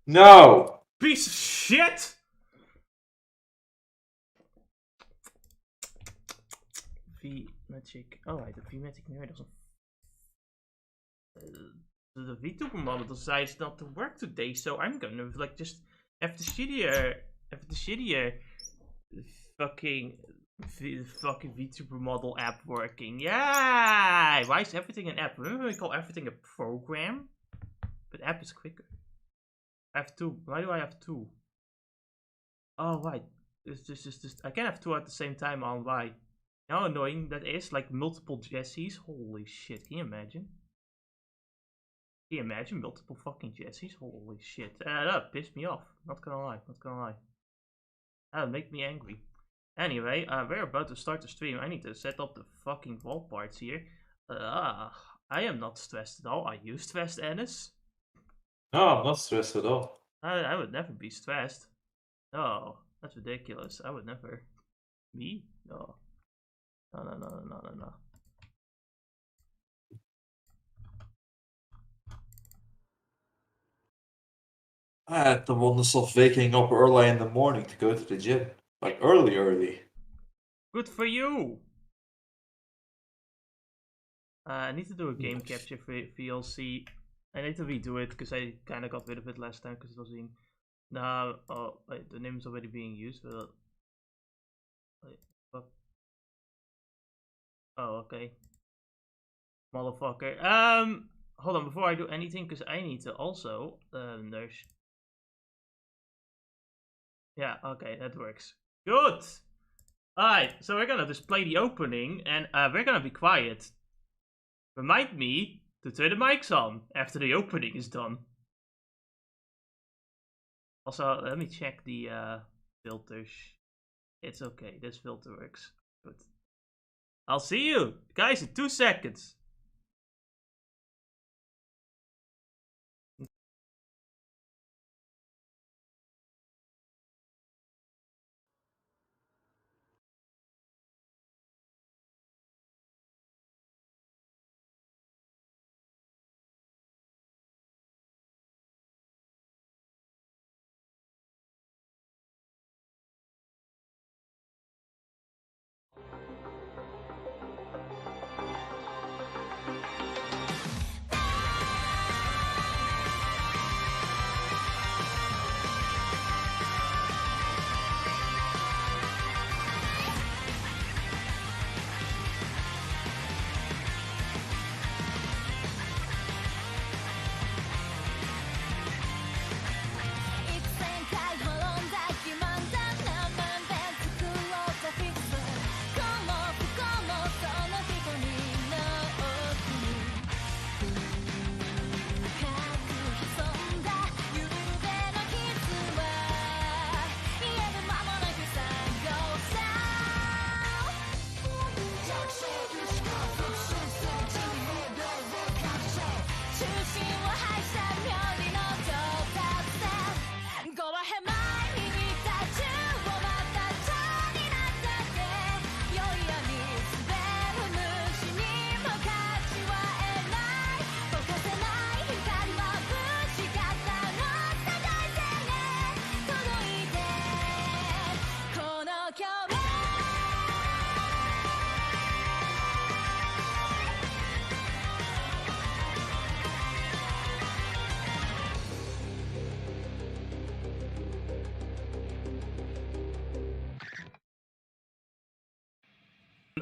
No! Piece of shit! V-Magic. Oh, right, the V-Magic mirror doesn't. The Vtuber model decides not to work today, so I'm gonna like just have the shittier fucking fucking Vtuber model app working. Yeah! Why is everything an app? Remember we call everything a program? But app is quicker. I have two. Why do I have two? Oh, why? It's just I can have two at the same time on why. How annoying that is, like multiple Jessies. Holy shit, can you imagine? Can you imagine multiple fucking Jessies? Holy shit. That pissed me off. Not gonna lie, not gonna lie. That would make me angry. Anyway, we're about to start the stream. I need to set up the fucking wall parts here. I am not stressed at all. Are you stressed, Ennis? No, I'm not stressed at all. I would never be stressed. No, that's ridiculous. I would never. Me? No. No, no, no, no, no, no. I had the wonders of waking up early in the morning to go to the gym. Like early. Good for you! I need to do a game capture for VLC. I need to redo it because I kind of got rid of it last time because it was being. No, oh, wait, the name's already being used. But wait, fuck. Oh, okay. Motherfucker. Hold on before I do anything because I need to also there's. Yeah, okay, that works. Good. Alright, so we're gonna display the opening and we're gonna be quiet. Remind me to turn the mics on after the opening is done. Also, let me check the filters. It's okay, this filter works. Good. I'll see you guys in 2 seconds.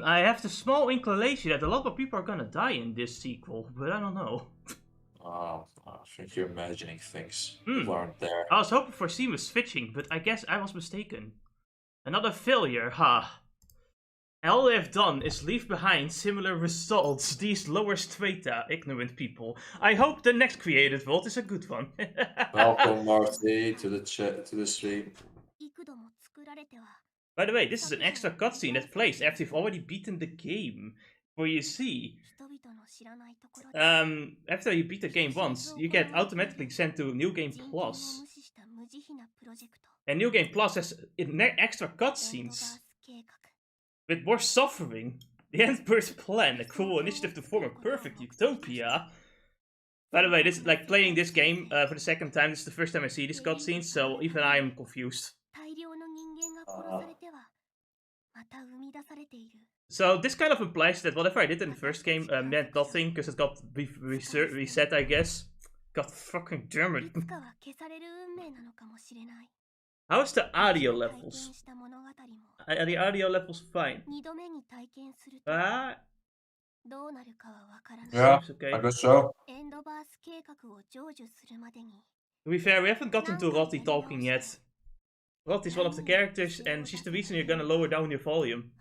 I have the small inclination that a lot of people are gonna die in this sequel, but I don't know. I think you're imagining things that aren't there. I was hoping for seamless switching, but I guess I was mistaken. Another failure, huh? All they have done is leave behind similar results, these lower strata, ignorant people. I hope the next created world is a good one. Welcome, Marty, to the stream. By the way, this is an extra cutscene that plays after you've already beaten the game. Where you see, after you beat the game once, you get automatically sent to New Game Plus. And New Game Plus has extra cutscenes with more suffering. The Emperor's plan, a cruel initiative to form a perfect utopia. By the way, this like playing this game for the second time. This is the first time I see these cutscenes, so even I am confused. So this kind of implies that whatever I did in the first game meant nothing because it got reset, I guess. God fucking damn it. How is the audio levels? Are the audio levels fine? Ah, Yeah, seems okay. I guess so. To be fair, we haven't gotten to Rotti talking yet. Rotti's one of the characters, and she's the reason you're gonna lower down your volume.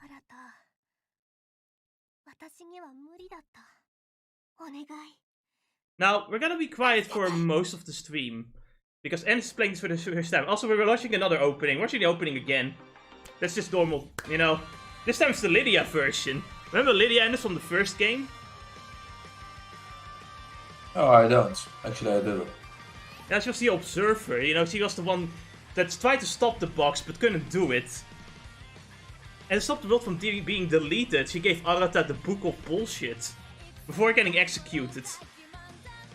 Now, we're gonna be quiet for most of the stream. Because Ennis is playing this for the first time. Also, we're watching another opening. Watching the opening again. That's just normal, you know. This time it's the Lydia version. Remember Lydia Ennis from the first game? No, I don't. Actually, I do. Yeah, she was the observer, you know. She was the one that tried to stop the box, but couldn't do it. And to stop the world from being deleted, she gave Arata the Book of Bullshit. Before getting executed.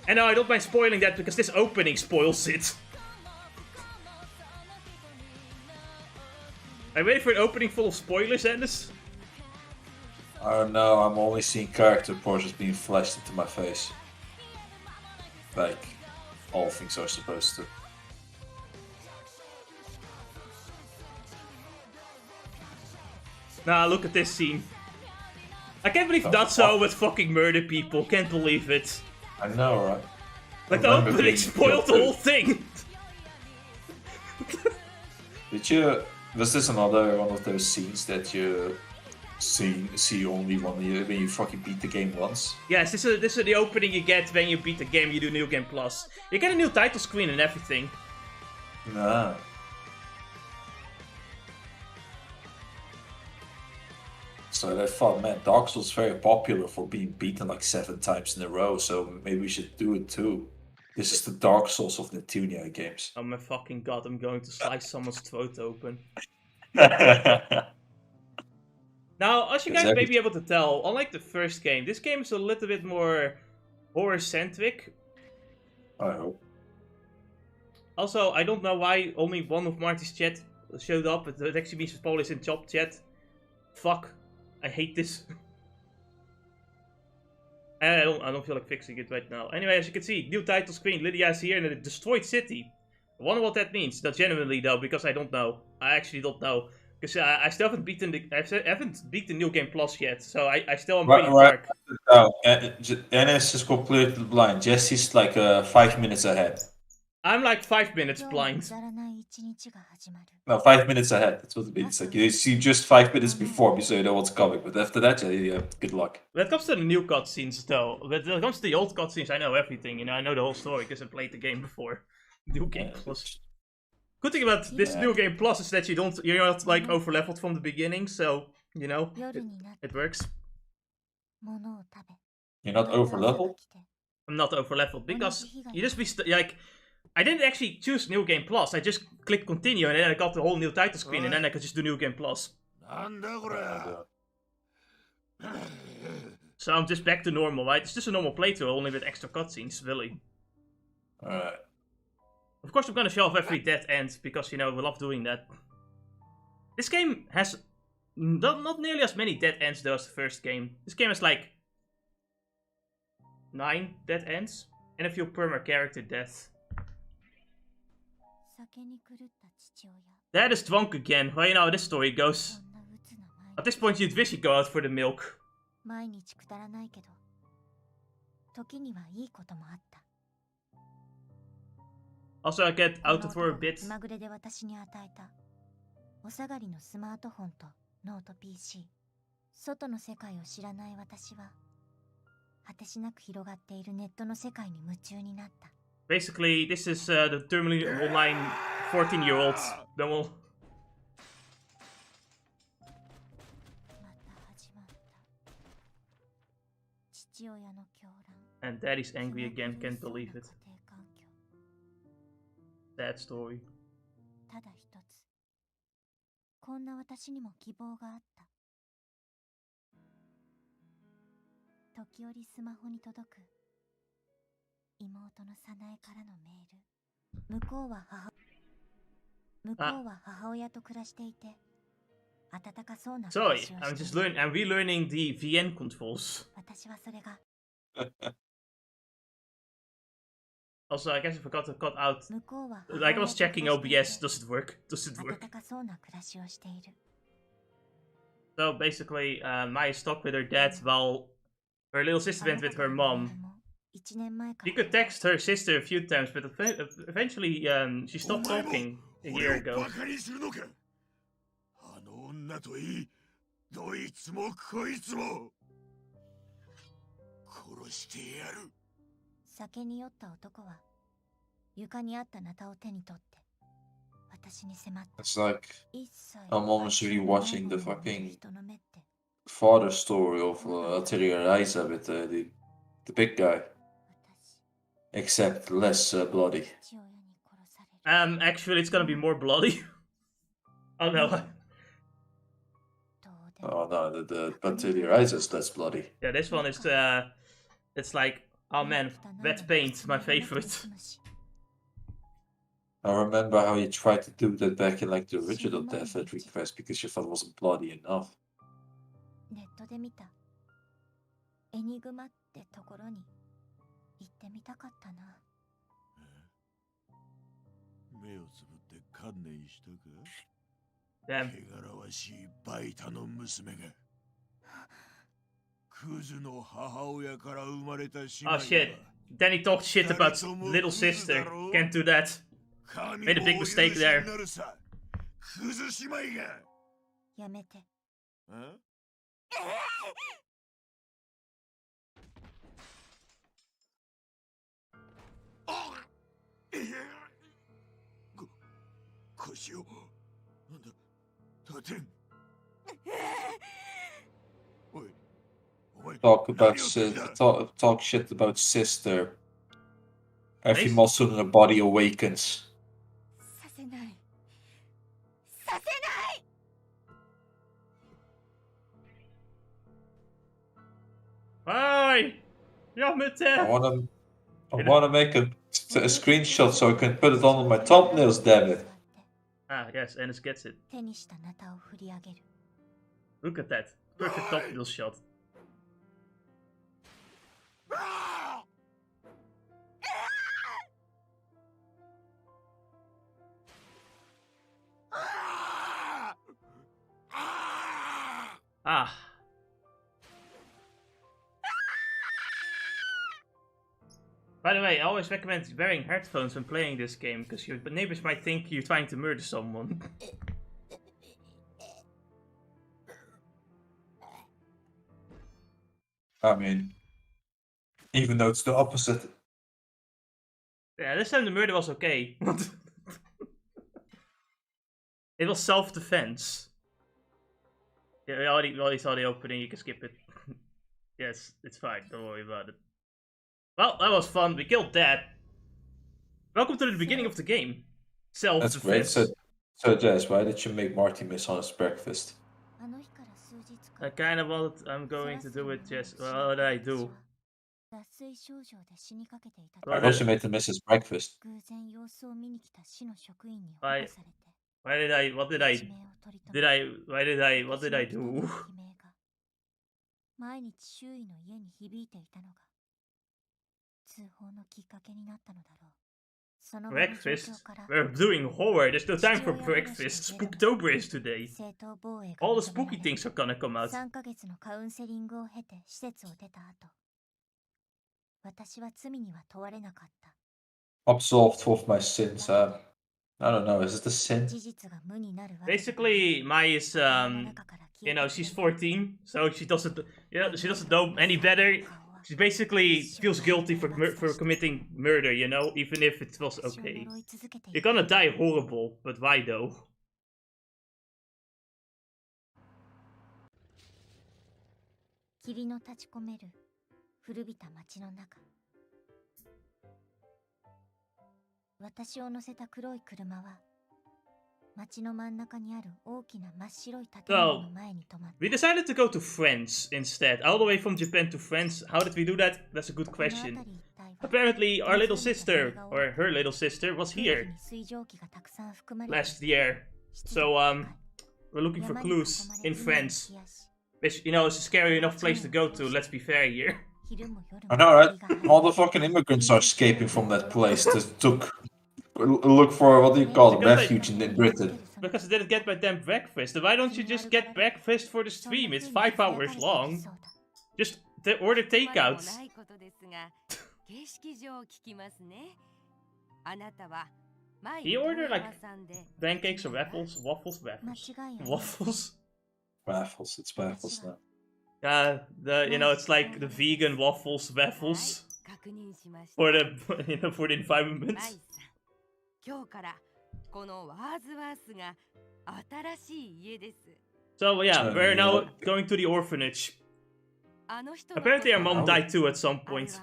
And no, I don't mind spoiling that because this opening spoils it. Are you ready for an opening full of spoilers, Ennis? I don't know, I'm only seeing character portraits being flashed into my face. Like, all things are supposed to. Nah, look at this scene. I can't believe Natsuo would fucking murder people. Can't believe it. I know, right? Like, the opening spoiled the whole thing. Did you... Was this another one of those scenes that you see only when you fucking beat the game once? Yes, this is the opening you get when you beat the game, you do New Game Plus. You get a new title screen and everything. Nah. So they thought, man, Dark Souls is very popular for being beaten like 7 times in a row, so maybe we should do it too. This is the Dark Souls of Neptunia games. Oh my fucking god, I'm going to slice someone's throat open. Now, as you guys may be able to tell, unlike the first game, this game is a little bit more horror-centric. I hope. Also, I don't know why only one of Marty's chat showed up. It actually means Paul is in Chop chat. Fuck. I hate this. I don't feel like fixing it right now. Anyway, as you can see, new title screen, Lydia is here in a destroyed city. I wonder what that means. Not genuinely though, because I don't know. I actually don't know. Because I still haven't beaten the New Game Plus yet, so I still am pretty dark. No, Ennis is completely blind. Jesse's like 5 minutes ahead. I'm like 5 minutes blind. No, 5 minutes ahead. That's what it means. Like you see just 5 minutes before me, so you know what's coming. But after that, yeah, good luck. When it comes to the new cutscenes, though, when it comes to the old cutscenes, I know everything. You know, I know the whole story because I played the game before. New Game Plus. Good thing about this New Game Plus is that you're not like overleveled from the beginning, so you know it works. You're not overleveled? I'm not overleveled because you just be like. I didn't actually choose New Game Plus. I just clicked continue and then I got the whole new title screen and then I could just do New Game Plus. So I'm just back to normal, right? It's just a normal playthrough, only with extra cutscenes, really. Alright. Of course I'm gonna show off every dead end, because, you know, we love doing that. This game has not nearly as many dead ends though as the first game. This game has like 9 dead ends and a few perma character deaths. Dad is drunk again. Well, you know how this story goes. At this point, you'd wish he'd go out for the milk. Also, I get out of her a bit. Basically, this is the terminally online 14-year-old. Then we'll... And Daddy's angry again, can't believe it. Sad story. 妹の早苗からのメール。向こうは母親と暮らしていて、温かそうな暮 Sorry, らしを I'm して just いる。 I'm relearning the VN controls. 私はそれが Also, I guess I forgot to cut out. 向こうは Like I was 母親と checking 暮ら OBS. していて Does it work? Does it work? 温かそうな暮らしをしている。 So basically, Mai is stuck with her dad while her little sister went with her mom. 1年前か She ら could text her sister a few times, but eventually she stopped お前も talking a 俺 year を ago. バカにするのか。あの女といい、どいつもこいつも殺してやる。酒に酔った男は床にあったナタを手に取って私に迫った。 It's like 一切 I'm almost 愛情 really のない watching も the のを見る fucking 人の目って father story of Atelier Reiza with the big guy, 私 except less bloody. 父親に殺される。 Actually, it's gonna be more bloody. Oh no. どうでも Oh no, the Atelier Reiza is less bloody. Yeah, this one is it's like, oh man, wet paint, my favorite. I remember how you tried to do that back in like the original Death Request because you thought it wasn't bloody enough. ネットで見たエニグマってところに行ってみたかったな。目をつぶって観念したか。 Damn. 汚らわしいバイタの娘がクズの母親から生まれた姉妹 Oh shit. Then he talked shit about little sister. Can't do that. が Made a big mistake there. クズ姉妹が。やめて。腰をなんだ立てん。おい、お前 Talk about 何をするんだ。 talk shit about sister. Every Nice. muscle in her body awakens. させない。させない。 Hi! I wanna make a screenshot so I can put it on my thumbnails, damn it. Ah, yes, Ennis gets it. 手にしたナタを振り上げる。 Look at that. Perfect thumbnail shot. Ah. By the way, I always recommend wearing headphones when playing this game, because your neighbors might think you're trying to murder someone. I mean, even though it's the opposite. Yeah, this time the murder was okay. It was self-defense. Yeah, we already saw the opening, you can skip it. Yes, it's fine, don't worry about it. Well, that was fun, we killed that. Welcome to the beginning of the game. That's great. Self-defense. So Jess, why did you make Marty miss on his breakfast? あの日から数日 I 間 kind of wanted, I'm going to do it, Jess. What did I do? 脱水症状で死にかけていた Why I also made him miss his breakfast. 偶然様子を見に来た市の職員に保 Why- 護されて what did I, 一命を取り留め what did I do? 私の人の悲鳴が毎日周囲の家に響いていたのが通報のきっかけになったのだろう。その後の状 Breakfast? 況から We're doing horror, there's no time for breakfast. Spooktober is today. 正当防衛が All the 認めら spooky れ things are gonna come out. 3ヶ月のカウンセリングを経て施設を出た後、私は罪には問われなかった。 Absolved of my sins. I don't know. Is it a sin? 事実が無になるわけだから Basically, Mai is, 頭の中から消 you えて know, くれ she's ない 14, so she doesn't know any better. 顔は She basically feels guilty for committing murder, you know, even if it was 私を okay. 呪い続けてい You're る gonna die horrible, but why though? 霧の立ち込める古びた街の中、私を乗せた黒い車は街の真ん中にある大きな真っ白い建物の前に止まった。 We decided to go to France instead, all the way from Japan to France. How did we do that? That's a good この question. 辺り一帯は apparently our little sister, or her little sister, was here last year. So, we're looking for clues in France. Which, you know, is a scary enough place to go to, let's be fair here. I know, right? All the fucking immigrants are escaping from that place to look for, what do you call it, refuge in Britain. Because I didn't get my damn breakfast. Why don't you just get breakfast for the stream? It's 5 hours long. Just order takeout. Can you order like pancakes or waffles? Waffles? Waffles? Waffles, it's waffles now. You know, it's like the vegan waffles. For the, you know, for the environment. So yeah, we're now going to the orphanage. Apparently our mom died too at some point.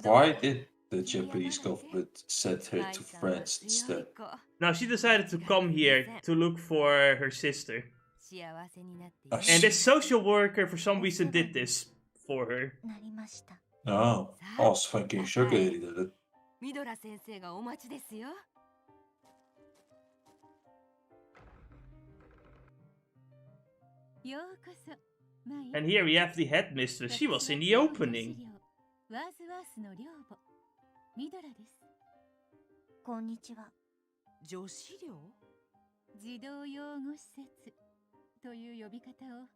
Why did the Japanese government send her to France instead? Now she decided to come here to look for her sister. And this social worker for some reason did this for her. Oh, I was thinking Sugar Lady did it. And here we have the headmistress. She was in the opening. こんにちは。女子寮？児童養護施設という呼び方を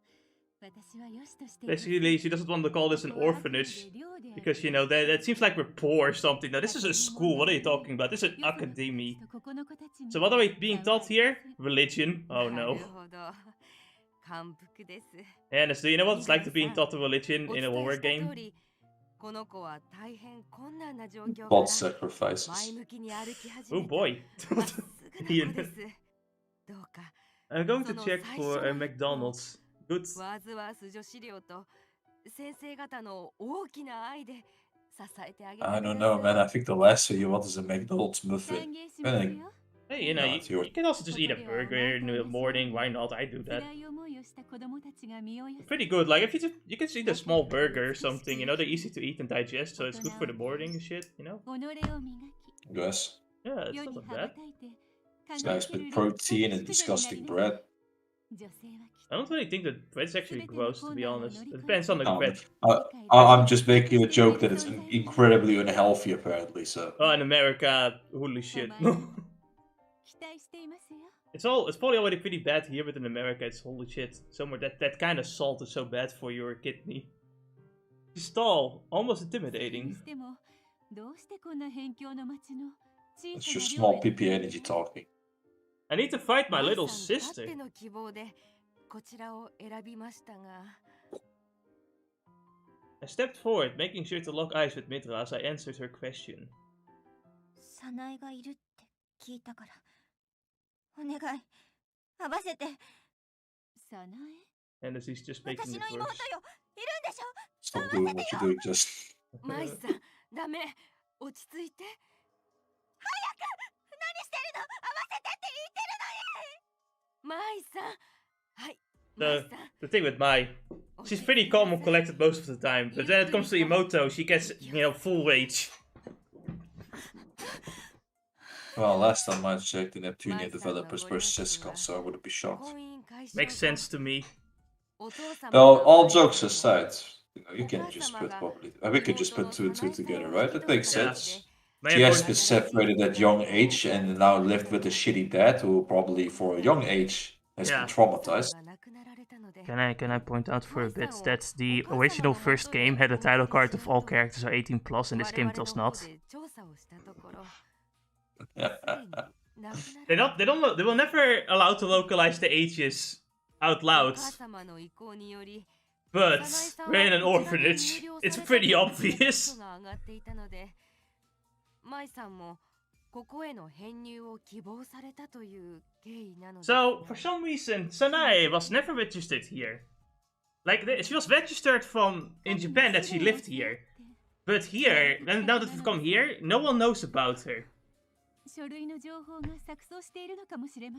私は良しとしています。 Basically, she doesn't want to call this an orphanage because, you know, that seems like we're poor or something. Now, this is a school. What are you talking about? This is an academy. So what are we being taught here? Religion. Oh no. Hannes, do you know what it's like to being taught a religion in a horror game? Blood sacrifices. Oh boy. I'm going to check for a McDonald's. Good. I don't know, man. I think the last thing you want is a McDonald's muffin. Hey, you know, you can also just eat a burger in the morning. Why not? I do that. Pretty good. Like, if you can just eat a small burger or something, you know, they're easy to eat and digest, so it's good for the morning and shit, you know? Yes. Yeah, it's not that bad. It's nice with protein and disgusting bread. I don't really think that bread's actually gross, to be honest. It depends on the bread. I'm just making a joke that it's incredibly unhealthy, apparently, so... Oh, in America, holy shit. It's probably already pretty bad here, but in America it's holy shit. Somewhere that kind of salt is so bad for your kidney. She's tall, almost intimidating. It's just small PP energy talking. I need to fight my little sister. I stepped forward, making sure to lock eyes with Mitra as I answered her question. And as he's just making the verse. Stop doing what you're doing, just... The thing with Mai, she's pretty calm and collected most of the time, but then it comes to Emoto, she gets, you know, full rage. Well, last time I checked, the Neptunian developers were Syscon, so I wouldn't be shocked. Makes sense to me. Well, all jokes aside, you can just put probably... we could just put 2 and 2 together, right? That makes sense. She has been separated at young age and now lived with a shitty dad who probably for a young age has been traumatized. Can I point out for a bit that the original first game had a title card of all characters are 18 plus and this game does not. They will never allow to localize the ages out loud. But we're in an orphanage. It's pretty obvious. So, for some reason, Sanae was never registered here. Like, she was registered from in Japan that she lived here. But here, and now that we've come here, no one knows about her.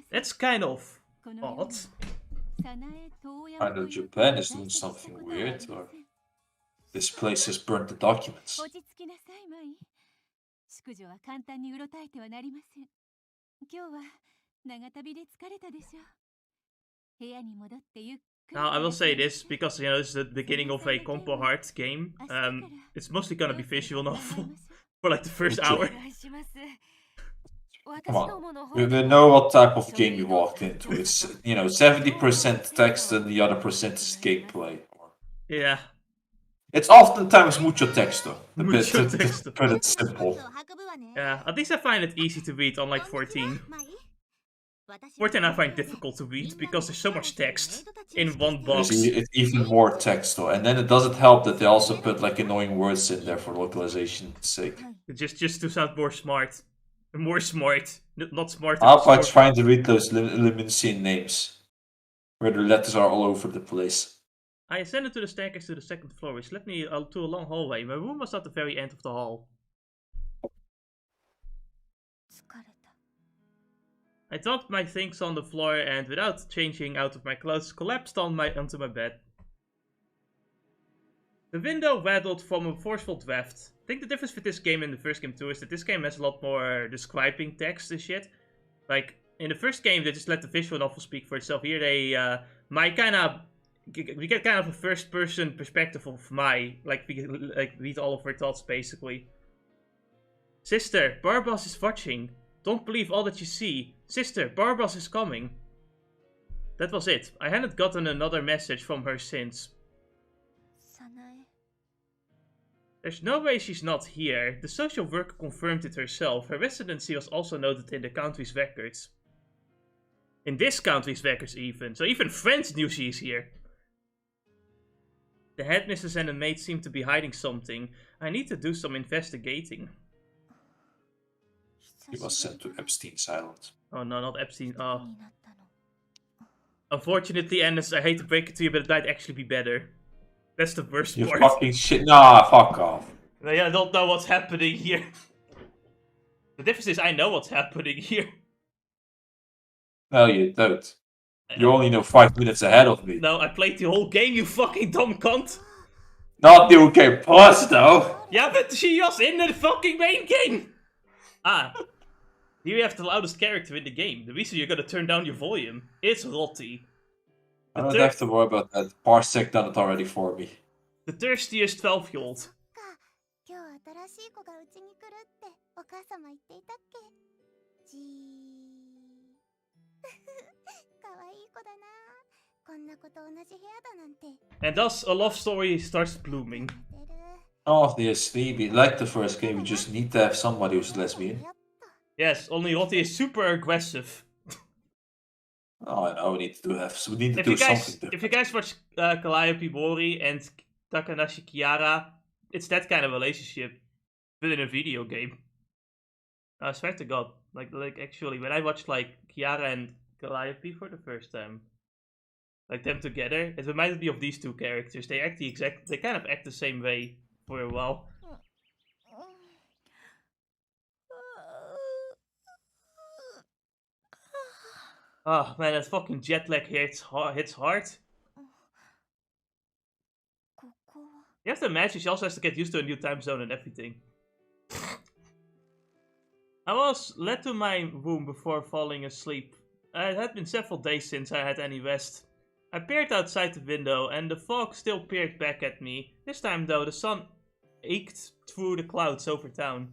That's kind of odd. Either Japan is doing something weird, or this place has burnt the documents. 淑女は簡単にうろたえてはなりません。今日は長旅で疲れたでしょう。部屋に戻ってゆっくり。Now, I will say this, because, you know, this is the beginning of a Compo Heart game. It's mostly gonna be visual novel for like the first hour. Come on. We know what type of game you walked into. It's, you know, 70% text and the other percent is gameplay. Yeah. It's oftentimes mucho texto. Mucho texto. But it's simple. Yeah, at least I find it easy to read on like 14. 14 I find difficult to read because there's so much text in one box. It's even more text though, and then it doesn't help that they also put like annoying words in there for localization's sake. Just to sound more smart. More smart. Not smart. How about trying to read those Limousin names? Where the letters are all over the place. I ascended to the staircase to the second floor, which led me to a long hallway. My room was at the very end of the hall. I dropped my things on the floor and, without changing out of my clothes, collapsed onto my bed. The window rattled from a forceful draft. I think the difference with this game and the first game too is that this game has a lot more describing text and shit. Like, in the first game they just let the visual novel speak for itself. Here they, we get kind of a first-person perspective of Mai. Like, we read all of her thoughts, basically. Sister, Barbas is watching. Don't believe all that you see. Sister, Barbas is coming. That was it. I hadn't gotten another message from her since. There's no way she's not here. The social worker confirmed it herself. Her residency was also noted in the country's records. In this country's records even. So even friends knew she's here. The headmistress and the maid seem to be hiding something. I need to do some investigating. He was sent to Epstein's Island. Oh no, not Epstein. Oh. Unfortunately, Ennis, I hate to break it to you, but it might actually be better. That's the worst part. Fucking shit. Nah, fuck off. I don't know what's happening here. The difference is I know what's happening here. No, you don't. You only know 5 minutes ahead of me. No, I played the whole game, you fucking dumb cunt. Not the UK Plus, though. Yeah, but she was in the fucking main game. Ah. Here you have the loudest character in the game. The reason you're gonna turn down your volume is Rotti. I don't have to worry about that. Parsec done it already for me. The thirstiest 12-year-old. And thus, a love story starts blooming. Obviously, like the first game, you just need to have somebody who's lesbian. Yes, only Rotti is super aggressive. Oh, I know, we need to do something different. If you guys watch Calliope Mori and Takanashi Kiara, it's that kind of relationship, but in a video game. I swear to God, like actually, when I watched like Kiara and Calliope for the first time, like them together, it reminded me of these two characters. They kind of act the same way for a while. Oh man, that fucking jet lag hits hard. You have to imagine she also has to get used to a new time zone and everything. I was led to my room before falling asleep. It had been several days since I had any rest. I peered outside the window and the fog still peered back at me. This time though, the sun ached through the clouds over town.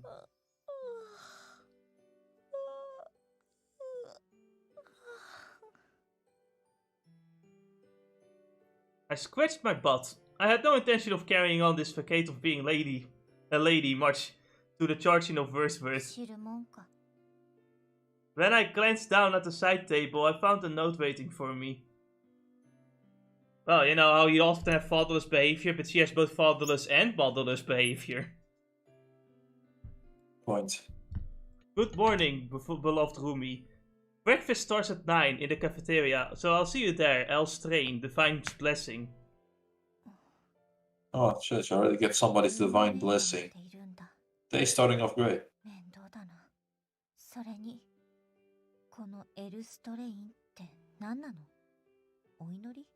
I scratched my butt. I had no intention of carrying on this facade of being a lady much to the charging of Wordsworth. When I glanced down at the side table, I found a note waiting for me. Well, you know how you often have fatherless behavior, but she has both fatherless and motherless behavior. Point. Good morning, beloved Rumi. Breakfast starts at 9 in the cafeteria, so I'll see you there, El Strain, Divine's Blessing. Oh, shit, I already get somebody's Divine Blessing. Day starting off great. お祈り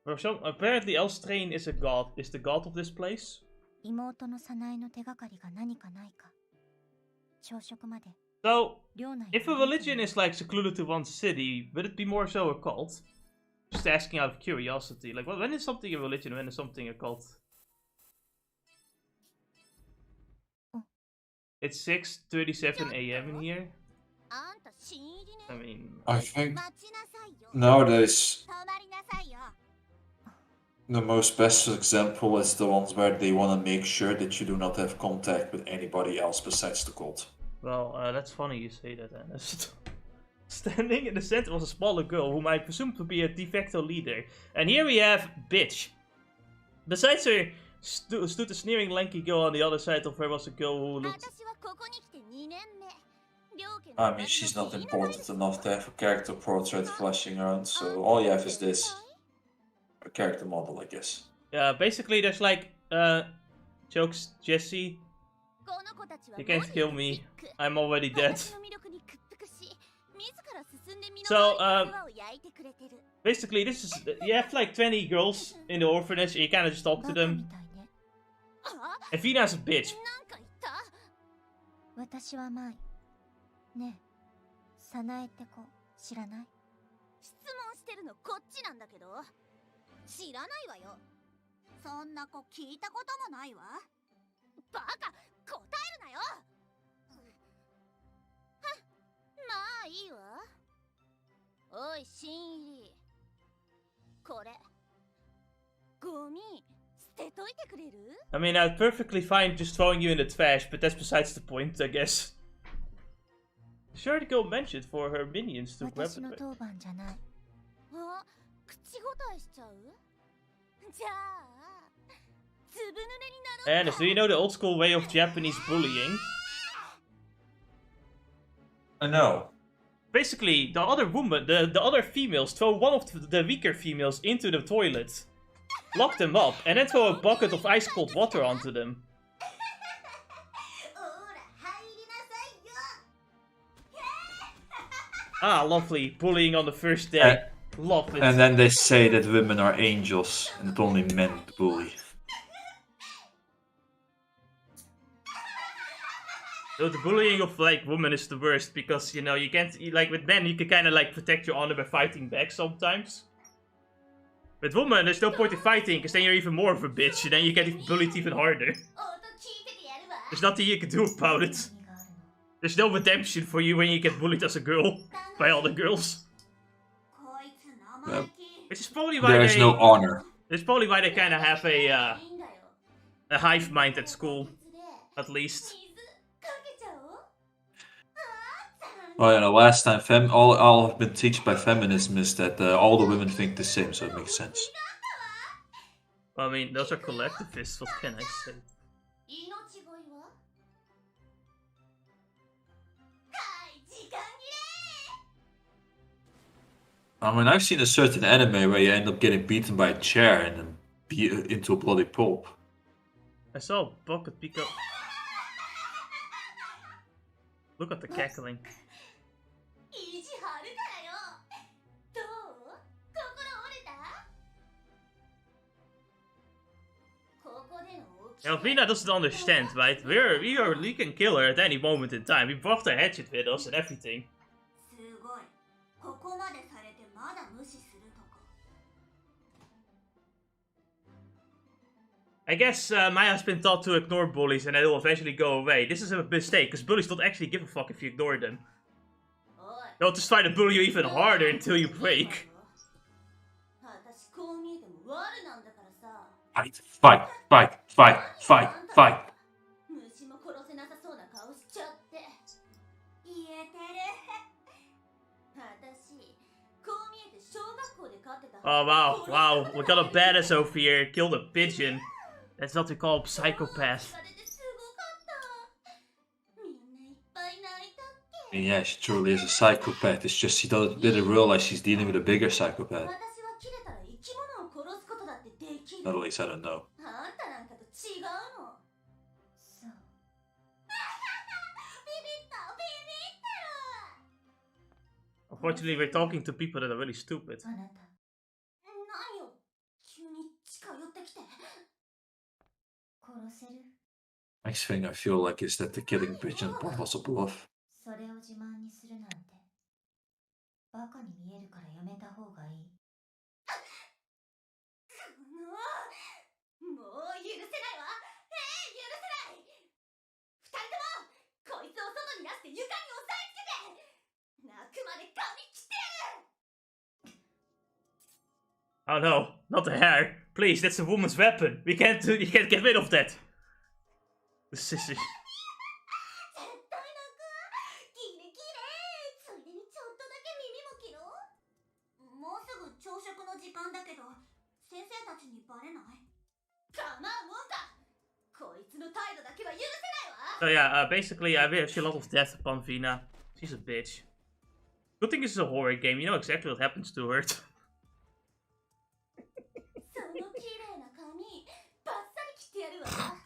For some, apparently Elstrain is a god. Is the god of this place? 妹の早苗の手がかりが何かないか朝食まで So, 寮内 if a religion is like secluded to one city, would it be more so a cult? Just asking out of curiosity. Like, when is something a religion? When is something a cult? It's 6:37 a.m. in here. I mean, I think nowadays the most best example is the ones where they want to make sure that you do not have contact with anybody else besides the cult. well, that's funny you say that, Ernest. Standing in the center was a smaller girl whom I presumed to be a de facto leader. And here we have bitch. Besides her stood a sneering lanky girl. On the other side of her was a girl who looked... I mean, she's not important enough to have a character portrait flashing around, so all you have is this. A character model, I guess. Yeah, basically there's like, jokes, Jesse. You can't kill me. I'm already dead. So, basically this is, you have like 20 girls in the orphanage and you kind of just talk to them. And Vina's a bitch. 私はマイねえ早苗って子知らない質問してるのこっちなんだけど知らないわよそんな子聞いたこともないわバカ答えるなよまあいいわおい新入りこれゴミ捨てといてくれる I mean, I'm perfectly fine just throwing you in the trash, but that's besides the point, I guess. Sure to go mentioned for her minions to grab 私の it. 当番じゃないあ口答えしちゃうじゃあずぶ濡れになろう Ernest, do you know the old school way of Japanese bullying? I know. Basically, the other woman, the other females throw one of the weaker females into the toilet, lock them up, and then throw a bucket of ice cold water onto them. Ah, lovely. Bullying on the first day. Love it. And then they say that women are angels and that only men bully. So the bullying of like women is the worst because, you know, you can't, like with men you can kind of like protect your honor by fighting back sometimes. With women there's no point in fighting because then you're even more of a bitch and then you get bullied even harder. There's nothing you can do about it. There's no redemption for you when you get bullied as a girl by other girls. Yep. Which is probably why There is no honor. It's probably why they kind of have a hive mind at school, at least. Well, you know, last time all I've been taught by feminism is that all the women think the same, so it makes sense. I mean, those are collectivists, what can I say? I mean, I've seen a certain anime where you end up getting beaten by a chair and then be into a bloody pulp. I saw a bucket pick up. Look at the cackling. Elvina doesn't understand, right? We can kill her at any moment in time. We brought the hatchet with us and everything. I guess Maya's been taught to ignore bullies and they'll eventually go away. This is a mistake, because bullies don't actually give a fuck if you ignore them. They'll just try to bully you even harder until you break. Fight, fight, fight, fight, fight, fight. Oh wow, wow, we got a badass over here, killed a pigeon. That's what we call a psychopath. I mean, yeah, she truly is a psychopath. It's just she didn't realize she's dealing with a bigger psychopath. At least I don't know. Unfortunately, we're talking to people that are really stupid. Next thing I feel like is that the killing pigeon part was a bluff. それを自慢にするなんてバカに見えるからやめた方がいい。もう許せないわ。許せない。二人ともこいつを外に出して床に押さえつけて泣くまで髪切ってやる。 Oh no, not the hair. Please, that's a woman's weapon. You can't get rid of that. The sissy. 絶対泣く。キレキレ。ついでにちょっとだけ耳も切ろう。もうすぐ朝食の時間だけど先生たちにバレない？構うもんか。こいつの態度だけは許せないわ。 So yeah, basically I wish a lot of death upon Vina. She's a bitch. Good thing this is a horror game. You know exactly what happens to her. その綺麗な髪バッサリ切ってやるわ。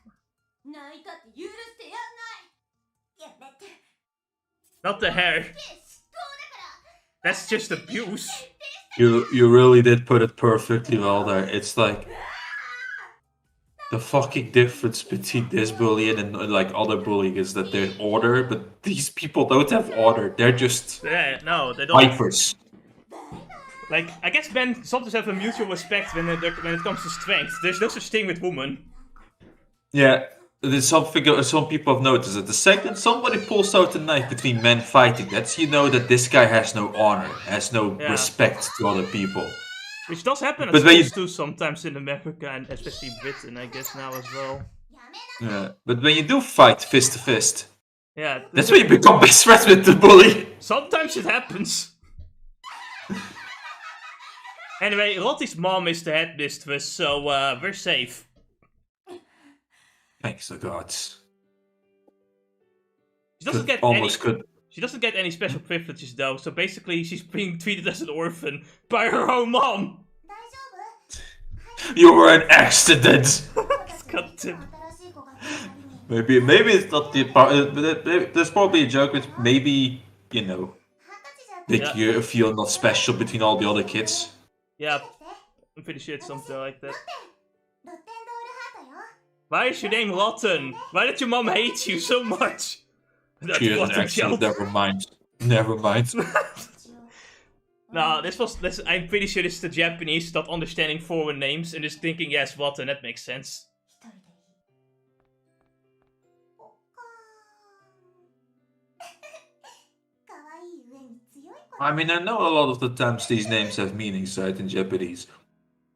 泣いたって許してやんない。やめて。 Not the hair. That's just abuse. You really did put it perfectly well there. It's like the fucking difference between this bullying and like other bullying is that there's order, but these people don't have order. They're just no, they don't. vipers. Like, I guess men sometimes have a mutual respect when it comes to strength. There's no such thing with women. Yeah, there's something some people have noticed it. The second somebody pulls out a knife between men fighting, that's you know that this guy has no honor, has no respect to other people. Which does happen at But when schools too sometimes in America and especially Britain, I guess now as well. Yeah, but when you do fight fist to fist, Yeah. that's when you become best friends with the bully. Sometimes it happens. Anyway, Lottie's mom is the headmistress, so we're safe. Thanks to gods. She doesn't get Almost any. could. She doesn't get any special privileges though, so basically she's being treated as an orphan by her own mom. You were an accident. God damn. Maybe it's not the part. There's probably a joke with maybe you know, make you feel not special between all the other kids. Yeah, I'm pretty sure it's something like that. Why is your name Lotten? Why did your mom hate you so much? That's She what doesn't a actually. joke. Never mind. No, this. I'm pretty sure this is the Japanese not understanding foreign names and just thinking, yes, Lotten, that makes sense. I mean, I know a lot of the times these names have meanings, right, in Japanese.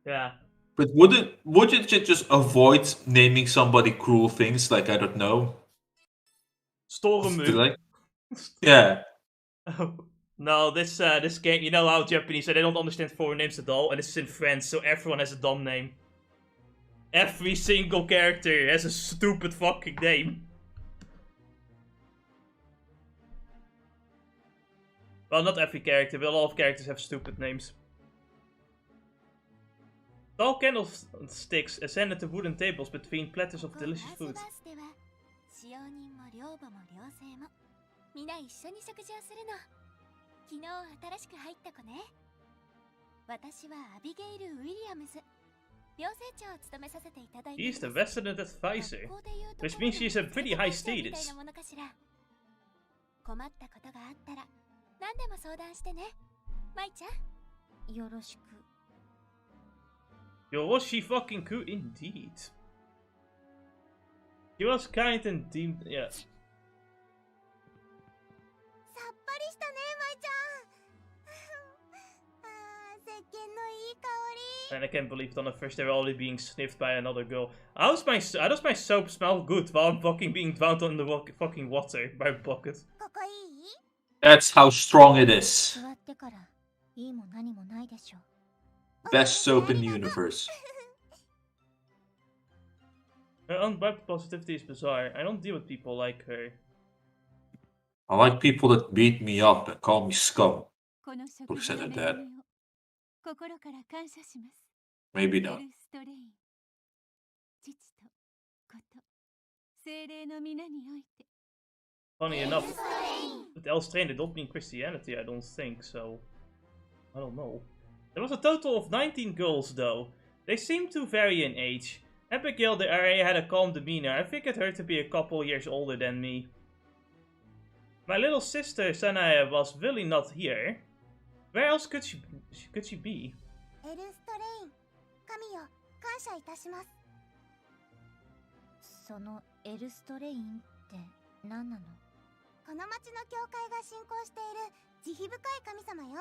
Yeah. But wouldn't you just avoid naming somebody cruel things like I don't know? Storemu. Like, yeah. No, this game, you know how Japanese, they don't understand foreign names at all, and this is in French, so everyone has a dumb name. Every single character has a stupid fucking name. Well, not every character, but a lot of characters have stupid names. Tall candlesticks ascend at the wooden tables between platters of delicious food. みんな一緒に食事をするの。昨日新しく入った子ね。私はアビゲイル・ウィリアムズ。寮生長を務めさせていただいています。 He is the resident advisor, which means she is a pretty high status. 困ったことがあったら何でも相談してね。マイちゃん、よろしく。 Yo, was she fucking cool? Indeed. She was kind and deemed, yeah. さっぱりしたね、マイちゃん。石鹸のいい香り。 And I can't believe it on the first day we're already being sniffed by another girl. How does my soap smell good while I'm fucking being drowned in the fucking water by a bucket? ここいい？ That's how strong it is. 座ってからいいも何もないでしょ。 Best soap in the universe. Her unbiased positivity is bizarre. I don't deal with people like her. I like people that beat me up and call me scum. Who said that? Maybe not. Funny enough, with Elstrain they don't mean Christianity, I don't think, so... I don't know. There was a total of 19 girls though. They seem to vary in age. Abigail the RA had a calm demeanor. I figured her to be a couple years older than me. My little sister Sanaya was really not here. Where else could she be? エルストレイン、神よ、感謝いたします。そのエルストレインって何なの？この町の教会が信仰している慈悲深い神様よ。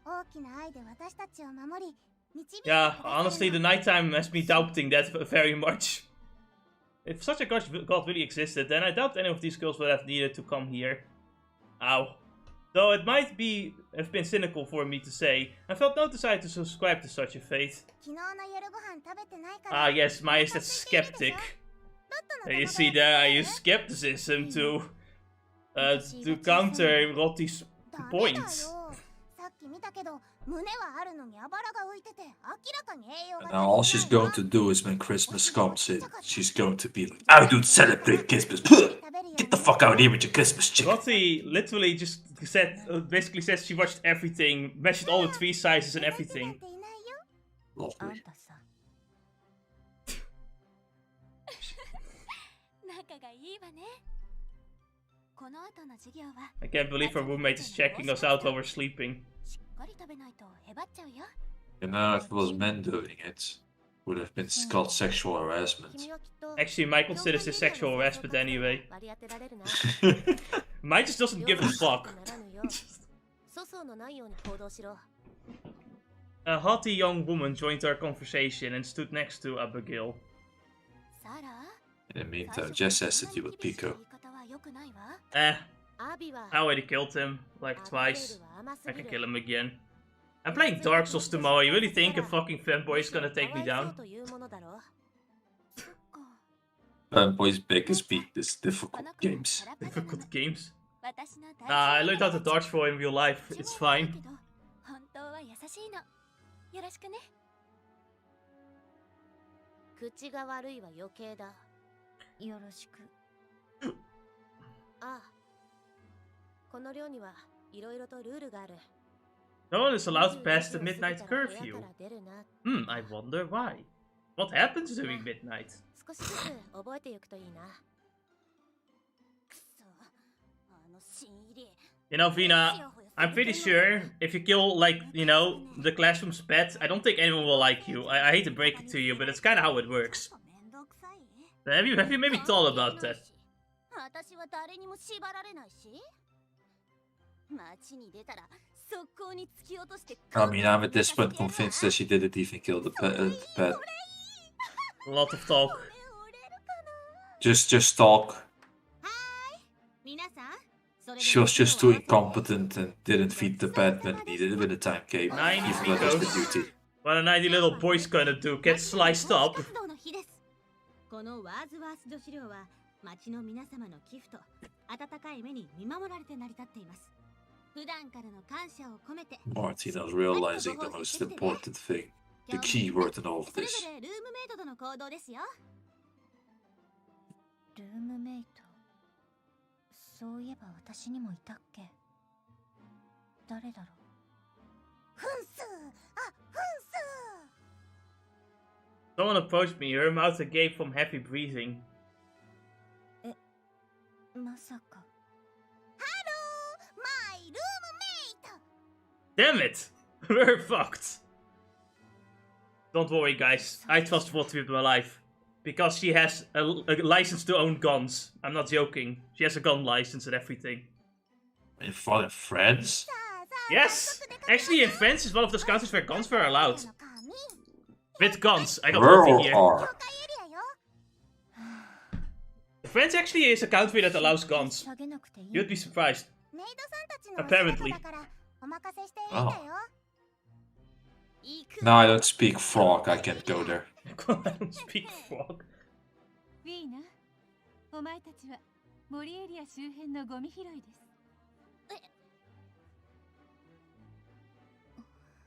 大きな愛で私たちを守り、導いてくだ Yeah, さるの。 honestly, the nighttime has me doubting that very much. If such a god really existed, then I doubt any of these girls would have needed to come here. Ow. Though it might have been cynical for me to say, I felt no desire to subscribe to such a fate. 昨日の夜ご飯食べてないから。 Ah, yes, Mai is that skeptic. You see there, I use skepticism to counter Lotte's ダメだよ。 points. さっき見たけど、胸はあるのにあばらが浮いてて、明らかに栄養が And now all she's going to do is when Christmas comes in, she's going to be like, I don't celebrate Christmas. Get the fuck out of here with your Christmas chicken. Lottie literally just said, basically says she watched everything, measured all the tree sizes and everything. あん Lovely. たさ。仲がいいわね。この後の授業は I can't believe her roommate is checking us out while we're sleeping. しっかり食べないとへばっちゃうよ。 You know, if it was men doing it, would have been called sexual harassment. 君はきっと Actually, Mai considers this sexual harassment anyway. 割り当てられるな。 Mai just doesn't give a fuck. 粗相のないように行動しろ。 A haughty young woman joined our conversation and stood next to Abigail. サラ In the meantime, Jess has to deal with Pico. I already killed him, like twice. I can kill him again. I'm playing Dark Souls tomorrow. You really think a fucking fanboy is gonna take me down? Fanboy's biggest beat is difficult games. Difficult games. I learned how to dodge for in real life. It's fine. 本当は優しいの。よろしくね。口が悪いは余計だ。よろしく。ああ。この寮にはいろいろとルールがある。 No one is allowed past the midnight curfew. I wonder why. What happens during midnight? 少しずつ覚えていくといいな。くそ、あの新入り。 You know, Vina, I'm pretty sure if you kill, like, you know, the classroom's pet, I don't think anyone will like you. I hate to break it to you, but it's kind of how it works. Have you maybe thought about that? 私は誰にも縛られないし。街に出たら速攻に突き落として。 I mean, I'm at this point convinced that she didn't even kill the pet. A lot of talk. Just talk. 皆さん。 She was just too incompetent and didn't feed the pet when needed when the time came. Ninety Even though that was the Picos. duty. What a 90 little boy's gonna do? Get sliced up? このワーズワース女子寮は町の皆様の寄付と温かい目に見守られて成り立っています。普段からの感謝を込めて。 Martina's realizing the most important thing. The key word in all of それ this. ぞれルームメイトとの行動ですよ。ルームメイト。そういえば私にもいたっけ。誰だろう。フンスー、あ、フンスー。 Someone approached me, her mouth agape from heavy breathing. まさか。ハロー、マイルームメイト。 Damn it! We're fucked. Don't worry, guys. I trust Vtuber with my life. Because she has a license to own guns. I'm not joking. She has a gun license and everything. In front of friends? Yes! Actually, in France is one of those countries where guns were allowed. With guns. I got Her one or here. R? France actually is a country that allows guns. You'd be surprised. Apparently. Oh. No, I don't speak frog. I can't go there. I don't speak frog. ウィーナ、お前たちは森エリア周辺のゴミ拾いで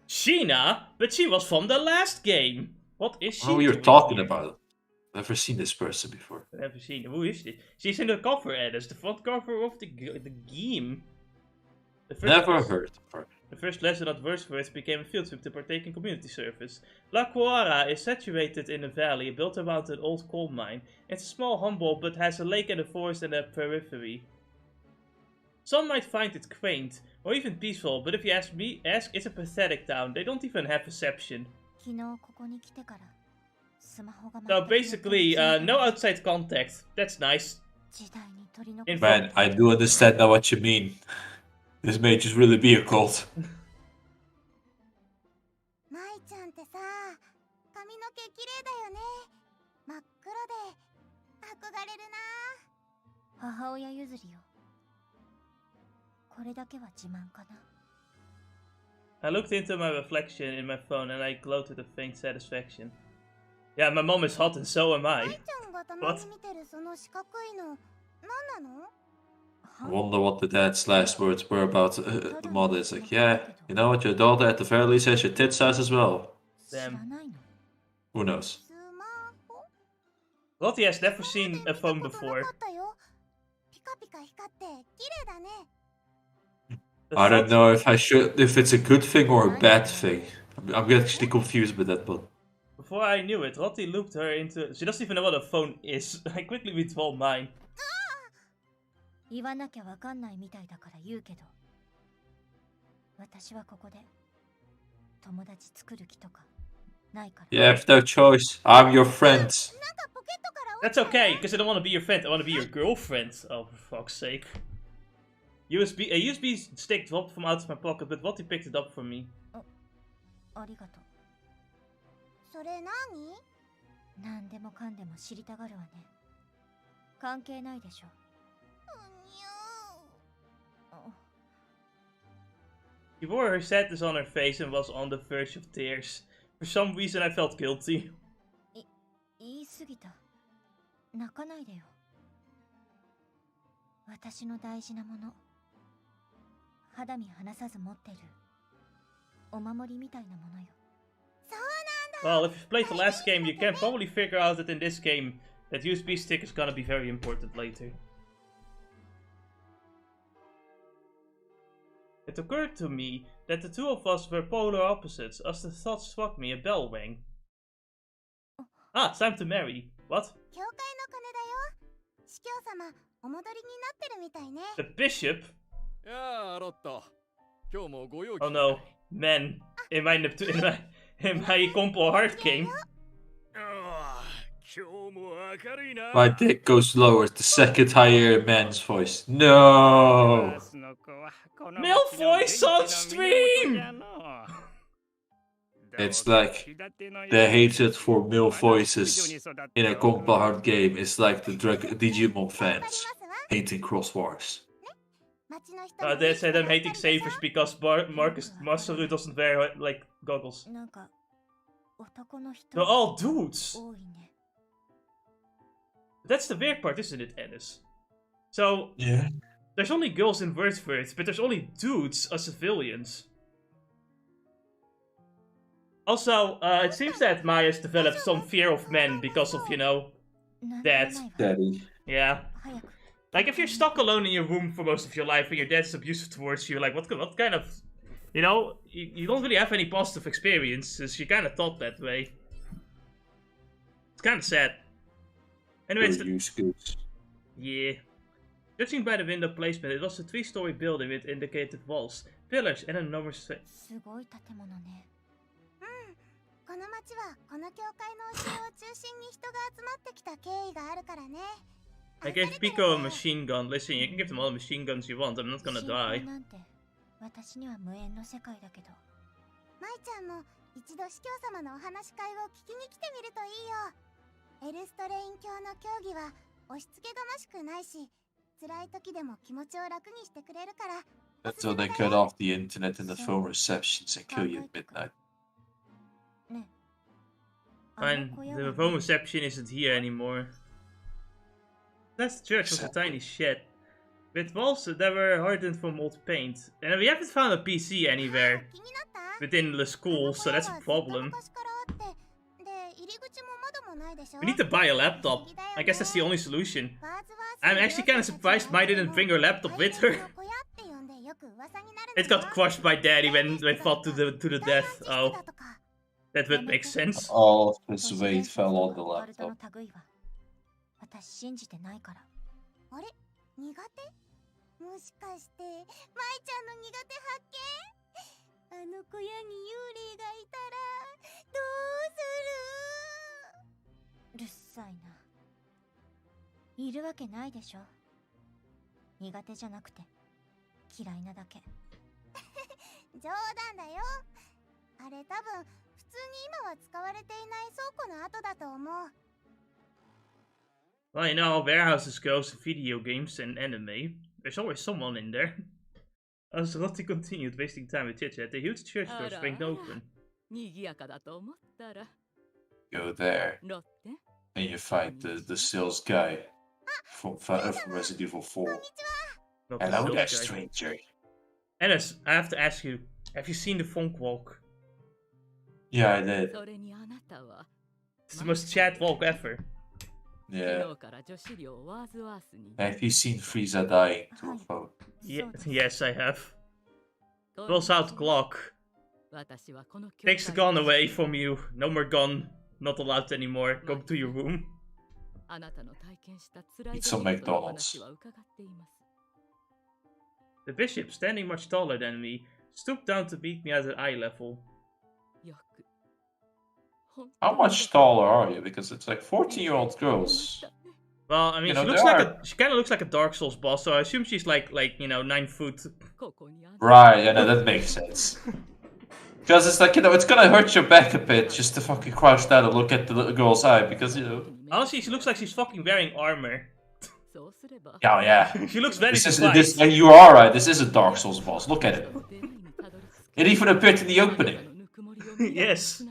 す。Sheena? But she was from the last game. What is she? Oh, you're doing talking here? about. Never seen this person before. I've never seen. Who is she? She's in the cover, Ed. It's the front cover of the game. The first Never person. heard of her. The first lesson at Wordsworth became a field trip to partake in community service. La Cuara is situated in a valley built around an old coal mine. It's small, humble, but has a lake and a forest and a periphery. Some might find it quaint, or even peaceful, but if you ask me, it's a pathetic town. They don't even have reception. So basically, no outside contact. That's nice. Man, I do understand now what you mean. This may just really be a cult. 舞ちゃんってさ、髪の毛綺麗だよね。真っ黒で憧れるな。母親譲りよ。これだけは自慢かな。I looked into my reflection in my phone and I gloated with faint satisfaction. Yeah, my mom is hot and so am I. What? I wonder what the dad's last words were about the mother. It's like, yeah, you know what, your daughter at the very least has your tit size as well. Damn. Who knows? Lottie has never seen a phone before. I don't know if it's a good thing or a bad thing. I'm actually confused with that one. Before I knew it, Lottie looked her into... She doesn't even know what a phone is. I quickly withdrew mine. 言わなきゃわかんないみたいだから言うけど、私はここで友達作る気とかないから。You have no choice. I'm your friend. That's okay, because I don't want to be your friend. I want to be your girlfriend. Oh, for fuck's sake. A USB stick dropped from out of my pocket, but Lottie picked it up for me. ありがとう。それ何？何でもかんでも知りたがるわね。関係ないでしょ。She wore her sadness on her face and was on the verge of tears. For some reason I felt guilty. 言い過ぎた。泣かないでよ。私の大事なもの。肌身離さず持ってる。お守りみたいなものよ。Well, if you've played the last game, you can probably figure out that in this game, that USB stick is gonna be very important later. It occurred to me that the two of us were polar opposites. As the thought struck me, a bell rang. Ah, it's time to marry. What? The bishop? Oh no, men. In my compo heart game. My dick goes lower the second I hear a man's voice. No! Male voice on stream! It's like the hatred for male voices in a compa hard game is like the Digimon fans hating crosswars. They say them hating savers because Marcus Masaru doesn't wear like goggles. They're all dudes. That's the weird part, isn't it, Ennis? So, yeah, there's only girls in Wordsworth, but there's only dudes as civilians. Also, it seems that Maya's developed some fear of men because of, you know, that. Daddy. Yeah. Like, if you're stuck alone in your room for most of your life and your dad's abusive towards you, like, what kind of... You know, you don't really have any positive experiences, you're kind of taught that way. It's kind of sad. Anyways, yeah. Judging by the window placement, it was a 3-story building with indicated walls, pillars, and enormous... I gave Pico a machine gun. Listen, you can give them all the machine guns you want, I'm not gonna die. That's how they cut off the internet and the phone receptions and kill you at midnight. And the phone reception isn't here anymore. That church was a tiny shed. With walls that were hardened from old paint. And we haven't found a PC anywhere within the school, so that's a problem. We need to buy a laptop. I guess that's the only solution. I'm actually kind of surprised Mai didn't bring her laptop with her. It got crushed by Daddy when they fought to the death. Oh, that would make sense. All of his weight fell on the laptop. 私信じてないから。あれ苦手もしかして、舞ちゃんの苦手発見あの小屋に幽霊がいたら、どうするうるさいな。いるわけないでしょ。苦手じゃなくて、嫌いなだけ。冗談だよ。あれ多分、普通に今は使われていない倉庫の跡だと思う。Well, you know how warehouses goes in video games and anime. There's always someone in there. As Lottie continued, wasting time with chit-chat, the huge church doors swinged open. Go there, and you fight the sales guy from Resident Evil 4. Not the Hello sales there, guy. stranger. Ennis, I have to ask you, have you seen the Funk Walk? Yeah, I did. It's the most chat walk ever. Yeah. Have you seen Frieza dying to a phone? Yes, I have. Pulls out Glock. Takes the gun away from you. No more gun. Not allowed anymore. Go to your room. Eat some McDonald's. The bishop, standing much taller than me, stooped down to meet me at eye level. How much taller are you? Because it's like 14-year-old girls. Well, I mean, You know, she kind of looks like a Dark Souls boss, so I assume she's like 9 foot. Right, yeah, no, that makes sense. Because it's like, it's gonna hurt your back a bit just to fucking crouch down and look at the little girl's eye, because, Honestly, she looks like she's fucking wearing armor. Yeah, yeah. She looks very And you are right, this is a Dark Souls boss, look at it. It even appeared in the opening. Yes.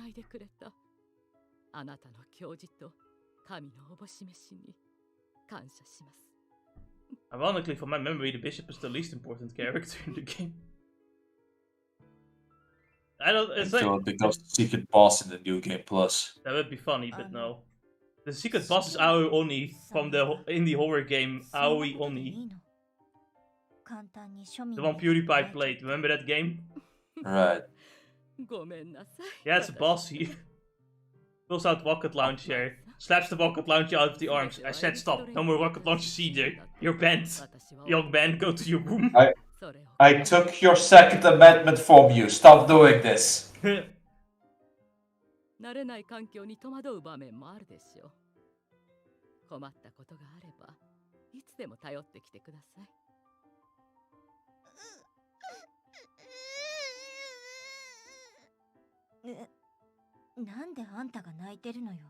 Ironically, from my memory, the bishop is the least important character in the game. I don't. It's Until like it becomes the secret boss in the new game plus. that would be funny, but no. The secret boss is Aoi Oni from the indie horror game Aoi Oni. The one PewDiePie played. Remember that game? Right. Yeah, it's a boss. He pulls out rocket launcher, slaps the rocket launcher out of the arms. I said stop. No more rocket launchers either. You're banned. Young man, go to your room. I took your second amendment from you. Stop doing this. 慣れない環境に戸惑う場面もあるでしょう。困ったことがあれば、いつでも頼ってきてください。なんであんたが泣いてるのよ。ロッ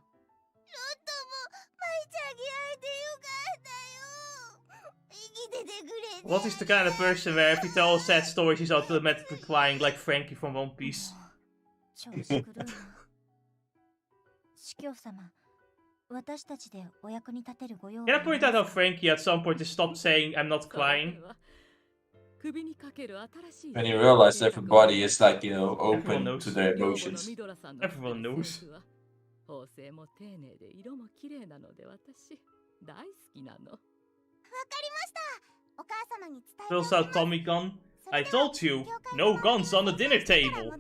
トも舞ちゃんに会えてよかったよ。生きててくれて。What is the kind of person where if you tell a sad story she's automatically crying like Frankie from One Piece? 調子狂うな。司教様、私たちでお役に立てるご用。 Can I point out how Frankie at some point just stopped saying I'm not crying? When you realize everybody is like, open to their emotions. Everyone knows. Pulls out Tommy gun. I told you, no guns on the dinner table.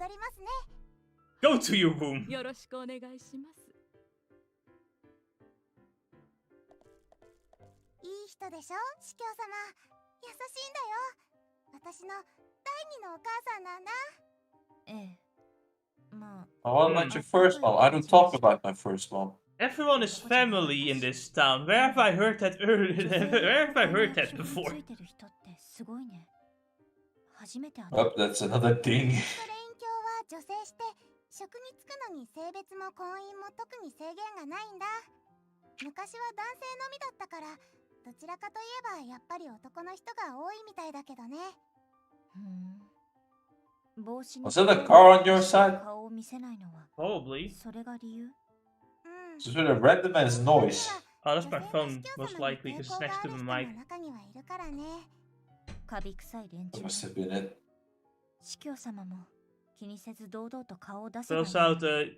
Go to your room. よろしくお願いします。いい人でしょ、司教様。優しいんだよ。私の第二のお母さんなんだ。ええ。まあ。Oh, what about your first mom? I don't talk about my first mom. Everyone is family in this town. Where have I heard that earlier? Where have I heard that before? Oh, that's another thing. 女性して職に就くのに性別も婚姻も特に制限がないんだ。昔は男性のみだったから、どちらかといえばやっぱり男の人が多いみたいだけどね。Was that a car on your side? Probably. It's really a random ass noise. Oh, that's my phone, most likely, because it's next to the mic. That must have been it. Pulls out a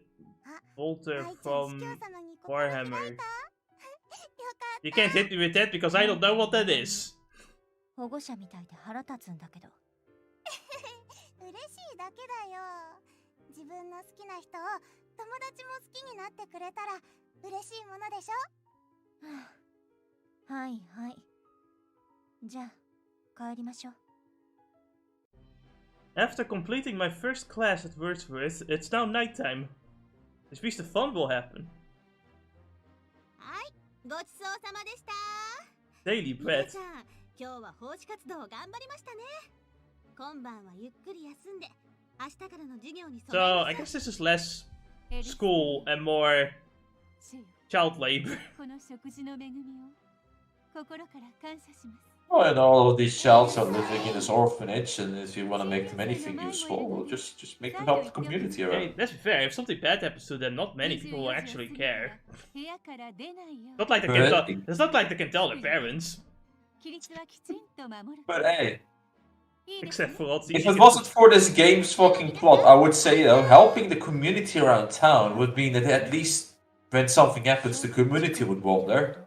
bolter from Warhammer. You can't hit me with that because I don't know what that is. 嬉しいだけだよ。自分の好きな人を友達も好きになってくれたら嬉しいものでしょ。はいはい。じゃあ帰りましょう。 After completing my first class at Wordsworth, it's now nighttime. This means the fun will happen. はい、ごちそうさまでした。 Daily みな bread. ちゃん、今日は奉仕活動頑張りましたね。今晩はゆっくり休んで明日からの授業に備え So な I さい。 guess this is less school and more child labor. この食事の恵みを心から感謝します。 Well, and all of these childs are living in this orphanage, and if you want to make them anything useful, well, just make them help the community Hey, around. let's be fair, if something bad happens to them, not many people will actually care. 部屋から出ないよ。 Not like they can tell, it's not like they can tell their parents. 規律はきちんと守る。 But hey, いいですね。 Except for Lottie. if it wasn't for this game's fucking plot, I would say, though, helping the community around town would mean that at least when something happens, the community would wonder.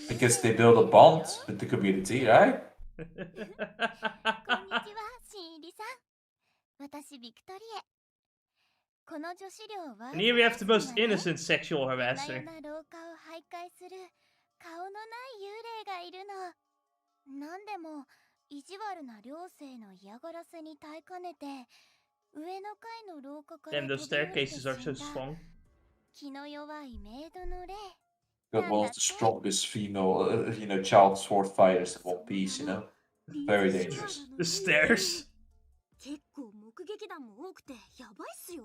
Because they build a bond with the community, right? こんにちは、新入りさん。私、ビクトリエ。この女子寮は And here we have the most innocent sexual 夜 harasser. な廊下を徘徊する顔のない幽霊がいるの。なんでも意地悪な寮生の嫌がらせに耐えかねて上の階の廊下から Damn, those 飛び降りて staircases are 死ん so だ strong. 気の弱いメイドの霊。 Got one of the strongest female, child sword fighters in One Piece, Very dangerous. The stairs. 結構目撃談も多くてやばいっすよ。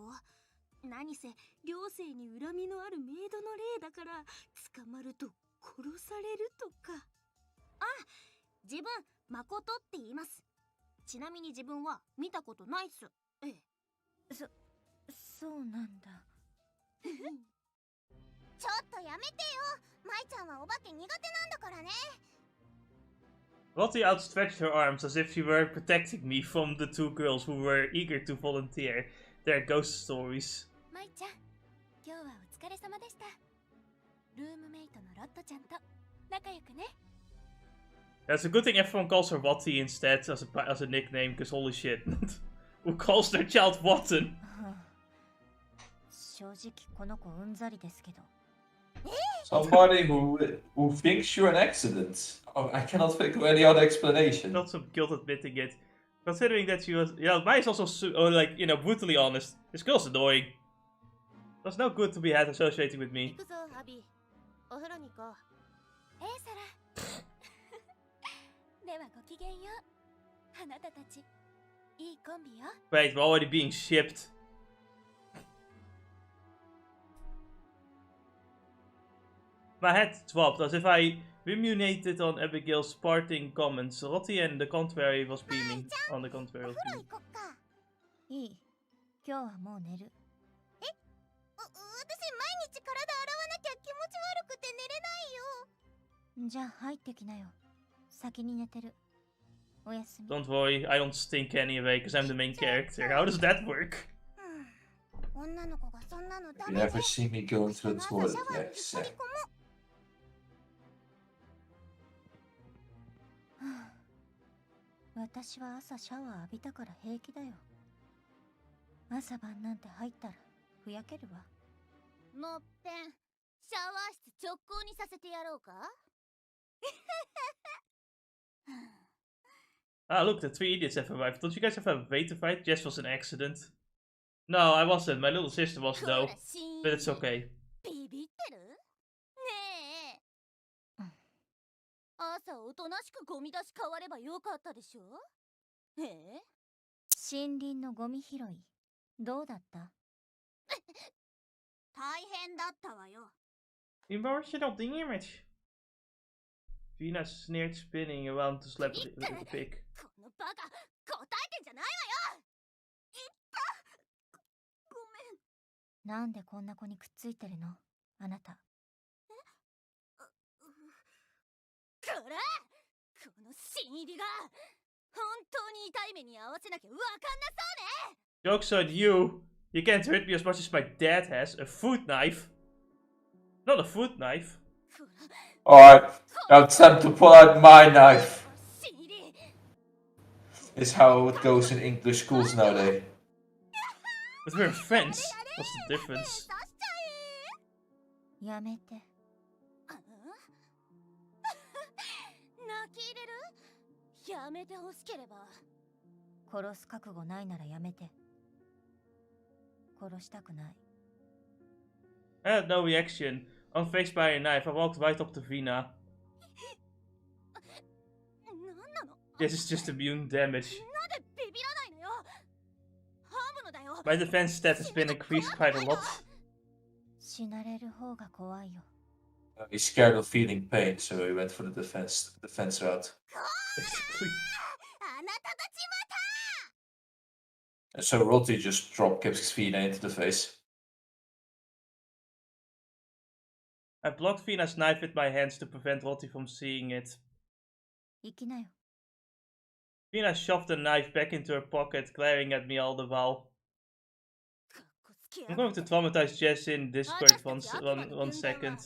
何せ寮生に恨みのあるメイドの霊だから捕まると殺されるとか。あ、自分誠って言います。ちなみに自分は見たことないっす。ええ。そうなんだ。ちょっとやめてよ。舞ちゃんはお化け苦手なんだからね。 Lottie outstretched her arms as if she were protecting me from the two girls who were eager to volunteer their ghost stories. 舞ちゃん、今日はお疲れ様でした。ルームメイトのロットちゃんと仲良くね。 It's a good thing everyone calls her Watty instead as a nickname, because holy shit. Who calls their child Watten? 正直この子うんざりですけど。 Somebody who thinks you're an accident. Oh, I cannot think of any other explanation. Not some guilt admitting it. Considering that she was... Yeah, Mai is also, brutally honest. This girl's annoying. That's no good to be had associating with me. 行くぞ、アビ。お風呂に行こう。サラ。ではごきげんよう。あなたたち、いいコンビよ。 Wait, we're already being shipped. My head swapped as if I ruminated on Abigail's parting comments. Lottie and the contrary was beaming. On the contrary お was 風呂 beaming. 行こっか。いい。今日はもう寝る。私毎日体洗わなきゃ気持ち悪くて寝れないよ。じゃあ入ってきなよ。先に寝てる。おやすみ。 Don't worry, I don't stink anyway, because I'm the main character. How does that work? 女の子がそんなのダ You メ never see me go into the toilet, yeah, same. 私は朝シャワー浴びたから平気だよ。朝晩なんて入ったらふやけるわ。もっぺんシャワー室直行にさせてやろうか。Ah, look, the three idiots have arrived. Don't you guys have a way to fight? Jess was an accident. No, I wasn't. My little sister was though. But it's okay. ビビってる？ねえ。朝おとなしくゴミ出し変わればよかったでしょ？森林のゴミ拾いどうだった？大変だったわよ。 Emotional damage. Vina sneered, spinning around to slap the little pig. このバカ、答えてんじゃないわよ。いった。ごめん。なんでこんな子にくっついてるの？あなた。こら！この新入りが本当に痛い目に遭わせなきゃわかんなそうね。 Joke's on you. You can't hurt me as much as my dad has. A food knife. Not a food knife. Alright, now it's time to pull out my knife. Is how it goes in English schools nowadays. But we're friends. What's the difference? やめて。泣き入れる？やめてほしければ。殺す覚悟ないならやめて。殺したくない。I had no reaction. Unfazed by a knife, I walked right up to Vina. This is just immune damage. My defense stat has been increased quite a lot. He's scared of feeling pain, so he went for the defense route. Basically. And so Rotti just drop kicks Vina into the face. I blocked Vina's knife with my hands to prevent Rotti from seeing it. Vina shoved the knife back into her pocket, glaring at me all the while. I'm going to traumatize Jess in Discord one second.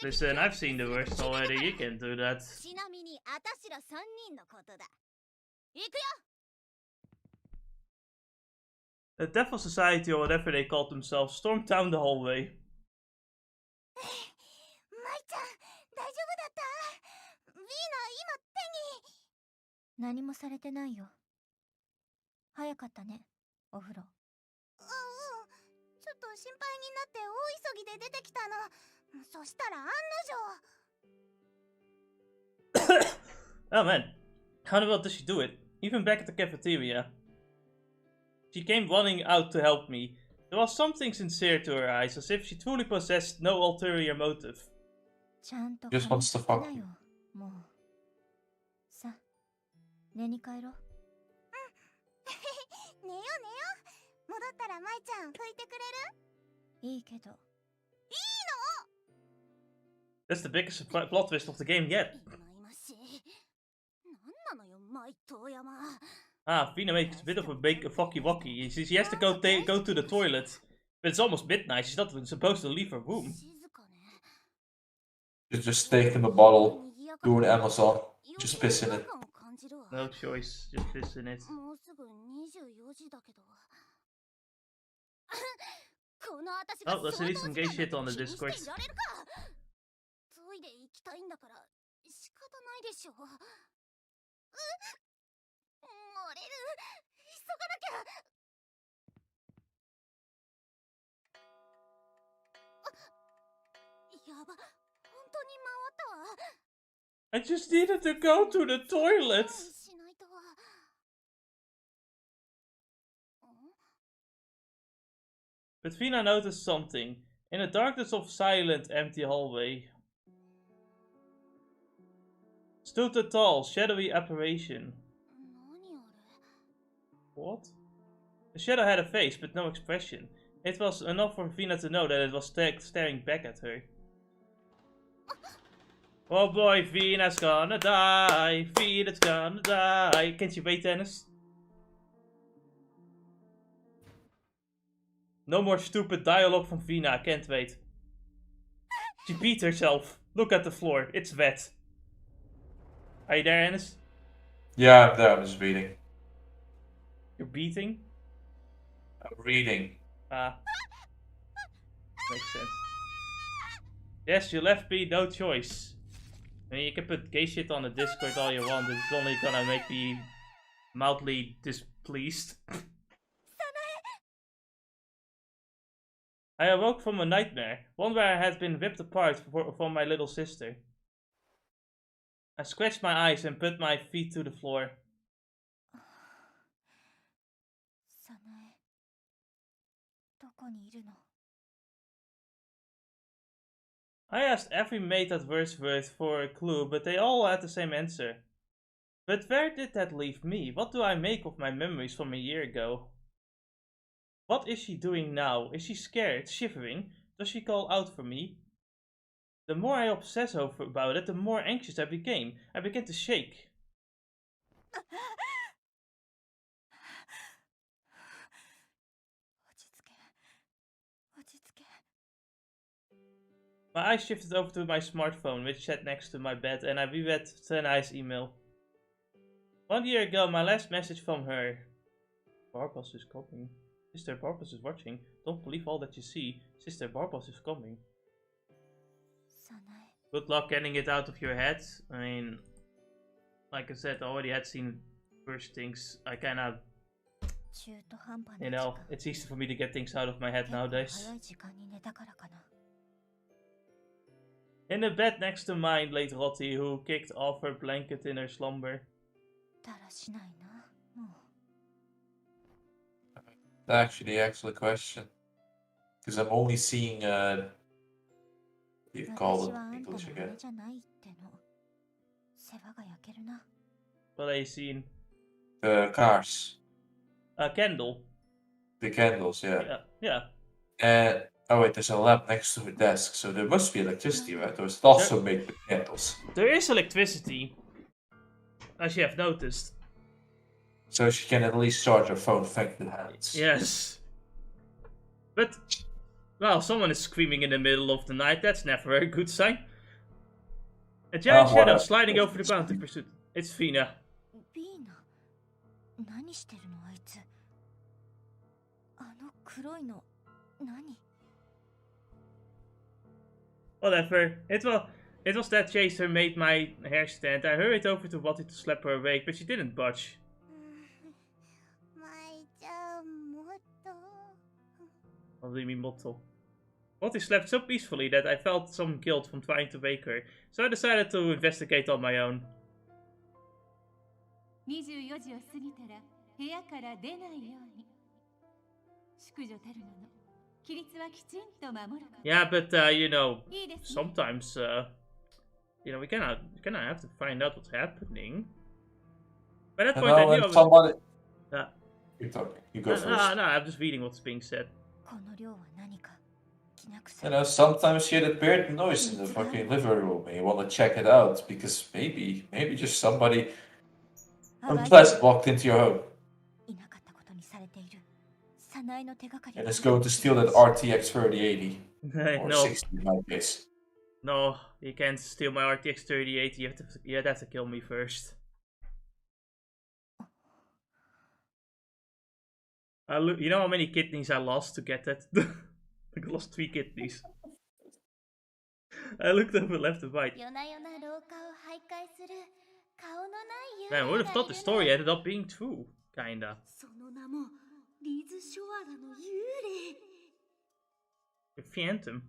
Listen, I've seen the worst already, you can do that. The Devil Society, or whatever they called themselves, stormed down the hallway. Oh man, how the hell did she do it? Even back at the cafeteria. She came running out to help me. There was something sincere to her eyes, as if she truly possessed no ulterior motive. Just wants to fuck. That's the biggest plot twist of the game yet. Ah, Vina makes a bit of a fucky-wucky. She has to go to the toilet. But it's almost midnight, she's not supposed to leave her room. Just take him a bottle, do an Amazon, just piss in it. No choice, just piss in it. Oh, let's release some gay shit on the Discord. I just needed to go to the toilet. But Vina noticed something. In the darkness of silent, empty hallway stood a tall, shadowy apparition. What? The shadow had a face, but no expression. It was enough for Vina to know that it was staring back at her. Oh boy, Vina's gonna die. Vina's gonna die. Can't you wait, Dennis? No more stupid dialogue from Vina, I can't wait. She beat herself. Look at the floor, it's wet. Are you there, Ennis? Yeah, I'm there, I'm just reading. You're beating? I'm reading. Ah. Makes sense. Yes, you left me no choice. I mean, you can put gay shit on the Discord all you want, it's only gonna make me mildly displeased. I awoke from a nightmare, one where I had been ripped apart from my little sister. I scratched my eyes and put my feet to the floor. I asked every mate at Wordsworth for a clue, but they all had the same answer. But where did that leave me? What do I make of my memories from a year ago? What is she doing now? Is she scared, shivering? Does she call out for me? The more I obsess about it, the more anxious I became. I began to shake. My eyes shifted over to my smartphone, which sat next to my bed, and I reread Senai's email. 1 year ago, my last message from her. Barbos is coming. Sister Barbos is watching. Don't believe all that you see. Sister Barbos is coming. Good luck getting it out of your head. I mean, like I said, I already had seen first things. I kind of, you know, it's easy for me to get things out of my head nowadays. In the bed next to mine laid Rotti, who kicked off her blanket in her slumber. Actually, excellent question. Because I'm only seeing, you call it in English again. What are you seeing? The cars. A candle. The candles, yeah. Yeah. Oh wait, there's a lamp next to her desk, so there must be electricity, right? Or is it also made with candles? There is electricity, as you have noticed. So she can at least charge her phone thanks to the hands. Yes. But, well, someone is screaming in the middle of the night. That's never a good sign. A giant shadow sliding over the ground in pursuit. It's Vina. Whatever. It was that chaser made my hair stand. I hurried over to Watty to slap her awake, but she didn't budge. What do you mean, motto? Watty slept so peacefully that I felt some guilt from trying to wake her, so I decided to investigate on my own. Yeah, but you know, sometimes you know, we kinda have to find out what's happening. By that point, I knew I was. Somebody... You're talking. You go first. No, I'm just reading what's being said. You know, sometimes you hear that weird noise in the fucking living room and you want to check it out because maybe just somebody unpleasant walked into your home. And is going to steal that RTX 3080. Or No. 60 in my case. No, you can't steal my RTX 3080. You'd have to kill me first. You know how many kidneys I lost to get that? I lost 3 kidneys. I looked over left and right. Man, I would have thought the story ended up being true. Kinda. A phantom.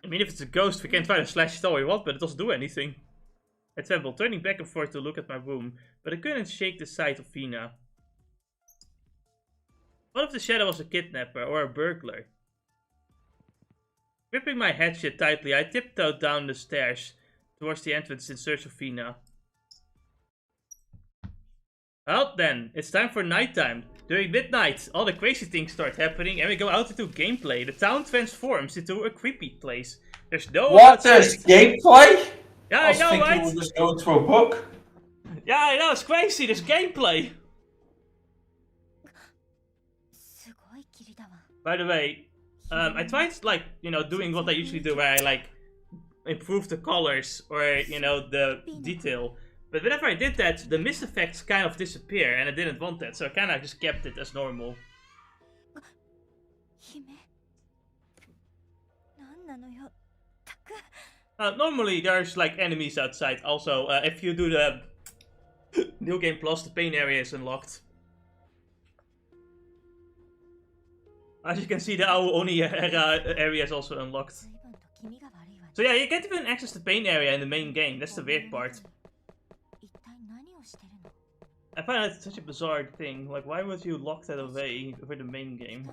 I mean, if it's a ghost, we can try to slash story what, but it doesn't do anything. I trembled, turning back and forth to look at my room, but I couldn't shake the sight of Vina. What if the shadow was a kidnapper or a burglar? Gripping my hatchet tightly, I tiptoed down the stairs towards the entrance in search of Vina. Well then, it's time for nighttime. During midnight, all the crazy things start happening and we go out into gameplay. The town transforms into a creepy place. There's no one outside. There's gameplay? Yeah, I know, right? We're just going through a book. Yeah, I know, it's crazy. There's gameplay. By the way, I tried, like, you know, doing what I usually do, where I, like, improve the colors or, you know, the detail. But whenever I did that, the mist effects kind of disappear, and I didn't want that, so I kind of just kept it as normal. Normally, there's, like, enemies outside. Also, if you do the New Game Plus, the pain area is unlocked. As you can see, the Oni area is also unlocked. So yeah, you can't even access the pain area in the main game. That's the weird part. I find that such a bizarre thing. Like, why would you lock that away for the main game?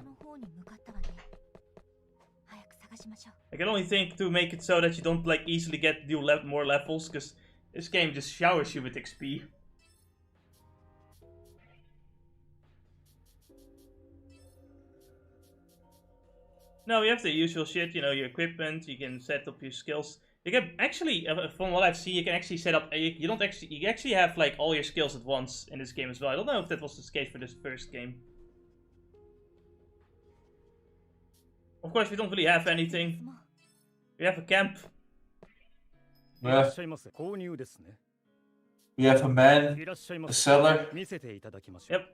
I can only think to make it so that you don't, like, easily get more levels, because this game just showers you with XP. No, you have the usual shit, you know, your equipment, you can set up your skills. You can actually, from what I've seen, you can actually set up, you actually have, like, all your skills at once in this game as well. I don't know if that was the case for this first game. Of course, we don't really have anything. We have a camp. Yeah. We have a man, a seller. Yep.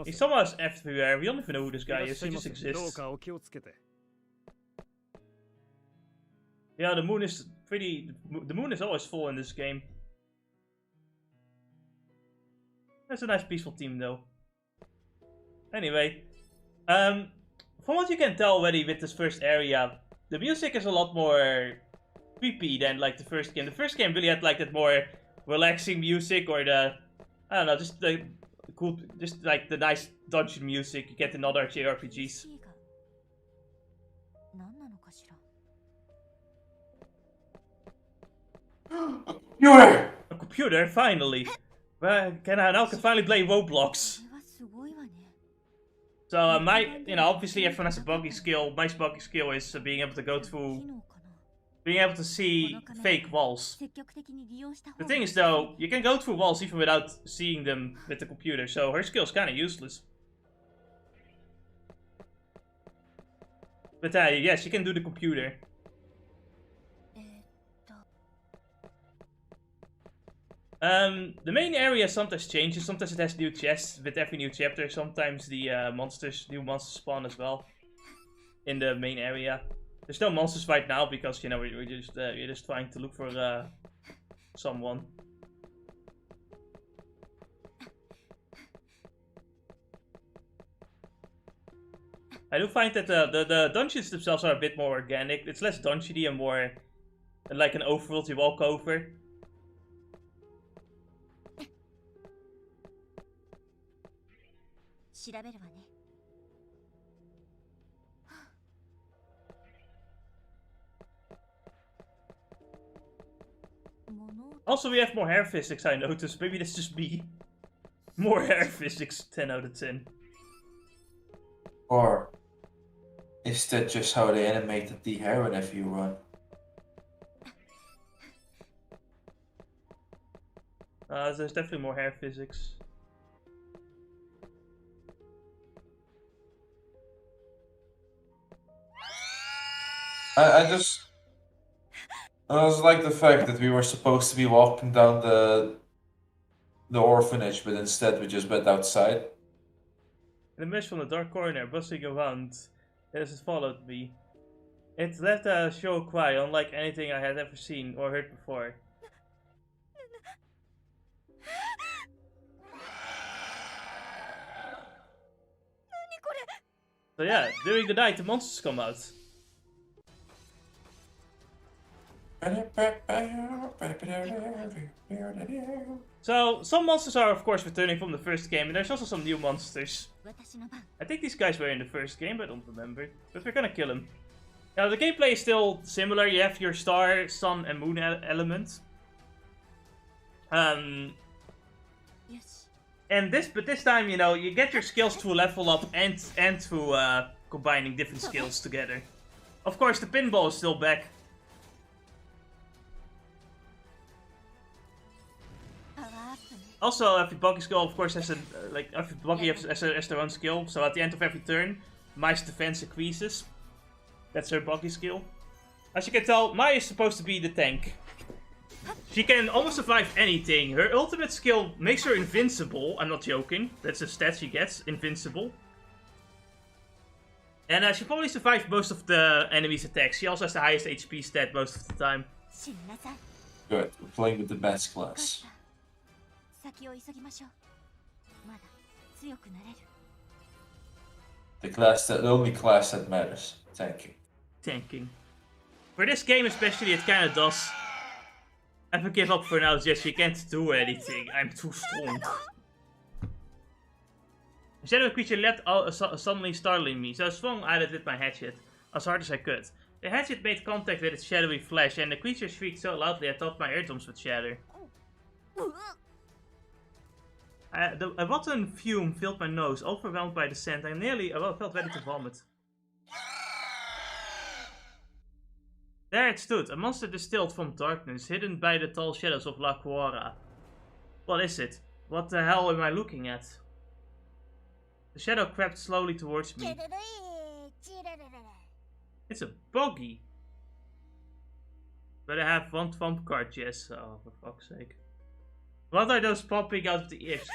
He's somehow everywhere. We don't even know who this guy is. He just exists. Yeah, the moon is pretty. The moon is always full in this game. That's a nice peaceful team, though. Anyway, from what you can tell already with this first area, the music is a lot more creepy than like the first game. The first game really had like that more relaxing music, or the, I don't know, just the cool, just like the nice dungeon music you get in other JRPGs. Computer! A computer, finally. Well, now can finally play Roblox. So obviously everyone has a buggy skill. My buggy skill is being able to go through, being able to see fake walls. The thing is though, you can go through walls even without seeing them with the computer, so her skill is kind of useless. But yeah, she can do the computer. The main area sometimes changes, sometimes it has new chests with every new chapter, sometimes the new monsters spawn as well in the main area. There's no monsters right now because, you know, we're just trying to look for someone. I do find that the dungeons themselves are a bit more organic. It's less dungeony and more like an overworld you walk over. Also, we have more hair physics, I noticed. Maybe that's just me. More hair physics, 10 out of 10. Or is that just how they animated the hair whenever you run? There's definitely more hair physics. I just like the fact that we were supposed to be walking down the orphanage, but instead we just went outside. In the mist from the dark corner, buzzing around, it has followed me. It left a shrill cry, unlike anything I had ever seen or heard before. So yeah, during the night the monsters come out. So, some monsters are of course returning from the first game, and there's also some new monsters. I think these guys were in the first game, but I don't remember. But we're gonna kill them. Now, the gameplay is still similar. You have your star, sun, and moon element. And this time, you know, you get your skills to level up and through combining different skills together. Of course, the pinball is still back. Also, every buggy skill, of course, has every buggy has their own skill. So at the end of every turn, Mai's defense increases. That's her buggy skill. As you can tell, Mai is supposed to be the tank. She can almost survive anything. Her ultimate skill makes her invincible. I'm not joking. That's a stat she gets, invincible. And she probably survived most of the enemy's attacks. She also has the highest HP stat most of the time. Good, we're playing with the best class. The only class that matters. Tanking. Tanking. For this game especially, it kinda does. I have to give up for now, Jess. You can't do anything. I'm too strong. A shadow creature leapt suddenly startling me, so I swung at it with my hatchet, as hard as I could. The hatchet made contact with its shadowy flesh, and the creature shrieked so loudly I thought my eardrums would shatter. A rotten fume filled my nose, overwhelmed by the scent. I nearly felt ready to vomit. There it stood, a monster distilled from darkness, hidden by the tall shadows of La Quora. What is it? What the hell am I looking at? The shadow crept slowly towards me. It's a buggy. But I have one thumb card, yes. Oh, for fuck's sake. What are those popping out of the ears?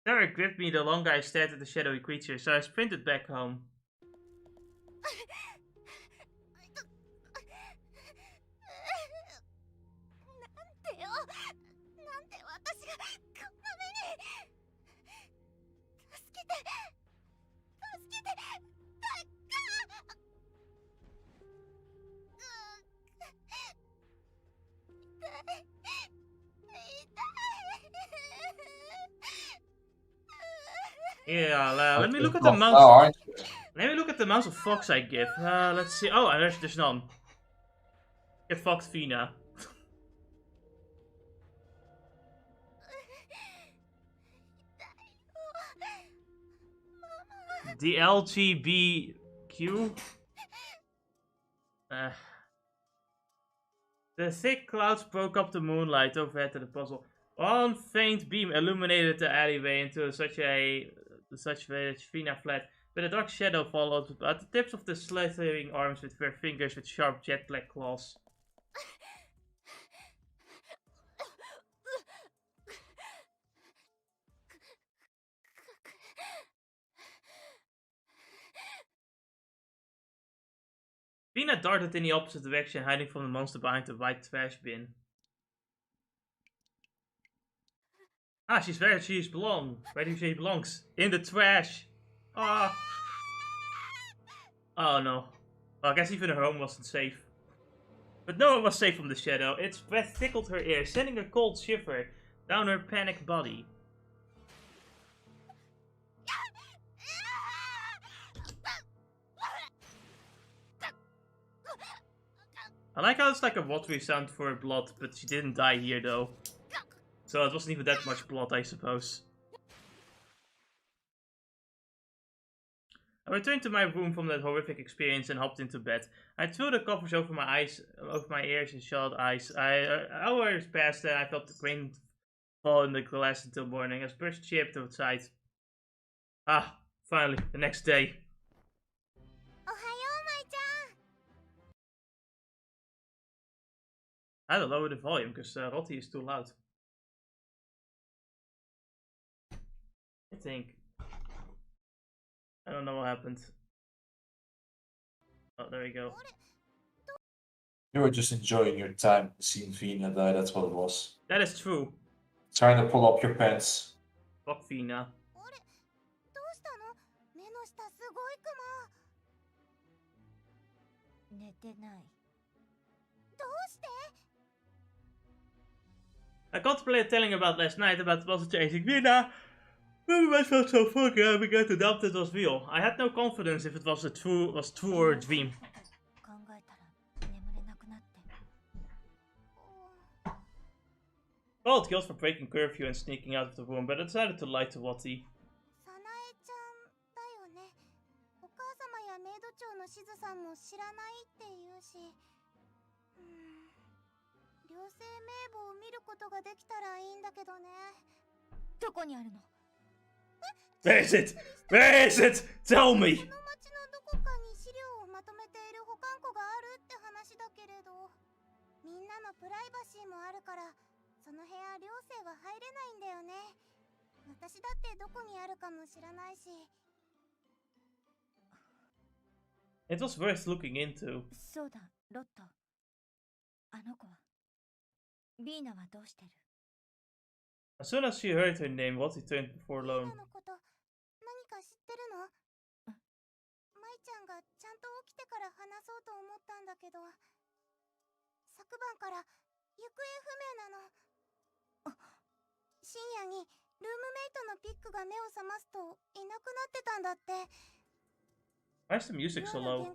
Terror gripped me the longer I stared at the shadowy creature, so I sprinted back home. Yeah, let me look at the amount. Let me look at the amounts of fucks I give. Let's see. Oh, there's none. Get fucked, Fina. The LGBTQ. The thick clouds broke up the moonlight overhead of the puzzle. One faint beam illuminated the alleyway into such way that Fina fled, but a dark shadow followed at the tips of the slithering arms with her fingers with sharp jet black claws. Fina darted in the opposite direction, hiding from the monster behind the white trash bin. Ah, she's where she belongs. Where do you say she belongs? In the trash. Ah. Oh no. Well, I guess even her home wasn't safe. But no one was safe from the shadow. Its breath tickled her ear, sending a cold shiver down her panicked body. I like how it's like a watery sound for her blood, but she didn't die here though. So it wasn't even that much blood, I suppose. I returned to my room from that horrific experience and hopped into bed. I threw the covers over my eyes, over my ears and shut eyes. Hours passed and I felt the rain fall in the glass until morning as birds chirped outside. Ah, finally, the next day. I had to lower the volume because Rotti is too loud. I think. I don't know what happened. Oh, there we go. You were just enjoying your time seeing Fina die, that's what it was. That is true. Trying to pull up your pants. Fuck Fina. I contemplated telling about last night about the monster chasing Fina. Maybe I felt so funky I began to doubt it was real. I had no confidence if it was true or a dream. Felt guilt for breaking curfew and sneaking out of the room, but I decided to lie to Watty. Where is it? Where is it? Tell me! It was worth looking into. As soon as she heard her name, Watty turned forlorn. Why is the music so low?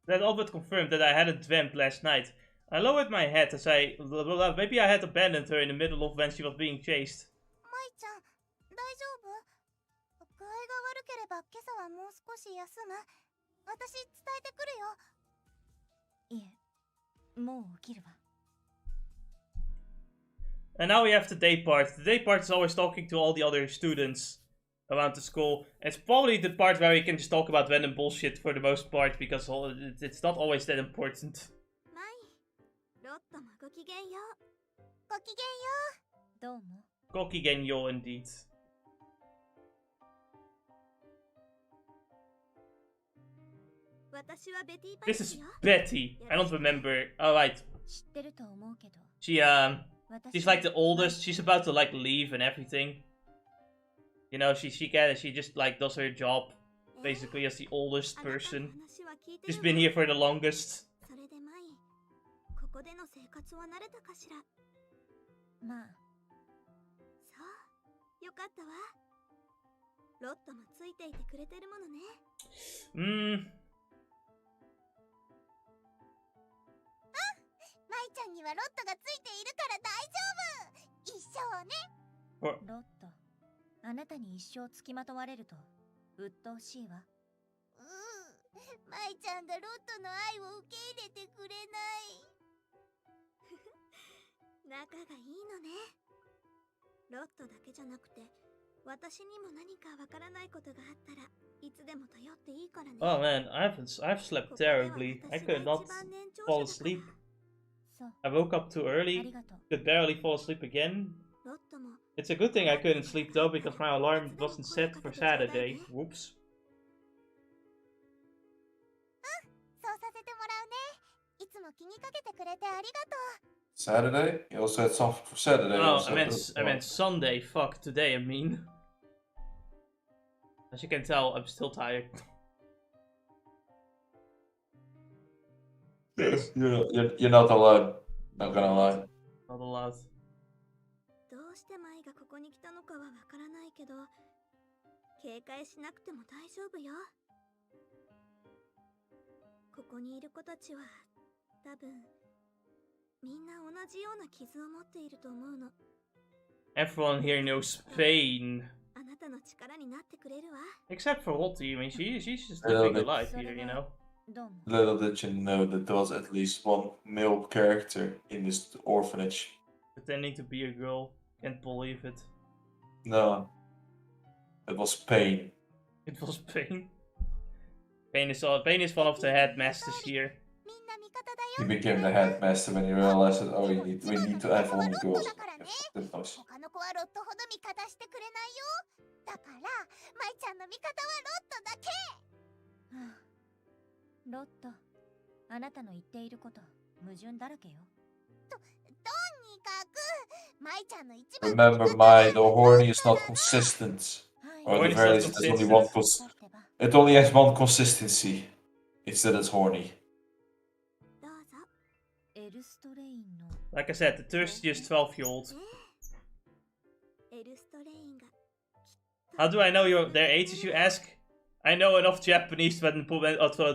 That all but confirmed that I hadn't dreamt last night. I lowered my head as maybe I had abandoned her in the middle of when she was being chased. And now we have the day part. The day part is always talking to all the other students around the school. It's probably the part where we can just talk about random bullshit for the most part, because it's not always that important. マイ、ロットもごきげんよう。ごきげんよう。どうも。 Gokigenyo indeed. 私はベティパ This イ is よ。 Betty. I don't remember. Alright. 知ってると思うけど。 She's 私 like the oldest. She's about to like leave and everything. You know, she just like does her job basically as the oldest あなたの person. 話は聞いて She's る been わ here for the longest. それでマイ、ここでの生活は慣れたかしら。まあ。そう、よかったわ。ロットもついていてくれてるものね。マイちゃんにはロットがついているから大丈夫。一生ね。 Or- ロット、あなたに一生つきまとわれると鬱陶しいわ。マイちゃんがロットの愛を受け入れてくれない。仲がいいのね。ロットだけじゃなくて、私にも何かわからないことがあったらいつでも頼っていいからね。 Oh man, I've slept terribly. I could not fall asleep. そう、 I woke up too あ early. りがとう。 Could barely fall asleep again. ロットも It's a good thing I couldn't sleep though, because my alarm wasn't set for Saturday. Whoops. そうさせてもらうね。いつも気にかけてくれてありがとう。 Saturday? You also had something for Saturday. Oh, also. I meant Sunday. Fuck, today I mean. As you can tell, I'm still tired. You're not alone. Not gonna lie. Not allowed. どうしてマイがここに来たのかはわからないけど、警戒しなくても大丈夫よ。ここにいる子たちは多分みんな同じような傷を持っていると思うの。 Everyone here knows pain. あなたの力になってくれるわ。 Except for Lottie. I mean, she's just Yeah, living but- a life here, you know? どうも。 Little did you know that there was at least one male character in this orphanage. Pretending to be a girl. Can't believe it. No. It was Pain. It was pain. Pain is one of the headmasters here. みんな味方だ He よ。 became the headmaster when he realized that we need to have only girls. That's nice. 他の子はロットほど味方してくれないよ。だから、マイちゃんの味方はロットだけ。ロット、あなたの言っていること、矛盾だらけよ。とにかく、マイちゃんの一番 Remember, the horny is not consistent. はい Or at Horny the is very not least, it has only consistent. it only has one consistency. It's that it's horny. どうぞ。エルストレインの。 Like I said, the thirstiest 12-year-old. エルストレインが。 How do I know their ages, you ask? I know enough Japanese to the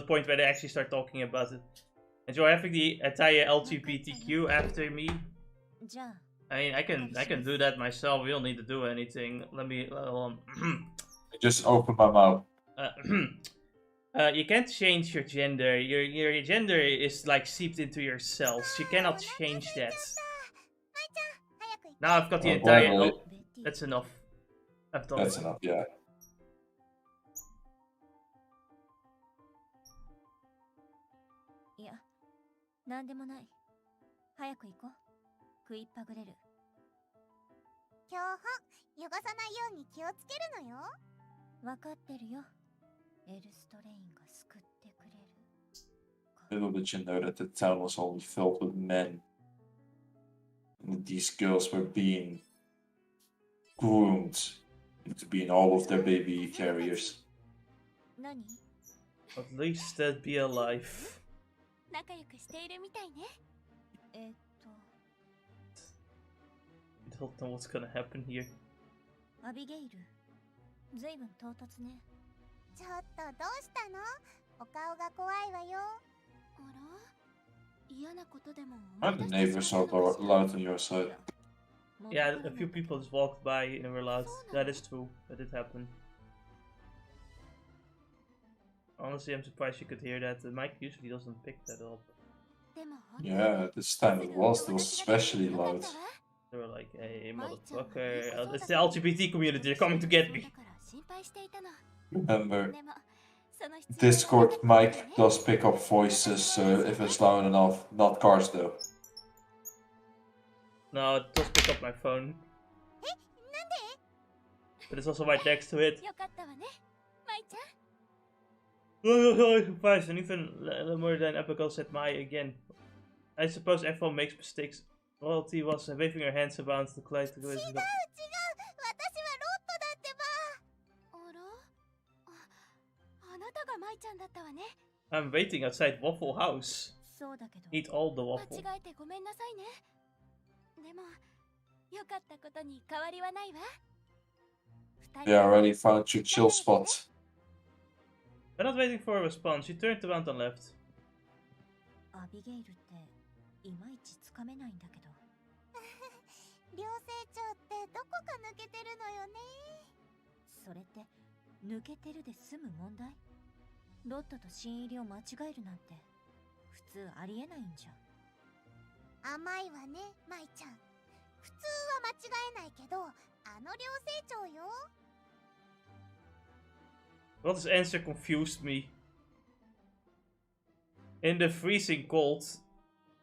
point where they actually start talking about it. And you're having the entire LGBTQ after me? じゃあ、 I mean, I can do that myself. We don't need to do anything. Let me. I just opened my mouth. You can't change your gender. Your gender is like seeped into your cells. You cannot change that. マイちゃん、早く行って。 Now I've got the Oh, entire. boy, Oh, that's enough. I've done That's it. enough, yeah. いや、なんでもない。早く行こう。食いっぱぐれる。教本、汚さないように気をつけるのよ。わかってるよ。エルストレインが救ってくれる。 Little did you know that the town was only filled with men. And that these girls were being groomed into being all of their baby carriers. 何？ At least they'd be alive. 仲良くしているみたいね。I don't know what's gonna happen here. アビゲイル、ずいぶん唐突ね。ちょっとどうしたの？お顔が怖いわよ。あら？嫌なことでも。 And the neighbors are loud on your side. Yeah, a few people just walked by and were loud. That is true. That did happen. Honestly, I'm surprised you could hear that. The mic usually doesn't pick that up. Yeah, this time it was especially loud. They were like, hey, motherfucker, it's the LGBT community, they're coming to get me. Remember, Discord mic does pick up voices if it's loud enough, not cars though. No, it does pick up my phone. But it's also right next to it. Surprised, and even more than Epical said Mai again. I suppose everyone makes mistakes. Royalty was waving her hands around the cloud. I'm waiting outside Waffle House. Eat all the waffle. Yeah, I already found your chill spot. We're not waiting for a response. She turned around and left. アビゲイルっていまいちつかめないんだけど両成長ってどこか抜けてるのよね。それって抜けてるで済む問題？ロットと新入りを間違えるなんて普通ありえないんじゃ。甘いわね、マイちゃん。普通は間違えないけど、あの両成長よ。Rott's answer confused me. In the freezing cold,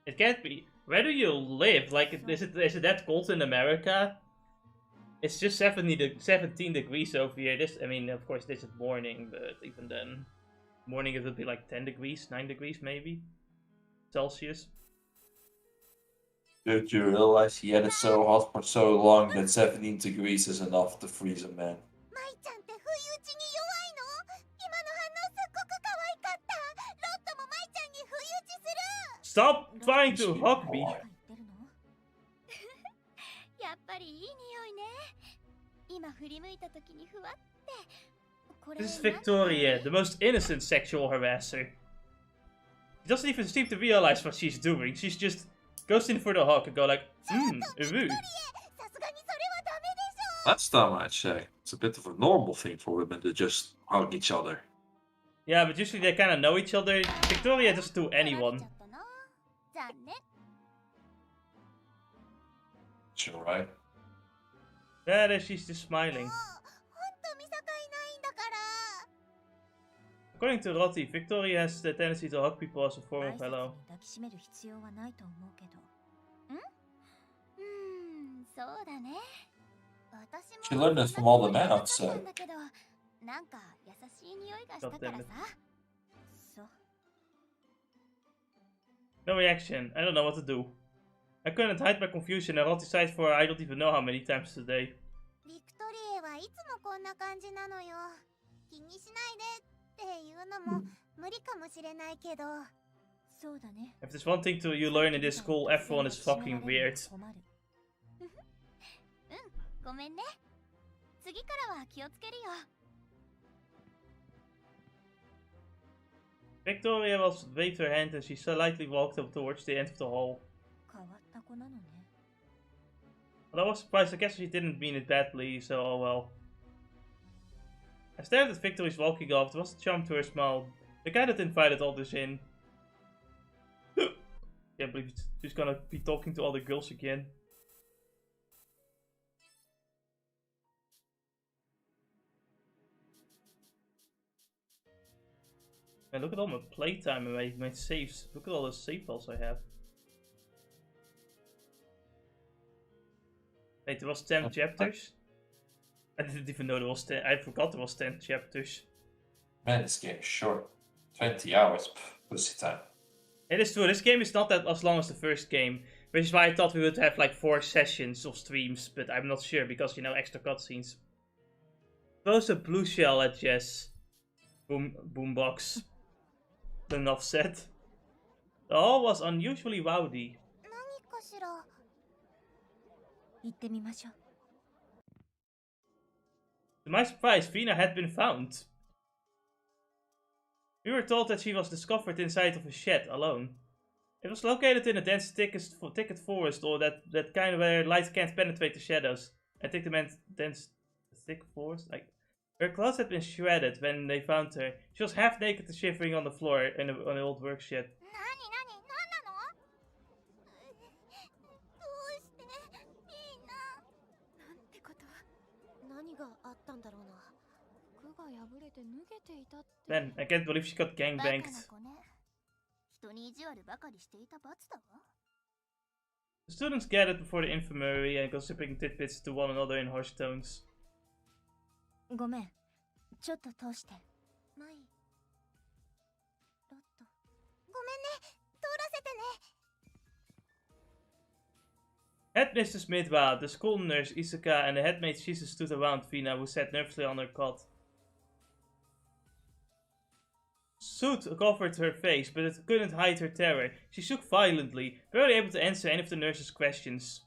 it can't be. Where do you live? Like, is it that cold in America? It's just 17 degrees over here. This, I mean, of course, this is morning, but even then, morning it would be like 10 degrees, 9 degrees maybe, Celsius. Did you realize he had it so hot for so long that 17 degrees is enough to freeze a man? Stop trying to hug me! This is Victoria, the most innocent sexual harasser. She doesn't even seem to realize what she's doing. She's just goes in for the hug and go like, ooh. That's dumb, I'd say. It's a bit of a normal thing for women to just hug each other. Yeah, but usually they kind of know each other. Victoria doesn't do anyone. Sure, right? Yeah, there she's just smiling. According to Rotti, Victoria has the tendency to hug people as a form of hello. She learned it from all the men outside. God damn it. No reaction. I don't know what to do. I couldn't hide my confusion and Rotti sighed for I don't even know how many times today. If there's one thing you learn in this school, everyone is fucking weird. Victoria waved her hand and she slightly walked up towards the end of the hall. Well, I was surprised. I guess she didn't mean it badly, so oh well. I stared at Victory's walking off. There was a charm to her smile. The guy that invited all this in. Can't believe she's gonna be talking to other girls again. Man, look at all my playtime and my saves. Look at all the save files I have. Wait, there was 10 chapters? I didn't even know there was 10. I forgot there was 10 chapters. Man, this game is short. 20 hours. Pussy time. It is true, this game is not that as long as the first game. Which is why I thought we would have like 4 sessions of streams. But I'm not sure because, you know, extra cutscenes. Throws a blue shell at Jess. Boombox. Enough said. The hall was unusually rowdy. To my surprise, Vina had been found. We were told that she was discovered inside of a shed, alone. It was located in a dense thicket forest, or that kind where light can't penetrate the shadows. I think they meant dense thick forest? Like, her clothes had been shredded when they found her. She was half naked and shivering on the floor in an old work shed. Man, I can't believe she got バカ gangbanged. な子ね。人に意地悪ばかりしていた罰だわ。 The students gathered before the infirmary and gossiping tidbits to one another in harsh tones. ごめん。ちょっと通して。マイ。ロット。ごめんね。通らせてね。 Headmistress Midwa, the school nurse Isaka, and the headmaid Shisa stood around Vina, who sat nervously on her cot. Soot covered her face, but it couldn't hide her terror. She shook violently, barely able to answer any of the nurse's questions.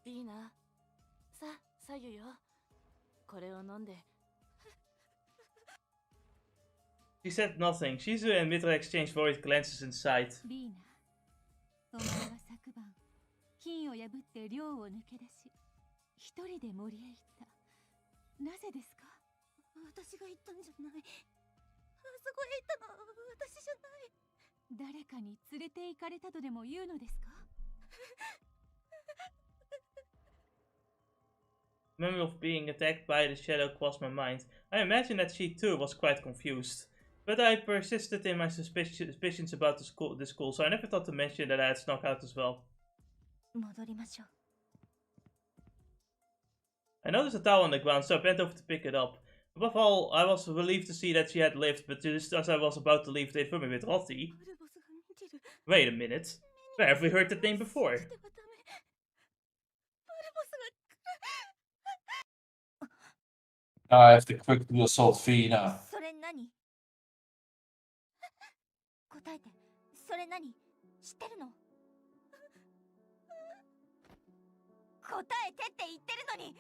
いいな。さ、左右よ。これを飲んで。 She said nothing. Shizu and Mitra exchanged worried glances inside. リーナ、お前は昨晩、金を破って寮を抜け出し、一人で森へ行った。なぜですか？私が行ったんじゃない。あそこへ行ったのは私じゃない。誰かに連れて行かれたとでも言うのですか？ The memory of being attacked by the shadow crossed my mind. I imagine that she too was quite confused. But I persisted in my suspicions about the school, so I never thought to mention that I had snuck out as well. 戻りましょう。 I noticed a towel on the ground, so I bent over to pick it up. Above all, I was relieved to see that she had lived, but just as I was about to leave the infirmary with Rotti... Wait a minute. Where have we heard that name before? I have to quickly assault Vina. それ何？答えて。それ何？知ってるの？答えてって言ってるのに、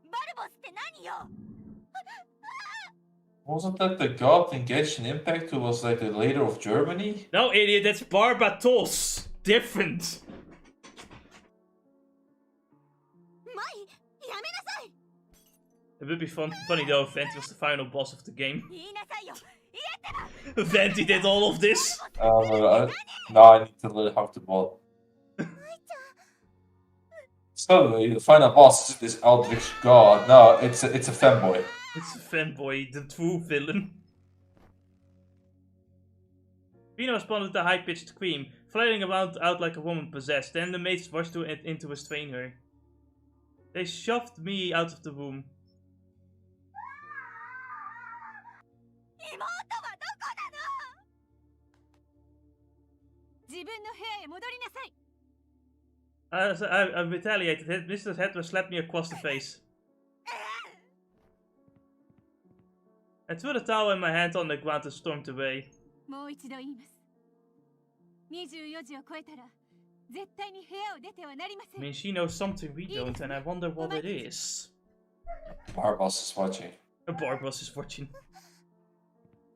バルボスって何よ？ Wasn't that the god in Genshin Impact who was like the leader of Germany? No, idiot, that's Barbatos! Different! マイ、やめなさい。 It would be funny though if Venti was the final boss of the game. 言いなさいよ。言えってば。 Venti did all of this! No, I need to learn how to mod. Suddenly, the final boss is this Eldritch god. No, it's a fanboy. It's a fanboy, the true villain. Vina responded with a high-pitched scream, flailing about out like a woman possessed. Then the maids rushed in to restrain her. They shoved me out of the room. 妹はどこなの？自分の部屋へ戻りなさい。 I retaliated. Mr. Headman slapped me across the face. I threw the towel in my hand on the ground and stormed away. もう一度言います。24時を超えたら絶対に部屋を出てはなりませ I ん。 mean, she knows something we don't, and I wonder what it is. Barbas is watching. Barbas is watching.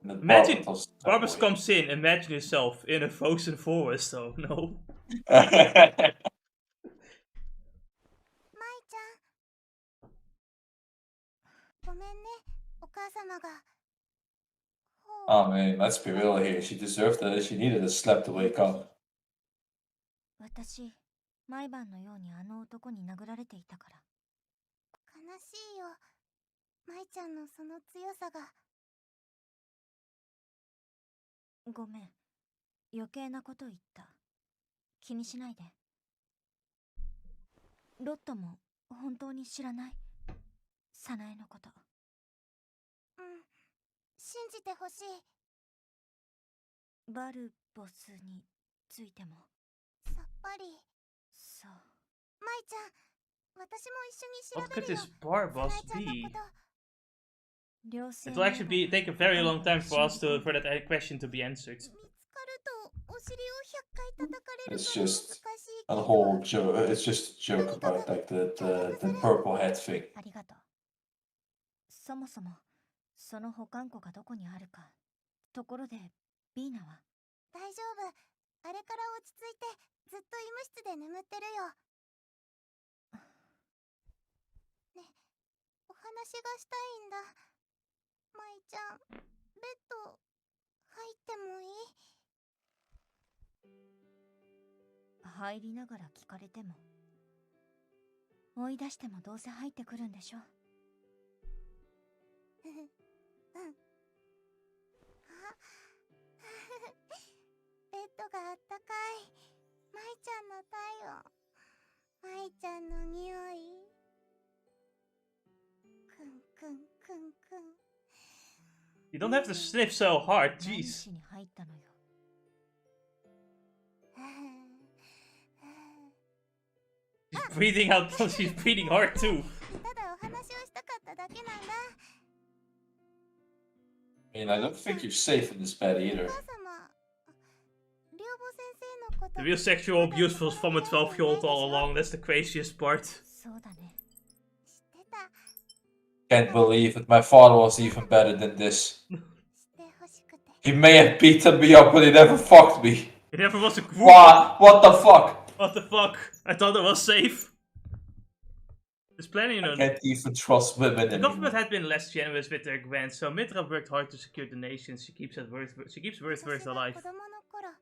And then Imagine Barbas Barbas comes in. Imagine yourself in a frozen forest. Oh no. マイちゃん。ごめんね、お母様が。 Oh man, let's be real here. She deserved it. She needed a slap to wake up. 私、毎晩のようにあの男に殴られていたから。悲しいよ。マイちゃんのその強さが。ごめん。余計なこと言った。気にしないで。ロットも本当に知らない？サナエのこと。うん。信じてほしい。バルボスについても。さっぱり。そう。マイちゃん、私も一緒に What 調べ could るよ。 this Barbas サナエちゃんの be? こと。 It will actually take a very long time for that question to be answered. 見つかるとお尻を100回叩かれる It's から難し just い a けど。 whole joke. It's just a joke about like the purple head thing. ありがとう。そもそもその保管庫がどこにあるか。ところでビーナは大丈夫。あれから落ち着いてずっと医務室で眠ってるよ。ね、お話がしたいんだ。マイちゃん、ベッド入ってもいい？入りながら聞かれても。追い出してもどうせ入ってくるんでしょ。があったかい。舞ちゃんの体温。舞ちゃんの匂い。くんくんくんくん。 You don't have to sniff so hard, 何 jeez. しに入ったのよ。She's breathing out, she's breathing hard too. ただお話をしたかっただけなんだ。 I mean, I don't think you're safe in this bed お either. 母様、寮母先生のこと。 The real sexual abuse was from a 12-year-old all along, that's the craziest part. そうだね。知ってた。 Can't believe it. My father was even better than this. してほしくて。 He may have beaten me up, but he never fucked me. It never was a group. What the fuck? What the fuck? I thought it was safe. There's plenty, you know. I can't even trust women The anymore. government had been less generous with their grants, so Mitra worked hard to secure donations. She keeps Wordsworth alive. 子供の頃、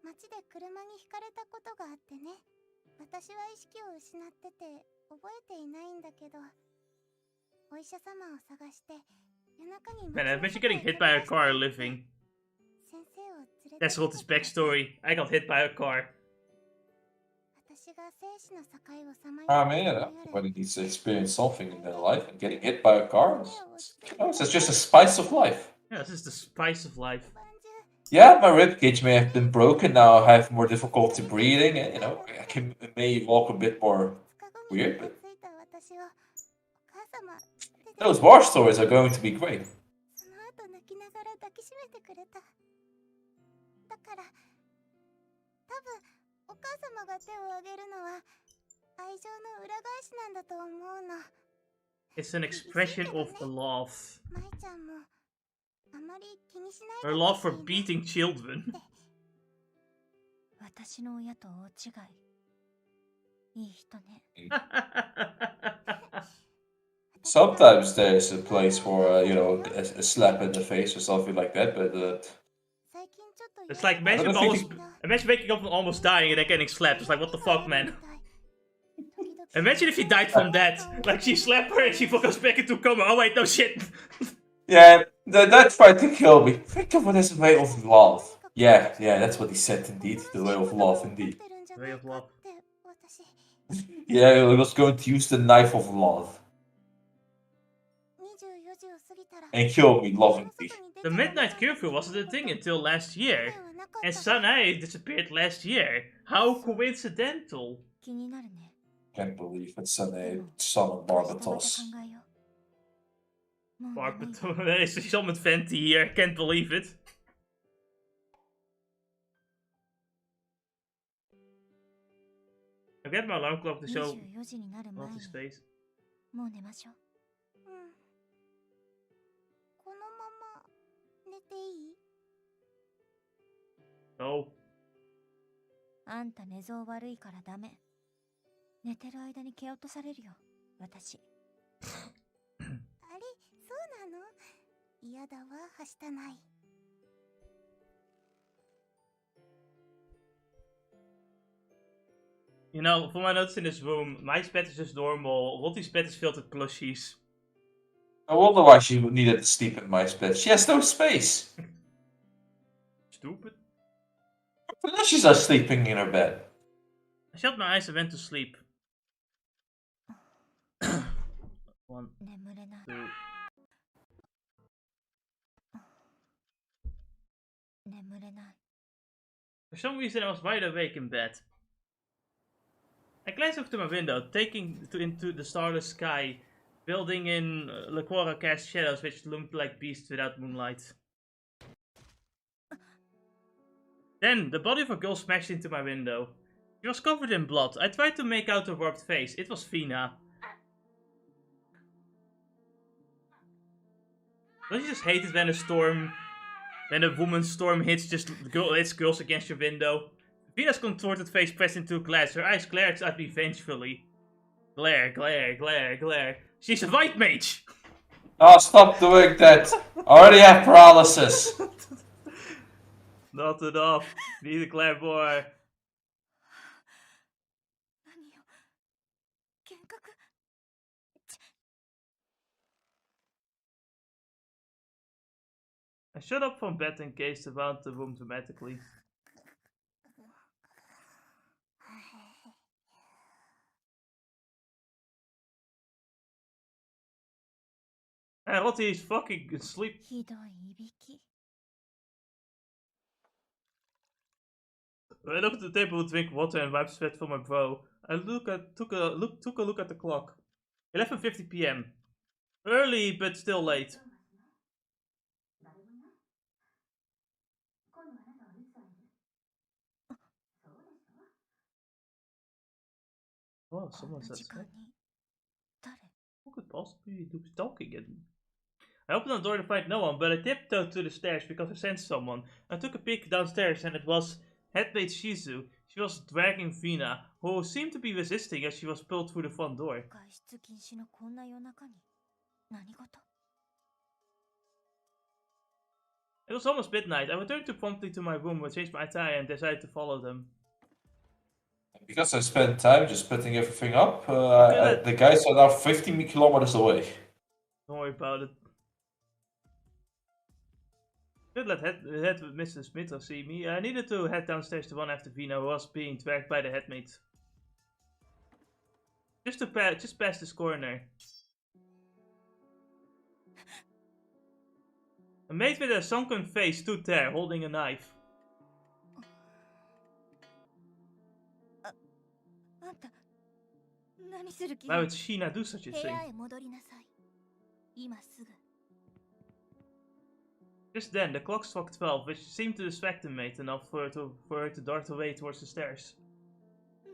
街で車にひかれたことがあってね。私は意識を失ってて覚えていないんだけど、お医者様を探して夜中に。 Man, I bet you're getting hit by a car living. That's what his backstory. I got hit by a car. I mean, everybody needs to experience something in their life, and getting hit by a car it's just a spice of life. Yeah, this is the spice of life. Yeah, my ribcage may have been broken. Now I have more difficulty breathing, and I may walk a bit more weird. But those war stories are going to be great. その後泣きながら抱きしめてくれた。だから多分お母様が手を挙げるのは愛情の裏返しなんだと思うの。 It's an expression of the love. 舞ちゃんもあまり気にしない Her で love ほし for いね。 beating children. 私の親と大違い。いい人ね。 Sometimes there's a place for a slap in the face or something like that, but 最近ちょっと It's like I don't think imagine waking up and almost dying and then getting slapped. It's like, what the fuck, man? Imagine if you died from that. Like, she slapped her and she goes back into coma. Oh wait, no shit. yeah, that tried to kill me. Think of it as a way of love. Yeah, that's what he said indeed. The way of love, indeed. Way of love. Yeah, he was going to use the knife of love. And kill me lovingly. The midnight curfew wasn't a thing until last year. And Sanae disappeared last year. How coincidental. Can't believe it's son of Barbatos. Barbatos, er is iets met Venti hier. Can't believe it. I get my alarm clock to show multi space. もう寝ましょう。うん。このまま寝ていい？ No. あんた寝相悪いからダメ。寝てる間に蹴落とされるよ、私。あれ、そうなの？嫌だわ、はしたない。You know, for my notes in this room, my bed is just normal. Lotte's bed is filled with plushies. I wonder why she needed to sleep in my bed. She has no space. Stupid. Plushies are sleeping in her bed. I shut my eyes and went to sleep. 1, 眠れない。2. 眠れない。 For some reason, I was wide awake in bed. I glanced over to my window, taking into the starless sky, building in Lacora cast shadows which loomed like beasts without moonlight. Then, the body of a girl smashed into my window. She was covered in blood. I tried to make out her warped face. It was Fina. Don't you just hate it when a woman's storm hits girls against your window? Fina's contorted face pressed into glass. Her eyes glared at me vengefully. Glare, glare, glare, glare. She's a white mage! Oh, stop doing that. I already have paralysis. Not enough. Need a glare more. 何よ。幻覚。 I shut up from bed and gazed around the room dramatically. And Rotti is fucking asleep. ひどいいびき。 I look at the table, drink water, and wipe sweat from my brow. I took a look at the clock. 11:50 p.m. Early, but still late. Oh, someone こんな says 時間 that. に誰 Who could possibly be talking at me? I opened the door to find no one, but I tiptoed to the stairs because I sensed someone. I took a peek downstairs, and it was headmaid Shizu. She was dragging Vina, who seemed to be resisting as she was pulled through the front door. 外出禁止のこんな夜中に何事 It was almost midnight. I returned promptly to my room, changed my attire, and decided to follow them. Because I spent time just putting everything up, Good. the guys are now 50 kilometers away. Don't worry about it. Could let head Mr. Smith see me. I needed to head downstairs to run after Vina, who was being dragged by the headmaid. Just past this corner. A maid with a sunken face stood there, holding a knife. あんた何する気 Why would Sheena do such a 部 thing? 屋へ戻りなさい今すぐ Just then, the clock struck 12, which seemed to distract the maid enough for her to dart away towards the stairs.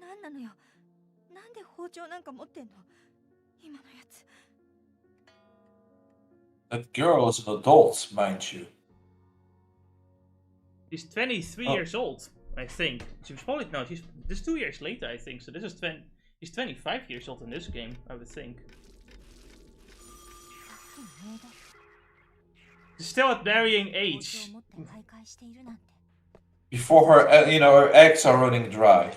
何なのよなんで包丁なんか持ってんの今のやつ That girl is an adult, mind you. She's 23 years old, I think. She was probably no. This 2 years later, I think. So this is she's 25 years old in this game, I would think. She's still at varying age. 包丁を持って徘徊しているなんて Before her, her eggs are running dry.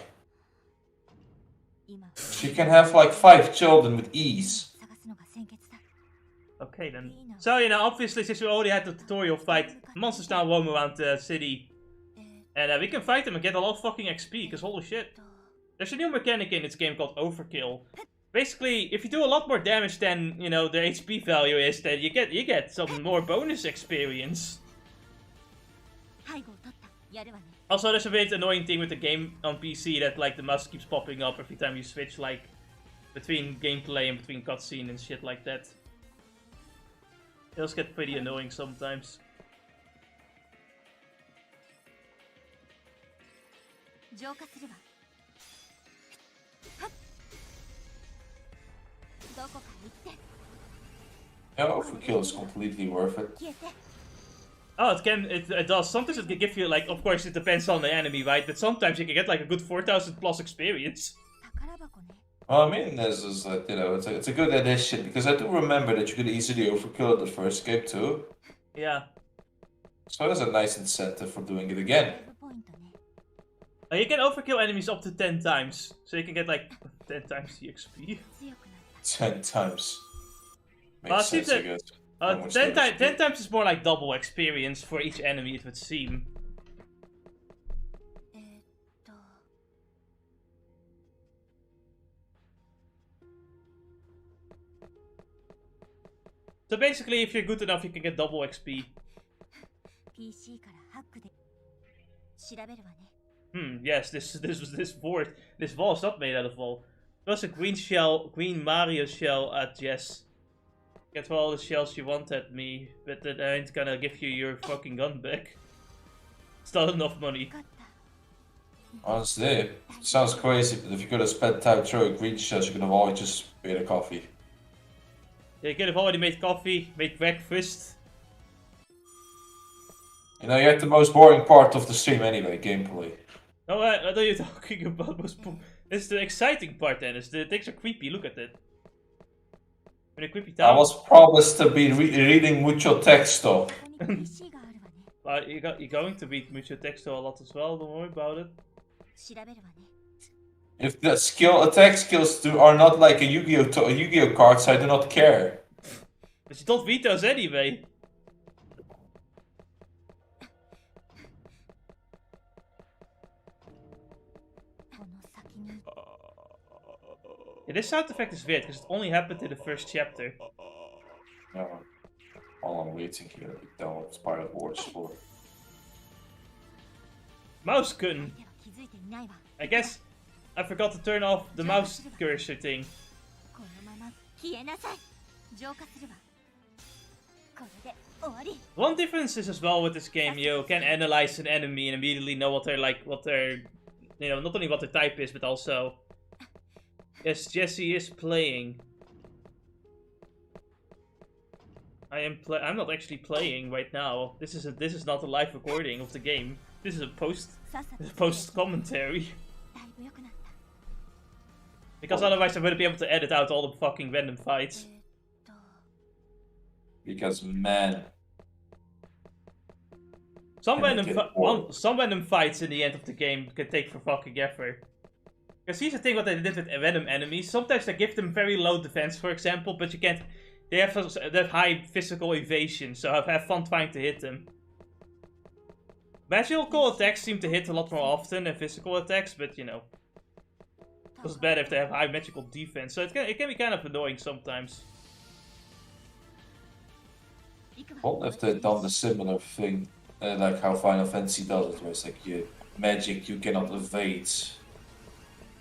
今 She can have like 5 children with ease. 探すのが先決だ Okay then. So obviously, since we already had the tutorial fight, monsters now roam around the city, and we can fight them and get a lot of fucking XP. Cause holy shit, there's a new mechanic in this game called overkill. Basically, if you do a lot more damage than the HP value is, then you get some more bonus experience. 背後を取ったやるわね Also, there's a bit annoying thing with the game on PC that like the mouse keeps popping up every time you switch like between gameplay and between cutscene and shit like that. It does get pretty annoying sometimes. 浄化するわはっどこか行って Yeah, overkill is completely worth it. 消えて Oh, it does. Sometimes it can give you like, of course, it depends on the enemy, right? But sometimes you can get like a good 4,000 plus experience. 宝箱ね Well, I mean, this is like, it's a good addition because I do remember that you could easily overkill in the first game too. Yeah. So there's a nice incentive for doing it again. セーブポイントね You can overkill enemies up to 10 times, so you can get like 10 times the XP. 強くなった 10 times. Well, Makes it seems sense, I that- guess. How much damage 10 do you- times is more like double experience for each enemy, it would seem. と So basically, if you're good enough, you can get double XP. PC からハックで調べるわね Yes, this wall is not made out of wool. There's a green Mario shell at Jess. Get all the shells you want at me, but that ain't gonna give you your fucking gun back. It's not enough money. 分かった Honestly, it sounds crazy, but if you could have spent time throwing green shells, you could have always just made a coffee. You could have already made coffee, made breakfast. You know, you had the most boring part of the stream anyway, gameplay. No, I know you're talking about this is the exciting part then. The things are creepy, look at that. In a creepy I town. was promised to be reading mucho texto. ここに PC があるわね You're going to read Mucho Texto a lot as well, don't worry about it. 調べるわね If the attack skills are not like a Yu-Gi-Oh cards, I do not care. But you don't read those anyway. この先に Yeah, this sound effect is weird because it only happened in the first chapter. No. While I'm waiting here, down Spiral Wars for. Mouse couldn't. I guess I forgot to turn off the mouse cursor thing. このまま消えなさい。浄化するわ。これで終わり。 One difference is as well with this game, you can analyze an enemy and immediately know what they're like, you know, not only what their type is, but also, yes, Jesse is playing. I'm not actually playing right now. This is not a live recording of the game. This is a post commentary. だいぶ良くなった。 Because otherwise I wouldn't be able to edit out all the fucking random fights. Because man, Some And random, some random fights in the end of the game can take for fucking effort. Because here's the thing what they did with random enemies. Sometimes they give them very low defense, for example, but you can't... They have high physical evasion, so have fun trying to hit them. Magical attacks seem to hit a lot more often than physical attacks, but you know... It doesn't matter if they have high magical defense, so it can be kind of annoying sometimes. what if they'd done the similar thing, like how Final Fantasy does it, where it's like magic you cannot evade,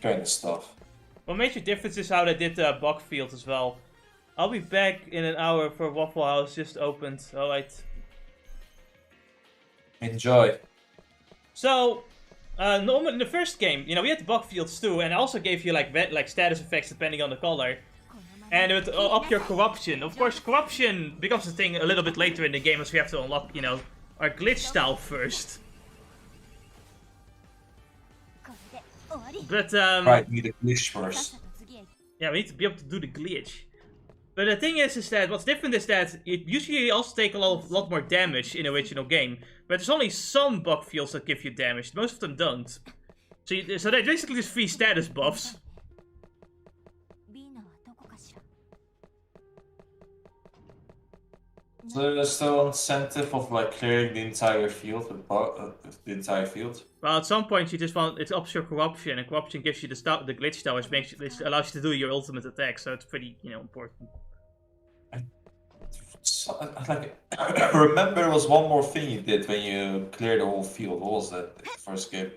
kind of stuff. What major difference is how they did the bug field as well. I'll be back in an hour for Waffle House just opened. Alright. Enjoy. So, normally in the first game, you know, we had the bug fields too, and it also gave you like status effects depending on the color. And it would up your corruption. Of course, corruption becomes a thing a little bit later in the game as we have to unlock, you know, our glitch style first. But, Right, need a glitch first. yeah, we need to be able to do the glitch. But the thing is that what's different is that it usually also take a lot more damage in the original game. But there's only some bug fields that give you damage. Most of them don't. So they're basically just free status buffs. So there's still incentive of like clearing the entire field, the entire field. Well, at some point you just want it ups your corruption, and corruption gives you the glitch style, which allows you to do your ultimate attack. So it's pretty, you know, important. So, like, I remember there was one more thing you did when you cleared the whole field. What was that? The first game.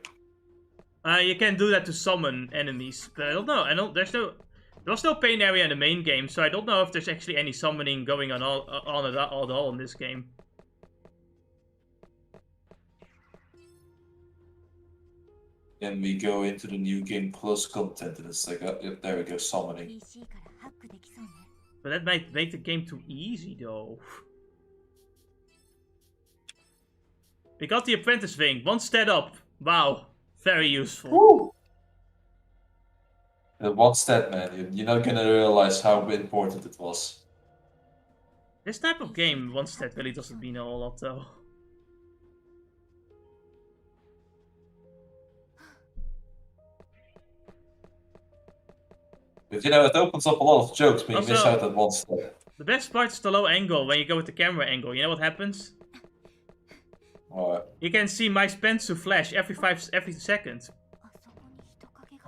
You can do that to summon enemies, but I don't know. There was no pain area in the main game, so I don't know if there's actually any summoning going on at all in this game. Then we go into the new game plus content, and it's like, there we go, summoning. But that might make the game too easy, though. We got the apprentice thing, one stat up. Wow, very useful. Woo! One stat, man. You're not gonna realize how important it was. This type of game, one stat really doesn't mean a whole lot, though. But you know, it opens up a lot of jokes when you miss Also, out at one stat. The best part is the low angle, when you go with the camera angle. You know what happens? Alright. You can see my Spensu flash every second.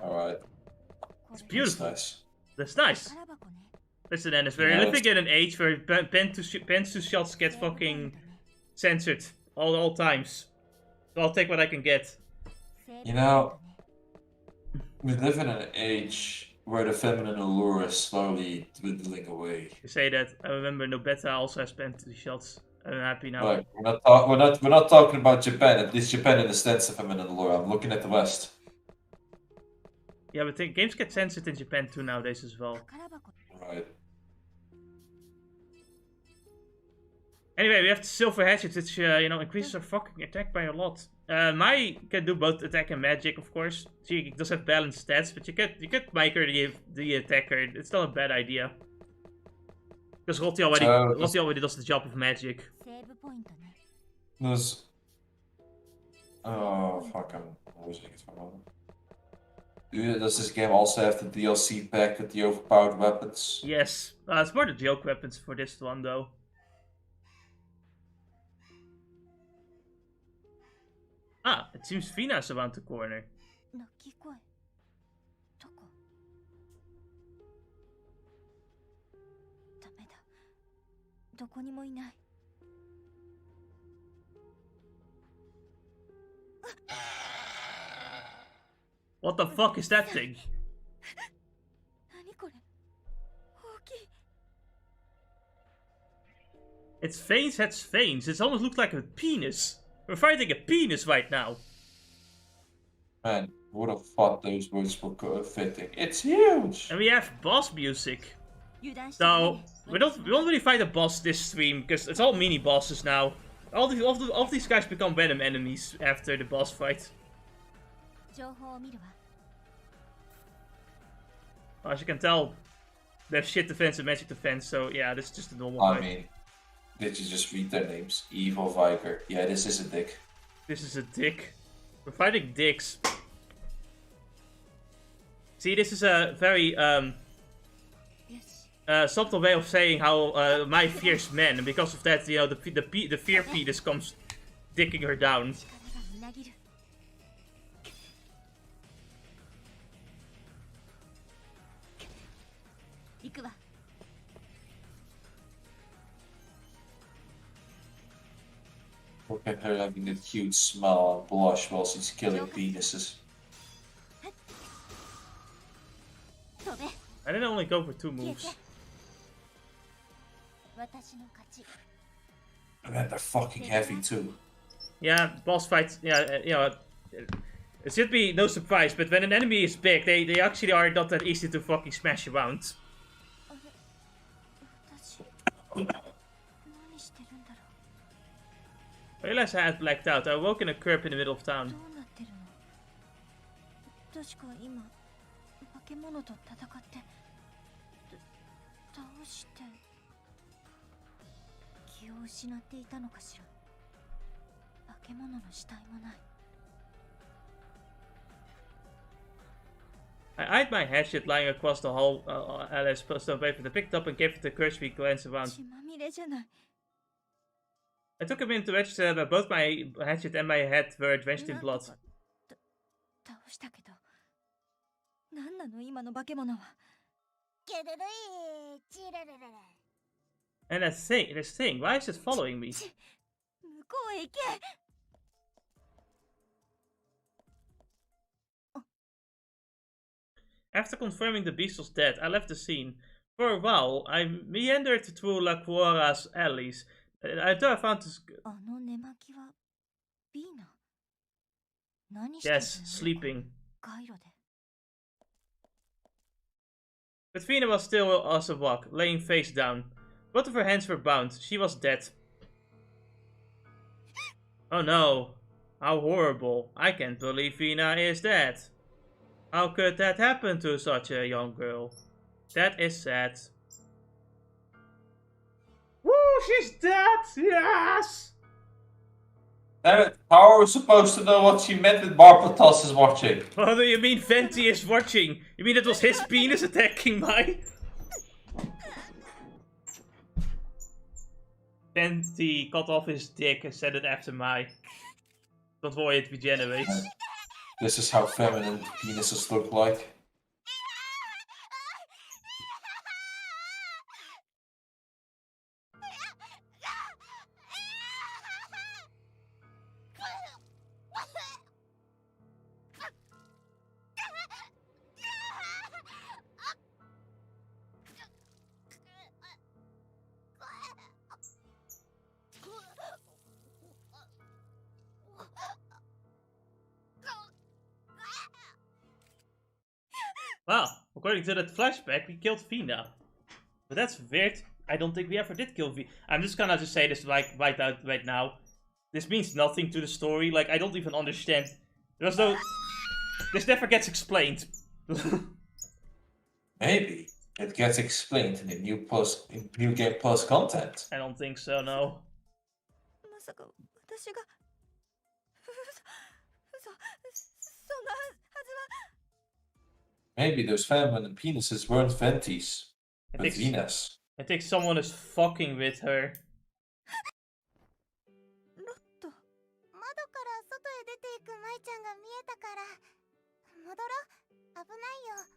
Alright. It's beautiful. That's nice. That's nice. Listen, Dennis, we're living in an age where Pensu shots get fucking censored all times. So I'll take what I can get. You know, we live in an age where the feminine allure is slowly dwindling away. You say that. I remember Nobeta also has Pensu shots. I'm happy now. Right. We're not talking about Japan. At least Japan understands the feminine allure. I'm looking at the West. Yeah, but games get censored in Japan too nowadays as well. Right. Anyway, we have the silver hatchet, which you know, increases our fucking attack by a lot. Mai can do both attack and magic, of course. She does have balanced stats, but you could make her the attacker. It's not a bad idea. Because Rotti already does the job of magic. There's... Oh, fuck, I'm losing it for a moment. Does this game also have the DLC pack with the overpowered weapons? Yes. It's more the joke weapons for this one, though. Ah, it seems Fina's around the corner. What the fuck is that thing? 何これ大きい Its veins has veins. It almost looks like a penis. We're fighting a penis right now. Man, who would have thought those words were fitting? It's huge! And we have boss music. 油断しちゃダ So メ we won't really fight a boss this stream because it's all mini bosses now. All these guys become venom enemies after the boss fight. 情報を見るわ As you can tell, there's shit defense and magic defense. So yeah, this is just a normal I fight. mean, did you just read their names? Evil Viker. Yeah, this is a dick. This is a dick. We're fighting dicks. See, this is a very よし subtle way of saying how Mai fears men, and because of that, you know, the fear penis comes dicking her down. 力がみなぎる行くわ Look at her having that cute smile and blush while she's killing penises. 飛べ I didn't only go for 2 消え moves. て私の勝ち And then they're fucking heavy too. Yeah, boss fights. Yeah, you know, it should be no surprise. But when an enemy is big, they actually are not that easy to fucking smash around. あれ私何してるんだろ I realized I had blacked out. I woke in a curb in the middle of う town. どうなってるの確か今化け物と戦って倒して気を失っていたのかしら化け物の死体もない I eyed my hatchet lying across the hall. Alice stone paper. I picked up and gave it a cursory glance around. 血まみれじゃない I took a minute to register that both my hatchet and my head were drenched in なん blood. とか倒したけど何なの今の化け物はゲルルイチレレレレ And this thing, why is it following me? 向こうへ行け After confirming the beast was dead, I left the scene. For a while, I meandered through La Cuora's alleys. Until I found this. あの寝巻きはビーナ何してる Yes, の sleeping. 回路で But Vina was still as a rock, laying face down. Both of her hands were bound. She was dead. Oh no. How horrible. I can't believe Vina is dead. How could that happen to such a young girl? That is sad. Woo, she's dead! Yes! Damn it, how are we supposed to know what she meant with Barbatos is watching? What do you mean Venti is watching? You mean it was his penis attacking Mai? Venti cut off his dick and set it after Mai. Don't worry, it regenerates. This is how feminine penises look like. Well, according to that flashback, we killed Vina. But that's weird. I don't think we ever did kill Vina. I'm just gonna say this like right now. This means nothing to the story. Like, I don't even understand. There's no... This never gets explained. Maybe it gets explained in the new game plus content. I don't think so, no. まさか私がそんなはずは Maybe those feminine penises weren't Ventis, but Venus. I think someone is fucking with her. ロット窓から外へ出ていく舞ちゃんが見えたから戻ろう危ないよ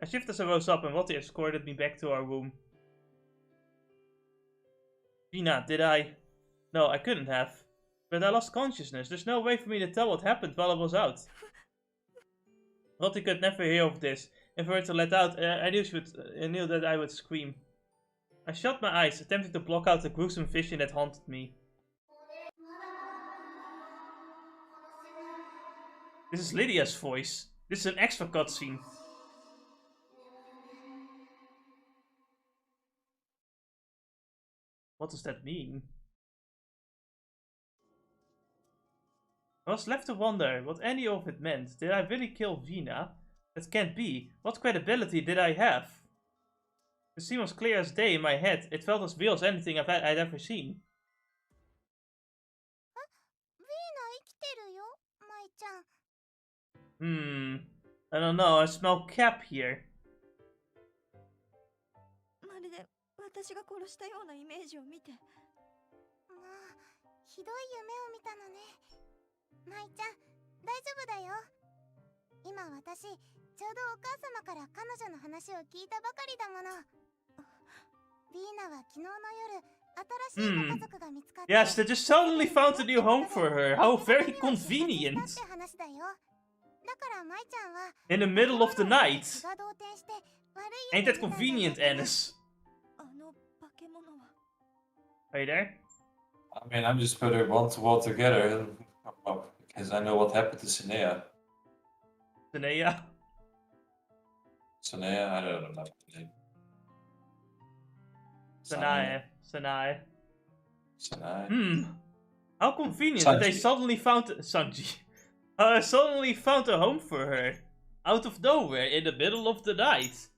I shifted as I rose up and Watty escorted me back to our room. Vina, did I? No, I couldn't have. But I lost consciousness. There's no way for me to tell what happened while I was out. Lottie could never hear of this. If I were to let out, I knew that I would scream. I shut my eyes, attempting to block out the gruesome vision that haunted me. This is Lydia's voice. This is an extra cutscene. What does that mean? I was left to wonder what any of it meant. Did I really kill Vina? That can't be. What credibility did I have? The scene was clear as day in my head. It felt as real as anything I'd ever seen. I don't know. I smell cap here. まるで私が殺したようなイメージを見て。まあ、ひどい夢を見たのね。舞ちゃん、大丈夫だよ。今私、ちょうどお母様から彼女の話を聞いたばかりだもの。ビーナは昨日の夜、新しいご家族が見つかって。Yes, they just suddenly found a new home for her. How very convenient. In the middle of the night. Ain't that convenient, Ennis? Are you there? I mean, I'm just putting one to one together, because I know what happened to Sinea. Sinea? Sinea? I don't know the name. Sanae. How convenient Sanji. that they suddenly found Sanji. Suddenly found a home for her. Out of nowhere, in the middle of the night.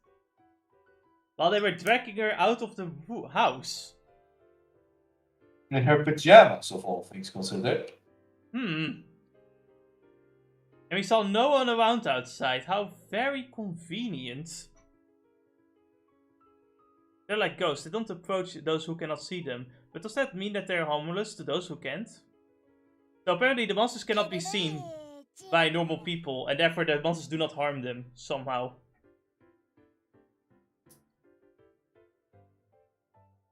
While they were dragging her out of the house. In her pajamas, of all things considered. And we saw no one around outside. How very convenient. They're like ghosts. They don't approach those who cannot see them. But does that mean that they're harmless to those who can't? So apparently the monsters cannot be seen by normal people. And therefore the monsters do not harm them somehow.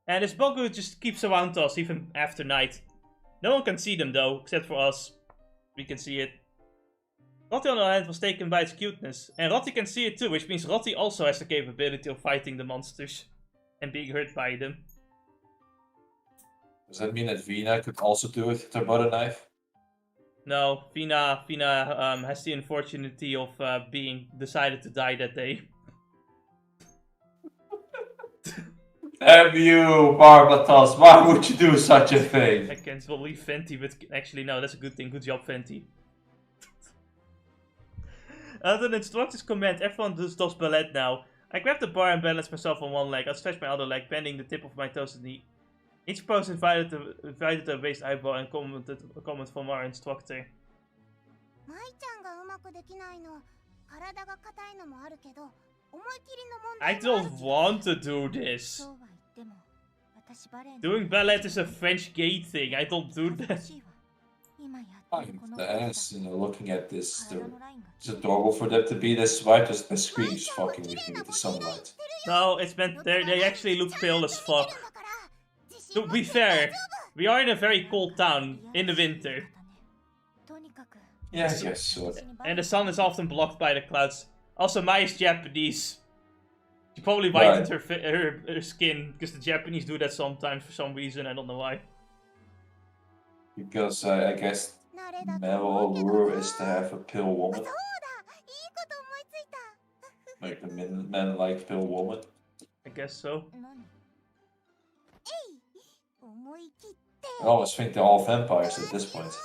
And this Bogu just keeps around us even after night. No one can see them though, except for us. We can see it. Rotti on the other hand was taken by its cuteness. And Rotti can see it too, which means Rotti also has the capability of fighting the monsters. And being hurt by them. Does that mean that Vina could also do it with her butter knife? No, Vina has the unfortunity of being decided to die that day. Damn you, Barbatos, why would you do such a thing? I can't believe Venti, but actually no, that's a good thing. Good job, Venti. Under the instructor's command, everyone does ballet now. I grab the bar and balance myself on one leg. I stretch my other leg, bending the tip of my toes to the knee. Each pose invited a raised eyebrow and a comment from our instructor. I don't want to do this. Doing ballet is a French gay thing. I don't do that. The ass, looking at this, it's adorable for them to be this white, because the screen is fucking with me with the sunlight. No, it's meant they actually look pale as fuck. To be fair, we are in a very cold town in the winter. Yeah, I guess so. And the sun is often blocked by the clouds. Also, Mai is Japanese. She probably whitened her skin, because the Japanese do that sometimes for some reason, I don't know why. Because I guess male allure is to have a pale woman. Like the men like pale woman. I guess so. I always think they're all vampires at this point.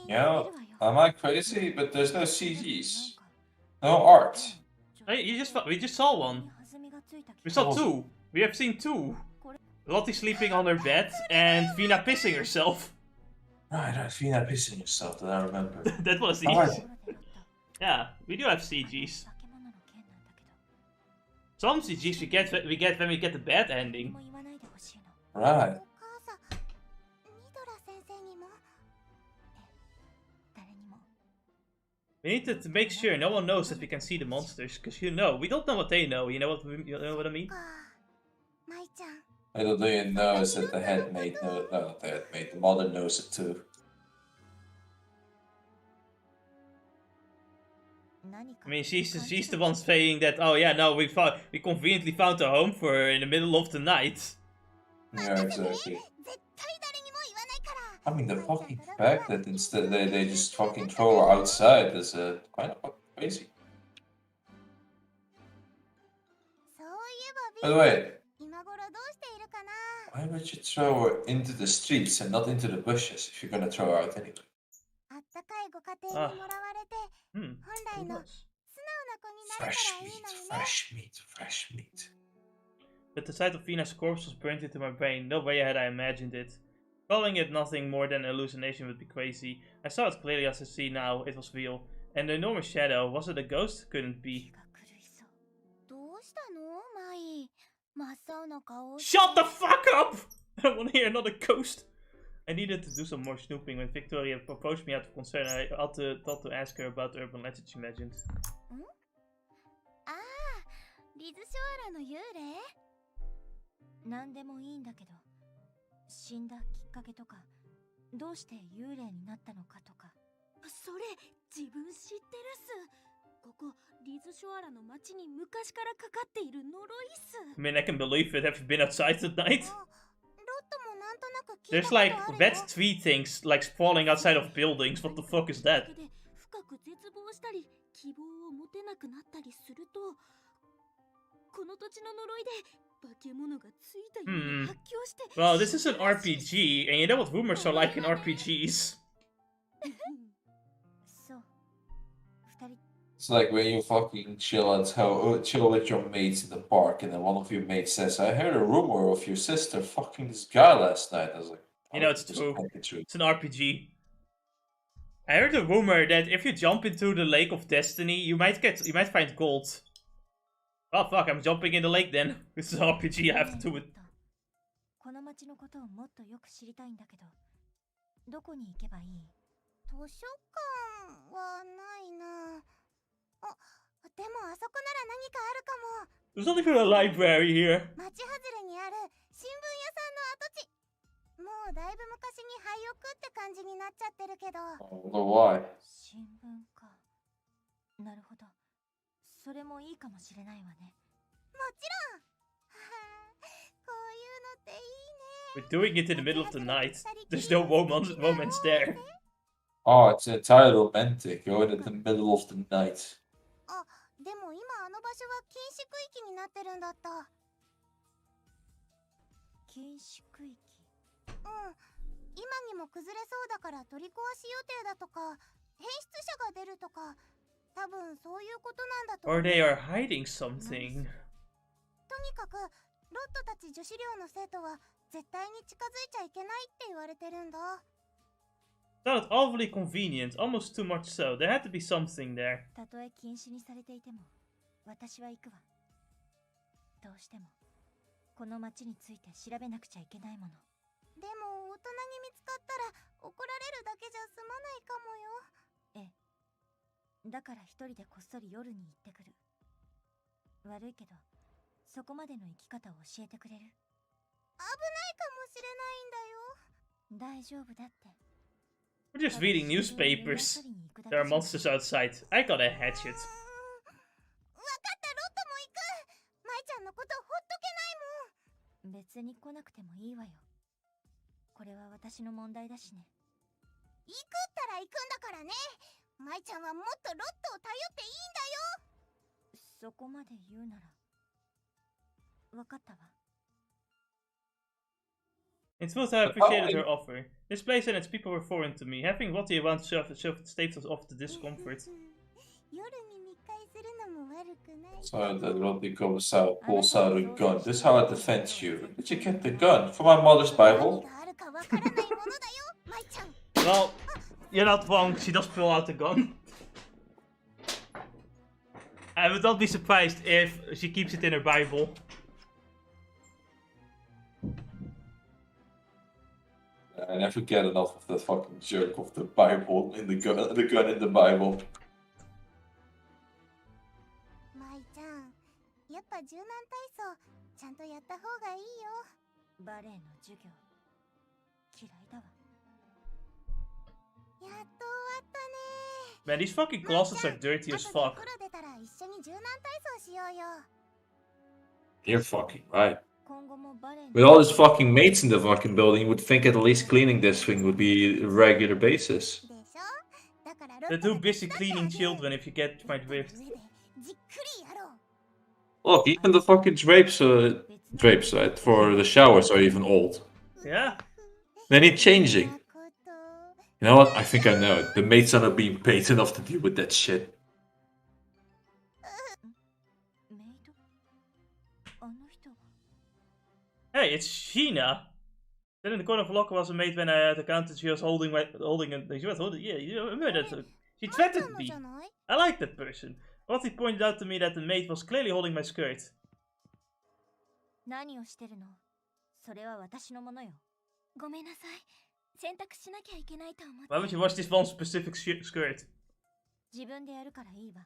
Yeah, am I crazy? But there's no CGs. No art. Hey, we just saw one. We saw two. We have seen two. Lottie sleeping on her bed and Vina pissing herself. Right, Vina pissing herself, that I remember. That was easy. Yeah, we do have CGs. Some CGs we get when we get the bad ending. Right. お母さん、ニドラ先生にも。誰にも。 We need to make sure no one knows that we can see the monsters, because we don't know what they know. You know what I mean? か。舞ちゃん。 Little do you know is that the headmaid knows, no, not the headmaid, the mother knows it too. 何か I mean, she's the one saying that. Oh yeah, no, we conveniently found a home for her in the middle of the night. Yeah, exactly. 絶対誰にも言わないから。 I mean, the fucking fact that instead they just fucking throw her outside is kind of fucking crazy. そういえば By the way, 今頃どうしているかな。 why would you throw her into the streets and not into the bushes if you're gonna throw her out anyway? あったかいご家庭にもらわれて、 Hmm. 本来 Who の knows? 素直な子になれた Fresh らいい meat, のにね。 fresh meat, fresh meat. But the sight of Fina's corpse was burnt into my brain. No way had I imagined it. Calling it nothing more than an hallucination would be crazy. I saw it clearly as I see now. It was real. And the enormous shadow. Was it a ghost? Couldn't 気 be. が狂いそう。どうしたのマイ。真っ青な顔をして。 Shut the fuck up! I don't want to hear another ghost. I needed to do some more snooping when Victoria approached me out of concern. I thought to ask her about the urban legend she imagined. ああ、リズショアラの幽霊？なんでもいいんだけど、死んだきっかけとか、どうして幽霊になったのかとか。それ自分知ってるっす。ここリズショアラの町に昔からかかっている呪いっす。 I mean, I can believe it. Have you been outside at night? あ、ロットもなんとなく聞いた There's ことあ like るよ。 red tree things like sprawling outside of buildings. What the fuck is that? 深く絶望したり希望を持てなくなったりすると、この土地の呪いで化け物がついたように発狂して。 Well, this is an RPG, and you know what rumors are like in RPGs. そう。二人 It's like when you fucking chill with your mates in the park, and then one of your mates says, "I heard a rumor of your sister fucking this guy last night." I was like, You know, it's this true. can't be true. It's an RPG. I heard a rumor that if you jump into the Lake of Destiny, you might find gold. Oh fuck, I'm jumping in the lake then. This is an RPG, I have to do it. この町のことをもっとよく知りたいんだけど、どこに行けばいい？図書館はないな。あ、でもあそこなら何かあるかも。 There's not even a library here. 町外れにある新聞屋さんの跡地。もうだいぶ昔に廃屋って感じになっちゃってるけど。 I wonder why. 新聞か。なるほど。それもいいかもしれないわね。もちろん。こういうのっていいね。 We're doing it in the middle of the night. There's no romance there. Oh, it's entirely romantic. You're in the middle of the night. あ、でも今あの場所は禁止区域になってるんだった。禁止区域。うん。今にも崩れそうだから取り壊し予定だとか、変質者が出るとか、多分そういうことなんだと思う。 Or they are hiding something. とにかくロットたち女子寮の生徒は絶対に近づいちゃいけないって言われてるんだ。 Sounded awfully convenient, almost too much so. There had to be something there. たとえ禁止にされていても、私は行くわ。どうしてもこの町について調べなくちゃいけないもの。でも大人に見つかったら怒られるだけじゃ済まないかもよ。ええ。だから一人でこっそり夜に行ってくる。悪いけど、そこまでの生き方を教えてくれる？危ないかもしれないんだよ。大丈夫だって。 We're just reading newspapers. There are monsters outside. I got a hatchet. わかった、ロットも行く。マイちゃんのことほっとけないもん。別に来なくてもいいわよ。これは私の問題だしね。行くったら行くんだからね。マイちゃんはもっとロットを頼っていいんだよ。そこまで言うなら。わかったわ。 In truth, I appreciated her offer. This place and its people were foreign to me. Having Lottie around shoved states of the discomfort. 夜に密会するのも悪くない。 So that Rodney comes out, pulls out a gun. This is how I defend you. Where did you get the gun? From my mother's Bible? 何があるかわからないものだよ、マイちゃん。 Well, you're not wrong. She does pull out a gun. I would not be surprised if she keeps it in her Bible. I never get enough of that fucking joke of the Bible in the gun in the Bible. 舞ちゃん、やっぱ柔軟体操ちゃんとやった方がいいよ。バレエの授業嫌いだわ。やっと終わったね。 Man, these fucking closets are dirty as 後でお fuck. 風呂出たら一緒に柔軟体操しようよ。 You're fucking right. 今後もバレエの With all these fucking mates in the fucking building, you would think at least cleaning this thing would be a regular basis. でしょ。だからロッ They're ト too が busy 手伝って cleaning あげる。 children if you get my drift. 上でじっくりやろう。 Look, even the fucking drapes, right, for the showers are even old. Yeah. They need changing. You know what? I think I know it. The mates are not being paid enough to deal with that shit. メイドあの人は Hey, it's Sheena. Then in the corner of the locker was a maid when I had accounted. She was holding a. Yeah, you remember that. She あんた threatened の me. じゃない？ I like that person. But he pointed out to me that the maid was clearly holding my skirt. 何をしてるの？それは私のものよ。ごめんなさい。洗濯しなきゃいけないと思って。 Why would you wash this one specific skirt? 自分でやるからいいわ。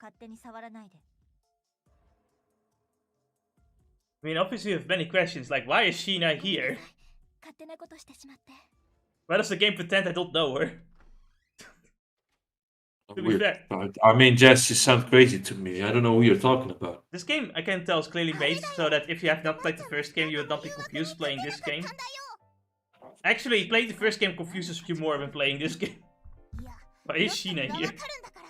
勝手に触らないで。 I mean, obviously you have many questions, like why is Sheena ごめんなさい here? 勝手なことしてしまって。 Why does the game pretend I don't know her? To be Weird. fair, I mean, Jess, you sound crazy to me. I don't know who you're talking about. this game I can tell is clearly made so that if you have not played the first game, you would not be confused playing this game. Actually, playing the first game confuses you more than playing this game. いや、 Why is Sheena ロット here? がわかるんだから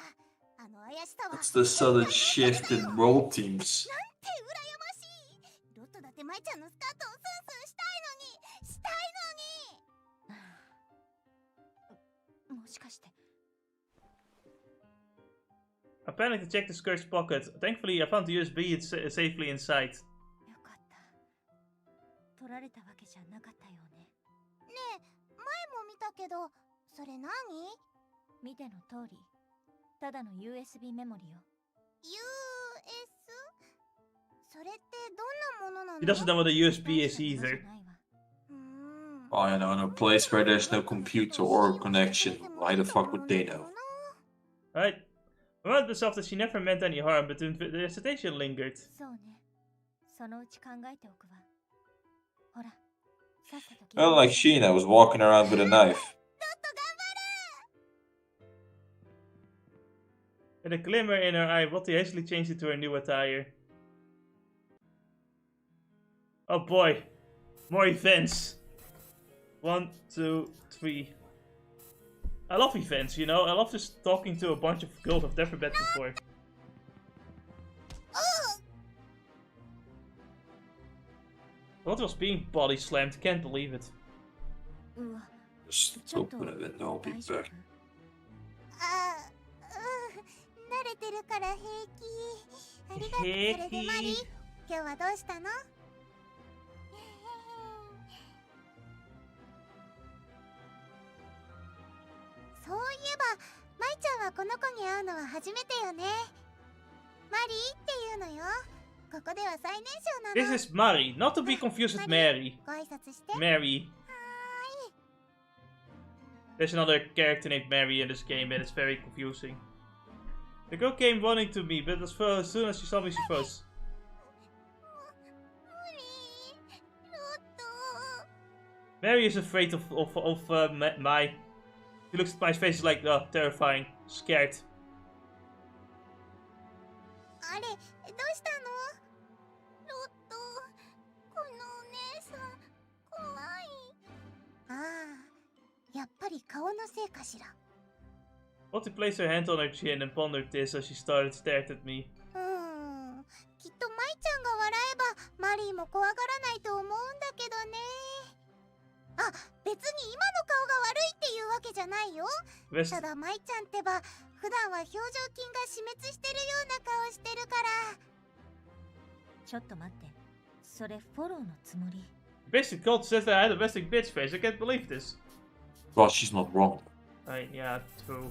あの怪しさは。 It's the sudden shift in role teams. なんて羨ましい。ロットだって舞ちゃんのスカートをスンスンしたいのに。もしかして。 I panicked to check the skirt's pocket. Thankfully, I found the USB safely inside. よかった。取られたわけじゃなかったよね。ねえ、前も見たけど、それ何？見ての通り、ただの USB メモリよ。US？ それってどんなものなの？ He doesn't know what a USB is either. Oh, you know, in a place where there's no computer or connection. Why the fuck would they know? Right. I reminded myself that she never meant any harm, but the hesitation lingered. そうね。そのうち考えておくわ。ほら、さっさと。 Well, like Sheena was walking around with a knife. With a glimmer in her eye, Lottie hastily changed into her new attire. Oh boy. More events. 1, 2, 3. I love events, you know? I love just talking to a bunch of girls I've never met before. What was being body slammed? Can't believe it. うわ、 Just ちょっと open it and I'll be 大丈夫 back.？あ慣れてるから平気。ありがとう。それでマリー、今日はどうしたの？そういえば、マイちゃんはこの子に会うのは初めてよね。マリーっていうのよ。ここでは最年少なの。 This is Mari, not to be confused with Mary. ご挨拶して。 Mary. There's another character named Mary in this game and it's very confusing. The girl came running to me, but as soon as she saw me, she froze. マリー、ロット。 Mary is afraid of Mai. She looks at my face like, oh, terrifying, scared. あれ、どうしたの？ロット、このお姉さん、怖い。ああ、やっぱり顔のせいかしら。Lottie placed her hand on her chin and pondered this as she stared at me. きっとマイちゃんが笑えば、マリーも怖がらないと思うんだけどね。あ、別に今の顔が悪いっていうわけじゃないよ。ただマイちゃんってば、普段は表情筋が死滅してるような顔してるから。ちょっと待って、それフォローのつもり。Basically, Colt says that I had a resting bitch face. I can't believe this. Well, she's not wrong. Yeah, true.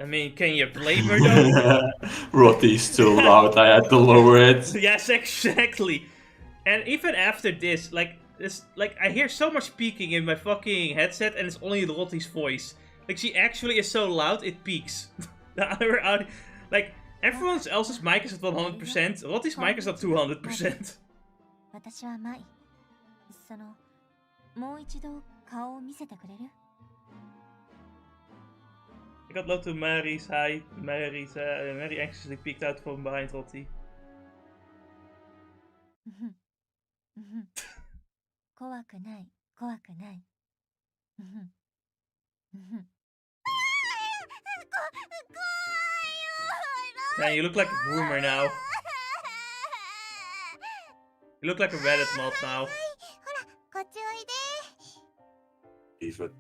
I mean, can you blame her though? Rottie's too loud. I had to lower it. Yes, exactly. And even after this, like I hear so much peaking in my fucking headset, and it's only Lotte's voice. Like, she actually is so loud, it peaks. The other audio, like, everyone else's mic is at 100%. Lotte's mic is at 200%. 私はマイ。もう一度顔を見せてくれる？ I got low to Mary's high. Mary's Mary anxiously peeked out from behind Lottie. 怖くない、怖くない。Man, you look like a groomer now. You look like a Reddit mod now. ほら、こっちおいで。 Even.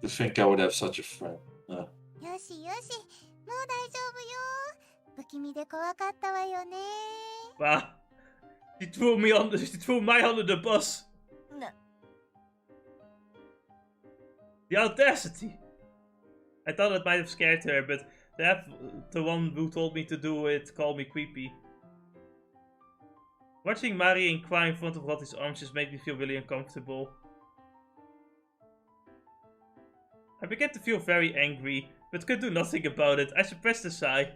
To think I would have such a friend. よしよし、もう大丈夫よ。不気味で怖かったわよね。 Wow. She threw Mai under the bus. The audacity. I thought it might have scared her, but the one who told me to do it called me creepy. Watching Mari cry in front of Lotte's arms just made me feel really uncomfortable. I began to feel very angry, but could do nothing about it. I suppressed a sigh.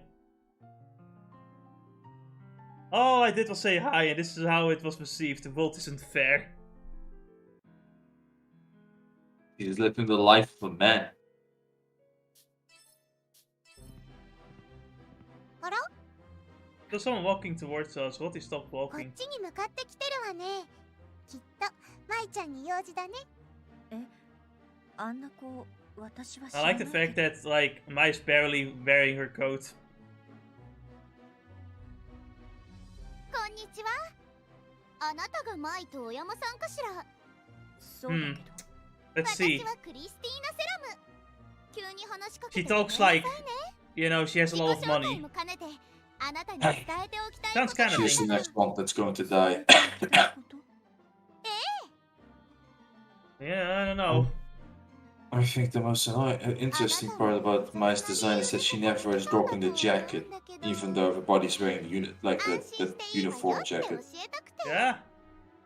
All I did was say hi, and this is how it was perceived. The world isn't fair. He's living the life of a man. There's someone walking towards us. Lottie stopped こっ walking. ちに向かってきてるわね。きっと、マイちゃんに用事だね。え、あんな子、私は知 I らない like the fact that, like, Mai's barely wearing her coat. こんにちは。あなたがマイと小山さんかしら。そうだけど。 Let's see. 私はクリスティーナ・セラム。急に話しかけ She て talks like, you know, she has a lot of money. も兼ねてあなたに伝えておきたい Sounds kind of She's the next one that's going to die. Yeah, I don't know. I think the most interesting part about Mai's design is that she never is dropping the jacket, even though everybody's wearing the uniform jacket. Yeah.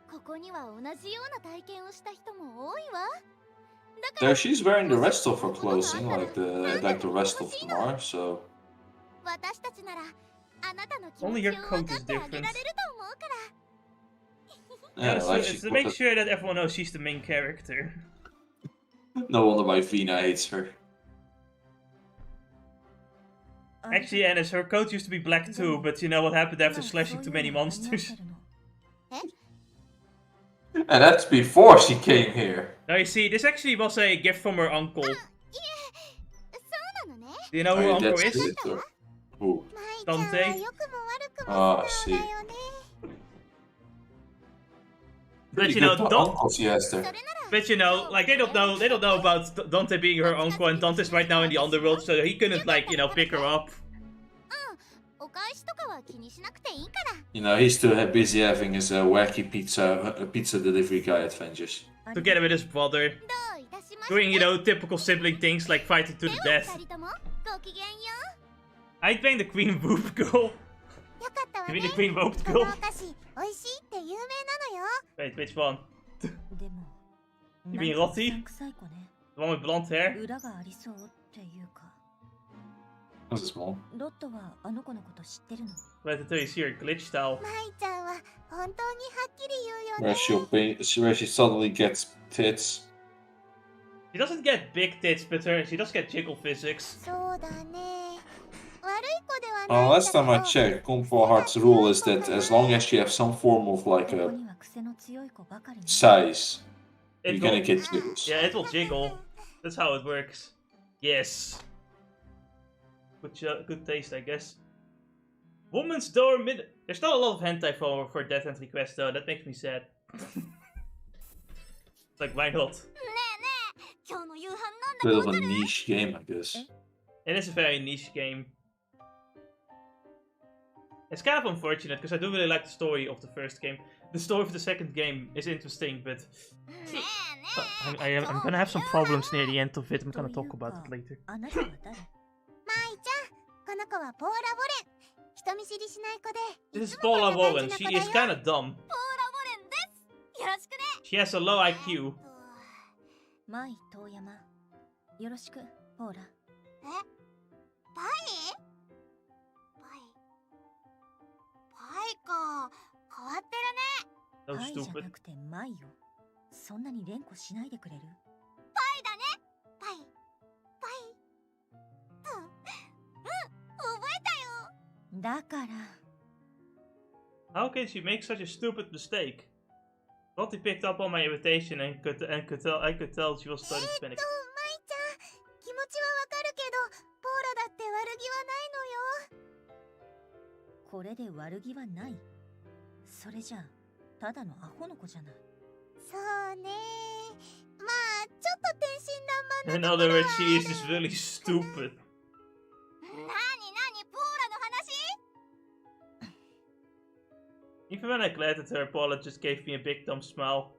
ここには同じような体験をした人も多いわ。 There she's wearing the rest of her clothing, like the rest of Mar, so 私たちならあなたの気 Only 持 your ちを coat 分か is ってあげ different. られると思うから。 Yeah, yeah, like it's she to put make that- sure that everyone knows she's the main character. No wonder why Vina hates her. Actually, Annis, her coat used to be black too, but you know what happened after slashing too many monsters? And that's before she came here. Now you see, this actually was a gift from her uncle. いえ、そうなのね。 Do you know who Oh, her uncle that's is? it, or who? マイちゃんは Dante? 良くも悪く Ah, も I 素 see. 直だよね。 But Pretty you know, good don't. uncle she has there. それなら But you know, like they don't know about Dante being her uncle, and Dante's right now in the underworld, so he couldn't like you know pick her up. お返しとかは気にしなくていいから。 You know, he's too busy having his wacky pizza delivery guy adventures. Together with his brother, どういたしまして。 doing you know typical sibling things like fighting to the では death. 二人ともごきげんよ I playing the Queen Boob Girl. う。よかったわ You ね。 mean the Queen Robed このお Girl? 菓子、美味しいって有名なのよ。 Wait, which one? でも、 You mean Lottie? 臭い子ね。 The one with blonde hair? 裏がありそうっていうか。 What's his mom? ロットはあの子のこと知ってるの。 Wait until you see her glitch style. マイちゃんは本当にはっきり言う Where よね。 where she suddenly gets tits. She doesn't get big tits, but she does get jiggle physics. そうだね。悪い子ではないんだ Last けど。 time I checked, Kung Fu Heart's rule is that as long as you have some form of like ここ a には癖の強い子ばかりね。 size, It you're gonna will, get jiggles. yeah, it will jiggle. That's how it works. Yes. Good taste, I guess. Woman's door mid. There's not a lot of hentai for Death End requests though. That makes me sad. It's like why not? ねえねえ、今日の夕飯なんだ Bit か of わ a かる？ niche game, I guess. It is a very niche game. It's kind of unfortunate because I do really like the story of the first game. The story of the second game is interesting, but ねえねえ。 I'm gonna have some problems near the end of it. I'm gonna talk about it later. あなたは誰？マイちゃん、この子はポーラ・ボレン。人見知りしない子で This is Paula Warren. She is kinda dumb. ポーラ・ウォレンです。よろしくね。 She has a low IQ. マイ・トーヤマ。よろしく、ポーラ。え、パイ？パイか。変わってるね。 So パイじゃ stupid. なくてマイよ。そんなに連呼しないでくれる？パイだね。パイ。覚えたよ。だから。 How can she make such a stupid mistake? Lottie picked up on my irritation and I could tell she was starting to panic. マイちゃん、気持ちはわかるけど、ポーラだって悪気はないのよ。これで悪気はない。それじゃあ、ただのアホの子じゃない。そうね。まあ、ちょっと天真爛漫 In なところ other は words, she is just really stupid. ポーラの話？ Even when I glared at her, Paula just gave me a big dumb smile.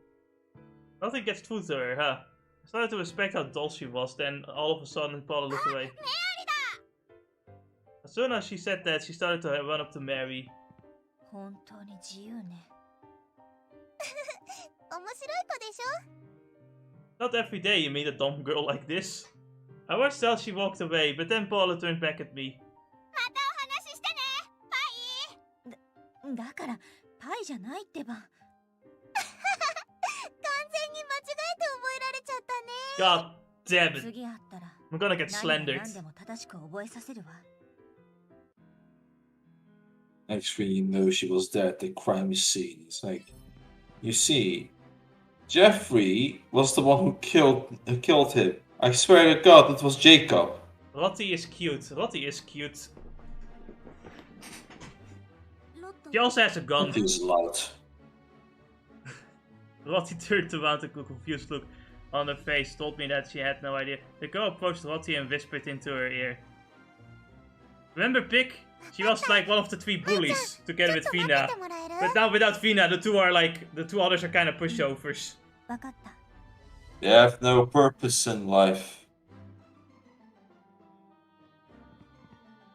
Nothing gets through to her, huh? I started to respect how dull she was, then all of a sudden Paula looked away. As soon as she said that, she started to run up to Mary. 本当に自由ね。面白い子でしょ？ Not every day you meet a dumb girl like this. I watched how she walked away, but then Paula turned back at me. またお話ししてね。パイ？だからパイじゃないってば。完全に間違えて覚えられちゃったね。 God damn it. 次会ったら I'm gonna get 何が slandered. 何でも正しく覚えさせるわ。 Actually, you know she was there at the crime scene. It's like, you see, Jeffrey was the one who killed him. I swear to God, it was Jacob. Lottie is cute. Lottie is cute. She also has a gun. He was loud. Lottie turned around a confused look on her face, told me that she had no idea. The girl approached Lottie and whispered into her ear. Remember Pig? She was like one of the 3 bullies, together with Vina. But now without Vina, the two others are kind of pushovers. わかった。 They have no purpose in life.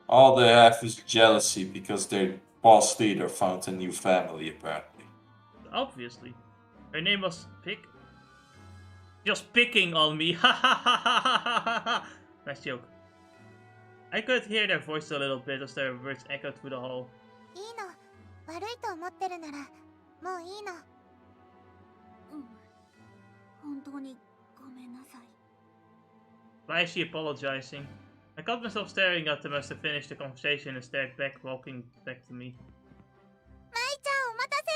All they have is jealousy because their boss leader found a new family, apparently. Obviously. Her name was Pig. Just picking on me. Ha ha ha ha ha ha ha. Nice joke. I could hear their voices a little bit as their words echoed through the hall. いいの。悪いと思ってるならもういいの。本当にごめんなさい。 Why is she apologizing? I caught myself staring at them as they finished the conversation and stared back, walking back to me. マイちゃんお待たせ。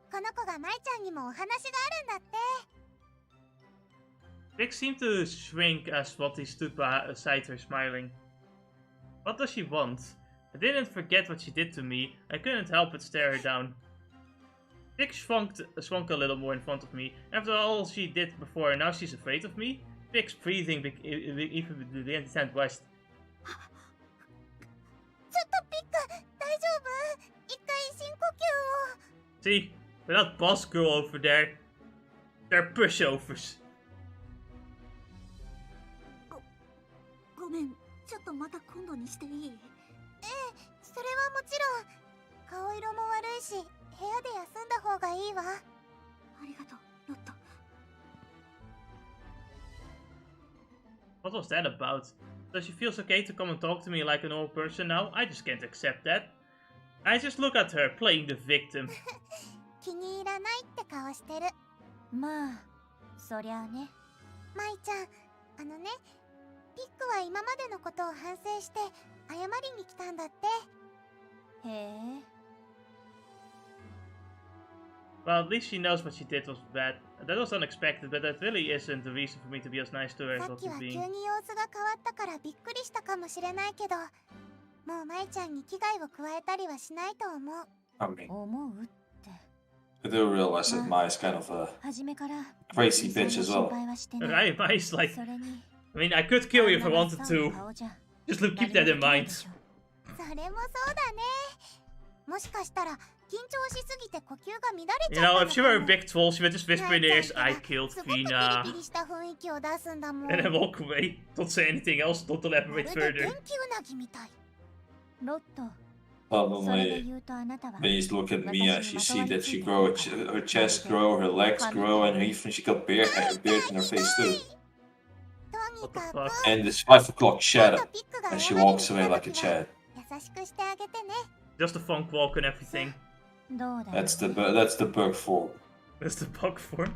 この子がマイちゃんにもお話があるんだって。 Vic seemed to shrink as Lottie stood beside her, smiling. What does she want? I didn't forget what she did to me. I couldn't help but stare her down. Vic shrunk a little more in front of me. After all she did before, now she's afraid of me? Vic's breathing even began to sound west. ちょっとピック、大丈夫？一回深呼吸を。 See? With that boss girl over there, they're pushovers. ごめん、ちょっとまた今度にしていい？ええ、それはもちろん。顔色も悪いし、部屋で休んだ方がいいわ。ありがとう、ロット。 What was that about? Does she feel okay to come and talk to me like a normal person now? I just can't accept that. I just look at her, playing the victim. 気に入らないって顔してる。まあ、そりゃあね。マイちゃん、ピックは今までのことを反省して謝りに来たんだって。へえ。 Well, at least she knows what she did was bad. That was unexpected, but that really isn't the reason for me to be as nice to her as さっ what き she's は急 being. に様子が変わったからびっくりしたかもしれないけど、もうマイちゃんに危害を加えたりはしないと思う。 I mean, 思うって。 I do realize that Mai is kind of a 初めから crazy bitch as well. 心配はしてない。 Mai's like, それに I mean, I could kill you if I wanted 旦那 to. の顔じゃ Just keep that in 誰 mind. もできないでしょ。それもそうだね。もしかしたら緊張しすぎて呼吸が乱れち You ゃった know, の if か she were a も。 big troll, she would just whisper in their ears, マイ I ちゃん killed すごくピリ Vina. ピリした雰囲気を出すんだもん。 And then walk away. Don't say anything else, don't まる elaborate で further. 電気うなぎみたい。ロット、Suddenly, when you look at Mia, she see that she grow her chest grow, her legs grow, and even she got beard in her face too. What the fuck? And it's 5 o'clock shadow, and she walks away like a Chad. Just a funk walk and everything. That's the bug form. That's the bug form.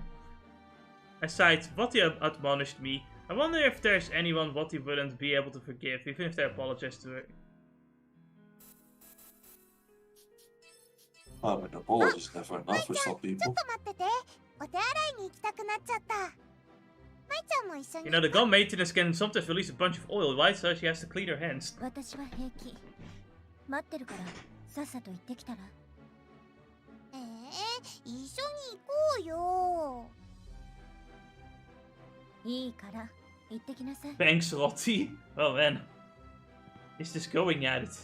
Aside, Vati admonished me. I wonder if there's anyone Vati wouldn't be able to forgive, even if they apologize to her. Oh, but an apology is never enough for some people. You know, the gun maintenance can sometimes release a bunch of oil, right? So she has to clean her hands. Thanks, Lottie. Oh man. He's just going at it.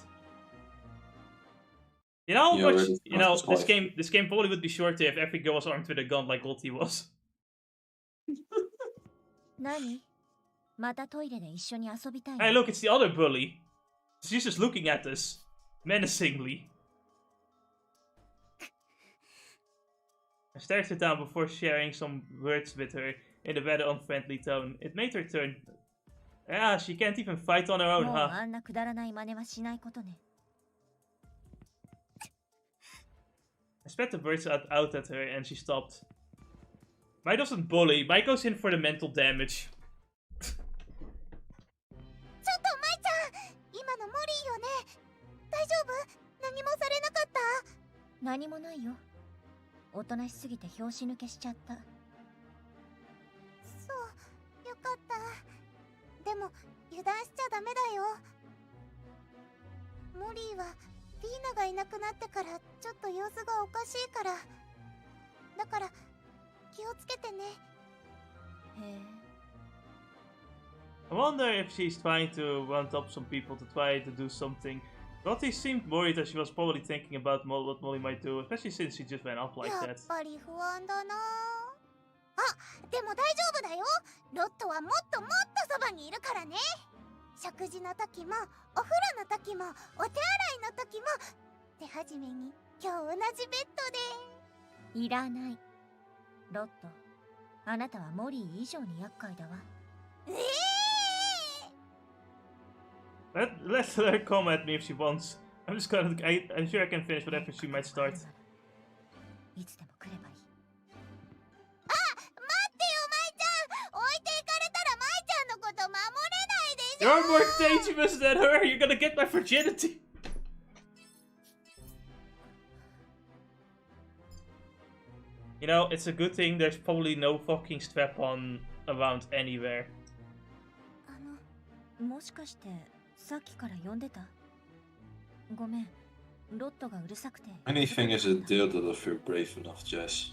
You know how much, this game probably would be shorter if every girl was armed with a gun like Lottie was. Hey look, it's the other bully. She's just looking at us. Menacingly. I stared her down before sharing some words with her in a rather unfriendly tone. It made her turn. Ah, she can't even fight on her own, huh? I spat the words out at her and she stopped. Mai doesn't bully. Mai goes in for the mental damage. I wonder if she's trying to round up some people to try to do something. Lottie seemed worried that she was probably thinking about what Molly might do, especially since she just went off like that. Let her come at me if she wants. I'm sure I can finish whatever she might start. You're more dangerous than her! You're gonna get my virginity! You know, it's a good thing there's probably no fucking strap-on around anywhere. Anything is a deal that if you're brave enough, Jess.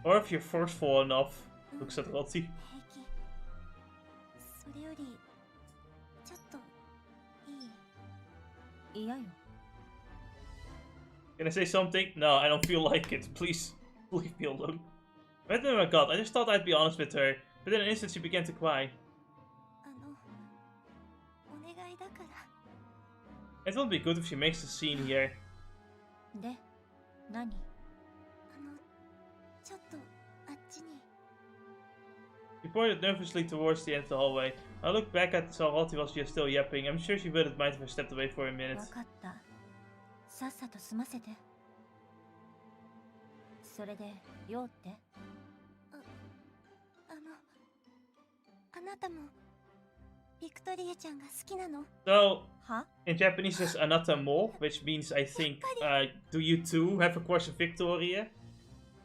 Or if you're forceful enough, looks at Lottie. Can I say something? No, I don't feel like it. Please, leave me alone. Right then, my god, I just thought I'd be honest with her, but in an instant she began to cry. It would be good if she makes a scene here. She pointed nervously towards the end of the hallway. I looked back at saw Lottie was just still yapping. I'm sure she wouldn't mind if I stepped away for a minute. So, in Japanese it's anata mo, which means I think, do you too have a crush on Victoria?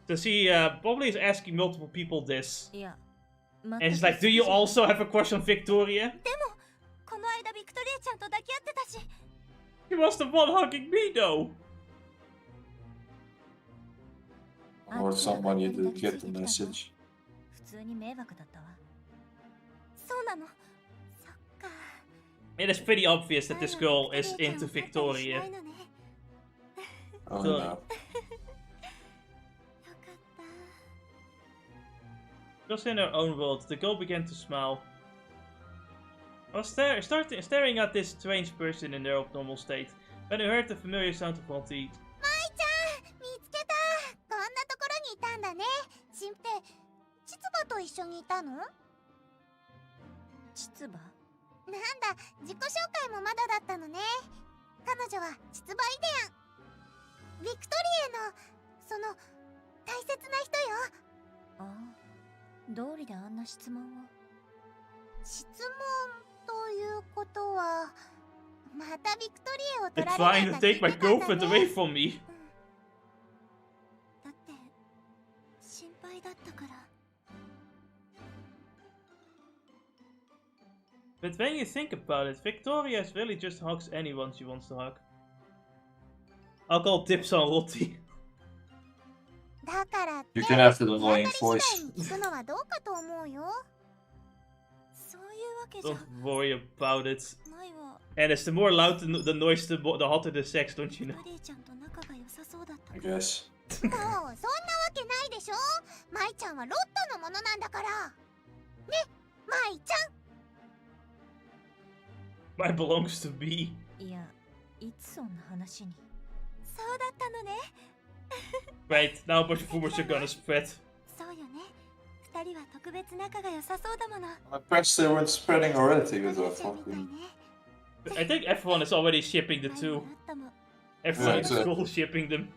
So she probably is asking multiple people this. And it's like, do you also have a crush on Victoria? She was the one hugging me though! Or someone you didn't get the message. It is pretty obvious that this girl is into Victoria. Oh no. Just in her own world, the girl began to smile. I was staring at this strange person in their abnormal state when I heard the familiar sound of Rotti. 舞ちゃん見つけた。こんなところにいたんだね。神ってチツバと一緒にいたの？チツバ？なんだ、自己紹介もまだだったのね。彼女はチツバイデアン。ビクトリエのその大切な人よ。ああ、道理であんな質問を。質問ということは、またビクトリエを取 It's られ fine た to んだ take my girlfriend away from me. だって心配だったから。 But when you think about it, Victoria really just hugs anyone she wants to hug. I'll call tips on Rotti. だからって You can have the 手当た annoying り次 voice. 第に聞くのはどうかと思うよ。そういうわけじゃ Don't worry about it. ないわ。 And it's the more loud the noise, the hotter the sex, don't you know? マリーちゃんと仲が良さそうだった I から。もう guess. そんなわけないでしょ。マイちゃんはロットのものなんだから。ね、マイちゃん。 Mine belongs to me. いや、いつそんな話に。そうだったのね。 Right, now a bunch of rumors are gonna spread. そうよね。二人は特別仲が良さそうだもの。 Perhaps they weren't spreading already with our マリーちゃんみたい fucking. ね。 I think everyone is already shipping the マイも two. ロットも。 Everyone in Yeah, exactly. school is shipping them.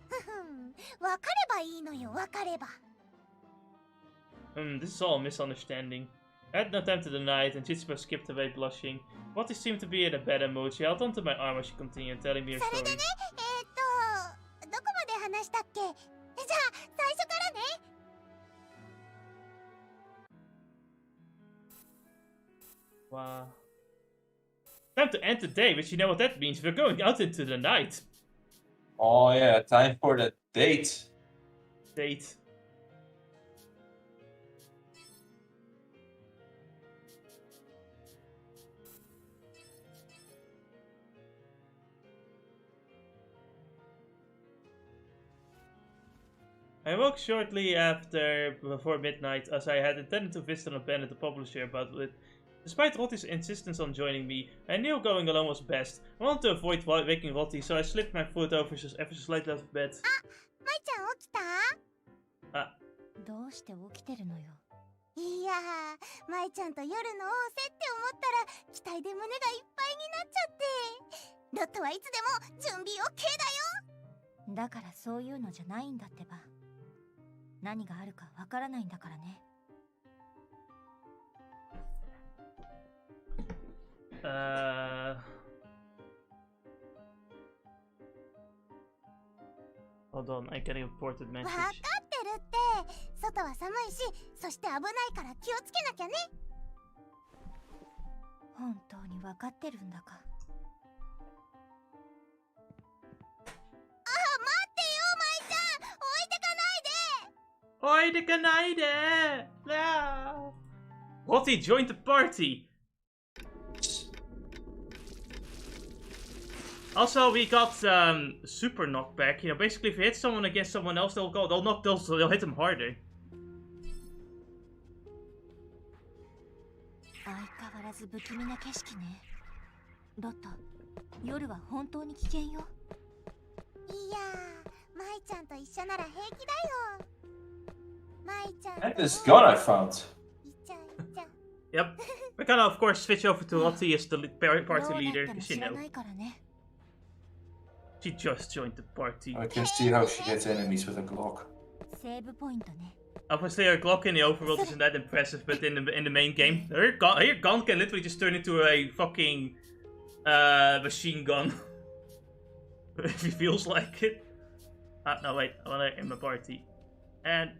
ふふん、分かればいいのよ、分かれば。 This is all a misunderstanding. I had no time to deny it, and Chichiba skipped away blushing. Rotti seemed to be in a bad mood. She held onto my arm as she continued telling me her それで story. ね、どこまで話したっけ？じゃあ、最初からね。 Wow. Time to end the day, but you know what that means. We're going out into the night. Oh yeah, time for the date. Date. I woke shortly before midnight, as I had intended to visit an abandoned the publisher about it. Despite Rotti's insistence on joining me, I knew going alone was best. I wanted to avoid waking Rotti, so I slipped my foot over ever so slightly out of bed. マイちゃん起きた？あ、どうして起きてるのよ。いやー、マイちゃんと夜のおせって思ったら期待で胸がいっぱいになっちゃって。ロットはいつでも準備 OK だよ。だからそういうのじゃないんだってば。何があるかわからないんだからね。Hold on, I get an important わ message. かってるって。外は寒いし、そして危ないから気をつけなきゃね。本当にわかってるんだか。あ、待ってよ、マイちゃん。置いてかないで。 Oide kanaide! No! Rotti joined the party! Also, we got super knockback. You know, basically, if you hit someone against someone else, they'll hit them harder. 相変わらず不気味な景色ね。ロット、夜は本当に危険よ。いやー、マイちゃんと一緒なら平気だよ。マイちゃんと。 And this gun I found. いっちゃいっちゃ。 Yep. We're gonna, of course, switch over to Rotti as the party どうな leader, っても because you 知ら know, ないからね。 she just joined the party. I can see how she gets enemies with a Glock. セーブポイントね。 Obviously, her Glock in the overworld isn't that impressive, but in the main game, her gun can literally just turn into a fucking machine gun. If he feels like it. No, wait, I wanna in my party. And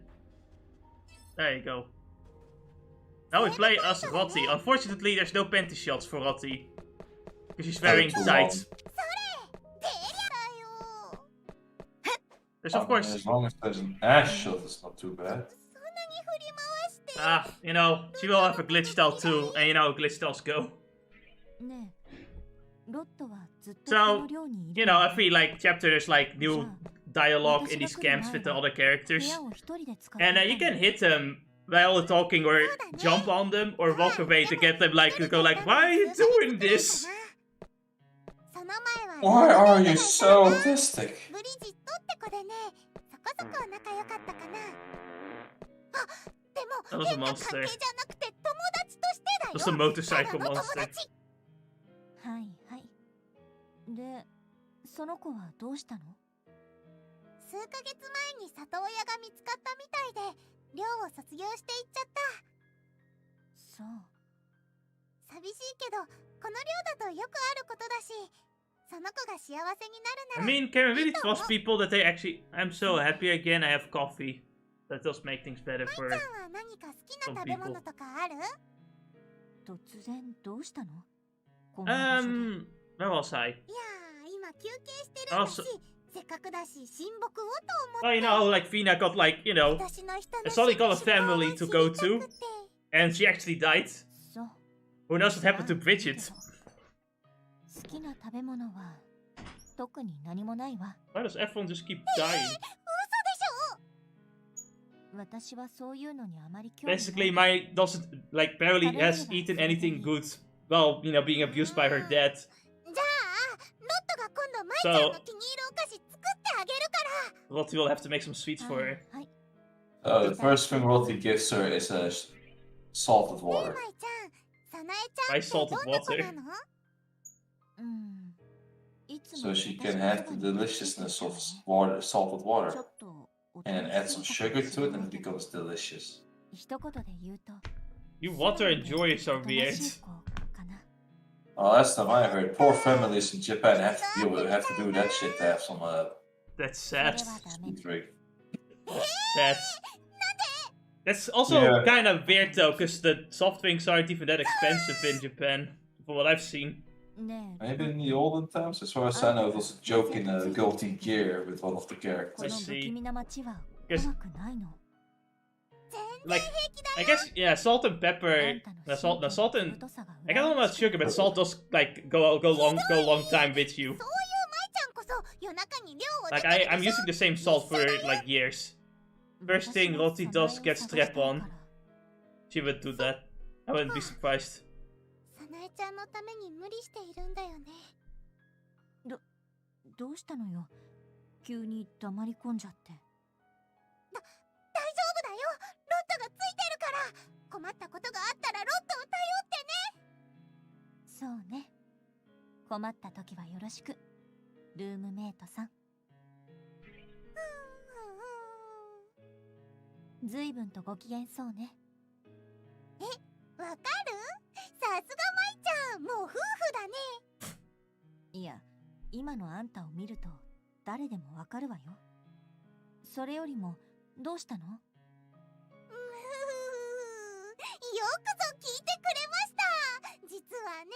there you go. Now we play as Rotti. Unfortunately, there's no panty shots for Rotti. Because she's wearing Oh, tights. それデリアだよ。 There's of course... As long as there's an ass shot, it's not too bad. そんなに振り回して。 you know, she will have a glitch style too, and you know how glitch styles go. ねえ、ロットはずっと So, この寮にいる。 you know, every like chapter there's like new dialogue in these camps with the other characters. 部屋を一人で使って And いた you の can hit them while talking or jump on them or walk away to get them like to go like, why are you doing this? その前は Why are you so autistic? ブリジットって子でね、そこそこ仲良かったかな。あ、で That も was a 変な関 monster. 係じゃなくて友達としてだよ。 Just a motorcycle ただの友 monster. 達。はいはい。で、その子はどうしたの？数ヶ月前に里親が見つかったみたいで、寮を卒業していっちゃった。そう。寂しいけど、この寮だとよくあることだし、その子が幸せになる I なら。 mean, can we really trust people that they actually... I'm so happy again I have coffee. That does make things better for ちゃんは何か好きな食べ物とかある？突然どうしたの？こんな場所で。where was I? いやー、今休憩してるんだし、せっかくだし親睦をと思って。 Well, you know, like Vina got like, you know, suddenly got a family to go to, and she actually died. Who knows what happened to Bridget? 好きな食べ物は特に何もないわ。 Why does everyone just keep dying? 私はそういうのにあまり興味ない。 Basically, Mai doesn't, like, barely has eaten anything good while, you know, being abused by her dad. じゃあ、ロットが今度マイちゃんの気に入るお菓子作ってあげるから。 Lottie will have to make some sweets for her. はい。The first thing Lottie gives her is salted ねえ water. マイちゃん、サナエちゃ I んって salted どんな子 water. なの？いつ So も she 私 can の have そば the にいて deliciousness くれ of てね。 water, salted ち water. ょっとお And then 試 add し some する sugar か to it も and し it れない becomes delicious. 一言で言うと You water and joy is so おとな weird. しい子かな。 Well, last time I heard, poor families in Japan have to do that shit to have some That's それ sad. はダメ。 sweet drink. Sad. That's also Yeah. kind of weird though, because the soft drinks aren't even that expensive in Japan, from what I've seen. ねえ、 Maybe in the olden times, as far as I know, it was a joke in Guilty Gear with one of the こ characters. の Let's 不 see. 気味な街は怖くないの？ Like, I guess, yeah, salt and pepper. No, salt and... I don't know about sugar, but salt does, like, go long time with you. そういうマイちゃんこそ夜中に寮を出 Like, てる I'm でしょ。 using the same salt for, like, years. First thing Lottie does get strap-on. She would do that. I wouldn't be surprised. サナエちゃんのために無理しているんだよね。どうしたのよ？急に黙り込んじゃって。大丈夫だよ。ロットがついてるから。困ったことがあったらロットを頼ってね。そうね。困った時はよろしく。ルームメイトさん。ずいぶんとご機嫌そうね。え、わかる？さすがマイちゃん、もう夫婦だね。いや、今のあんたを見ると誰でもわかるわよ。それよりもどうしたの？よくぞ聞いてくれました。実はね、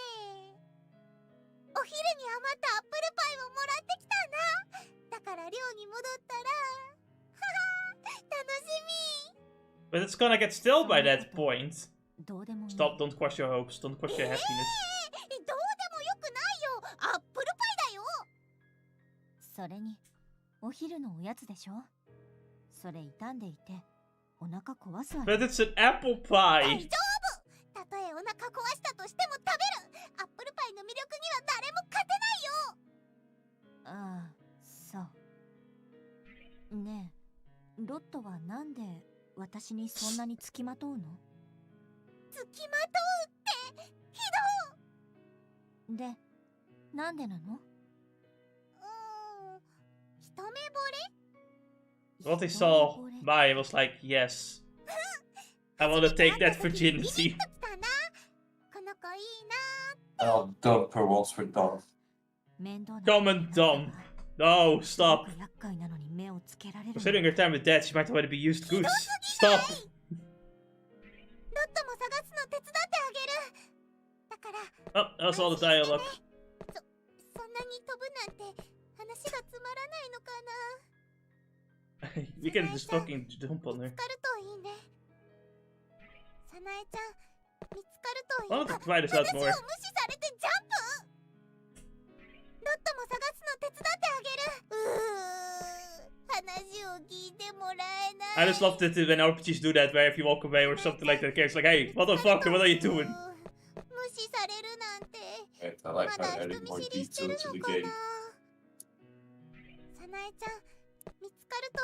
お昼に余ったアップルパイをもらってきたんだ。だから寮に戻ったら、楽しみ。 But it's gonna get still by that point. どうでもいい。 Stop, don't crush your hopes, don't crush your happiness. どうでもよくないよ。アップルパイだよ。それにお昼のおやつでしょ。それ傷んでいてお腹壊すわよ。 But it's an apple 大 pie. 丈夫。たとえお腹壊したとしても食べる。アップルパイの魅力には誰も勝てないよ。ああ、そうねえ、ロットはなんで私にそんなにつきまとうの？つきまとうってひどい。で、なんでなの？一目惚れ？ Lottie saw Mai was like, yes. I want to take that virginity. この子いいな。 I'll dump her once we're done. Dumb and dumb. No, stop. 厄介なのに目をつけられる。 Considering her time with dad, she might already be used goods. Stop. ロットも探すの手伝ってあげる。だから。 Oh, that's all the dialogue. そんなに飛ぶなんて話がつまらないのかな。 We can just fucking jump on her. 見つかるといいね。サナエちゃん、見つかるといい Why な。 don't you try this out 話を more? 無視されてジャンプ。ロットも探すの手伝ってあげる。話を I just love that when RPGs do that, where if you walk away or something like that, the character's like, hey, what the fuck, what are you doing? Right, I like how adding more detail to the game. さなえちゃん、見つかると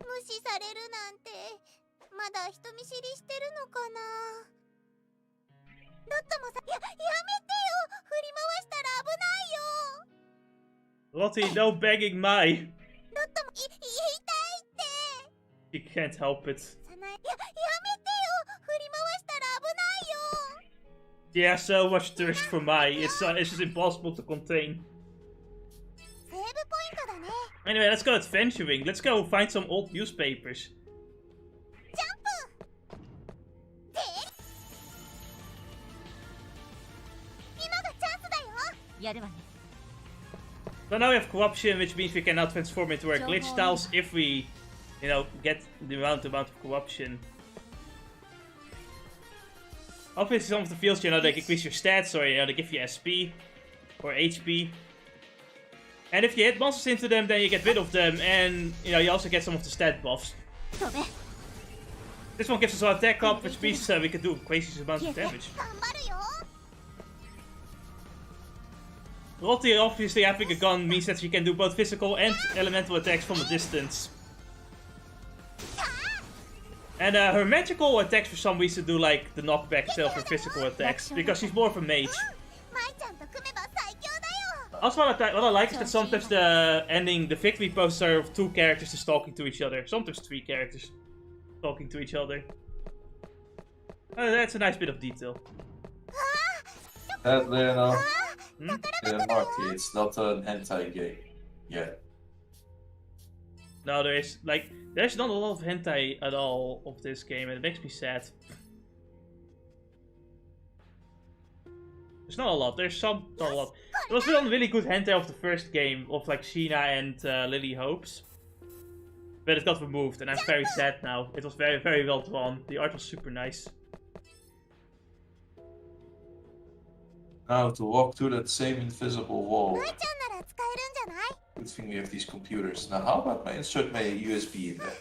無視されるなんてまだ人見知りしてるのかな。ロットもさ、やめてよ、振り回したら危ないよ。 Lottie, no begging Mai. ロットも言いたいって。 She can't help it. さなえ、やめてよ、振り回したら危ないよ。 She has so much thirst for Mai, it's just impossible to contain. セーブポイントだね。 Anyway, let's go adventuring. Let's go find some old newspapers. ジャンプ。で、今がチャンスだよ。やるわね。 So now we have corruption, which means we can now transform into our glitch tiles if we, you know, get the amount of corruption. Obviously, some of the fields, you know, they increase your stats, or, you know, they give you SP or HP. And if you hit monsters into them, then you get rid of them, and, you know, you also get some of the stat buffs. This one gives us our attack up, which means we can do a crazy amount of damage. Lottie obviously having a gun means that she can do both physical and elemental attacks from a distance. And her magical attacks for some reason do like the knockback instead of her physical attacks, because she's more of a mage. Also what I like is that sometimes the victory posts are of 2 characters just talking to each other. Sometimes 3 characters talking to each other. That's a nice bit of detail. Sadly, you know, Hmm? Marky, it's not an hentai game yet. No, there's not a lot of hentai at all of this game, and it makes me sad. There's not a lot. There's some, not a lot. There was one really good hentai of the first game, of like Sheena and Lily Hopes. But it got removed, and I'm very sad now. It was very, very well drawn. The art was super nice. Now to walk through that same invisible wall. Good thing we have these computers. Now how about I insert my USB in there?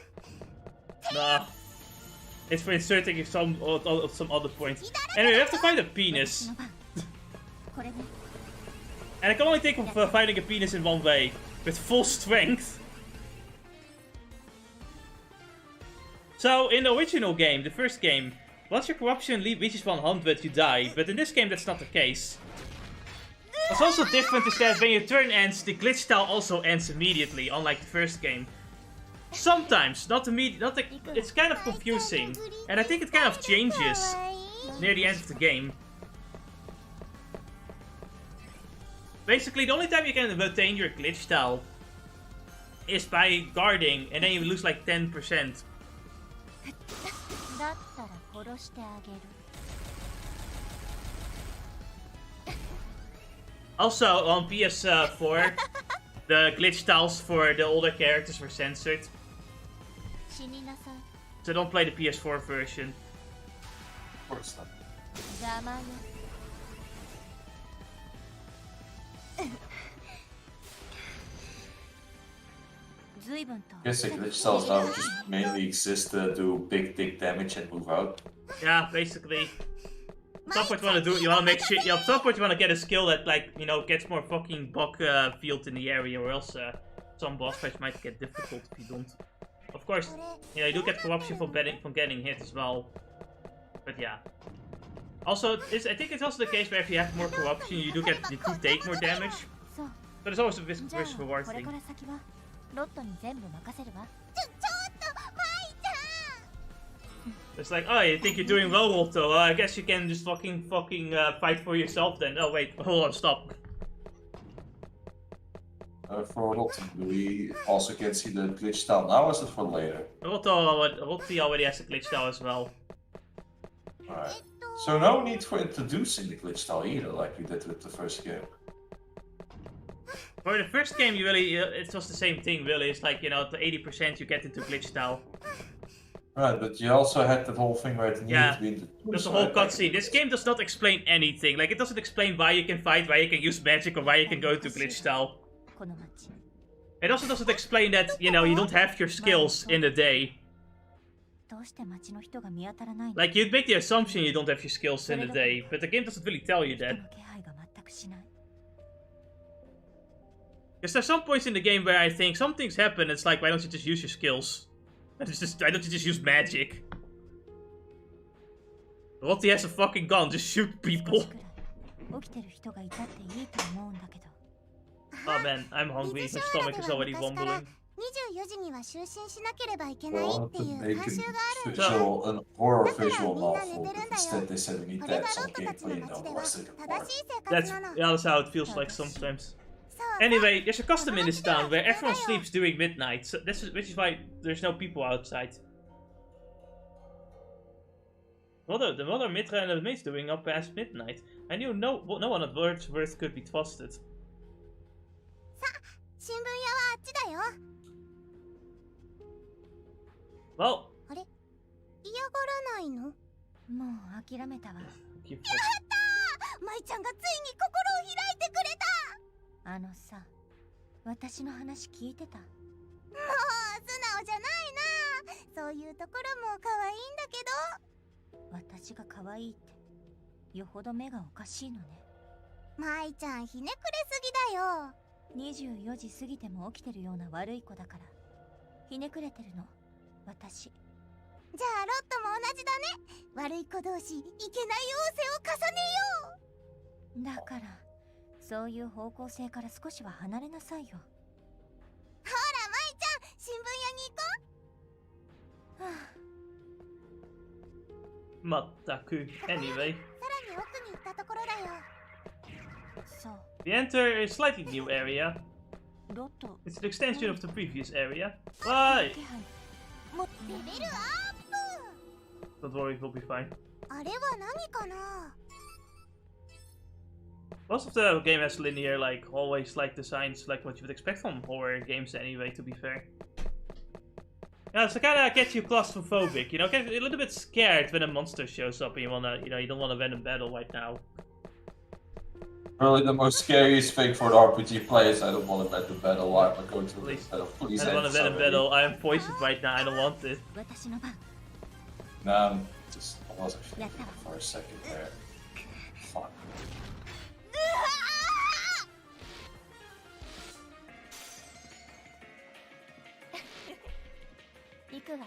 Nah. It's for inserting some other points. Anyway, we have to find a penis. And I can only think of finding a penis in one way. With full strength. So, in the original game, the first game, once your corruption reaches 100, you die. But in this game, that's not the case. What's also different is that when your turn ends, the glitch tile also ends immediately, unlike the first game. Sometimes, not immediately. It's kind of confusing. And I think it kind of changes near the end of the game. Basically, the only time you can retain your glitch tile is by guarding, and then you lose like 10%. Also, on PS4, the glitch tiles for the older characters were censored. So don't play the PS4 version. Of course not. Guess the glitch tiles now just mainly exist to do big dick damage and move out. Yeah, basically. At some point you wanna do it, you wanna make shit. At some point you wanna get a skill that, like, you know, gets more fucking bug field in the area, or else some boss fights might get difficult if you don't. Of course, you know, you do get corruption from getting hit as well. But yeah. Also, I think it's also the case where if you have more corruption, you do take more damage. But it's always a risk reward thing. It's like, oh, you think you're doing well, Otto? I guess you can just fucking fight for yourself then. Oh wait, hold on, stop. For Rotten, do we also can see the glitch tile now, or is it for later? Rotti already has a glitch tile as well. Alright. So no need for introducing the glitch tile either, like we did with the first game. For the first game, you really, it was the same thing, really. It's like, you know, the 80% you get into glitch tile. Right, but you also had that whole thing where it needed to be in the there's a whole cutscene. This game does not explain anything. Like, it doesn't explain why you can fight, why you can use magic, or why you can go to glitch tile. It also doesn't explain that, you know, you don't have your skills in the day. どうして町の人が見当たらないの？ Like, you'd make the assumption you don't have your skills in the day, but the game doesn't really tell you 人 that. の気配が全くしない。 Because there's some points in the game where I think some things happen, it's like, why don't you just use your skills? Why don't you just use magic? Lottie has a fucking gun, just shoot people. 少しくらい起きてる人がいたっていいと思うんだけど。 Oh man, I'm hungry, my stomach is already wobbling. 24時には就寝しなければいけない Well, っていう they 慣 could 習があるん show だ。 an horror visual みんな novel, 寝てるん but だ instead よ。 they said we need こ to れ add がロ some ットたち gameplay の in 街 there. では What's it 正しい生 That's 活なの。 yeah, that's how it feels like sometimes. そうさ。 Anyway, there's a custom in this town where everyone sleeps during midnight, so which is why there's no people outside. What are Mitra and the mates doing up past midnight? I knew no one at Wordsworth could be trusted. さあ、新聞屋はあっちだよ。 Well, あれ、嫌がらないの？もう諦めたわ。 keep 舞ちゃんがついに心を開いてくれた。あのさ、私の話聞いてた？もう素直じゃないな。そういうところも可愛いんだけど。私が可愛いってよほど目がおかしいのね。舞ちゃんひねくれすぎだよ。24時過ぎても起きてるような悪い子だからひねくれてるの私。じゃあロットも同じだね。悪い子同士いけない仰せを重ねよう。だからそういう方向性から少しは離れなさいよ。ほら舞ちゃん新聞屋に行こう。はあ Mataku. Anyway, さらに奥に行ったところだよ。そう。 we enter a slightly new area. ロット。 It's an extension of the previous area. Why? 気配。もレベルアップ。 Don't worry, we'll be fine. あれは何かな。 Most of the game has linear, like, always, like, designs, like what you would expect from horror games anyway, to be fair. Yeah, so kinda gets you claustrophobic, you know, get a little bit scared when a monster shows up and you wanna, you know, you don't wanna win a battle right now. Really, the most scariest thing for the RPG players. I don't want to bet the battle. I'm not going to Please. the battle. Please I don't wanna end win a somebody. battle, I am poisoned right now, I don't want it. 私の番。 Nah, just I was actually やったわ。 for a second there. Fuck. 行くわ。舞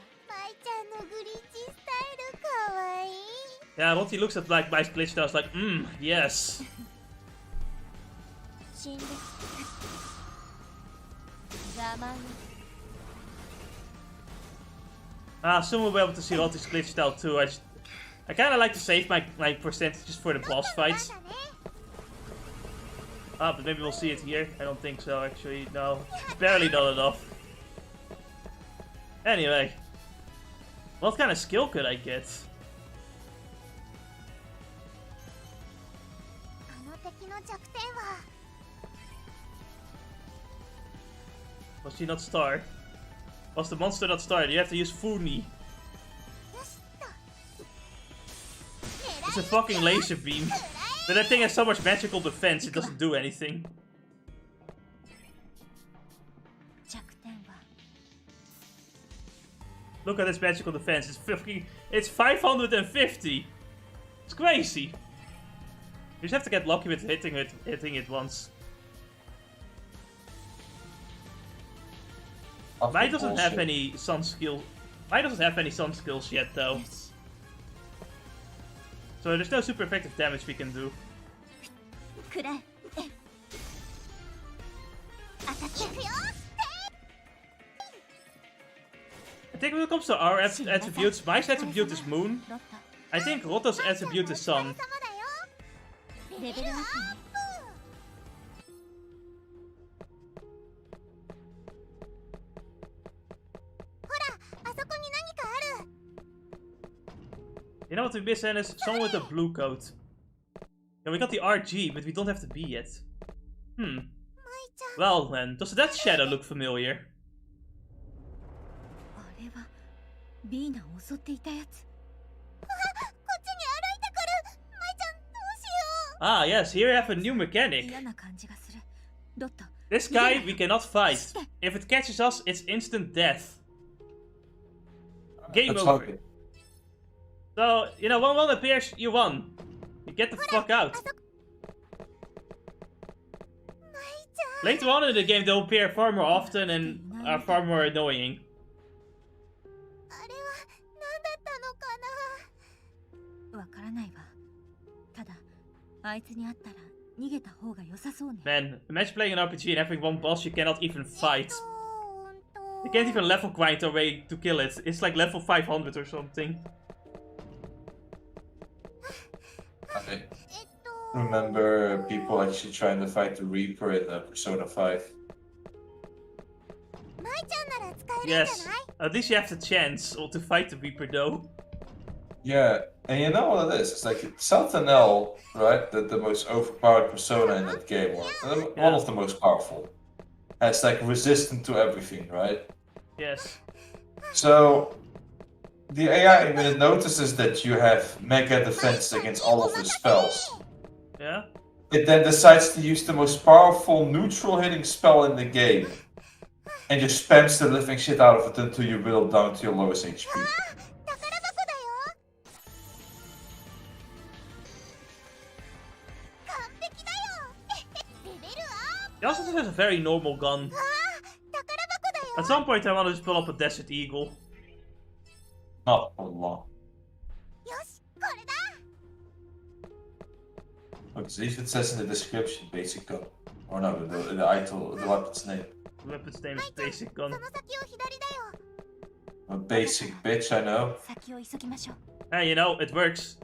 ちゃんのグリッチスタイルかわいい。 Yeah, Lottie looks at, like, my glitch now, it's like, yes. 死んで。邪魔よ。 Soon we'll be able to see Lottie's glitch style too. I kinda like to save my percentages for the boss fights. Ah, but maybe we'll see it here. I don't think so, actually. No, it's barely not enough. Anyway, what kind of skill could I get? あの敵の弱点は。 Was she not star? Was the monster not star? You have to use Funi. よしっと。 It's a fucking laser beam. But that thing has so much magical defense, it doesn't do anything. 弱点は。 Look at this magical defense. It's 550. It's crazy. You just have to get lucky with hitting it once. Mai doesn't have any sun skill. Mai doesn't have any sun skills yet, though. So there's no super effective damage we can do. くらえ。当たっていくよ。 I think when it comes to our attributes, Mai's attribute is Moon. ロット。 I think Rotto's attribute is Sun. レベルアップね。 ほら、あそこに何かある。 You know what we miss, Ennis? Someone with a blue coat. Yeah, we got the RG, but we don't have the B yet. 舞ちゃん。 Well then, does that shadow look familiar? あれはビーナを襲っていたやつ。こっちに歩いてくる。舞ちゃんどうしよう。 Ah, yes, here we have a new mechanic. 嫌な感じがする。ロット、This guy we cannot fight. If it catches us, it's instant death. Game Let's over. hope it. So, you know, when one appears, you won. You get the fuck out. Later on in the game, they'll appear far more often and are far more annoying. あれは何だったのかな。わからないわ。ただ、あいつに会ったら逃げた方が良さそうね。 Man, imagine playing an RPG and having one boss you cannot even fight. You can't even level grind a way to kill it. It's like level 500 or something. I remember people actually trying to fight the Reaper in Persona 5. Yes, at least you have the chance to fight the Reaper though. Yeah, and you know what it is? It's like Sentinel, right? The most overpowered persona in that game, or one of the most powerful. And it's like resistant to everything, right? Yes. So the AI, when it notices that you have mega defense against all of his spells, Yeah? it then decides to use the most powerful neutral hitting spell in the game. And just spams the living shit out of it until you whittle down to your lowest HP. He also has a very normal gun. At some point I want to just pull up a Desert Eagle. Not for long. Okay, so if it says in the description, basic gun. Or no, the item, the weapon's name. The weapon's name is Basic Gun. A basic bitch, I know. Hey, you know, it works.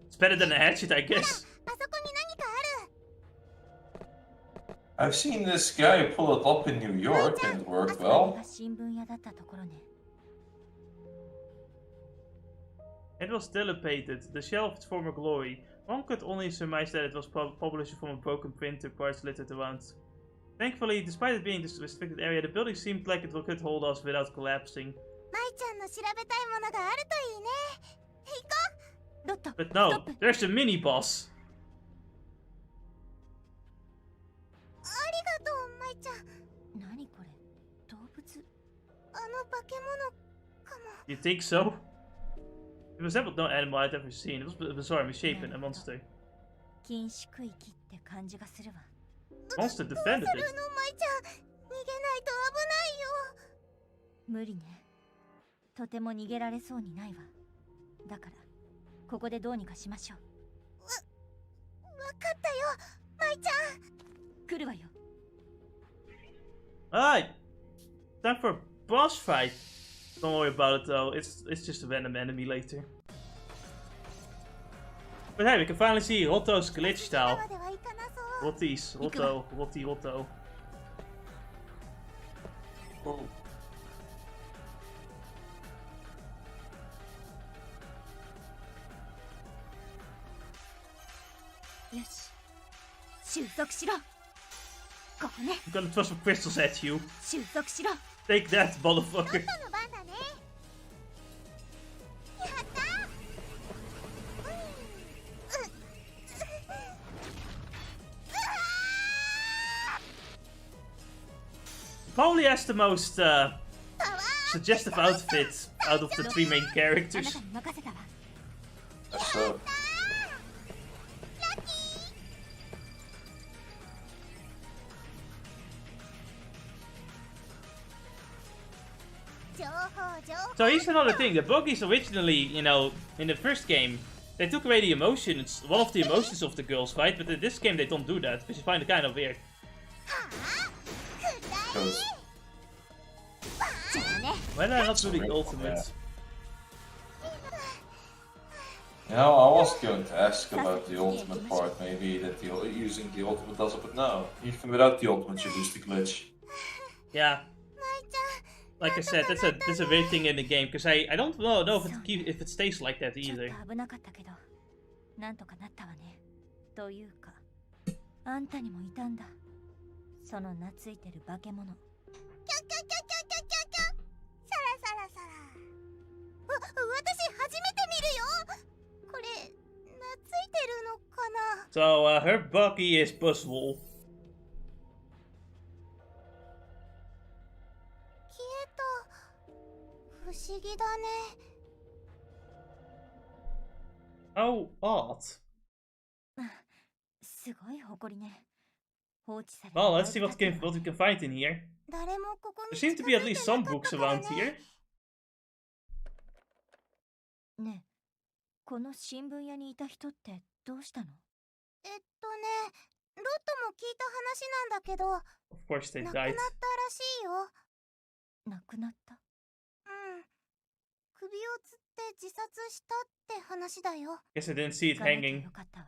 It's better than a hatchet, I guess. I've seen this guy pull it up in New York and it worked well. It was dilapidated, the shell of its former glory. One could only surmise that it was published from a broken printer, parts littered around. Thankfully, despite it being this restricted area, the building seemed like it could hold us without collapsing. But no, there's a mini-boss! You think so? It resembled no animal I'd ever seen. It was bizarre, misshapen, a monster. Monster defended it. 無理ね。とても逃げられそうにないわ。だから、ここでどうにかしましょう。わかったよ、マイちゃん。来るわよ。Alright! Time for a boss fight! Don't worry about it though, it's just a random enemy later. But hey, we can finally see Rotto's glitch style. Rotti's, Rotto. Oh. I'm gonna throw some crystals at you. Take that, motherfucker. Probably has the most suggestive outfit out of the three main characters. That's so. So here's another thing, the buggies originally, you know, in the first game, they took away the emotions, one of the emotions of the girls fight, but in this game they don't do that, which I find kind of weird. Why did I not do the ultimate? You know, I was going to ask about the ultimate part, maybe that using the ultimate does it, but no, even without the ultimate you lose the glitch. Yeah. Like I said, that's a weird thing in the game, because I don't know if it stays like that either. So her buggy is Buzzwole. 不思議だね。 How odd. すごい誇りね。放置されて Well, だい let's ぶ see 経ってるわ what we ね。 can find in here. 誰もここ There に seem 近 to づ be at い least てな some かっ books たから around ね。 here. ねえ、この新聞屋にいた人ってどうしたの？ロットも聞いた話なんだけど、 Of course they 亡くなった died. らしいよ。亡くなった？うん。首をつって自殺したって話だよ。 Guess I didn't see it 聞かなきゃ hanging. よかったわ。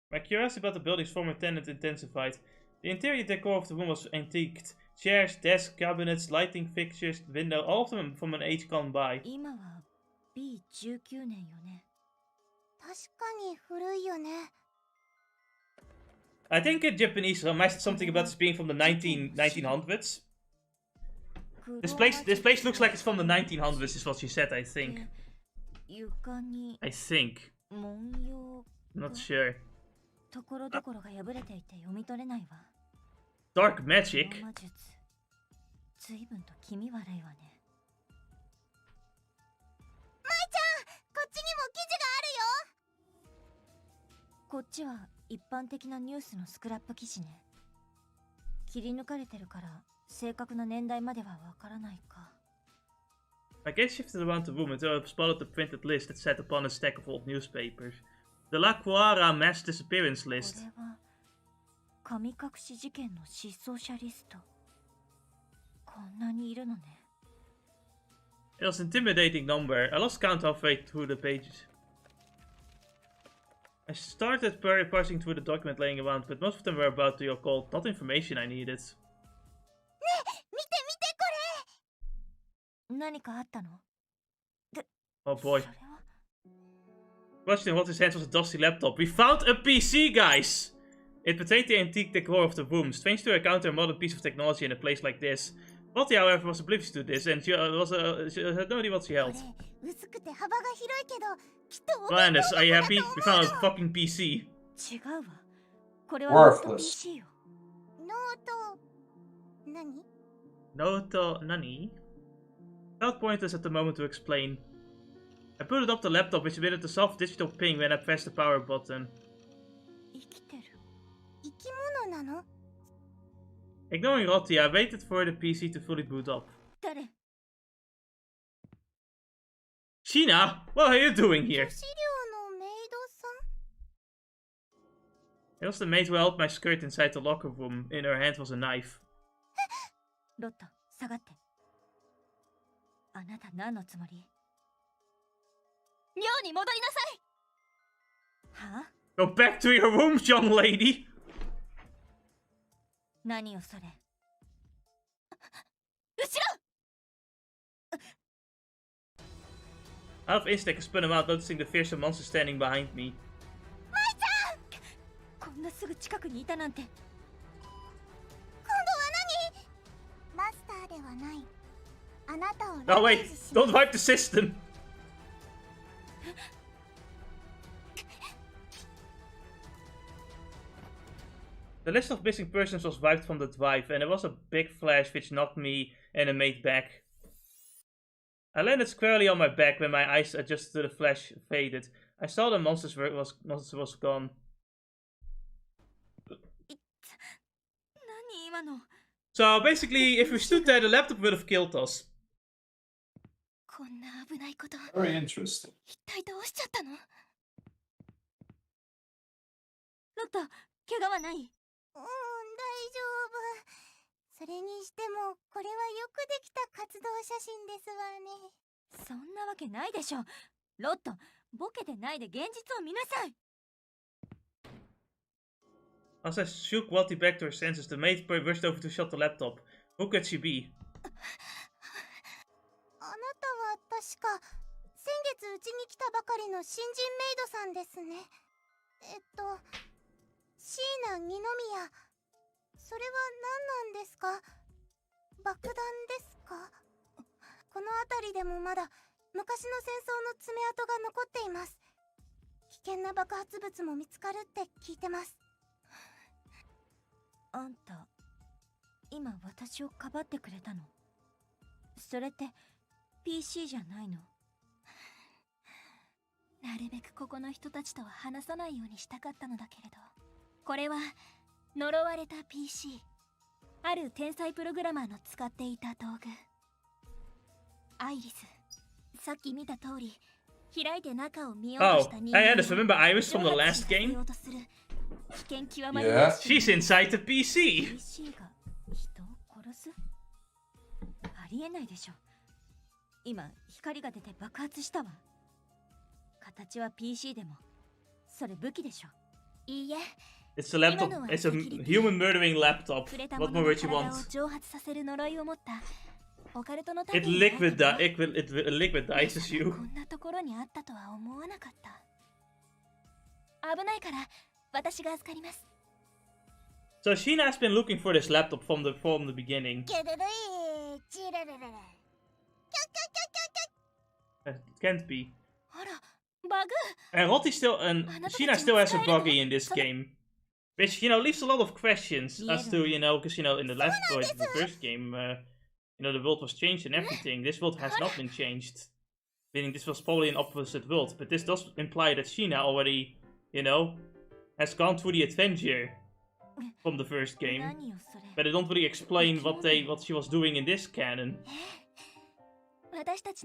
My curiosity about the building's former tenant intensified. The interior decor of the room was antiqued. Chairs, desks, cabinets, lighting fixtures, window, all of them from an age gone by. 今は B19 年よね。確かに古いよね。 I think in Japanese mentioned something about this being from the 1900s. This place looks like it's from the 1900s, is what she said, I think. 床に I think. 文様 Not sure. ところどころが破れていて読み取れないわ。 Dark こ magic? の魔術、随分と気味悪いわね。舞ちゃん、こっちにも記事があるよ。こっちは一般的なニュースのスクラップ記事ね。切り抜かれてるから正確な年代まではわからないか。 My gaze shifted around the room until I spotted the printed list that sat upon a stack of old newspapers. The La Cuara mass disappearance これ list. は神隠し事件の失踪者リスト。こんなにいるのね。 It was an intimidating number. I lost count halfway through the pages. I started parsing through the document laying around, but most of them were about the occult, not information I needed. ねえ、見て見てこれ。何かあったの？ Oh boy. それは Clutched in what his hands was a dusty laptop. We found a PC, guys! It pertained to the antique decor of the room. Strange to encounter a modern piece of technology in a place like this. Lottie, however, was oblivious to this, and she had no idea what she held. これ薄くて幅が広いけど、きっとお Landis, 弁当 are you 箱だ happy? と思 We う found a よ。 fucking PC. 違うわ。これはノート Worthless. PC よ。ノート何？ Noto Nani? Felt pointless at the moment to explain. I booted up the laptop, which emitted a soft digital ping when I pressed the power button. 生きてる。生き物なの？ Ignoring Lottie, I waited for the PC to fully boot up. 誰？ Sheena, what are you doing 女 here? 子寮のメイドさん？ It was the maid who held my skirt inside the locker room. In her hand was a knife. ロット、下がって。あなた何のつもり？寮に戻りなさい。はあ？ Go back to your rooms, young lady! 何よそれ。後ろ！ Out of instinct, I spun him out, noticing the fearsome monster standing behind me. こんなすぐ近くにいたなんて。今度は何？マスターではない。あなたを No, wait! Don't wipe the system! The list of missing persons was wiped from the drive, and there was a big flash which knocked me and a mate back. I landed squarely on my back when my eyes adjusted to the flash faded. I saw the monster was gone. 何今の？ So basically, if we stood there, the laptop would have killed us. こんな危ないこと。 Very interesting. 一体どうしちゃったの？ロット、怪我はない？大丈夫。それにしても、これはよくできた活動写真ですわね。そんなわけないでしょ。ロット、ボケてないで現実を見なさい。 As I shook Watty back to her senses, the maid rushed over to shut the laptop. Who could she be? あなたは確か、先月うちに来たばかりの新人メイドさんですね。椎名二宮。それは何なんですか？爆弾ですか？この辺りでもまだ昔の戦争の爪痕が残っています。危険な爆発物も見つかるって聞いてます。あんた、今私をかばってくれたの？それって PC じゃないの？なるべくここの人たちとは話さないようにしたかったのだけれど、これは呪われた PC。ある天才プログラマーの使っていた道具。アイリス、さっき見た通り、開いて中を見ようとした人間 I just remember Iris from the last game. 危険極まり Yeah. She's inside the PC. PC が人を殺す？ありえないでしょ。今光が出て爆発したわ。形は PC でもそれ武器でしょ。いいえ。 It's a laptop. It's a human murdering laptop. What more would you want? 蒸発させる呪いを持ったオカルトの It liquidizes you. こんなところにあったとは思わなかった。危ないから私が預かります。 So Sheena has been looking for this laptop from the beginning. It can't be. あら、バグ。 And Sheena still has a buggy in this game, which leaves a lot of questions as to because in the last the first game, the world was changed and everything. This world has not been changed, meaning this was probably an opposite world. But this does imply that Sheena already, has gone through the adventure from the first game. But they don't really explain what she was doing in this canon.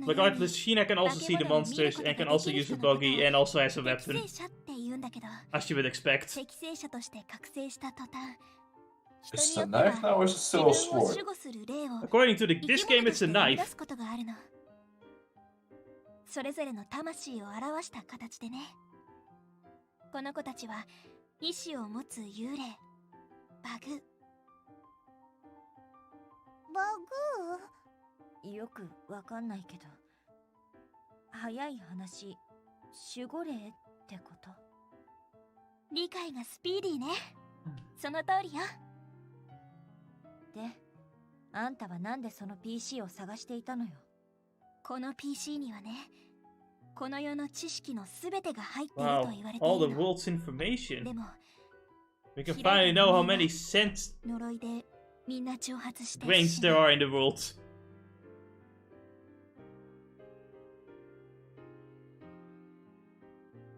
Regardless, Sheena can also see the monsters and can also use a buggy and also has a weapon, as you would expect. Is it a knife now or is it still a sword? According to this game, it's a knife. それぞれの魂を表した形でね。この子たちは意志を持つ幽霊。バグ。バグ？よくわかんないけど。早い話、守護霊ってこと？理解がスピーディーね。その通りよ。で、あんたはなんでその PC を探していたのよ。この PC にはね、この世の知識のすべてが入っていると言われているの。 All the world's information. でも、 We can finally know how many scent 呪いでみんな蒸発して grains there are in the world.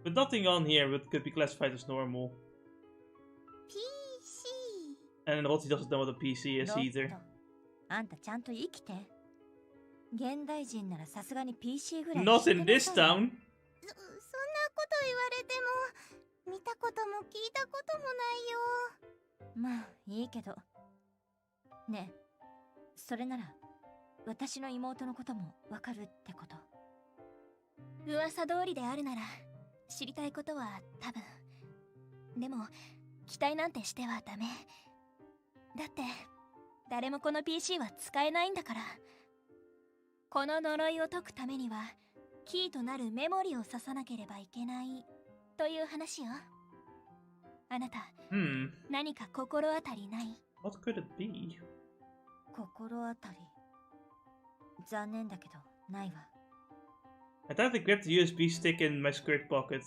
But nothing on here could be classified as normal. PC. And Rotti doesn't know what a PC is either. あんたちゃんと生きて。現代人ならさすがに PC ぐらい。 Not in this town. そんなこと言われても見たことも聞いたこともないよ。まあいいけど。ねえ、それなら私の妹のこともわかるってこと？噂通りであるなら知りたいことは多分。でも期待なんてしてはダメ。だって誰もこの PC は使えないんだから。この呪いを解くためにはキーとなるメモリを刺さなければいけないという話よ。あなた、何か心当たりない？ What could it be? 心当たり。残念だけどないわ。I thought I grabbed the USB stick in my skirt pocket.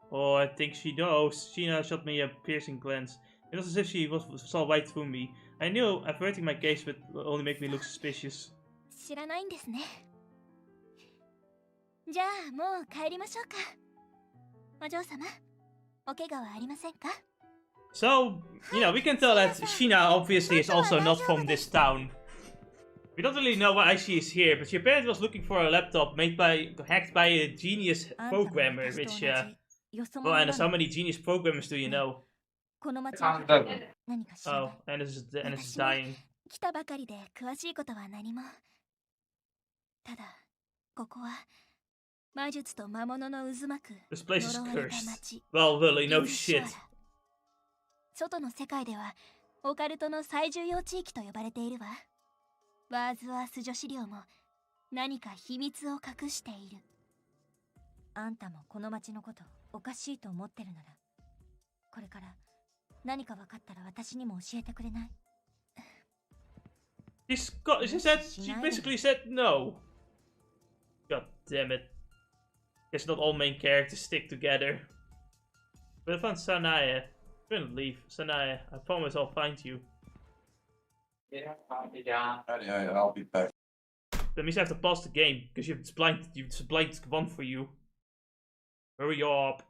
Oh, I think she knows. Sheena shot me a piercing glance. It was as if she saw right through me. I knew averting my gaze would only make me look suspicious. 知らないんですね。じゃあもう帰りましょうか。お嬢様、お怪我はありませんか？ So, we can tell that Sheena obviously is also not from this town. We don't really know why she is here, but she apparently was looking for a laptop hacked by a genius programmer, which, well, and how many genius programmers do you know? Oh, and it's dying. 来たばかりで詳しいことは何も。ただ、ここは魔術と魔物の渦巻く This place is 呪われた cursed. 町。 Well, really, no shit. 外の世界ではオカルトの最重要地域と呼ばれているわ。ワーズワース女子寮も何か秘密を隠している。あんたもこの町のことおかしいと思ってるなら、これから何か分かったら私にも教えてくれない？ She basically said no. God damn it. Guess not all main characters stick together. But I found Sanaya. I'm gonna leave. Sanaya, I promise I'll find you. Yeah, I'll be back. That means I have to pause the game because it's blind. It's a blind one for you. Hurry up.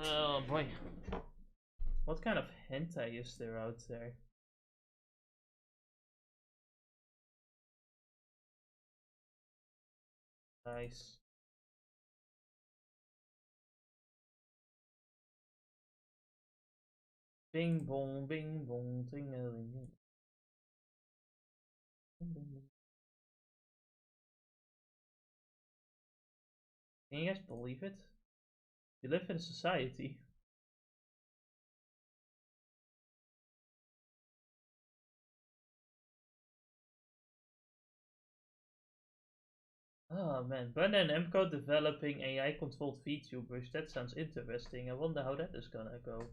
Oh boy. What kind of hentai is there out there? Nice. Bing bong, ting-a-ling. Can you guys believe it? We live in a society. Oh man, Brenda and Emco developing AI-controlled VTubers. That sounds interesting. I wonder how that is gonna go.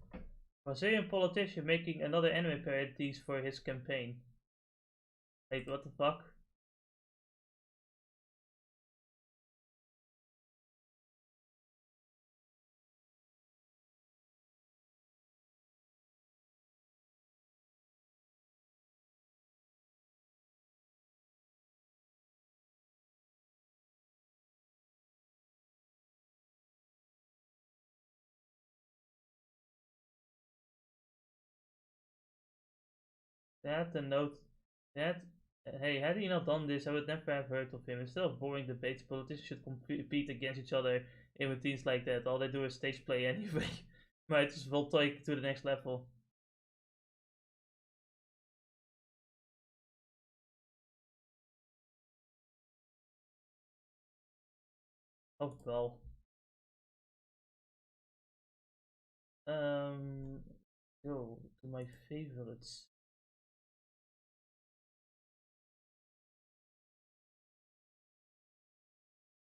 Brazilian politician making another anime parodies for his campaign. Wait, what the fuck? That the note that hey, had he not done this, I would never have heard of him. Instead of boring debates, politicians should compete against each other in routines like that. All they do is stage play anyway. Might as well take it to the next level. Oh well. Go to my favorites.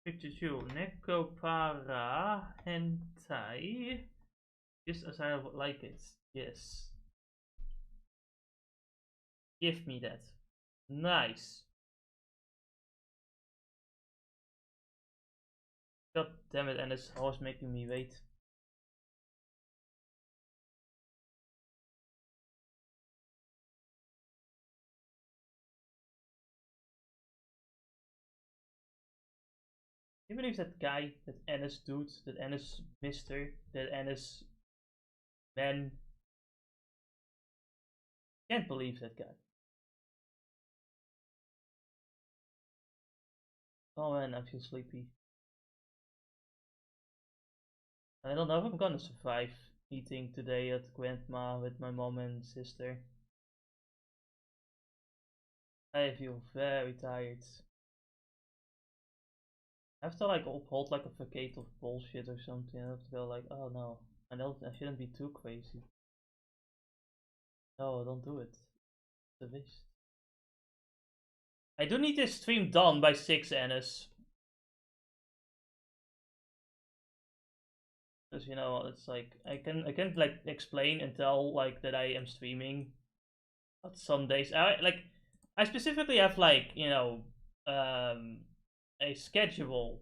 Pikachu, Neko Para Hentai. Just as I would like it. Yes. Give me that. Nice. God damn it, and it's always making me wait. Can you believe that guy, that Ennis dude, that Ennis mister, that Ennis man? Can't believe that guy. Oh man, I feel sleepy. I don't know if I'm gonna survive eating today at Grandma with my mom and sister. I feel very tired. I have to like uphold like a facade of bullshit or something. I have to go like, oh no, I know I shouldn't be too crazy. No, don't do it. It's a waste. I do need this stream done by 6, Ennis. Because you know, it's like I can like explain and tell like that I am streaming. But some days I specifically have like, you know, a schedule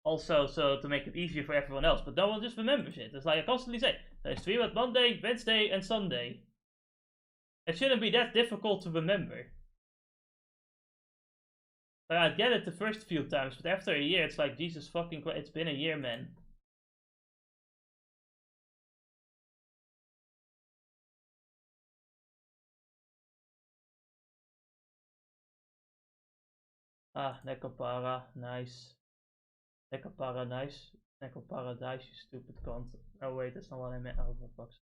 also so to make it easier for everyone else, but no one just remembers it. It's like I constantly say, I stream at Monday, Wednesday, and Sunday. It shouldn't be that difficult to remember. Like, I get it the first few times, but after a year, it's like, Jesus fucking Christ, it's been a year, man. Ah, Nekopara, nice. Nekopara, nice. Nekoparadise, you stupid cunt. Oh wait, that's not what I meant. Oh, for fuck's sake.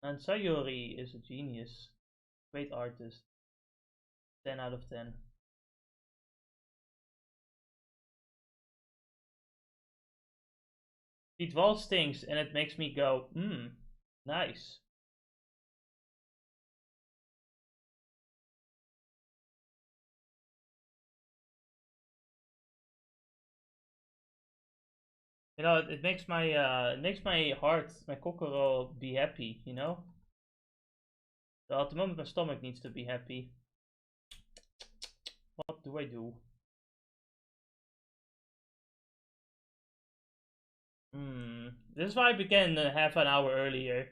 And Sayori is a genius. Great artist. 10 out of 10. It all stinks and it makes me go, nice. You know, it makes my heart, my kokoro be happy, you know? So at the moment my stomach needs to be happy. What do I do? This is why I began half an hour earlier.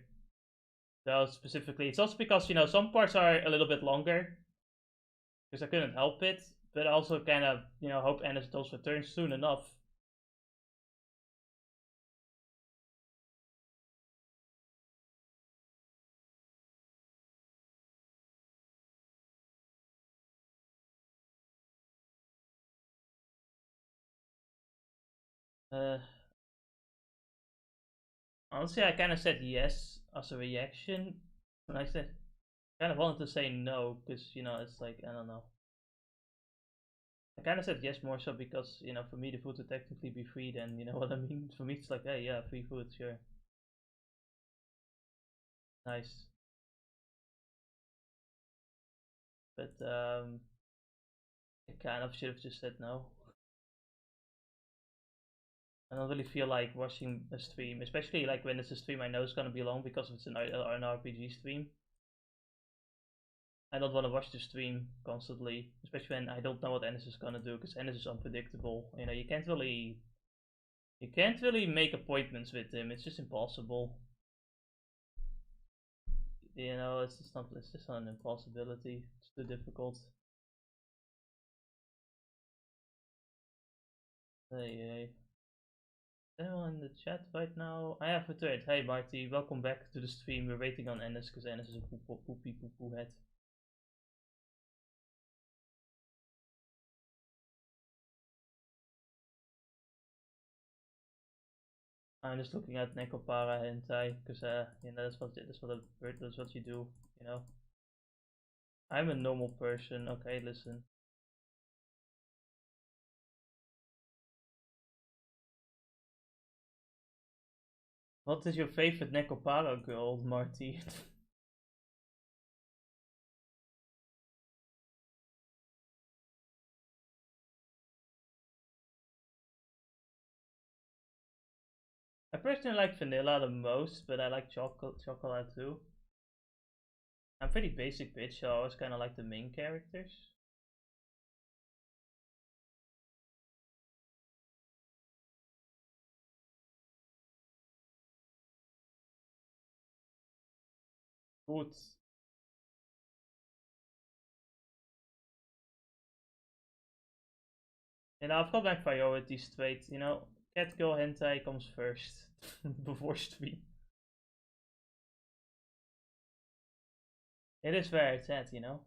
So specifically, it's also because, you know, some parts are a little bit longer. Because I couldn't help it. But I also kind of, you know, hope Ennis does return soon enough. Honestly, I kind of said yes as a reaction. And I said, kind of wanted to say no, because, you know, it's like, I don't know. I kind of said yes more so because, you know, for me the food would technically be free then, you know what I mean? For me it's like, hey, yeah, free food, sure. Nice. But, I kind of should have just said no. I don't really feel like watching a stream, especially like when it's a stream I know is gonna be long because it's an RPG stream. I don't want to watch the stream constantly, especially when I don't know what Ennis is gonna do, because Ennis is unpredictable. You know, you can't really make appointments with him. It's just impossible. You know, it's just not an impossibility. It's too difficult. Hey. Anyone in the chat right now? I have returned. Hey Marty, welcome back to the stream. We're waiting on Ennis because Ennis is a poo head. I'm just looking at Nekopara hentai because you know that's what you do, you know. I'm a normal person. Okay, listen. What is your favorite Nekopara girl, Marty? I personally like vanilla the most, but I like chocolate too. I'm pretty basic bitch, so I always kind of like the main characters. Good. You know, I've got my priorities straight, you know. Cat girl hentai comes first, before stream. It is where it's at, you know.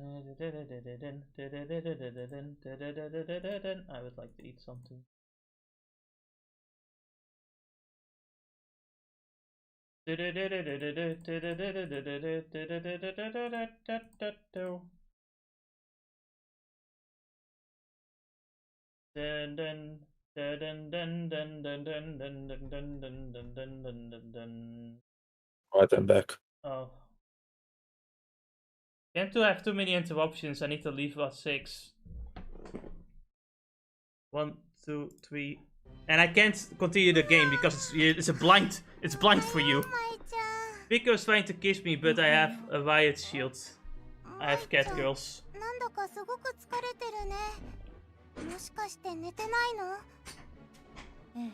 I would like to eat something. Right, I'm back. Oh. Can't have too many interruptions. I need to leave about 6. 1, 2, 3. And I can't continue the game because it's a blind. It's blind for you. Pico is trying to kiss me, but I have a riot shield. I have cat girls. もしかして寝てないの？え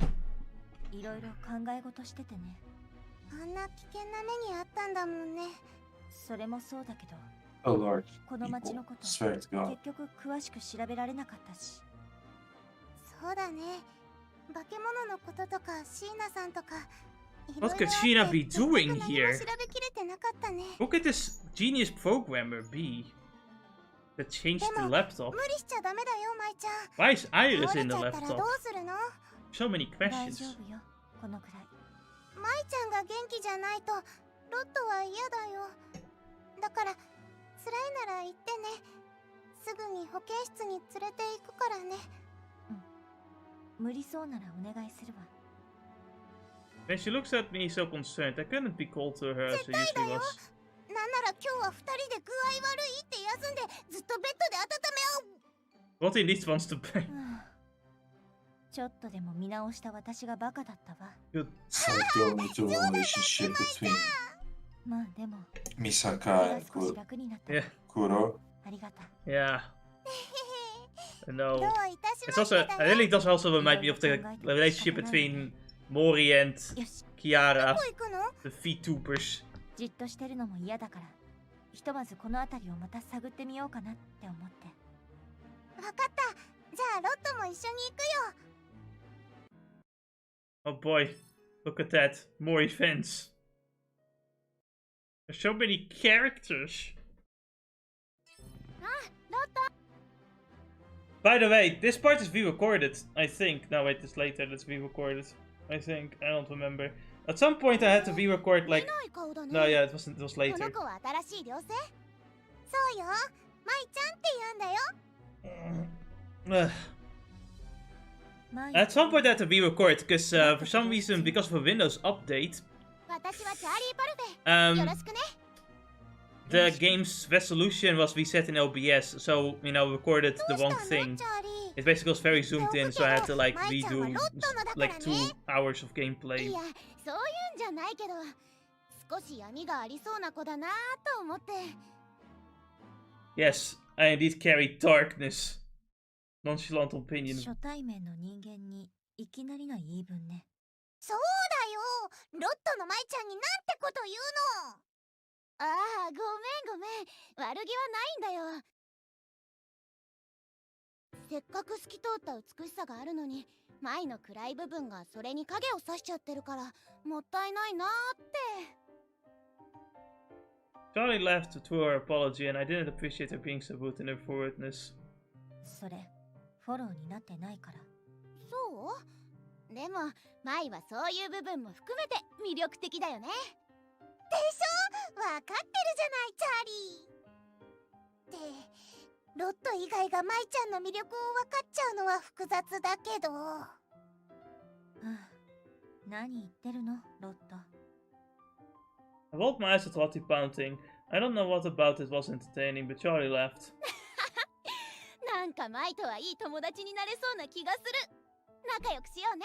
え、いろいろ考え事しててね。あんな危険な目にあったんだもんね。それもそうだけど、Oh Lord, この町のこと、 swear to God. 結局詳しく調べられなかったし。そうだね。化け物のこととか、シーナさんとか。What could Sheena be doing here? Look at this genius programmer B that changed the laptop. Why is Iris in the laptop? So many questions. When she looks at me so concerned, I couldn't be cold to her as I usually was. What he least wants to play. ちょっとでも見直した私がバカだったわ。 Good. So going into a relationship between まあでも Misaka 気が and 少し楽になった。 Yeah. Kuro. ありがとう。 Yeah. I know. どういたし It's まして also, だ I よ。 really does also remind me of the relationship between Mori and よし、 Kiara, どこ行くの？ the Vtubers. じっとしてるのも嫌だから、ひとまずこの辺りをまた探ってみようかなって思って。わかった。じゃあロットも一緒に行くよ。 Oh boy, look at that. More events. There's so many characters. あ、ロット。 By the way, this part is re-recorded, I think. No, wait, it's later. That's re-recorded. I think. I don't remember. At some point I had to re-record like... 見ない顔だね。 No, yeah, it wasn't. It was この later. 子は新しい寮生？そうよ。マイちゃんって言うんだよ。 Ugh. At some point I had to re-record because for some reason, because of a Windows update, 私はチャーリー・パルフェ。よろしくね。 the game's resolution was reset in OBS, so you know recorded the どう wrong したの thing. チャーリー？ It basically was very zoomed in, so I had to like マイちゃんは redo ロットのだから like ね。 2 hours of gameplay. いや、そういうんじゃないけど、少し闇がありそうな子だなと思って。 Yes, I indeed carry darkness. Nonchalant opinion. 初対面の人間にいきなりな言い分ね。そうだよ。ロットのマイちゃんになんてこと言うの。ああ、ごめん。悪気はないんだよ。せっかく透き通った美しさがあるのに、マイの暗い部分がそれに影を差しちゃってるから、もったいないなって。 Charlie laughed to her apology, and I didn't appreciate her being so rude in her forwardness. それ、フォローになってないから。そう？でも、マイはそういう部分も含めて魅力的だよね。でしょ？わかってるじゃない、チャーリー。って、ロット以外がマイちゃんの魅力を分かっちゃうのは複雑だけど。何言ってるの、ロット。 I rolled my eyes at Lottie pouting. I don't know what about it was entertaining, but Charlie laughed. なんかマイとはいい友達になれそうな気がする。仲良くしようね。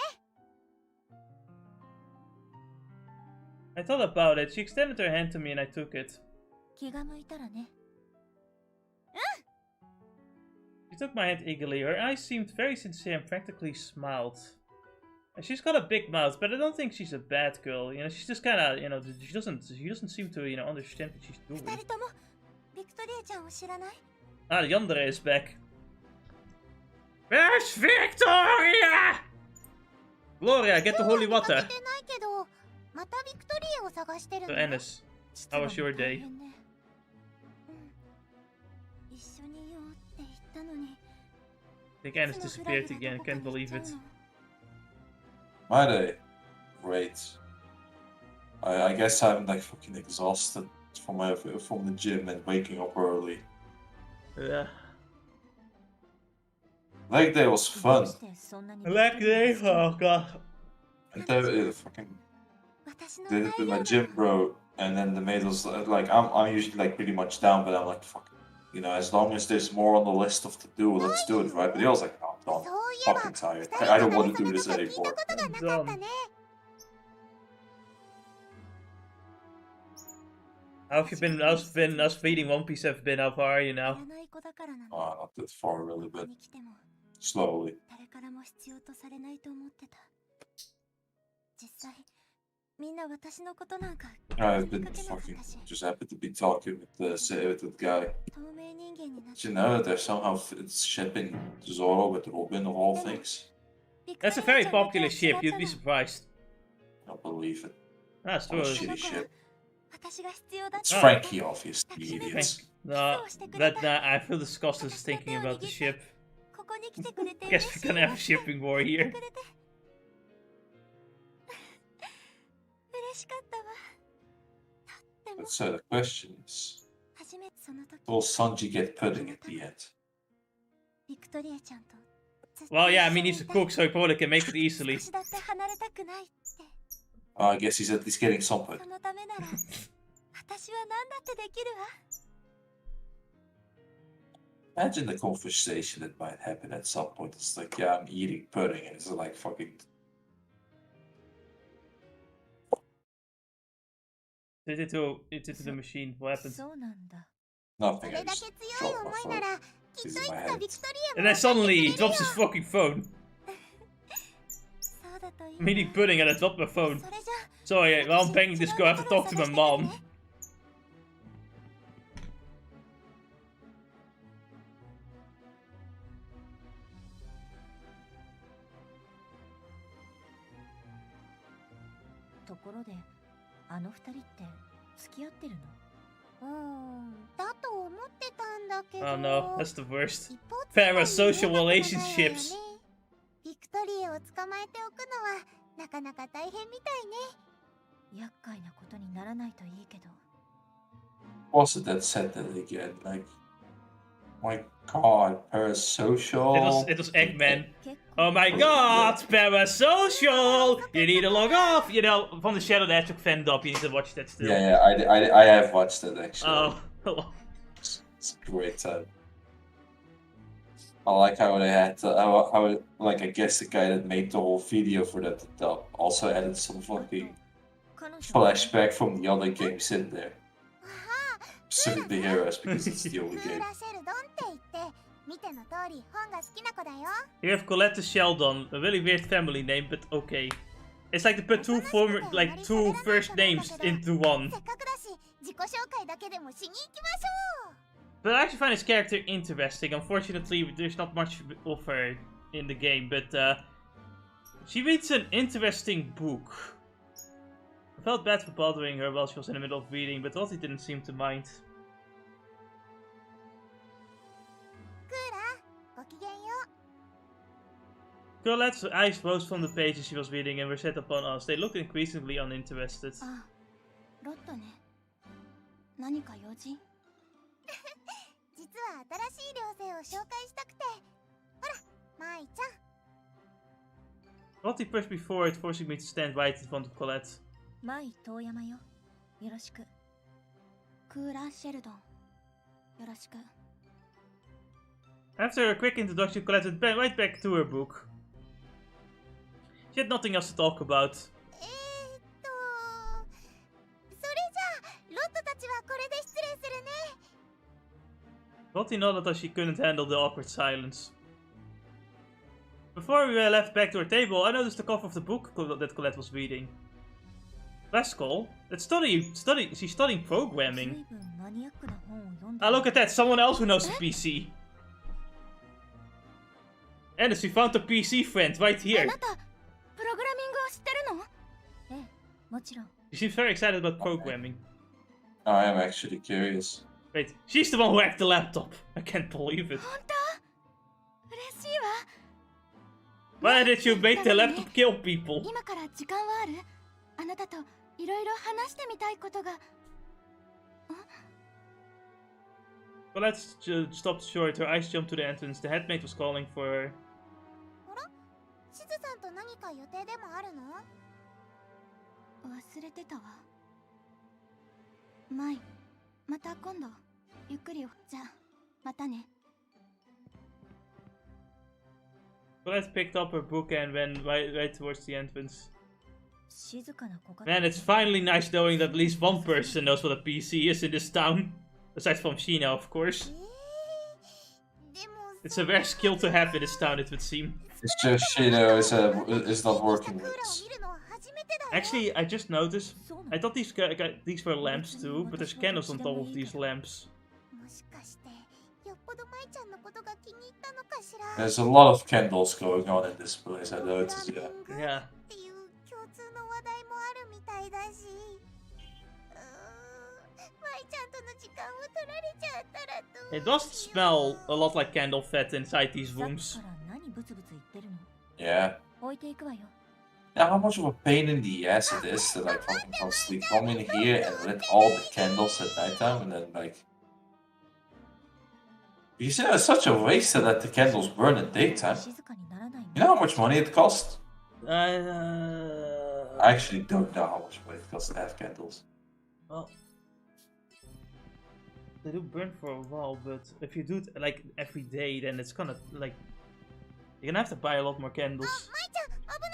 I thought about it. She extended her hand to me and I took it. 気が向いたらね。 She took my hand eagerly. Her eyes seemed very sincere and practically smiled. And she's got a big mouth, but I don't think she's a bad girl. You know, she's just kind of, you know, she doesn't seem to, you know, understand what she's doing. 二人ともビクトリアちゃんを知らない？ Ah, the Yandere is back. Where's Victoria? Gloria, get the holy water. 見かけてないけど、またビクトリアを探してる So の。 Ennis, how was your day? 一緒にいようって言ったのに。 I think Ennis disappeared again. I can't believe it. My day. Great. I guess I'm like fucking exhausted from the gym and waking up early. Yeah. Leg day was fun. Leg day? Oh god. And then fucking did it with my gym bro, and then the maid was like, I'm usually like pretty much down, but I'm like, fuck, you know, as long as there's more on the list of to do, let's do it, right? But he was like, no, I'm done. Fucking tired. I don't want to do this anymore. How have you been? How's reading One Piece have been? How far are you now? Oh, not that far, really, but slowly. I've been fucking just happy to be talking with the guy. Did you know that they're somehow it's shipping Zoro with Robin of all things? That's a very popular ship. You'd be surprised. I don't believe it. That's What true. a shitty ship. It's Ah. Frankie, obviously, idiots. No, I feel disgusted just thinking about the ship. Guess we're gonna have a shipping war here. But so the question is, will Sanji get pudding at the end? Well, yeah, I mean he's a cook, so he probably can make it easily. I guess he's at least getting some pudding. Imagine the conversation that might happen at some point. It's like, yeah, I'm eating pudding, and it's like fucking. It into the machine. What happened? そうなんだ。 Nothing. そ I れだ just け強い dropped my 思い phone. なら、きっとい It's つ in か my ビ hand. クトリア And も then 分かってくれ suddenly る he よ。 drops his fucking phone. そうだといい I'm な。 eating pudding and I dropped my phone. それじゃ、 Sorry, while I'm banging this girl, I have to talk to my mom. ところで、あの二人って付き合ってるの？だと思ってたんだけど。 Oh no, that's the worst. 一方通行に Parasocial 見えなくもないわよね。 relationships. ビクトリアを捕まえておくのはなかなか大変みたいね。厄介なことにならないといいけど。 Was it that said that again? Like, my god, parasocial. It was Eggman. Oh my god, parasocial! You need to log off! You know, from the Shadow the Hedgehog fan dub, you need to watch that still. Yeah, I have watched it actually. Oh. It's a great time. I like how they had how like I guess the guy that made the whole video for that dub also added some fucking flashback from the other games in there. Specifically Heroes because it's the only game. You have Colette Sheldon, a really weird family name, but okay. It's like to put two first names into one. But I actually find his character interesting. Unfortunately, there's not much of her in the game, but she reads an interesting book. I felt bad for bothering her while she was in the middle of reading, but Lottie didn't seem to mind. Colette's eyes rose from the pages she was reading and were set upon us. They looked increasingly uninterested. ロットね。何か用事？実は新しい寮生を紹介したくて。ほら、マイちゃん。 Lottie pushed me forward, forcing me to stand right in front of Colette. マイ遠山よ。よろしく。クーラーシェルドン。よろしく。 After a quick introduction, Colette went right back to her book. She had nothing else to talk about. それじゃあ、ロットたちはこれで失礼するね。 Lottie nodded as she couldn't handle the awkward silence. Before we left back to her table, I noticed the cover of the book that Colette was reading. Rascal? She's studying programming. Ah, look at that, someone else who knows the PC. And she found a PC friend right here. She seems very excited about programming. I am actually curious. Wait, she's the one who hacked the laptop. I can't believe it. Why did you make the laptop kill people? Colette stopped short, her eyes jumped to the entrance. The headmate was calling for her. しずさんと何か予定でもあるの？忘れてたわ。マイ、また今度ゆっくり。じゃあ、またね。 Colette picked up her book and went right towards the entrance. Man, it's finally nice knowing that at least one person knows what a PC is in this town. Aside from Sheena, of course. It's a rare skill to have in this town, it would seem. It's just Sheena is not working with us. Actually, I just noticed, I thought these were lamps too, but there's candles on top of these lamps. There's a lot of candles going on in this place, I noticed, yeah. Yeah. It does smell a lot like candle fat inside these rooms. Yeah. Yeah, how much of a pain in the ass it is to like fucking constantly come in here and lit all the candles at nighttime and then like... Because you know, it's such a waste to let the candles burn at daytime. You know how much money it costs? I actually don't know how much money it costs to have candles. Well... They do burn for a while, but if you do it like every day, then it's gonna like you're gonna have to buy a lot more candles.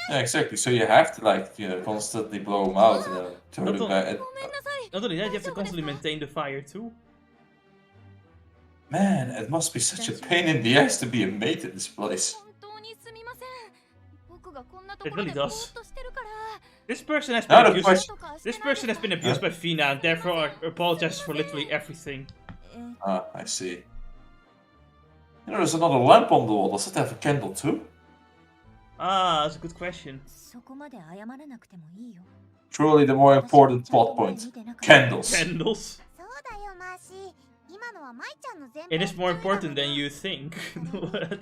Yeah, exactly. So you have to like constantly blow them out and then turn it back. Not only that, you have to constantly maintain the fire too. Man, it must be such a pain in the ass to be a mate in this place. It really does. This person has Now been the abused. question. This person has been abused by Fina and therefore apologizes for literally everything. Ah, I see. There's another lamp on the wall. Does it have a candle too? Ah, that's a good question. Truly the more important plot point. Candles. Candles. It is more important than you think. What?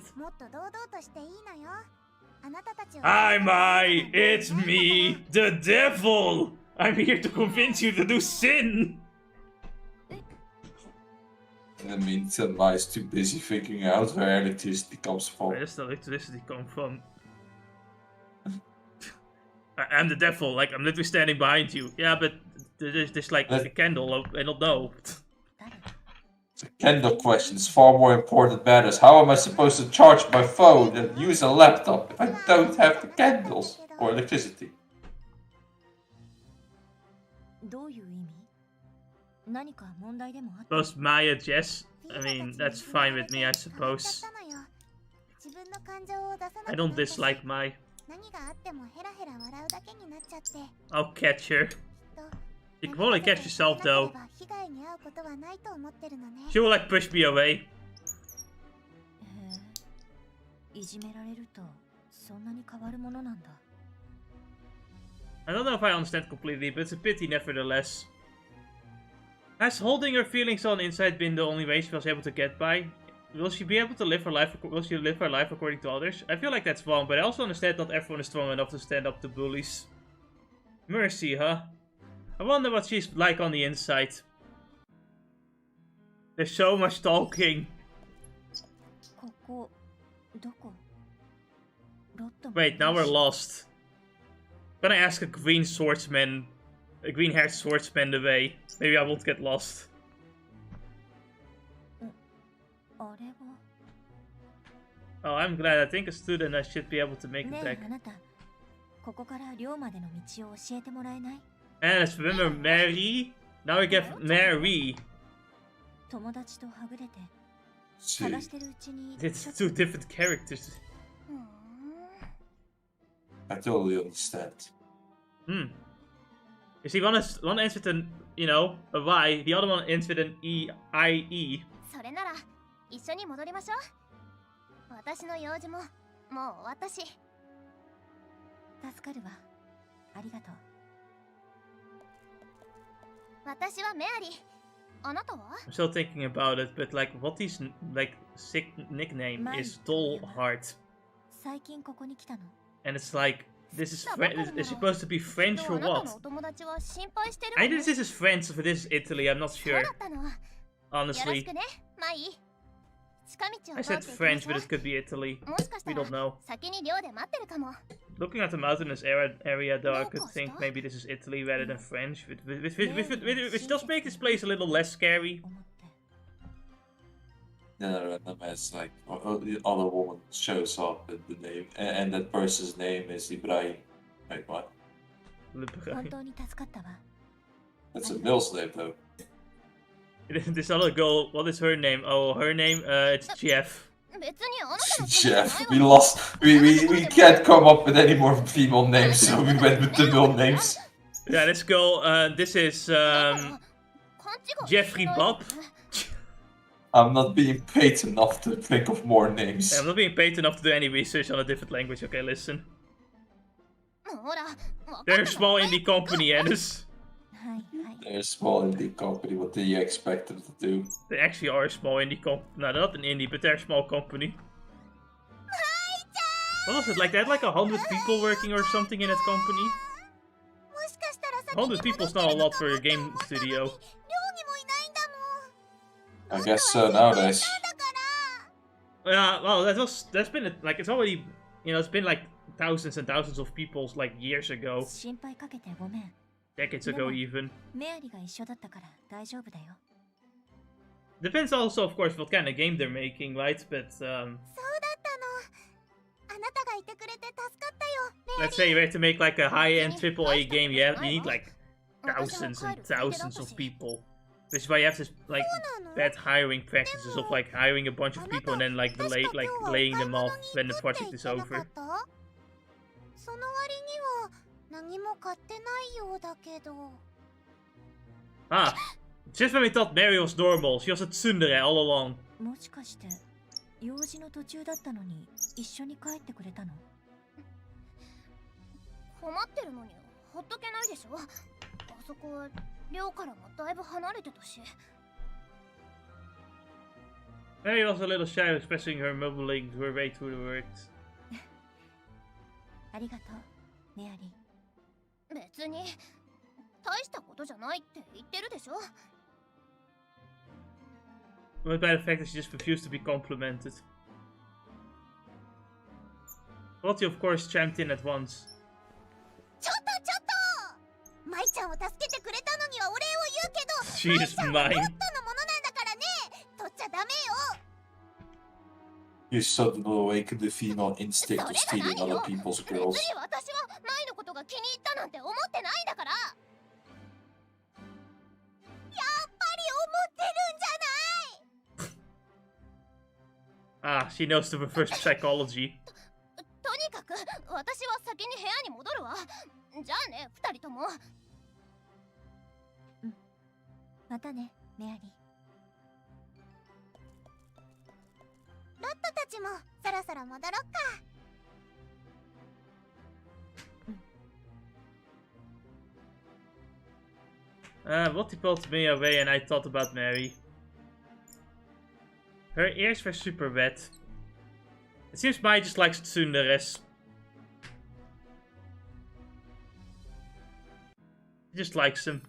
Hi, Mai! It's me, the devil! I'm here to convince you to do sin! In the meantime, Mai is too busy figuring out where electricity comes from. Where does the electricity come from? I'm the devil, like, I'm literally standing behind you. Yeah, but there's like a candle, I don't know. The candle question is far more important matters. How am I supposed to charge my phone and use a laptop if I don't have the candles or electricity? Plus Maya, Jess, I mean, that's fine with me, I suppose. I don't dislike Mai. I'll catch her. You can probably catch yourself though. She will like push me away. I don't know if I understand completely, but it's a pity nevertheless. Has holding her feelings on inside been the only way she was able to get by? Will she be able to live her life? Will she live her life according to others? I feel like that's wrong, but I also understand not everyone is strong enough to stand up to bullies. Mercy, huh? I wonder what she's like on the inside. There's so much talking. Wait, now we're lost. I'm gonna ask a green swordsman, a green-haired swordsman the way. Maybe I won't get lost. Oh, I'm glad. I think a student I should be able to make it back. And let's remember Mary. Now we get Mary. See. It's two different characters. I totally understand. You see, one ends with an, you know, a Y, the other one ends with an E-I-E. I'm still thinking about it, but like, what his like sick nickname is Dollheart, and it's like this is supposed to be French or what? Either this is French or this is Italy. I'm not sure. Honestly, I said French, but it could be Italy. We don't know. Looking at the mountainous area, though, I could think maybe this is Italy rather than French, which does make this place a little less scary. Yeah, random as like the other woman shows up with the name, and that person's name is Ibrahim. Wait, what? That's a male's name though. This other girl, what is her name? Oh, her name, it's Jeff. Jeff, we lost. We can't come up with any more female names, so we went with the male names. Yeah, this girl, this is Jeffrey Bob. I'm not being paid enough to think of more names. Yeah, I'm not being paid enough to do any research on a different language. Okay, listen. They're a small indie company, Ennis. They're a small indie company. What do you expect them to do? They actually are a small indie company. No, they're not an indie, but they're a small company. What was it? Like, they had like 100 people working or something in that company? 100 people is not a lot for a game studio. I guess so nowadays. Yeah, well, that's been like, it's already, you know, it's been like thousands and thousands of people like years ago. Decades ago even. Depends also, of course, what kind of game they're making, right? But そうだったの。あなたがいてくれて助かったよ。 let's say you have to make like a high-end AAA game, you need like thousands and thousands of people. Which is why you have this like bad hiring practices of like hiring a bunch of people and then like laying them off when the project is over. その割には何も買ってないようだけど。 Ah, just when we thought Mary was normal, she was a tsundere all along. もしかして用事の途中だったのに一緒に帰ってくれたの？困ってるのにほっとけないでしょ。あそこは寮からもだいぶ離れてたし。 Mary was a little shy, expressing her mumbling her way through the words. ありがとう、メアリー。別に大したことじゃないって言ってるでしょ。 But by the fact that she just refused to be complimented. Lottie, of course, chimed in at once. ちょっと舞ちゃんを助けてくれたのにはお礼を言うけど、 She 舞 is ちゃんは mine. ロットのものなんだからね。取っちゃダメよ。 You suddenly awaken the female instinct of stealing other people's 別に girls. 私は舞のことが気に入ったなんて思ってないんだから。やっぱり思ってるんじゃない。 Ah, she knows the reverse psychology. とにかく私は先に部屋に戻るわ。じゃあね、二人とも。またね、メアリー。ロットたちもそろそろ戻ろっか。 Lottie pulled me away and I thought about Mary. Her ears were super wet. It seems Mai just likes tsunderes. He just likes them.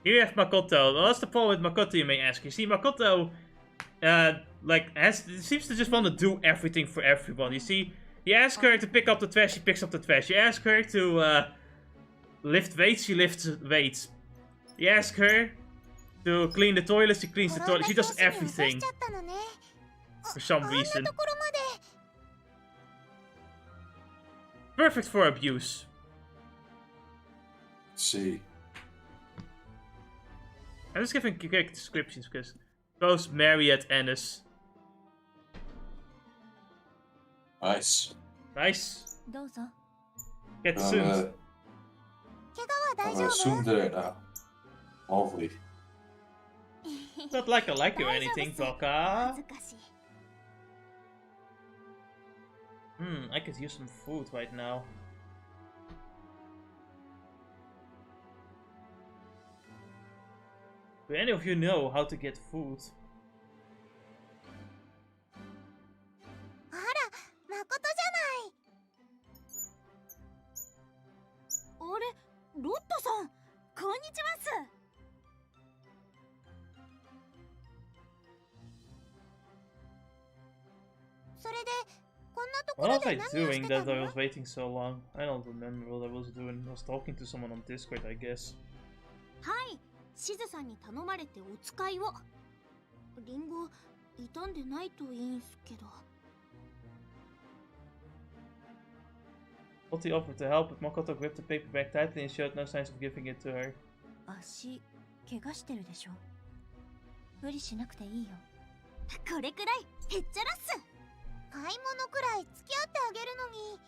Here you have Makoto. What's the problem with Makoto, you may ask? You see, Makoto, seems to just want to do everything for everyone. You see, you ask her to pick up the trash, she picks up the trash. You ask her to lift weights, she lifts weights. You ask her to clean the toilets, she cleans the toilet. She does everything. For some reason. Perfect for abuse. See. I'm just giving quick descriptions because both Mary and Ennis. Nice. Nice. どうぞ。 Get soon. 怪我は大丈夫？ Tsundere now. Hopefully. Not like I like you or anything, Baka. 恥ずかしい。 I could use some food right now. Do any of you know how to get food? あら、誠じゃない。あれ、ロットさん、こんにちはっす。それでこんなとこ What ろ was I で何をし doing てた that I の？ was waiting so long? I don't remember what I was doing. I was talking to someone on Discord, I guess. はい、しずさんに頼まれてお使いを。リンゴ、傷んでないといいんすけど。 Lottie offered to help, but Makoto gripped the paper bag tightly and showed no signs of giving it to her. 足怪我してるでしょ。無理しなくていいよ。これくらいへっちゃらっす。買い物くらい付き合ってあげるのに。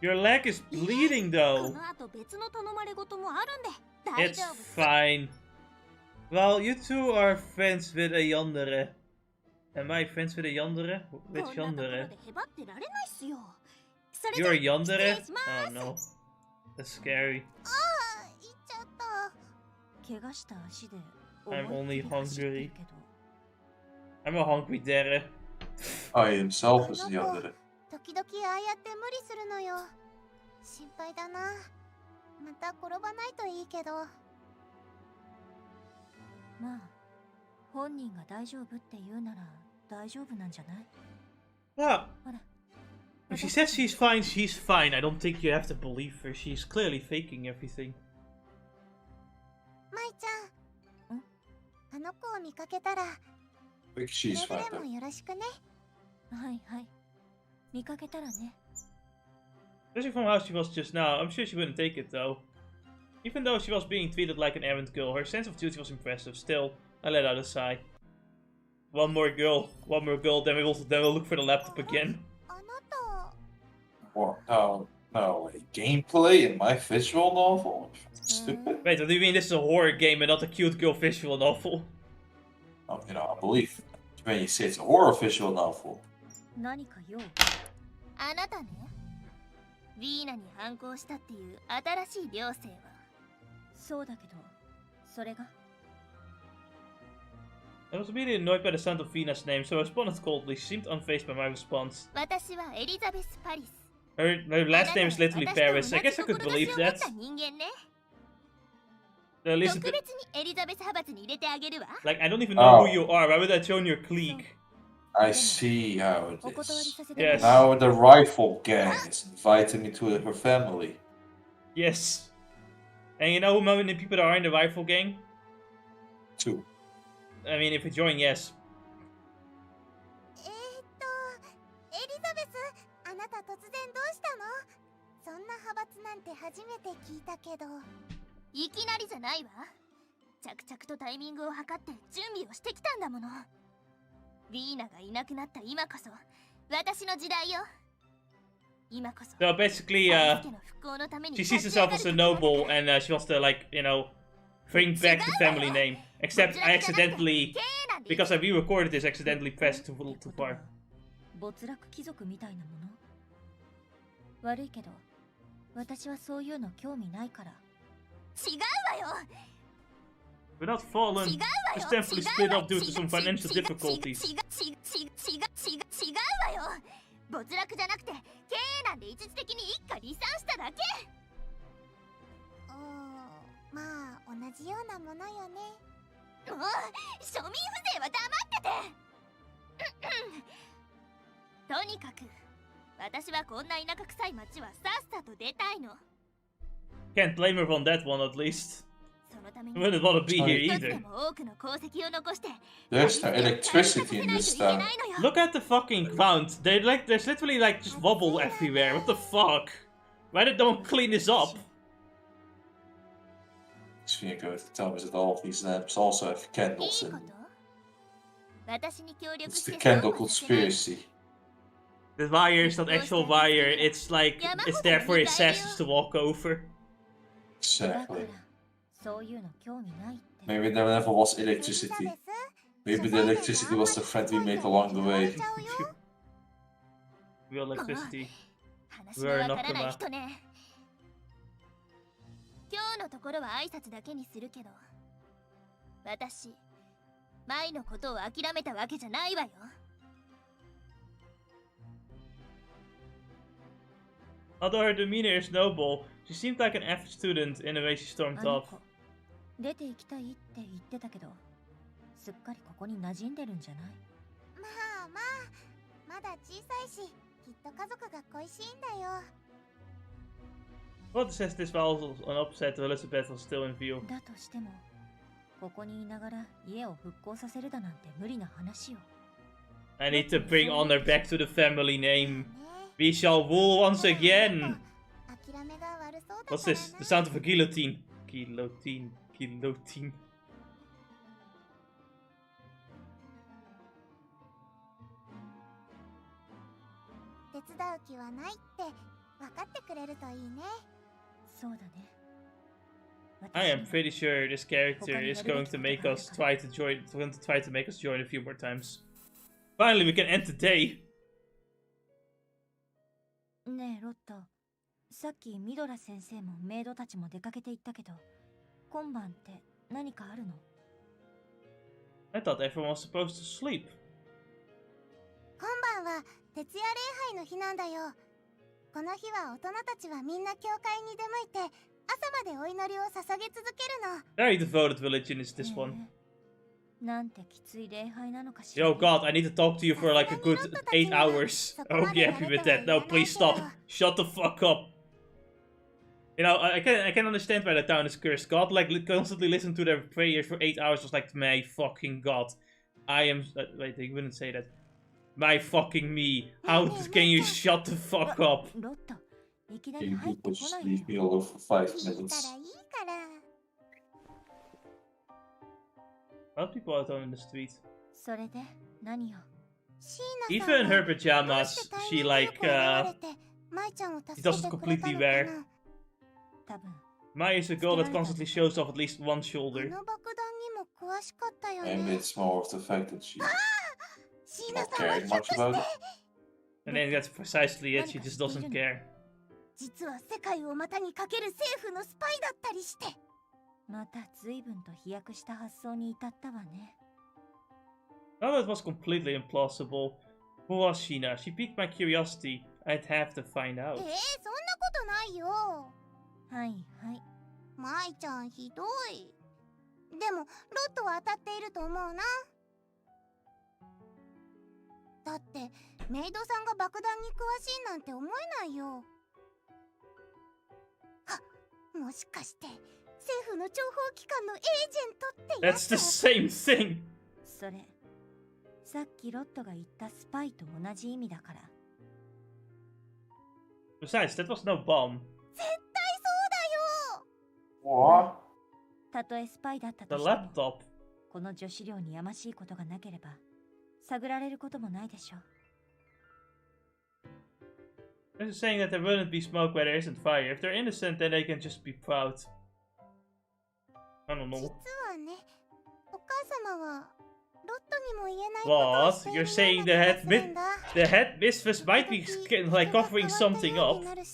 Your leg is bleeding こ though! の後別の頼まれ事もあるんで大 It's 丈夫っす。 fine. Well, you two are friends with a yandere. Am I friends with a yandere? こ Which んなところ yandere? でへばってられないっすよ。それじゃ You're a 失 yandere? 礼します Oh no. That's scary. ああ、行っちゃった。怪我した足で I'm 思いっ only きり走ってるけど。 I'm a hungry dere. I himself is the other. 時々ああやって無理するのよ。心配だな。また転ばないといいけど。まあ、本人が大丈夫って言うなら大丈夫なんじゃない？ Yeah. ほら。 If she says she's fine, she's fine. I don't think you have to believe her. She's clearly faking everything. 舞の子を見かけたら I think く she's れぐ fine れも though. よろしくね。はいはい。見かけたらね。 Judging from how she was just now, I'm sure she wouldn't take it though. Even though she was being treated like an errand girl, her sense of duty was impressive. Still, I let out a sigh. One more girl, then we'll look for the laptop again. あなた What? No, gameplay in my visual novel? Stupid. Wait, what do you mean this is a horror game and not a cute girl visual novel? Oh, you know, I believe when you say it's a horror visual novel. 何か用？あなたね、ヴィーナに反抗したっていう新しい寮生は。そうだけど、それが I was immediately annoyed by the sound of Vina's name, so I responded coldly. She seemed unfazed by my response. 私はエリザベス・パリス。 Her last name is literally Paris. I guess I could believe that. 人間ね。 At least 特別にエリザベス派閥に入れてあげるわ。 like, I don't even know who you are. Why would I join your clique? I see how it お断り is. させてもらう。 Yes. Now the rifle gang is inviting me to her family. Yes. And you know how many people there are in the rifle gang? 2. I mean, if you join, yes. エリザベス、あなた突然どうしたの？そんな派閥なんて初めて聞いたけど。いきなりじゃないわ。着々とタイミングを測って準備をしてきたんだもの。ヴィーナがいなくなった今こそ私の時代よ。今こそ。 So basically, she sees herself as a noble and she wants to, like, you know, bring back the family name. Except I accidentally, because I re-recorded this, accidentally pressed too far. 没落貴族みたいなもの？悪いけど、私はそういうの興味ないから。違うわよ。 Without fallen, was thankfully split up due to some financial difficulties. 違うわよ。没落じゃなくて、経営なんで一時的に一家離散しただけ。まあ同じようなものよね。もう庶民風情は黙ってて。とにかく私はこんな田舎臭い町はさっさと出たいの。 Can't blame her on that one, at least. そのため I に wouldn't want to be here 一つで either. も多くの功績を残して。 There's no electricity in this town. Look at the fucking ground. There's literally like just wobble everywhere. What the fuck? Why did no one clean this up? So you're going to tell me that all of these lamps also have candles いい in こ them. と？私に協力 It's し the て candle conspiracy. The wire is not actual wire. It's like it's there for assassins to walk over. だから Exactly. そういうの興味ないって。 Maybe there never was electricity. Maybe the electricity was the friend we made along the way. Real electricity. 話のわからない人ね。今日のところは挨拶だけにするけど、私、舞のことを諦めたわけじゃないわよ。Although her demeanor is noble, she seemed like an average student in the way she あ stormed の off. 子、出て行きたいって言ってたけど、すっかりここに馴染んでるんじゃない？まあまあ、まだ小さいし、きっと家族が恋しいんだよ。 What says this while an upset Elizabeth was still in view. だとしても、ここにいながら家を復興させるだなんて無理な話よ。 I need to bring honor back to the family name. We shall rule once again. 諦めが悪そうだからな。 What's this? The sound of a guillotine. Guillotine. Guillotine. 手伝う気はないって分かってくれるといいね。そうだね。 I am pretty sure this character is going to make us try to make us join a few more times. Finally, we can end the day. ねえロット、さっきミドラ先生もメイドたちも出かけて行ったけど、今晩って何かあるの？ I thought everyone was supposed to sleep. 今晩は徹夜礼拝の日なんだよ。この日は大人たちはみんな教会に出向いて朝までお祈りを捧げ続けるの。 Very devoted religion is this one. なんてきつい礼拝なのかしら。 Yo, God, I need to talk to you for like a good 8 hours. I hope you're happy with that. No, please stop. Shut the fuck up. You know, I can understand why the town is cursed. God, like, constantly listen to their prayers for 8 hours. Was like, my fucking God. I am. Wait, they wouldn't say that. My fucking me. How can you shut the fuck up? ロット、いきな Can り you 入って people こ just ない leave よ。 me alone for 5 いいから minutes? いいから。 A lot of people out on in the street. それで何よ。 シーナさ Even ん in は her どう pajamas, してタイ she ミングよ like く現れて舞ちゃんを助 she けて doesn't くれた completely の wear. かな。多分 Mai is a girl that constantly shows off at least one あ shoulder. の爆弾にも詳しかったよ Maybe ね。 it's more of the fact that she's シーナ not さんは caring ひょっ much とし about て it. And then that's precisely it, she just doesn't care. 実は世界を股にかける政府のスパイだったりして。また随分と飛躍した発想に至ったわね。 No, that was completely implausible. Who was Sheena? She piqued my curiosity. I'd have to find out. そんなことないよ。はいはい。舞ちゃんひどい。でもロットは当たっていると思うな。だってメイドさんが爆弾に詳しいなんて思えないよ。あ、もしかして政府の諜報機関のエージェントってや That's つ？ the same thing! それ、さっきロットが言ったスパイと同じ意味だから。 Besides, that was no bomb. 絶対そうだよ。 What? たとえスパイだった The としても、 laptop. この女子寮にやましいことがなければ、探られることもないでしょう。 This is saying that there wouldn't be smoke where there isn't fire. If they're innocent, then they can just be proud. I don't 実 know. はね、お母様はロットにも言えないことをしてい What? る You're saying よう the な head 気がするんだ。 the head mistress might be like covering something up. 急に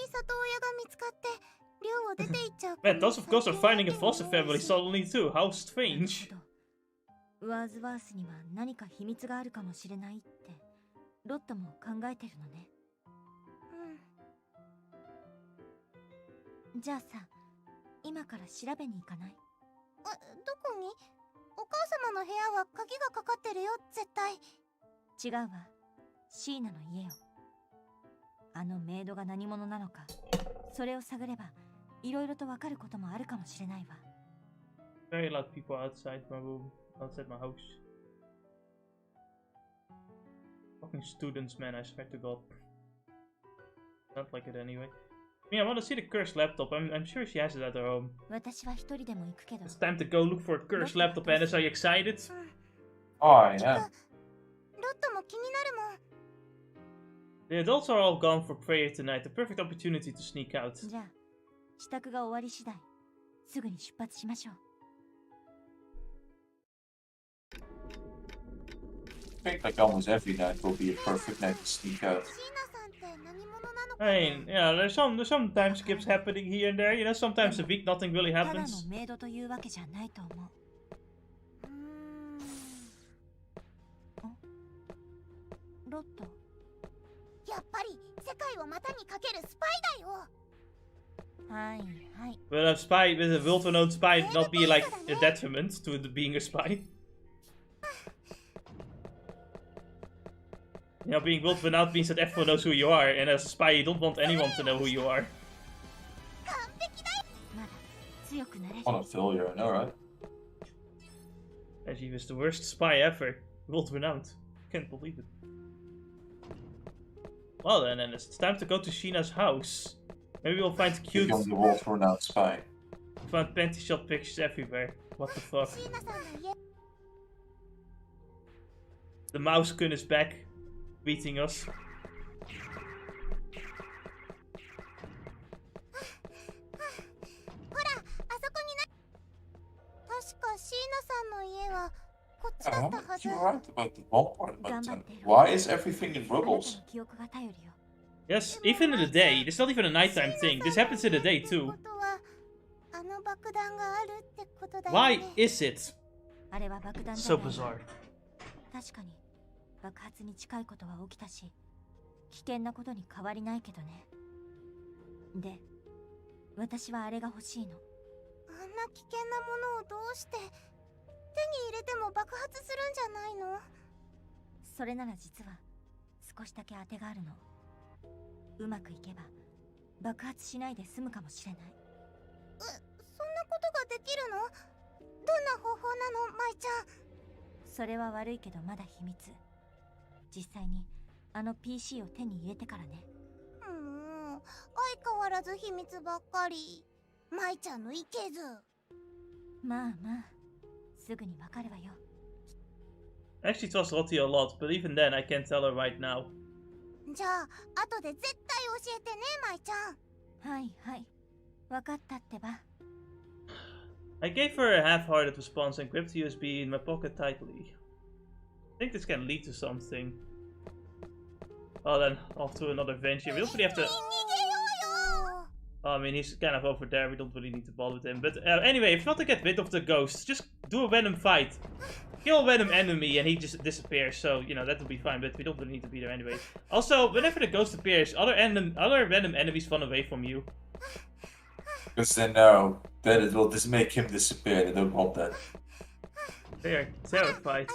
里親が見つかって寮を出て行っちゃう Man, those of course are finding a foster family suddenly too. How strange. ワーズワースには何か秘密があるかもしれないってロットも考えてるのね。じゃあさ、今から調べに行かない？どこに？お母様の部屋は鍵がかかってるよ、絶対。違うわ、シーナの家よ。あのメイドが何者なのか、それを探ればいろいろとわかることもあるかもしれないわ。 Very loud people outside my room, outside my house. Fucking students, man, I swear to God. Not like it anyway. Yeah, I want to see the cursed laptop. I'm sure she has it at her home. 私は一人でも行くけど。 It's time to go look for a cursed laptop, Annis. Are you excited? Oh, yeah. ロットも気になるもん。 The adults are all gone for prayer tonight. The perfect opportunity to sneak out. じゃあ、支度が終わり次第、すぐに出発しましょう。I think like almost every night will be a perfect night to sneak out. シーナさんって何者なのか I mean, yeah, there's some time skips happening here and there. You know, sometimes a week nothing really ただの happens. メイドというわけじゃないと思う。ロット、やっぱり世界を股にかけるスパイだよ。はいはい。 Will a spy, with a world-renowned spy, not be like a detriment to being a spy? You know, being world-renowned means that everyone knows who you are, and as a spy, you don't want anyone to know who you are. 完璧だよ。まだ強くなれる。 What a failure, I know, right? And she was the worst spy ever. World-renowned. Can't believe it. Well then, and it's time to go to Sheena's house. Maybe we'll find cute... Become the world-renowned spy. Find panty shot pictures everywhere. What the fuck? シーナさんの家。 The mouse kun is back. Beating us. ほら、あそこにな。確かシーナさんの家はこっちだ Yeah, ったはず。 you're right about the bomb part, but 頑張ってよ。 why is everything in あなた rubbles? の記憶が頼るよ。 Yes, even in the day. This is not even a nighttime thing. This happens in the day ってこ too. とはあの爆弾があるってことだよ Why ね。 is it あれは爆弾じ so ゃないわ。 bizarre? 確かに爆発に近いことは起きたし、危険なことに変わりないけどね。で、私はあれが欲しいの。あんな危険なものをどうして手に入れても爆発するんじゃないの？それなら実は少しだけ当てがあるの。うまくいけば爆発しないで済むかもしれない。そんなことができるの？どんな方法なの、舞ちゃん？それは悪いけどまだ秘密。実際にあの PC を手に入れてからね。相変わらず秘密ばっかり。舞ちゃんのいけず。まあまあ、すぐにわかるわよ。I actually trust Lottie a lot, but even then I can't tell her right now. じゃあ、後で絶対教えてね、舞ちゃん。はいはい。わかったってば。I gave her a half-hearted response and gripped the USB in my pocket tightly. I think this can lead to something. Oh, then off to another venture. We don't really have to... I mean, he's kind of over there. We don't really need to bother with him. But anyway, if you want to get rid of the ghost, just do a random fight. Kill a random enemy and he just disappears. So, you know, that will be fine. But we don't really need to be there anyway. Also, whenever the ghost appears, other random enemies run away from you. Because they know that it will just make him disappear. They don't want that. They are terrified.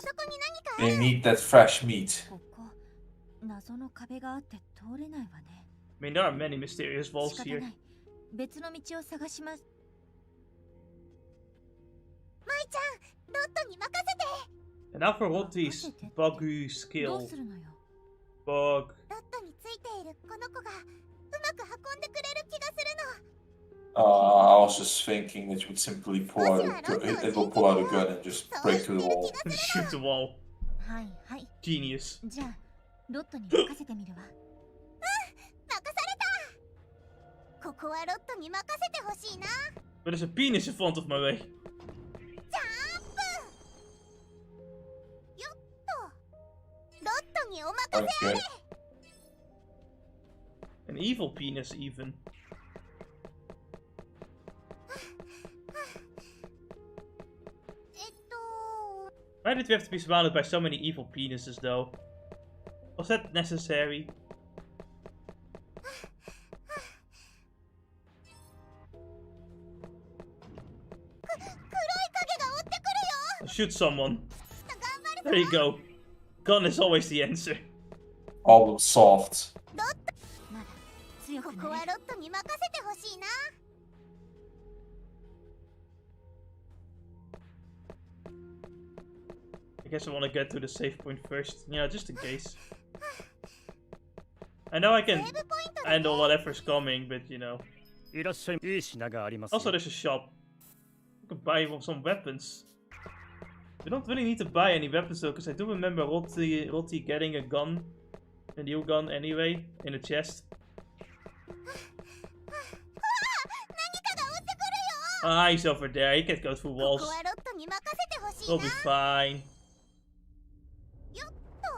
They need that fresh meat. ここ、謎の壁があって通れないわね。I mean, there are many mysterious walls 仕方 here. ない。別の道を探します。舞ちゃん、ロットに任せて。 And now for Lottie's buggy ど skill. うするのよ。Bug. ロットについているこの子がうまく運んでくれる気がするの。I was just thinking that you would simply pull out it will pull out a gun and just break through the wall. And shoot the wall. はいはい。 Genius. じゃあ、ロットに任せてみるわ。任された。ここはロットに任せてほしいな。But there's a penis in front of my way. ジャンプ。よっと。ロットにお任せあれ。An evil penis, even. Why did we have to be surrounded by so many evil penises, though? Was that necessary? Shoot someone. There you go. Gun is always the answer. All soft. まだ強くなれ。ここはロットに任せてほしいな。I guess I want to get to the save point first. Yeah, just in case. I know I can handle whatever's coming, but you know. Also, there's a shop. I could buy some weapons. We don't really need to buy any weapons though, because I do remember Lottie getting a gun. A new gun anyway, in a chest. Ah, he's over there. He can't go through walls. We'll be fine. よっと。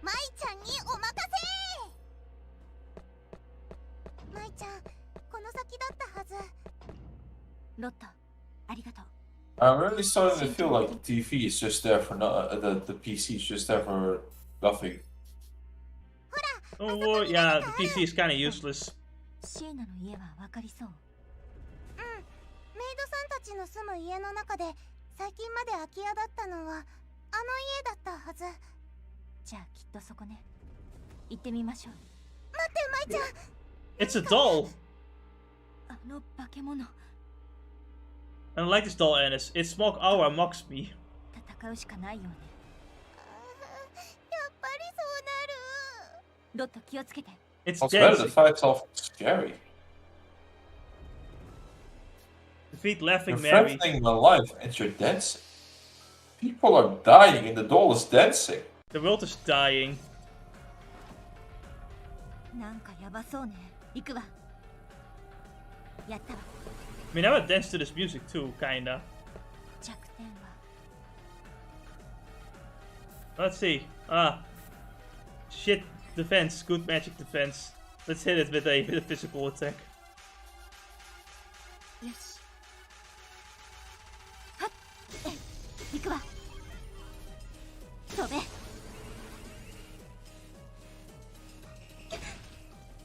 舞ちゃんにお任せ。舞ちゃん、この先だったはず。ロット、ありがとう。I'm really starting to feel like the TV is just there for the PC is just there for nothing. Oh yeah, the PC is kind of useless. シエナの家はわかりそう。メイドさんたちの住む家の中で最近まで空き家だったのはあの家だったはず。じゃあきっとそこね。行ってみましょう。待って、舞ちゃん。 It's a doll! あの化け物。I don't like this doll, Anis. Its small aura mocks me. 戦うしかないよね。やっぱりそうなる。ロット気をつけて。It's What's better, the dancing. fight's awful scary. Defeat Laughing You're Mary. threatening my life and you're dancing. People are dying and the doll is dancing. The world is dying. なんかやばそうね。行くわ。やったわ。I mean, I would dance to this music too, kinda. 弱点は。 Let's see. Ah. Shit defense. Good magic defense. Let's hit it with a physical attack. よし。はっ。行くわ。飛べ。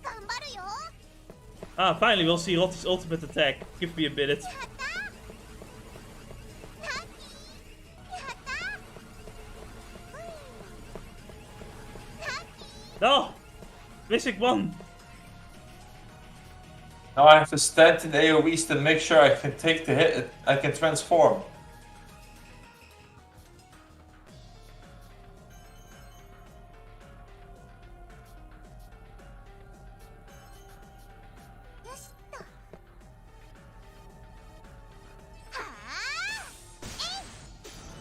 頑張るよ。 Ah, finally we'll see Lottie's ultimate attack. Give me a minute. やった。ラッキー。やった。ラッキー。 No! Mystic won! Now I have to stand in AoEs to make sure I can take the hit. I can transform.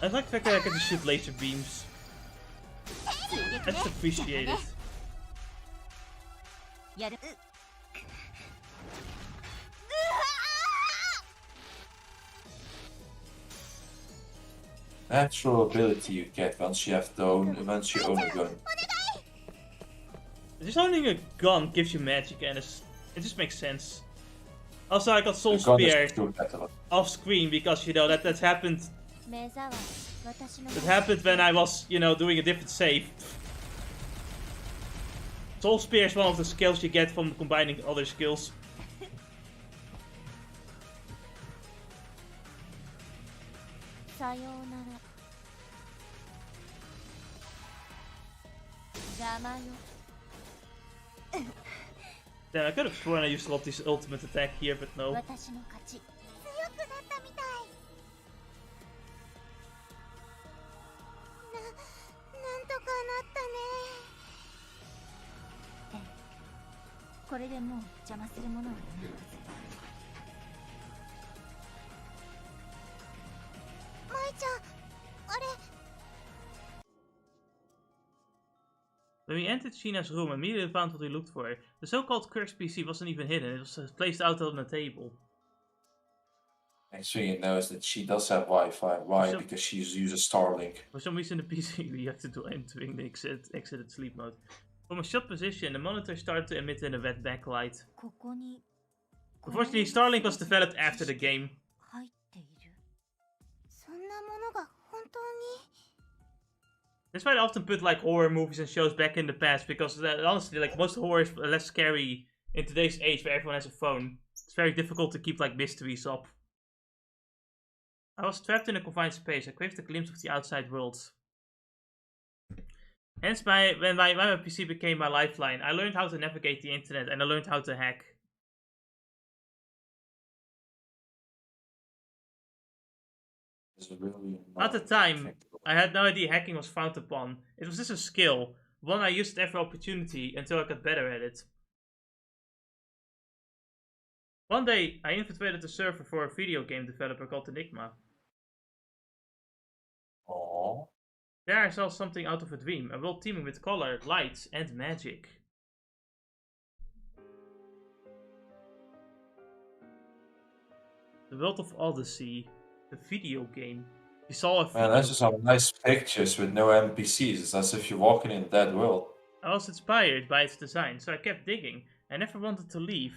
I like the fact that I get to shoot laser beams. That's appreciated. Natural ability you get once you own a gun. Just owning a gun gives you magic, and it just makes sense. Also, I got Soul The gun is Spear too better. off screen because that's happened. It happened when I was, doing a different save. Soul Spear is one of the skills you get from combining other skills. Damn, I could have sworn I used Lottie's ultimate attack here, but no. When we entered Sheena's room, immediately found what we looked for. The so-called cursed PC wasn't even hidden, it was placed out on the table. Next thing you know is that she does have Wi-Fi. Why? Because she uses Starlink. For some reason the PC reacted to entering the exited sleep mode. From a shot position, the monitor started to emit in a red backlight. Unfortunately, Starlink was developed after the game. That's why I often put like horror movies and shows back in the past, because honestly, like most horror is less scary in today's age where everyone has a phone. It's very difficult to keep like mysteries up. I was trapped in a confined space. I craved a glimpse of the outside world. Hence, when my PC became my lifeline, I learned how to navigate the internet and I learned how to hack. At the time, I had no idea hacking was frowned upon. It was just a skill, one I used at every opportunity until I got better at it. One day, I infiltrated the server for a video game developer called Enigma. Aww. There I saw something out of a dream, a world teeming with color, lights, and magic. The World of Odyssey, the video game. You saw a video. Man, that's just some nice pictures with no NPCs. It's as if you're walking in that world. I was inspired by its design, so I kept digging. I never wanted to leave.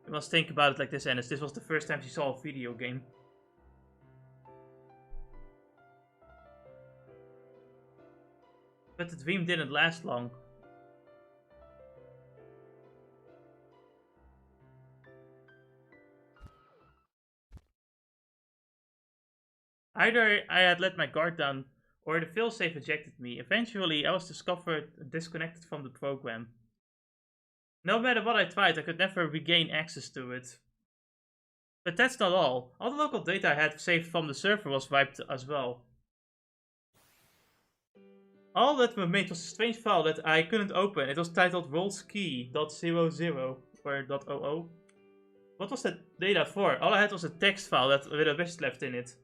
You must think about it like this, Ennis. This was the first time she saw a video game. But the dream didn't last long. Either I had let my guard down, or the failsafe ejected me. Eventually, I was discovered disconnected from the program. No matter what I tried, I could never regain access to it. But that's not all. All the local data I had saved from the server was wiped as well. All that remained was a strange file that I couldn't open. It was titled rollski.00 or .00. What was that data for? All I had was a text file with a message left in it.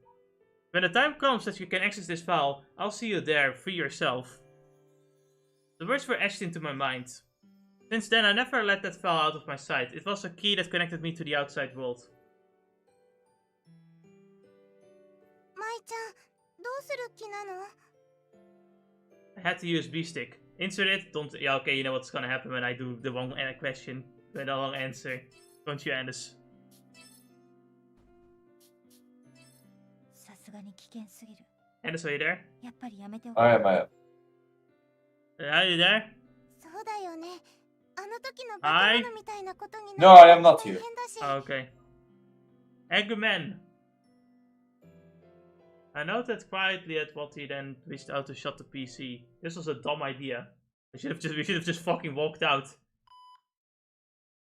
When the time comes that you can access this file, I'll see you there, free yourself. The words were etched into my mind. Since then, I never let that file out of my sight. It was a key that connected me to the outside world. I had the USB stick. Insert it, yeah, okay, you know what's gonna happen when I do the wrong question. With the wrong answer. Don't you, Anders? Anders, are you there? I am. Are you there? Hi? No, I am not here. Oh, okay. Eggman! I noted quietly at what he then reached out to shut the PC. This was a dumb idea. We should have just fucking walked out.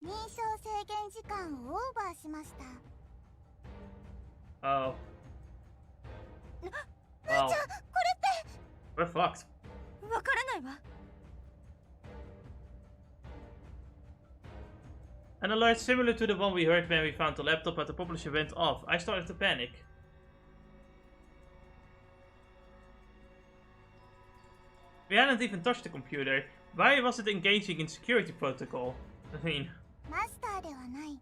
認証制限時間をオーバーしました。 Oh. な Well, ちゃん、これって we're fucked. わからないわ。 An alert similar to the one we heard when we found the laptop at the publisher went off. I started to panic. We hadn't even touched the computer. Why was it engaging in security protocol? I mean... マスターではない。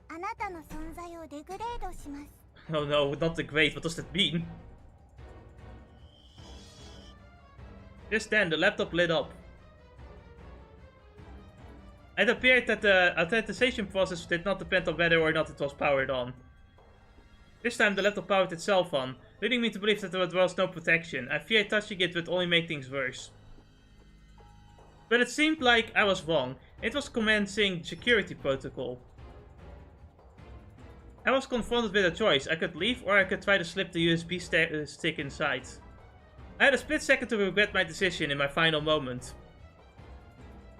あなたの存在をデグレードします。 Oh no, not the great. What does that mean? Just then, the laptop lit up. It appeared that the authentication process did not depend on whether or not it was powered on. This time, the laptop powered itself on, leading me to believe that there was no protection. I feared touching it would only make things worse. But it seemed like I was wrong. It was commencing security protocol. I was confronted with a choice. I could leave or I could try to slip the USB stick inside. I had a split second to regret my decision in my final moment.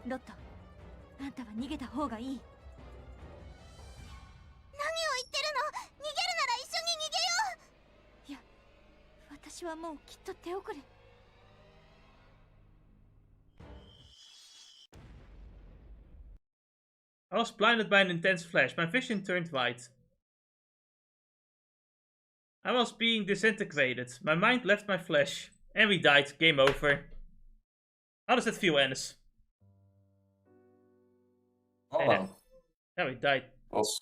ロット、あんたは逃げた方がいい。何を言ってるの？逃げるなら一緒に逃げよう。いや、私はもうきっと手遅れ。I was blinded by an intense flash. My vision turned white. I was being disintegrated. My mind left my flesh. And we died. Game over. How does that feel, Ennis? Oh, no. Yeah, we died. Was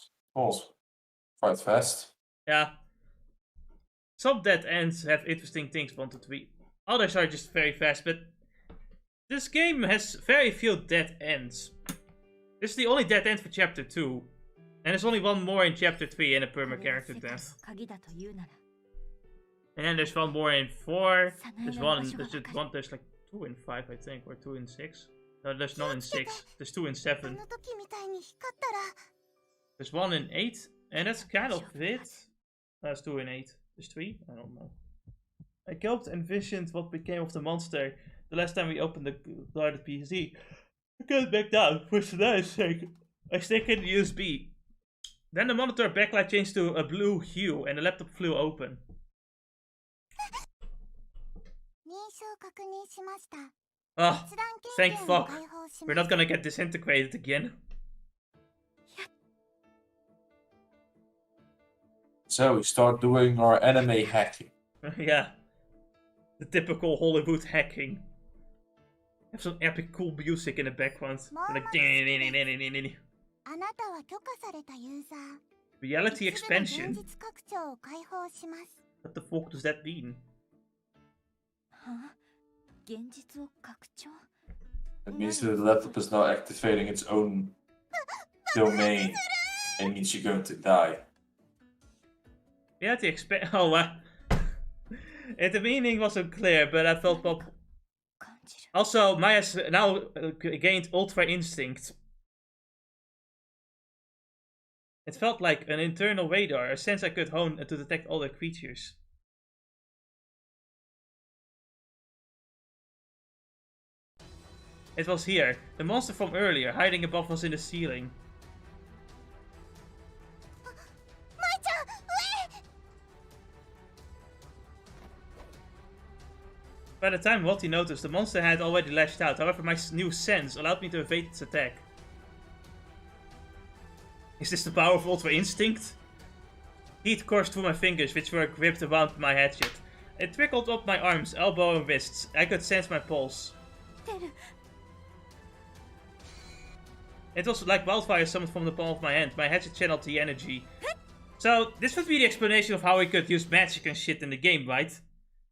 quite fast. Yeah. Some dead ends have interesting things wanted to be. Others are just very fast, but this game has very few dead ends. This is the only dead end for chapter 2. And there's only one more in chapter 3 and a perma character death. And then there's one more in 4. There's like 2 in 5, I think, or 2 in 6. No, there's none in 6. There's 2 in 7. あの時みたいに光ったら。 There's 1 in 8. And that's kind of it. That's 2 in 8. There's 3? I don't know. I gulped and envisioned what became of the monster the last time we opened the guarded PC. I couldn't back down. For tonight's sake, I stick in the USB. Then the monitor backlight changed to a blue hue and the laptop flew open. 認証確認しました。 Ah, 閲覧 thank 権限を fuck. 解放し We're ま not す。 gonna get disintegrated again. So we start doing our anime hacking. Yeah. The typical Hollywood hacking. Have some epic cool music in the background. Like あなたは許可されたユーザー。 reality 一部の expansion. 現実拡張を解放します。 What the fuck does that mean? は？現実を拡張？ That means that the laptop is now activating its own domain. It means you're going to die. Reality expand. Oh, wow. The meaning wasn't clear, but I felt pop. 感じる。 Also, Maya has now gained Ultra Instinct. It felt like an internal radar, a sense I could hone to detect other creatures. It was here, the monster from earlier, hiding above us in the ceiling. 舞ちゃん、上！ By the time Watty noticed, the monster had already lashed out. However, my new sense allowed me to evade its attack. Is this the power of Ultra Instinct? Heat coursed through my fingers, which were gripped around my hatchet. It trickled up my arms, elbow and wrists. I could sense my pulse. 出る。 It was like wildfire summoned from the palm of my hand. My hatchet channeled the energy. So, this would be the explanation of how we could use magic and shit in the game, right?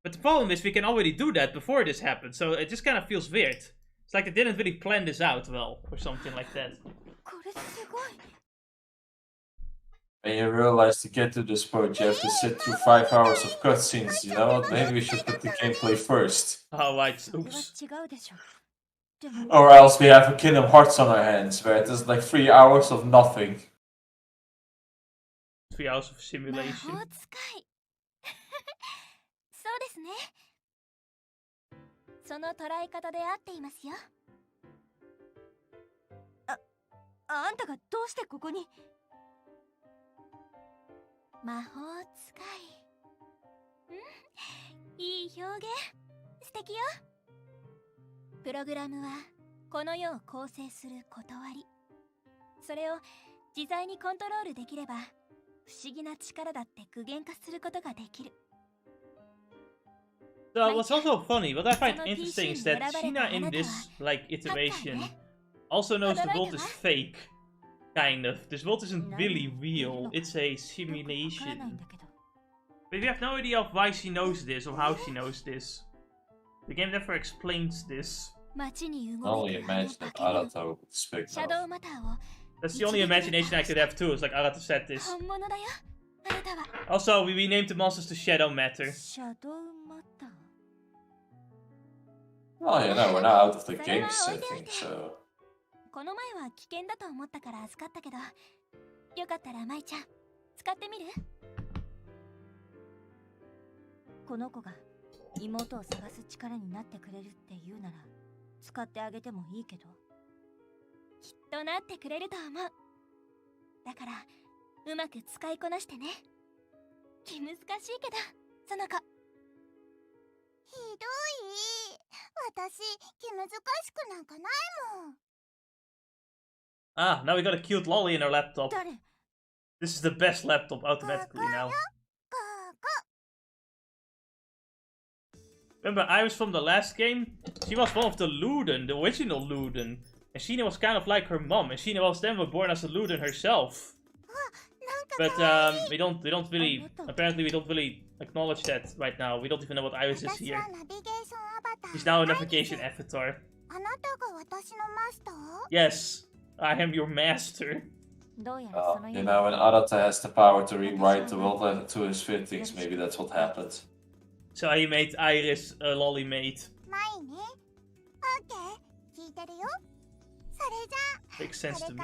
But the problem is we can already do that before this happened, so it just kind of feels weird. It's like they didn't really plan this out well, or something like that. これすごい。 And you realize to get to this point, you have to sit through 5 hours of cutscenes. You know what? Maybe we should put the gameplay first. Oh, right. それは Oops. 違うでしょ。でも、 Or else we have a Kingdom Hearts on our hands, where it is like 3 hours of nothing. 3 hours of 魔 simulation. 法使い。そうですね。その捉え方で合っていますよ。あんたがどうしてここに？魔法使い。いい表現。素敵よ。プログラムはこの世を構成する断り。それを自在にコントロールできれば、不思議な力だって具現化することができる。So what's also funny, what I find interesting is that Sheena in this like iteration also knows the world is fake, kind of. This world isn't really real, it's a simulation. But we have no idea of why she knows this or how she knows this. The game never explains this. Only imagine that Arata would speak now. That's the only imagination I could have too, is like Arata said this. Also, we renamed the monsters to Shadow Matter. Oh, you know, we're not out of the game setting, so... この前は危険だと思ったから預かったけど、よかったら舞ちゃん、使ってみる？この子が妹を探す力になってくれるって言うなら使ってあげてもいいけど。きっとなってくれると思う。だからうまく使いこなしてね。気難しいけど、その子。ひどい。私、気難しくなんかないもん。Ah, now we got a cute lolly in our laptop. This is the best laptop automatically now. Remember Iris from the last game? She was one of the Luden, the original Luden. And Sheena was kind of like her mom, and Sheena was then born as a Luden herself. But we don't really, apparently we don't really acknowledge that right now. We don't even know what Iris is here. She's now a navigation avatar. Yes, I am your master. You know, when Arata has the power to rewrite the world to his fittings, maybe that's what happened. So he made Iris a lolly mate. Makes sense to me.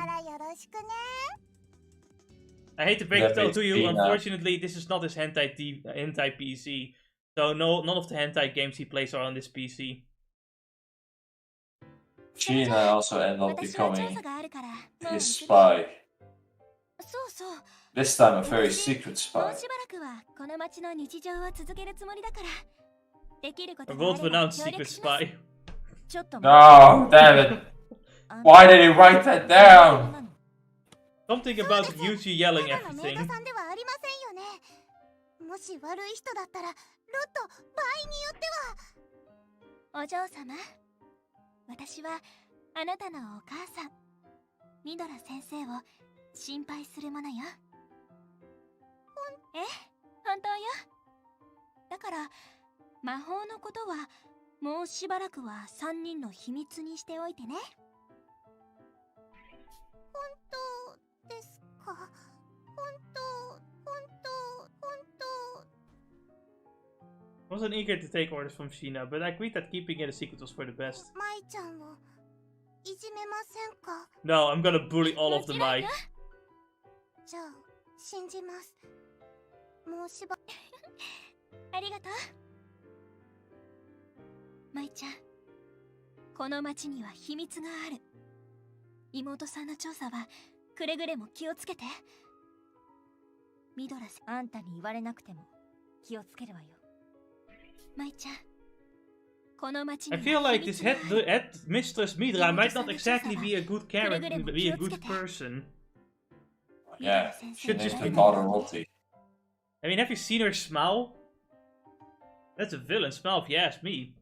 I hate to break it to you, unfortunately this is not his hentai PC. So none of the hentai games he plays are on this PC. Sheena also ended up becoming his spy. This time a very secret spy. A world-renowned secret spy. No, damn it! Why did he write that down? Something about Yuji yelling everything. もし悪い人だったら、ロット、場合によっては。お嬢様、私はあなたのお母さん、ミドラ先生を心配するものよ。本当よ。だから、魔法のことはもうしばらくは3人の秘密にしておいてね。本当ですか？本当。I wasn't eager to take orders from Sheena, but I agreed that keeping it a secret was for the best. No, I'm gonna bully all of the Mai. じゃあ、信じます。もうしばありがとう。舞ちゃん、この町には秘密がある。妹さんの調査はくれぐれも気をつけて。ミドラス、あんたに言われなくても気をつけるわよ。舞ちゃん、この町に I feel like this head Mistress Midra might not exactly be a good character, be a good person. Yeah, should just be Moderati. I mean, have you seen her smile? That's a villain smile if you ask me.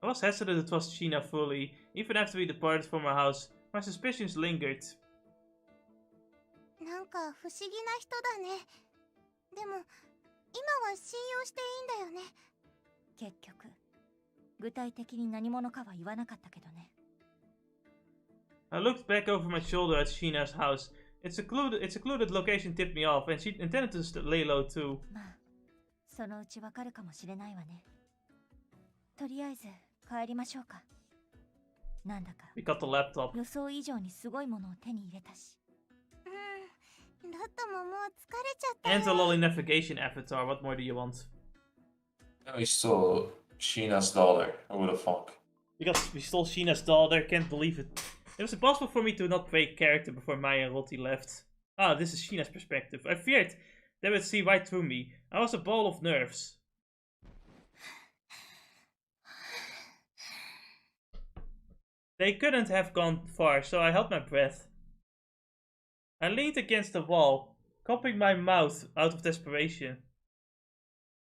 I was hesitant to trust Sheena fully, even after we departed from our house. My suspicions lingered. なんか不思議な人だね。でも今は信用していいんだよね。結局、具体的に何者かは言わなかったけどね。I looked back over my shoulder at Sheena's house. Its secluded location tipped me off, and she intended to lay low too. まあ、そのうちわかるかもしれないわね。とりあえず帰りましょうか。なんだか We got the laptop. 予想以上にすごいものを手に入れたし。And a lolly navigation avatar. What more do you want? No, he stole Sheena's daughter. Who the fuck? Because we stole Sheena's daughter. Can't believe it. It was impossible for me to not create character before Mai and Rotti left. Ah, this is Sheena's perspective. I feared they would see right through me. I was a ball of nerves. They couldn't have gone far, so I held my breath. I leaned against the wall, cupping my mouth out of desperation.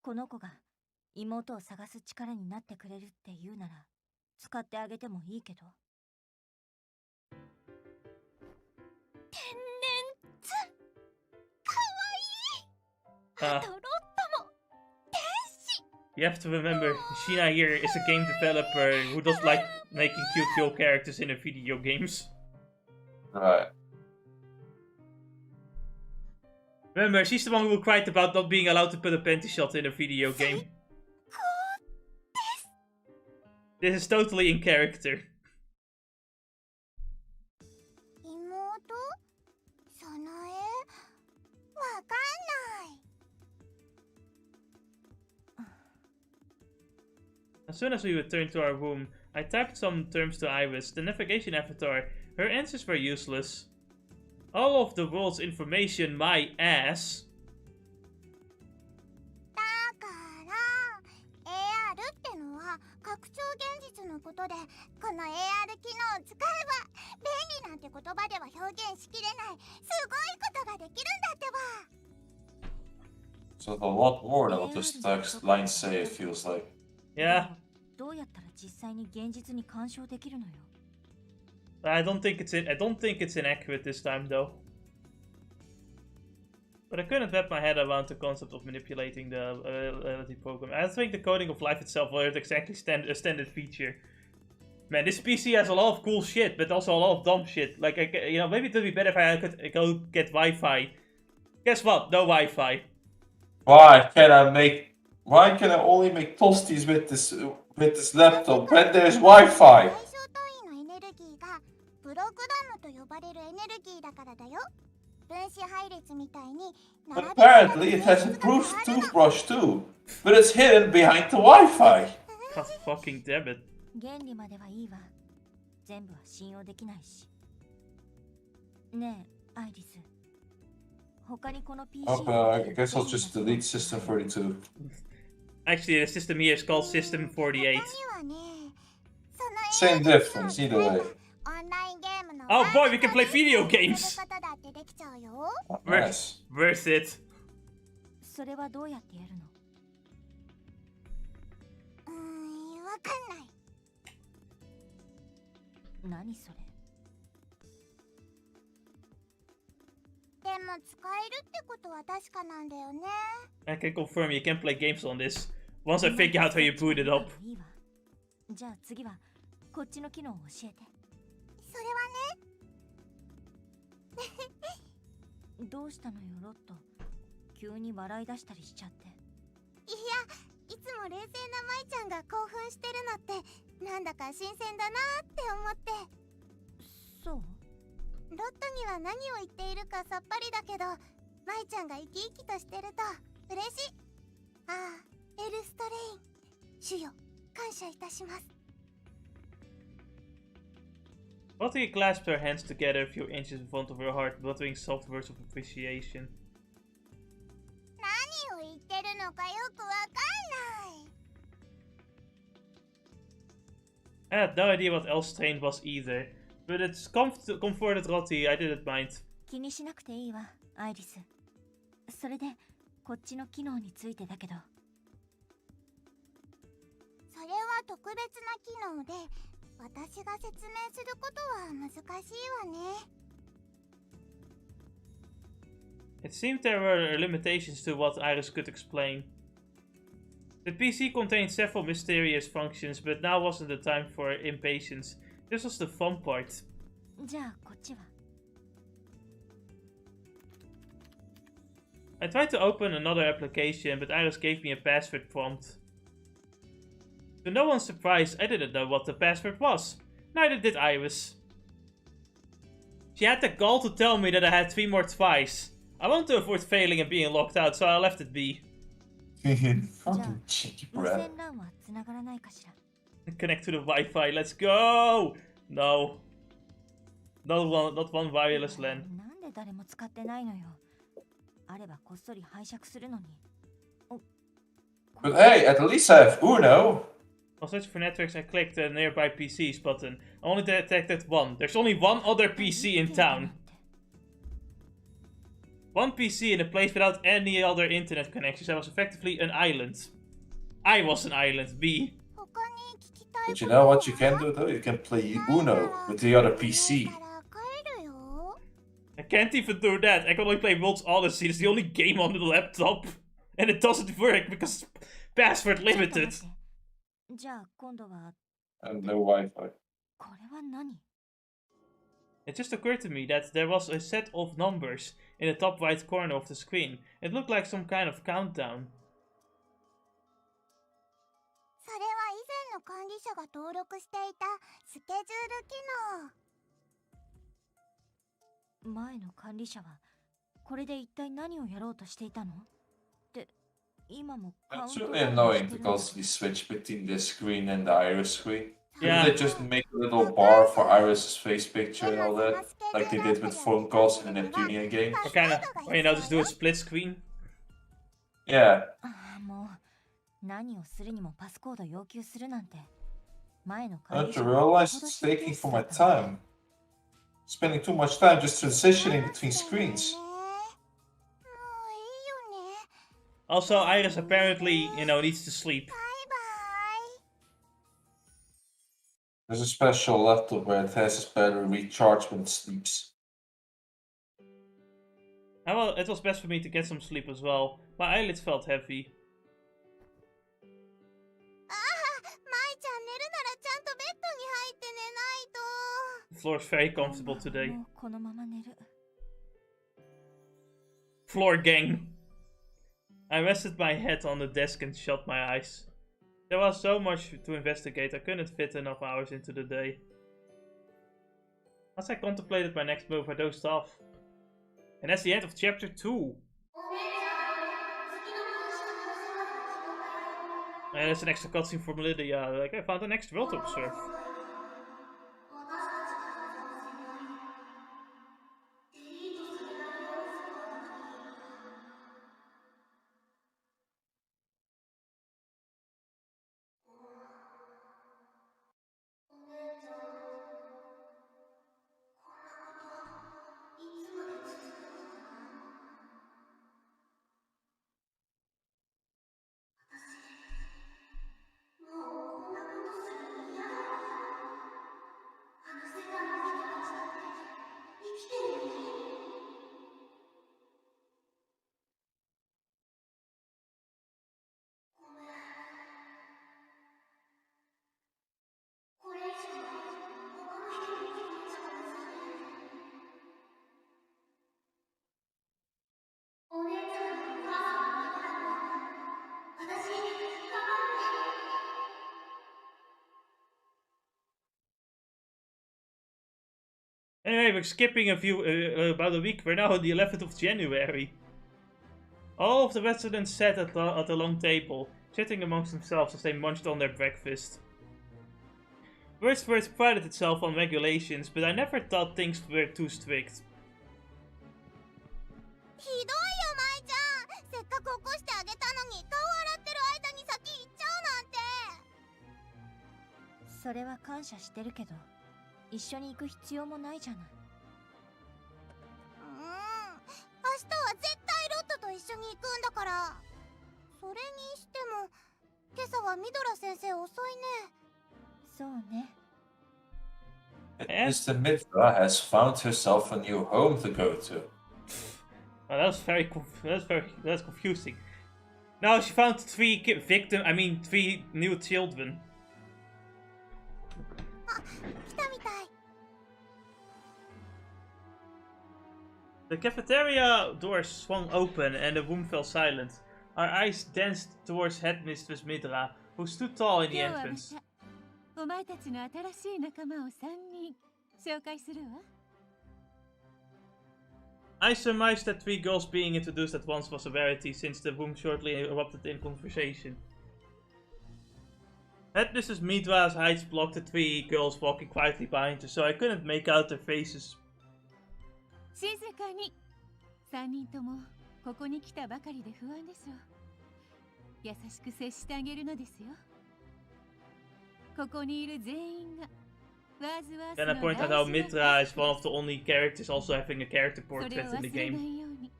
この子が妹を探す力になってくれるって言うなら使ってあげてもいいけど。天然図かわいい。あとロットも天使。 You have to remember, Sheena here is a game developer who does like making cute girl characters in her video games. Right. Remember, she's the one who cried about not being allowed to put a panty shot in a video game. This is totally in character. 妹？その絵？わかんない。 As soon as we returned to our room, I typed some terms to Iris, the navigation avatar. Her answers were useless. All of the world's information, my ass. だから AR ってのは拡張現実のことで、この AR 機能を使えば便利なんて言葉では表現しきれないすごいことができるんだってば。 So a lot more than what this text lines say, it feels like. Yeah. どうやったら実際に現実に干渉できるのよ。 I don't think it's inaccurate this time though. But I couldn't wrap my head around the concept of manipulating the reality program. I think the coding of life itself was exactly a standard feature. Man, this PC has a lot of cool shit, but also a lot of dumb shit. Like, you know, maybe it would be better if I could go get Wi-Fi. Guess what? No Wi-Fi. Why can I only make toasties with this laptop when there's Wi-Fi? プログラムと呼ばれるエネルギーだからだよ。分子配列みたいに。 But apparently it has a toothbrush too, but it's hidden behind the Wi-Fi. God fucking damn it. 原理まではいいわ。全部は信用できないし。ねえ、アイリス。他にこの PC I guess I'll just delete System 42. Actually, the system here is called System 48. Same difference, either way. Oh boy, we can play video games! Nice. Worth it. それはどうやってやるの？わかんない。何それ？でも使えるってことは確かなんだよね。 I can confirm you can play games on this. Once I figure out how you boot it up. いいわ。じゃあ次はこっちの機能を教えて。それはね。どうしたのよロット。急に笑い出したりしちゃって。いや、いつも冷静な舞ちゃんが興奮してるのってなんだか新鮮だなって思って。そう？ロットには何を言っているかさっぱりだけど、舞ちゃんが生き生きとしてると嬉しい。ああ、エルストレイン、主よ、感謝いたします。 Lottie clasped her hands together a few inches in front of her heart, muttering soft words of appreciation. 何を言ってるのかよくわかんない。 I had no idea what else trained was either, but it's comforted Lottie. I didn't mind. 気にしなくていいわ、アイリス。それでこっちの機能についてだけど。それは特別な機能で、私が説明することは難しいわね。 It seemed there were limitations to what Iris could explain. The PC contained several mysterious functions, but now wasn't the time for impatience. This was the fun part. じゃあこっちは。 I tried to open another application, but Iris gave me a password prompt. To no one's surprise, I didn't know what the password was. Neither did Iris. She had the gall to tell me that I had 3 more tries. I want to avoid failing and being locked out, so I left it be. Fucking cheeky 無 brat. 線 LAN は繋がらないかしら。 Connect to the Wi-Fi, let's go! No. Not one wireless LAN. なんで誰も使ってないのよ。あればこっそり拝借するのに。But hey, at least I have Uno. While searching for networks, I clicked the nearby PCs button. I only detected one. There's only one other PC in town. One PC in a place without any other internet connections. I was effectively an island. I was an island, B. But you know what you can do though? You can play Uno with the other PC. I can't even do that. I can only play World's Odyssey. It's the only game on the laptop. And it doesn't work because it's password limited. じゃあ今度は And no Wi-Fi. これは何？ It just occurred to me that there was a set of numbers in the top right corner of the screen. It looked like some kind of countdown. それは以前の管理者が登録していたスケジュール機能。前の管理者はこれで一体何をやろうとしていたの？って今もカウン It's ト really ダウン annoying して to るの？ constantly switch between this screen and the iris screen. Yeah. Couldn't they just make a little bar for Iris's face picture and all that? Like they did with phone calls in the Neptunian games? Or kinda, or you know, just do a split screen. Yeah. ああもう何をするにもパスコード要求するなんて前の管 Don't 理 you 者 realize it's taking for my time? Spending too much time just transitioning between screens. Also, Iris apparently, you know, needs to sleep. There's a special laptop where it has its battery recharged when it sleeps. Well, it was best for me to get some sleep as well. My eyelids felt heavy. The floor is very comfortable today. もうこのまま寝る。 Floor gang. I rested my head on the desk and shut my eyes. There was so much to investigate, I couldn't fit enough hours into the day. As I contemplated my next move, I dozed off. And that's the end of chapter 2. And there's an extra cutscene for Lydia, like I found an extra world to observe. Anyway, we're skipping about a week. We're now on the 11th of January. All of the residents sat at a long table, chatting amongst themselves as they munched on their breakfast. Wordsworth prided itself on regulations, but I never thought things were too strict. ひどいよ、舞ちゃん。せっかく起こしてあげたのに、顔洗ってる間に先行っちゃうなんて。それは感謝してるけど一緒に行く必要もないじゃない。明日は絶対ロッドと一緒に行くんだから。それにしても今朝はミドラ先生遅いね。そうね。Mr. Mithra has found herself a new home to go to. Oh, that's confusing. Now she found three new children. あ、来たみたい。The cafeteria doors swung open and the room fell silent. Our eyes danced towards Headmistress Midra, who stood tall in the entrance. お前たちの新しい仲間を3人紹介するわ。I surmised that 3 girls being introduced at once was a rarity since the room shortly erupted in conversation. Headmistress Midra's heights blocked the 3 girls walking quietly behind her, so I couldn't make out their faces. 静かに。3人ともここに来たばかりで不安でしょう。優しく接してあげるのですよ。ここにいる全員が。Then I point out how Mitra is one of the only characters also having a character portrait in the game.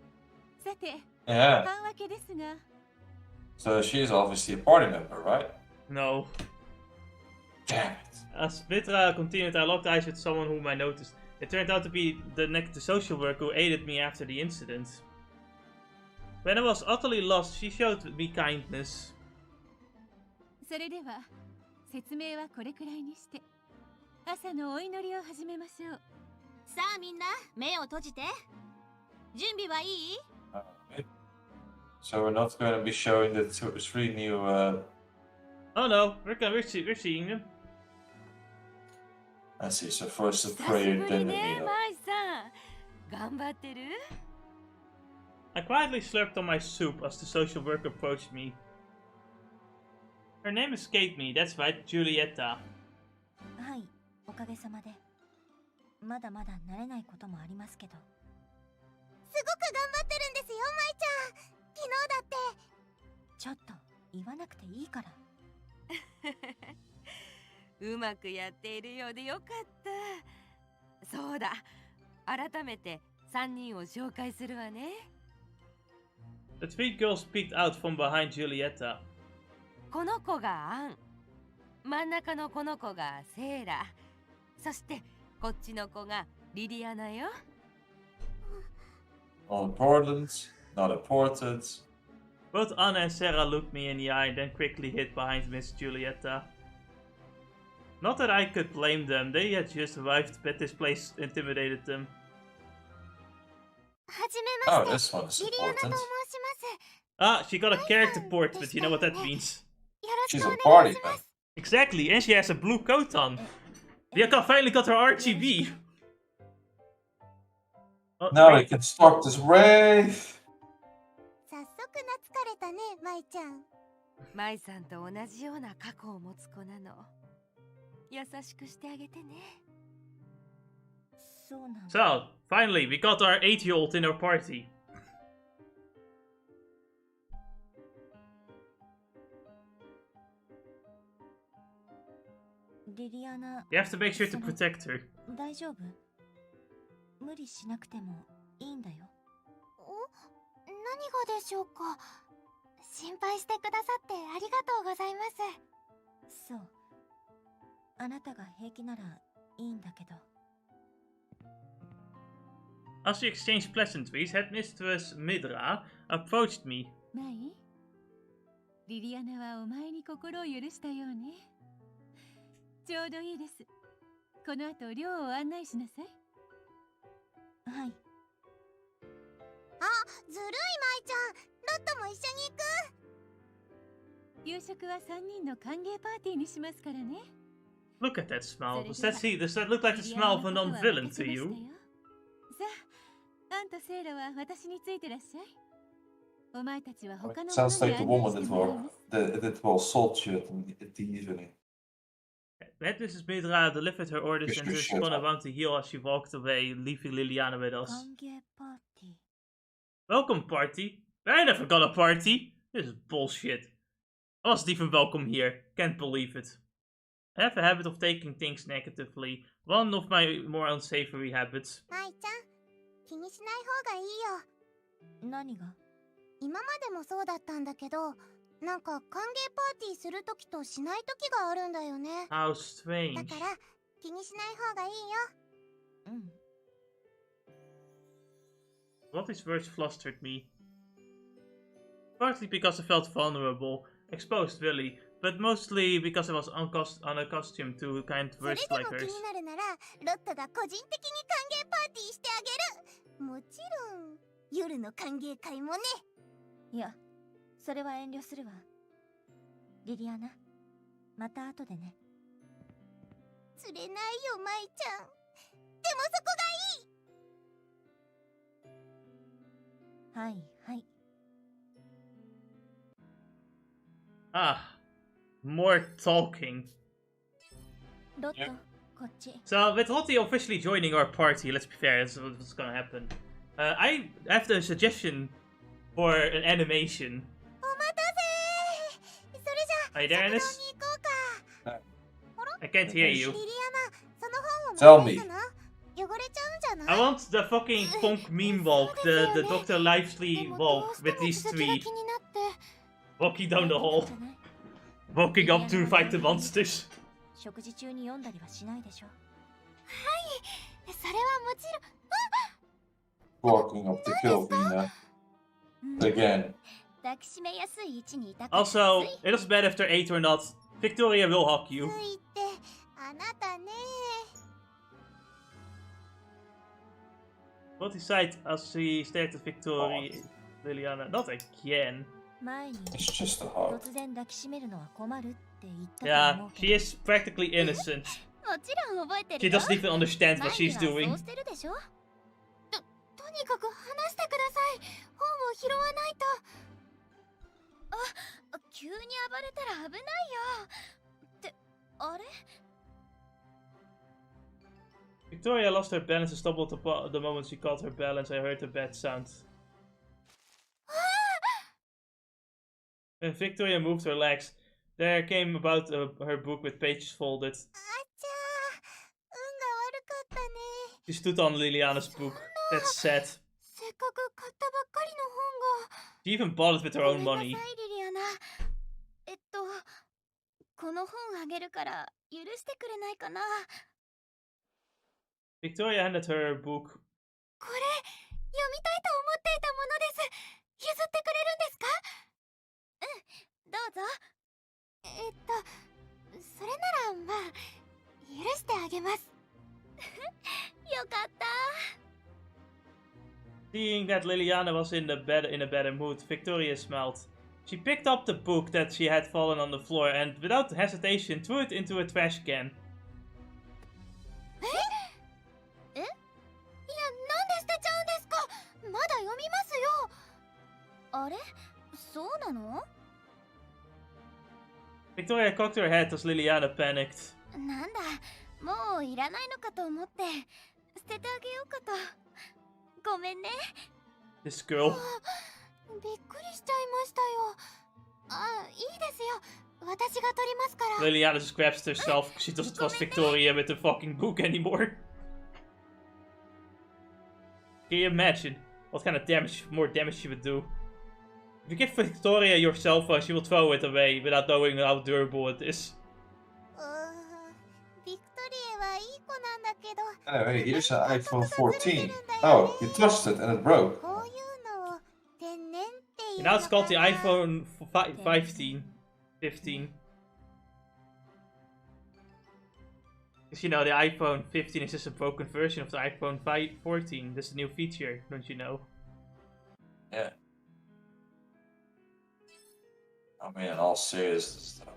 Yeah. So she's obviously a party member, right? No. Damn it. As Mitra continued, I locked eyes with someone whom I noticed. It turned out to be the social worker who aided me after the incident. When I was utterly lost, she showed me kindness. それでは説明はこれくらいにして朝のお祈りを始めましょう。さあみんな目を閉じて。準備はいい？ So we're not going to be showing the 3 new. Oh no, we're seeing them. I see. So first the prayer, then the meal. I quietly slurped on my soup as the social worker approached me. Her name escaped me. That's right, Giulietta. はい、おかげさまで。まだまだ慣れないこともありますけど。すごく頑張ってるんですよ、舞ちゃん。昨日だって。ちょっと言わなくていいから。うまくやっているようでよかった。そうだ。改めて3人を紹介するわね。The 3 girls peeked out from behind Giulietta. この子がアン。真ん中のこの子がセーラ。そしてこっちの子がリリアナよ。Not important, not important. Both Anna and Sarah looked me in the eye and then quickly hid behind Miss Giulietta. Not that I could blame them, they had just arrived, but this place intimidated them. Oh, this one is important. Ah, she got a character portrait, you know what that means. She's a party man. Exactly, and she has a blue coat on. Bianca finally got her RGB. Oh, Now we can stop this rave. 早速懐かれたね、舞ちゃん。舞さんと同じような過去を持つ子なの。優しくしてあげてね。そうなんだ。 So, finally, we got our 8-year-old in our party. Liliana, You have to make sure to protect her. 大丈夫？無理しなくてもいいんだよ。何がでしょうか。心配してくださってありがとうございます。そう。あなたが平気ならいいんだけど。As we exchanged pleasantries, Headmistress Midra approached me. マイ、リリアナはお前に心を許したようね。ちょうどいいです。この後寮を案内しなさい。はい。あ、ずるい舞ちゃん。ロットも一緒に行く。夕食は3人の歓迎パーティーにしますからね。Look at that smile. Does that look like the smile of a non-villain to you? さあ、アンとセイラは私についてらっしゃい。お前たちは他の Sounds like the woman that will assault you at the evening. Headmistress Midra delivered her orders and just spun around the heel as she walked away, leaving Liliana with us. 歓迎パーティー。 Welcome, party. I never got a party. This is bullshit. I wasn't even welcome here. Can't believe it. I have a habit of taking things negatively. One of my more unsavory habits. 舞ちゃん、気にしない方がいいよ。何が？今までもそうだったんだけど、なんか歓迎パーティーするときとしないときがあるんだよね。 How strange. だから気にしない方がいいよ。うん。What these words flustered me. Partly because I felt vulnerable, exposed really, but mostly because I was unaccustomed to kind words それ like でも hers. 気になるなら、ロットが個人的に歓迎パーティーしてあげる。もちろん、夜の歓迎会もね。いや、それは遠慮するわ。リリアナ、また後でね。釣れないよ、舞ちゃん。でもそこがいい。はいはい。 Ah, more talking. ロット、こっち。 So, with Lottie officially joining our party, let's be fair, that's what's gonna happen. I have a suggestion for an animation. お待たせ。それじゃ Are you there, 食堂 Ennis? に行こうか。 I can't hear you. リリアナ、その Tell 本を持 me. っていくの？汚れちゃうんじゃない？ I want the fucking funk meme walk, the Dr. Lively walk with these 続きが three 気になって。 walking down the hall, じゃない？ walking up to fight the monsters. 食事中に読んだりはしないでしょ。それはもちろん。 Walking up to kill Vina. Again. 抱きしめやすい位置にいたから。 Also, it doesn't matter if they're 8 or not. Victoria will hug つ you. いてあなたね。 Lottie sighed as she stared at Victoria. Liliana, not again. 前に It's just a hug. 突然抱きしめるのは困るって言ったと Yeah, 思うけ she ど。 is practically innocent. もちろん覚えて She るよ。 doesn't even understand what 前に she's は doing. そうしてるでしょ。とにかく話してください。本を拾わないと。急に暴れたら危ないよ。ってあれ？ Victoria lost her balance and stumbled the moment she caught her balance. I heard a bad sound. When Victoria moved her legs, there came about her book with pages folded. あちゃー、運が悪かったね。 She stood on Liliana's book. That's sad. せっかく買ったばっかりの本が。 She even bought it with her ご own めんなさい、 money. リリアナ。この本あげるから許してくれないかな。 Victoria handed her her book. これ読みたいと思っていたものです。譲ってくれるんですか？うん、どうぞ。それならまあ許してあげます。よかった。 Seeing that Liliana was in a better mood, Victoria smiled. She picked up the book that she had fallen on the floor and, without hesitation, threw it into a trash can. いや、なんで捨てちゃうんですか？まだ読みますよ。あれ？そうなの？ Victoria cocked her head as Liliana panicked. なんだ、もういらないのかと思って捨ててあげようかと。ごめんね。 This girl. びっくりしちゃいましたよ。いいですよ。私が取りますから。 Liliana just grabs herself because she doesn't trust Victoria with the fucking book anymore. Can you imagine what kind of more damage she would do? If you give Victoria your cell phone, she will throw it away without knowing how durable it is. ビクトリエはいい子なんだけど。 Anyway, here's an iPhone 14. Oh, you touched it and it broke. こういうのを天然っていう And の now it's called the かな。 iPhone 15. Because you know, the iPhone 15 is just a broken version of the iPhone 14. This is a new feature, don't you know? Yeah. I mean, in all seriousness, though,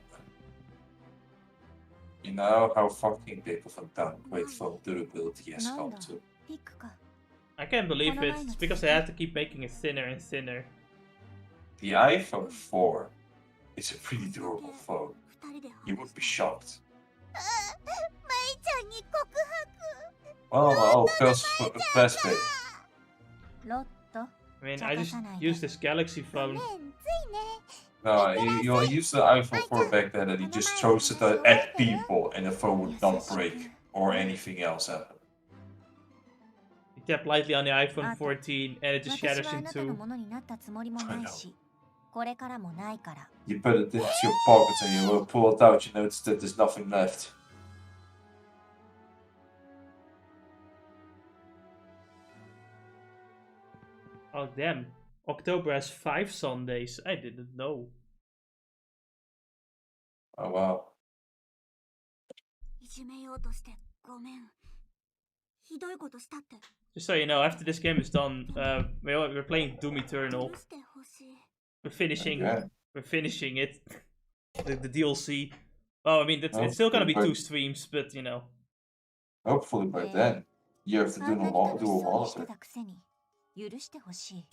you know how fucking big of a downgrade phone durability has come to. ピックか。 I can't believe it. It's because they had to keep making it thinner and thinner. The iPhone 4 is a pretty durable phone. 二人で You would be shocked. マイちゃんに告白。 Oh, best bit. ロット。 I mean, I just used this Galaxy ごめん、 phone. ついね。 No, you used the iPhone 4 back then and you just chose it at people and the phone would not break or anything else happen. You tap lightly on the iPhone 14 and it just 私 shatters はあなたの in two. ものになったつもりもないし、これからもないから。 You put it into your pocket and you will pull it out, you notice that there's nothing left. Oh damn. October has 5 Sundays. I didn't know. Oh wow. いじめようとしてごめん。ひどいことしたって。 Just so you know, after this game is done, we're playing Doom Eternal. 許してほしい。 We're Okay. finishing it. The DLC. Oh, I mean, it's still gonna be 2 streams, but you know. Hopefully by then, you have to あ do んな a に楽し do a そうにして monitor. たくせに許してほしい。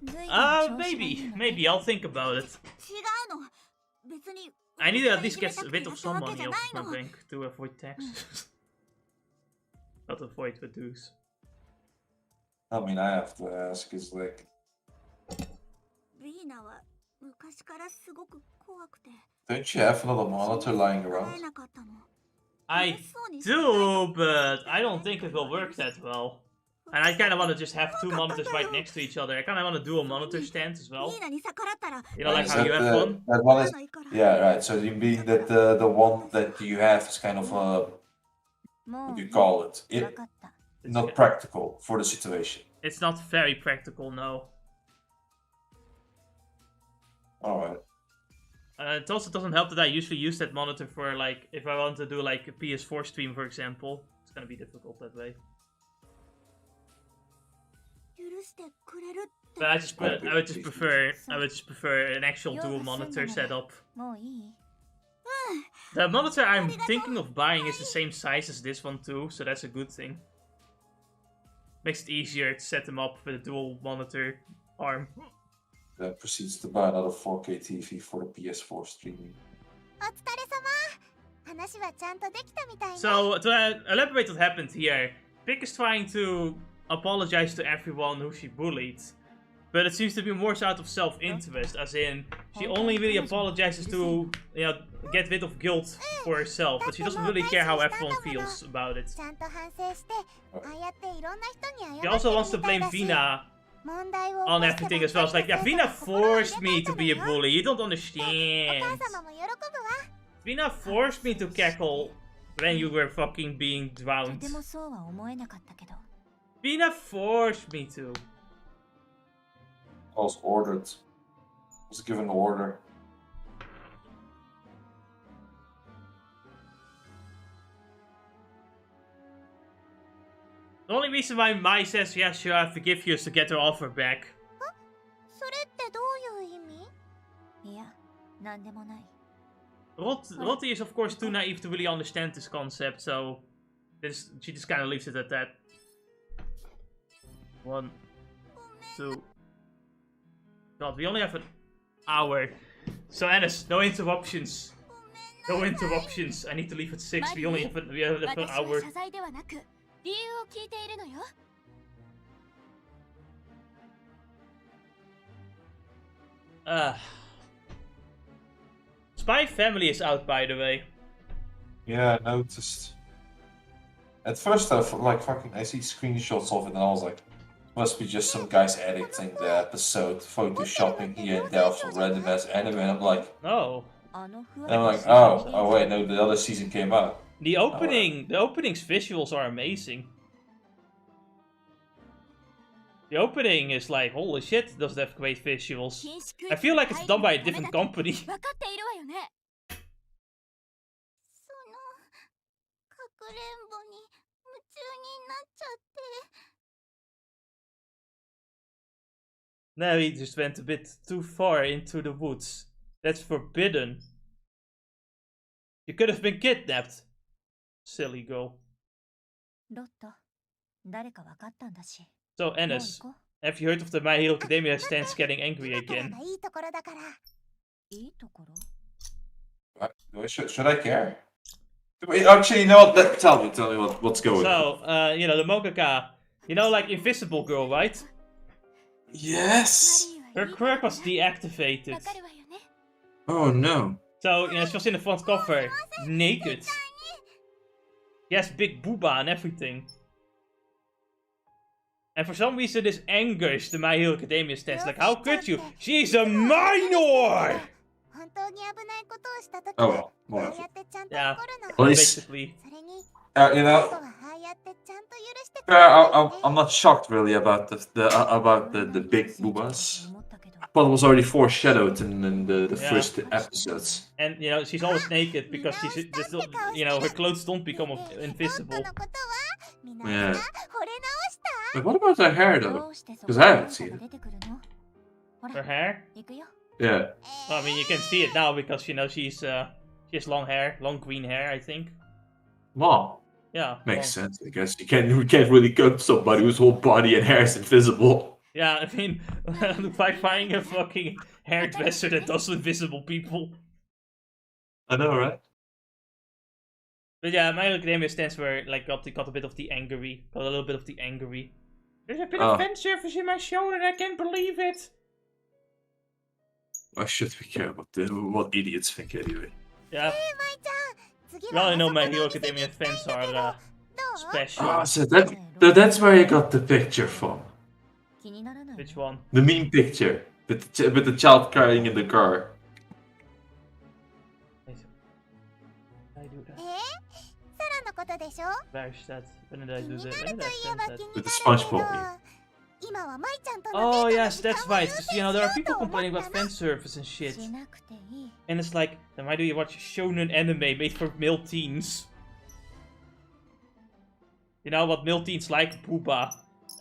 Maybe I'll think about it. 違うの。別に I need to at least get a bit of some money off my bank to avoid taxes. Not avoid reduce. I mean, I have to ask, is like... ビーナは昔からすごく怖くて。 Don't you have another monitor lying around? I do, but I don't think it will work that well. And I kind of want to just have 2 monitors right next to each other. I kind of want to do a monitor stand as well. You know, like how you have one? That one is... Yeah, right. So you mean that the one that you have is kind of a... What do you call it? Not practical for the situation. It's not very practical, no. Alright. It also doesn't help that I usually use that monitor for, like, if I want to do, like, a PS4 stream, for example. It's gonna be difficult that way. But I would just prefer an actual dual monitor setup. The monitor I'm thinking of buying is the same size as this one too, so that's a good thing. Makes it easier to set them up with a dual monitor arm. Then proceeds to buy another 4K TV for the PS4 streaming. So, to elaborate what happened here, Pick is trying to apologize to everyone who she bullied. But it seems to be more out of self-interest, as in, she only really apologizes to, you know, get rid of guilt for herself, but she doesn't really care how everyone feels about it. She also wants to blame Vina on everything as well. It's like, yeah, Vina forced me to be a bully, you don't understand. Vina forced me to cackle when you were fucking being drowned. Vina forced me to. I was ordered. I was given an order. The only reason why Mai says, yeah, sure, I forgive you is to get her offer back. Rotti is of course too naive to really understand this concept, so she just kind of leaves it at that. 1, 2. God, we only have an hour. So Anis, no interruptions. No interruptions. I need to leave at 6. We only have an hour. Spy Family is out, by the way. Yeah, I noticed. At first, I see screenshots of it, and I was like, must be just some guys editing the episode, photoshopping here and there of some random ass anime. And I'm like, no. And I'm like, oh wait, no, the other season came out. The opening's visuals are amazing. The opening is like, holy shit, does it have great visuals. I feel like it's done by a different company. Now he just went a bit too far into the woods. That's forbidden. You could have been kidnapped. Silly girl. So, Anis, have you heard of the My Hero Academia stands getting angry again? Should I care? Actually, you know what? Tell me what's going on. So, you know, the mangaka, you know, like Invisible Girl, right? Yes! Her quirk was deactivated. Oh no. So, you know, she was in the front cover, naked. She has big booba and everything. And for some reason this angers the My Hero Academia stands. Like, how could you? She's a minor! Oh well, whatever. Yeah, basically. basically. You know, I'm not shocked really about the big boobas. But it was already foreshadowed in the first episodes. And you know, she's always naked because she's just, you know, her clothes don't become invisible. Yeah. But what about her hair though? Because I haven't seen it. Her hair? Yeah. Well, I mean, you can see it now because, you know, she has long hair, long green hair, I think. Long. Yeah. Makes sense, I guess. We can't really cut somebody whose whole body and hair is invisible. Yeah, I mean, by finding a fucking hairdresser that does invisible people. I know, right? But yeah, My Hero Academia stands for, like, got a bit of the angry. Got a little bit of the angry. There's a bit of fan service in my show and I can't believe it. Why should we care about what idiots think anyway? Yeah. Well, I know My Hero Academia fans are special. Oh, so that's where you got the picture from. Which one? The meme picture with the child crying in the car. I do that. 空のことでしょ Where is that? When did I 気 do にな that? る When と did い I えば send 気 that? に With the なる SpongeBob けど meme. 今は舞ちゃんとの Oh デートの yes, 時間 that's を right. 有 Because 利 you know に there し are ようと people 思った complaining な about fan service and shit, しなくていい and it's like, then why do you watch shonen anime made for male teens? You know what male teens like, Booba.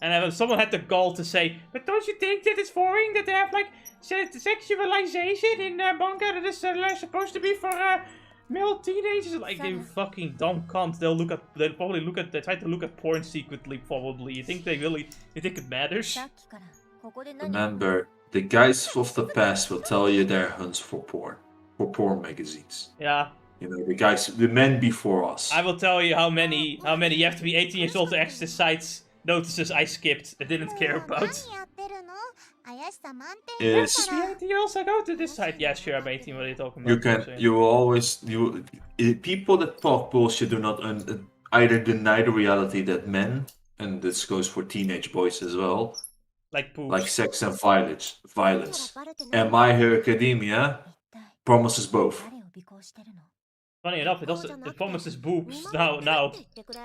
And someone had the gall to say, but don't you think that it's boring that they have like sexualization in manga that is supposed to be for male teenagers? Like, you fucking dumb cunt. They'll probably they try to look at porn secretly, probably. You think it matters? さっきからここで何 Remember, the guys of the past will tell you their hunts for porn magazines. Yeah. You know, the men before us. I will tell you how many you have to be 18 years old to access sites notices I skipped. I didn't care about. 何やってるの怪しさ満点だ Is から 18 years I go to this site. Yeah, sure, I'm 18. What are you talking about? you will always people that talk bullshit do not either deny the reality that men, and this goes for teenage boys as well, like poops. like sex and violence. And My Hero Academia promises both. 誰を尾行してるの Funny enough, it promises boobs now,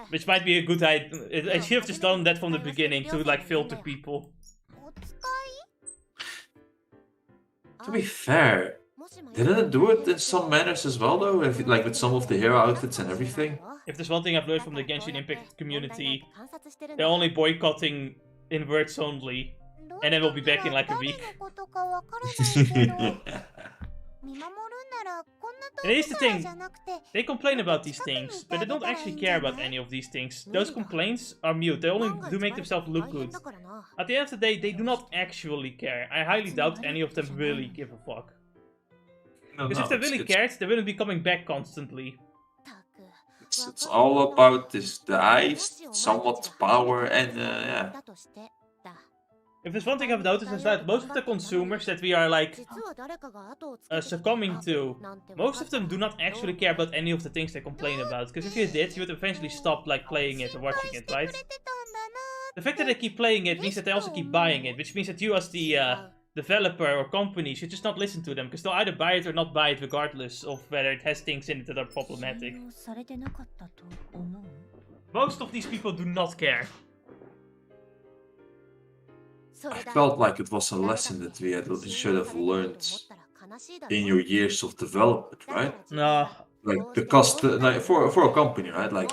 which might be a good idea. I should have just done that from the beginning to like filter people. お使 To be fair, didn't it do it in some manners as well though? Like with some of the hero outfits and everything? If there's one thing I've learned from the Genshin Impact community, they're only boycotting in words only, and then we'll be back in like a week. 誰のことかわからないけど見守るならこんな And here's 遠 the くから thing. じゃなくて They complain about these things, but they don't actually care about any of these things. Those complaints are mute. They only do make themselves look good. At the end of the day, they do not actually care. I highly doubt any of them really give a fuck. Because if they really cared, they wouldn't be coming back constantly. It's all about the eyes, somewhat power, and yeah. If there's one thing I've noticed is that most of the consumers that we are like succumbing to, most of them do not actually care about any of the things they complain about. Because if you did, you would eventually stop like playing it or watching it, right? The fact that they keep playing it means that they also keep buying it, which means that you as the developer or company should just not listen to them, because they'll either buy it or not buy it regardless of whether it has things in it that are problematic. 信用されてなかったと思う Most of these people do not care. I felt like it was a lesson that we should have learned in your years of development, right? No. Like the cost, like for a company, right? Like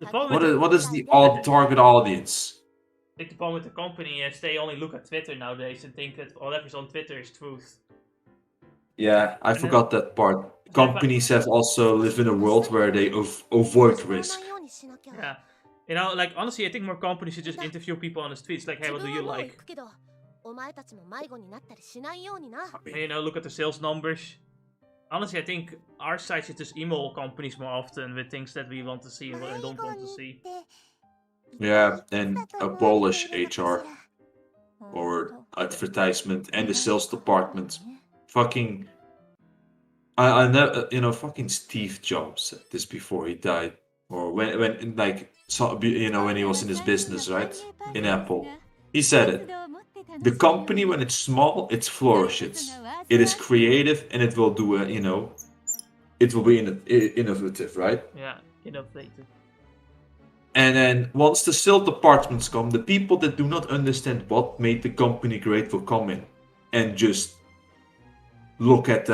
The problem what is the target audience? I think the problem with the company is they only look at Twitter nowadays and think that whatever's on Twitter is truth. Yeah, I forgot that part. Companies have also live in a world where they avoid risk. Yeah. You know, like, honestly, I think more companies should just interview people on the streets, like, hey, what do you like? And, you know, look at the sales numbers. Honestly, I think our site should just email companies more often with things that we want to see and what we don't want to see. Yeah, and abolish HR or advertisement and the sales department. Fucking, I never, you know, fucking Steve Jobs said this before he died, or when like, so, you know, when he was in his business, right, in Apple, he said it. The company, when it's small, it flourishes. It is creative and it will do, you know, it will be innovative, right? Yeah, innovative. And then once the sales departments come, the people that do not understand what made the company great will come in and just look at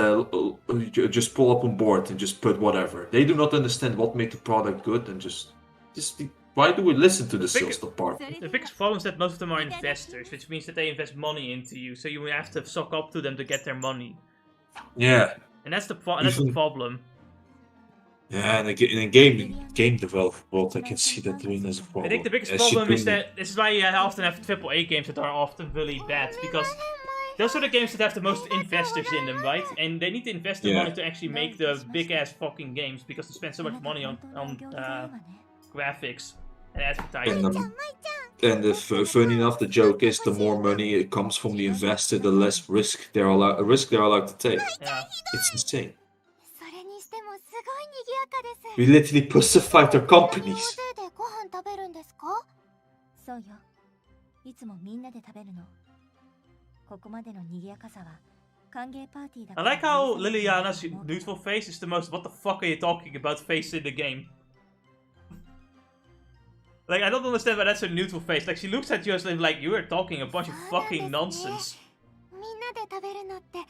just pull up on board and just put whatever. They do not understand what made the product good and just why do we listen to the sales department? The biggest problem is that most of them are investors, which means that they invest money into you, so you have to suck up to them to get their money. Yeah. And that's the problem. Yeah, and in a game development world, I can see that doing as a problem. I think the biggest problem is that this is why you often have AAA games that are often really bad, because those are the games that have the most investors in them, right? And they need to invest the money to actually make the big-ass fucking games, because they spend so much money on graphics and advertising. And funny enough, the joke is the more money it comes from the investor, the less risk they're allowed to take. Yeah. It's insane. We literally pacified their companies. そうよ。いつもみんなで食べるの。ここまでの賑やかさは歓迎パーティーだか I ら。 like how Liliana's neutral face is the most what the fuck are you talking about face in the game. Like, I don't understand why that's her neutral face. Like, she looks at you as like, you are talking a bunch of fucking nonsense. みんなで食べるのってな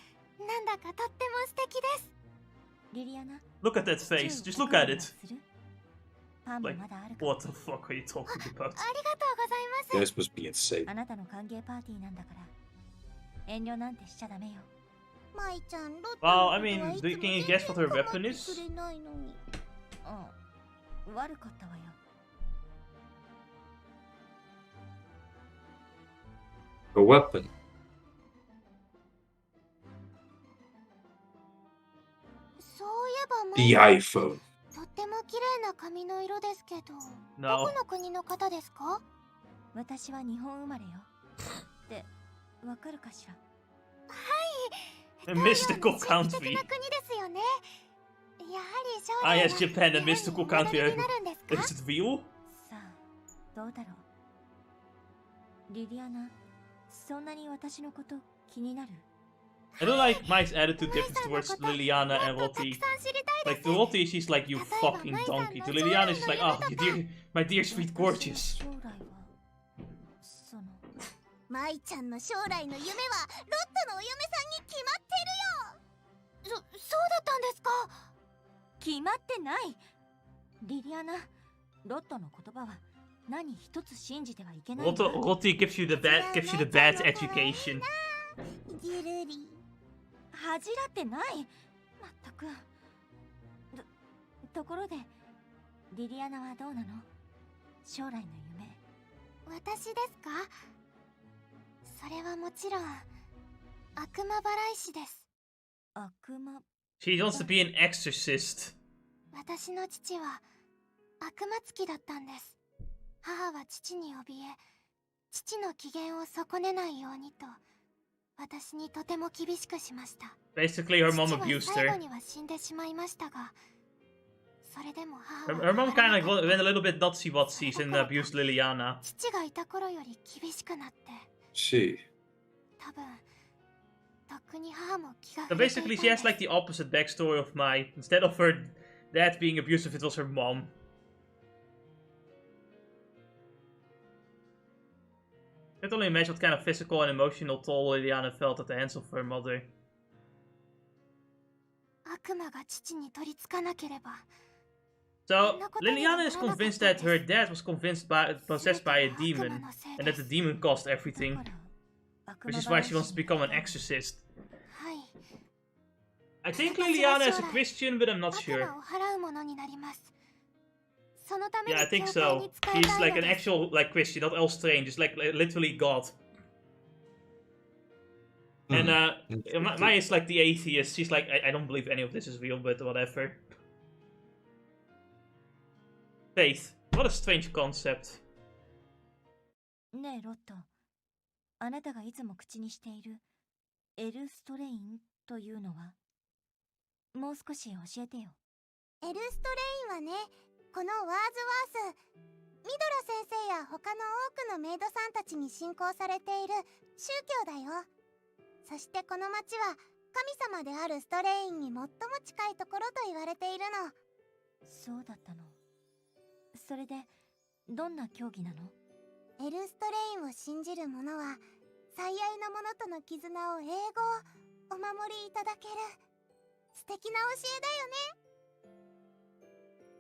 んだかとっても素敵です。リリアナ。 Look at that face. Just look at it. パンも Like, まだあるか what the fuck are you talking about? ありがとうございます。 This must be insane. あなたの歓迎パーティーなんだから遠慮なんてしちゃダメよ。マイちゃん、ロッ Well, I mean, can you guess what her weapon is? くれないのに。うん、悪かったわよ。A weapon. そういえば The マイ iPhone. とっても綺麗な髪の色ですけど、 No. どこの国の方ですか？私は日本生まれよ。ってわかるかしら。A mystical 的 country. な国ですよね。やはり将 Ah, 来 yes, Japan, a mystical country. になるんですか？ Is it real? さあ、どうだろう。リリアナ、そんなに私のこと気になる？ I don't like Mike's attitude difference towards Liliana and Lottie. Like, to Lottie, she's like, you fucking donkey. To Liliana, she's like, oh, my dear sweet gorgeous. 将来はそのマイちゃんの将来の夢はロットのお嫁さんに決まってるよ。そうだったんですか？決まってない。リリアナ、ロットの言葉は何一つ信じてはいけないわ。 Lottie gives you the bad education. ギルリ。恥じらってない。まったく。ところで、リリアナはどうなの？将来の夢。私ですか？それはもちろん悪魔払い師です。悪魔。 She wants to be an exorcist. 私の父は悪魔つきだったんです。母は父に怯え、父の機嫌を損ねないようにと私にとても厳しくしました。 Basically, her mom 父は abused 最後 her. には死んでしまいましたが、それでも母 Her は mom kind of went a little bit nutsy-wutsies and abused Liliana. 父がいた頃より厳しくなって、 See. 多分とっくに母も気が So 触れて basically, いた she ん has で like す。 the opposite backstory of Mai. Instead of her dad being abusive, it was her mom. I can only imagine what kind of physical and emotional toll Liliana felt at the hands of her mother. 悪魔が父に取り付かなければ。 So, Liliana is convinced that her dad was possessed by a demon, and that the demon caused everything, which is why she wants to become an exorcist. はい。 I think Liliana is a Christian, but I'm not 悪 sure. 魔を払うものになります。そのため Yeah, に I think 教会 so. に使え She's た like い an のです。 actual like Christian, not all strange, just like literally God. And Maya is like the atheist. She's like, I don't believe any of this is real, but whatever. Faith. What a strange concept. ねえロット、あなたがいつも口にしているエルストレインというのはもう少し教えてよ。エルストレインはね、このワーズワース、ミドラ先生や他の多くのメイドさんたちに信仰されている宗教だよ。そしてこの町は神様であるストレインに最も近いところと言われているの。そうだったの。それでどんな競技なの？エルストレインを信じる者は最愛の者との絆を永劫お守りいただける素敵な教えだよね。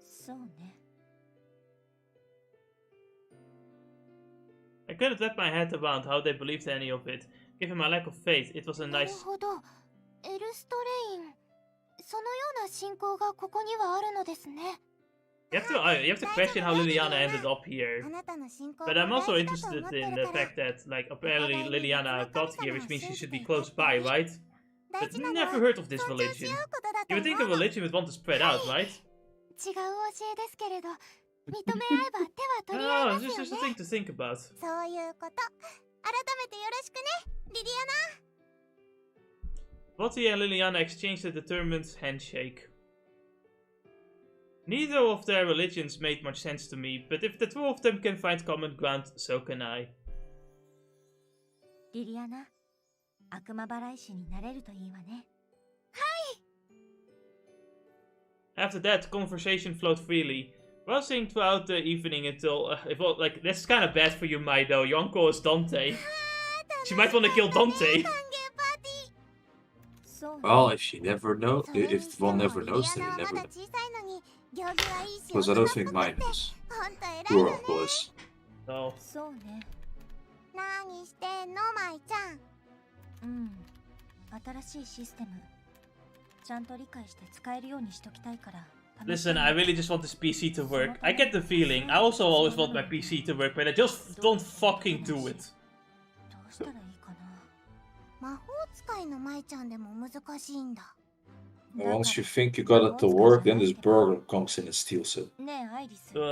そうね。I couldn't wrap my head around how they believed any of it. Given my lack of faith, it was a なる nice... ほど。エルストレイン。そのような信仰がここにはあるのですね。You have to question how Liliana ended up here. But I'm also interested in the fact that, like, apparently Liliana got here, which means she should be close by, right? But never heard of this religion. You would think a religion would want to spread out, right? 違う教えですけれど、認め合えば手は取り合い Oh, ますよ just a ね。 thing to think about. そういうこと。改めてよろしくね、リリアナ。 Vati and Liliana exchanged a determined handshake. Neither of their religions made much sense to me, but if the two of them can find common ground, so can I. リリアナ、悪魔払い師になれるといいわね。 After that, conversation flowed freely, buzzing throughout the evening until, like, this is kind of bad for you, Mai, though. Your uncle is Dante. She might want to kill Dante. Well, if she never knows, if one never knows, then you never know. Because I don't think mine knows who her uncle is. So, そうね。何してんの、マイちゃん。うん。新しいシステム。ちゃんと理解して使えるようにしときたいから。 listen, I really just want this PC to work. I get the feeling. I also always want my PC to work, but I just don't fucking do it. どうしたらいいかな。魔法使いのマイちゃんでも難しいんだ。 Once you think you got it to work, then this burger comes in and steals it. ねえ、アイリス。 こん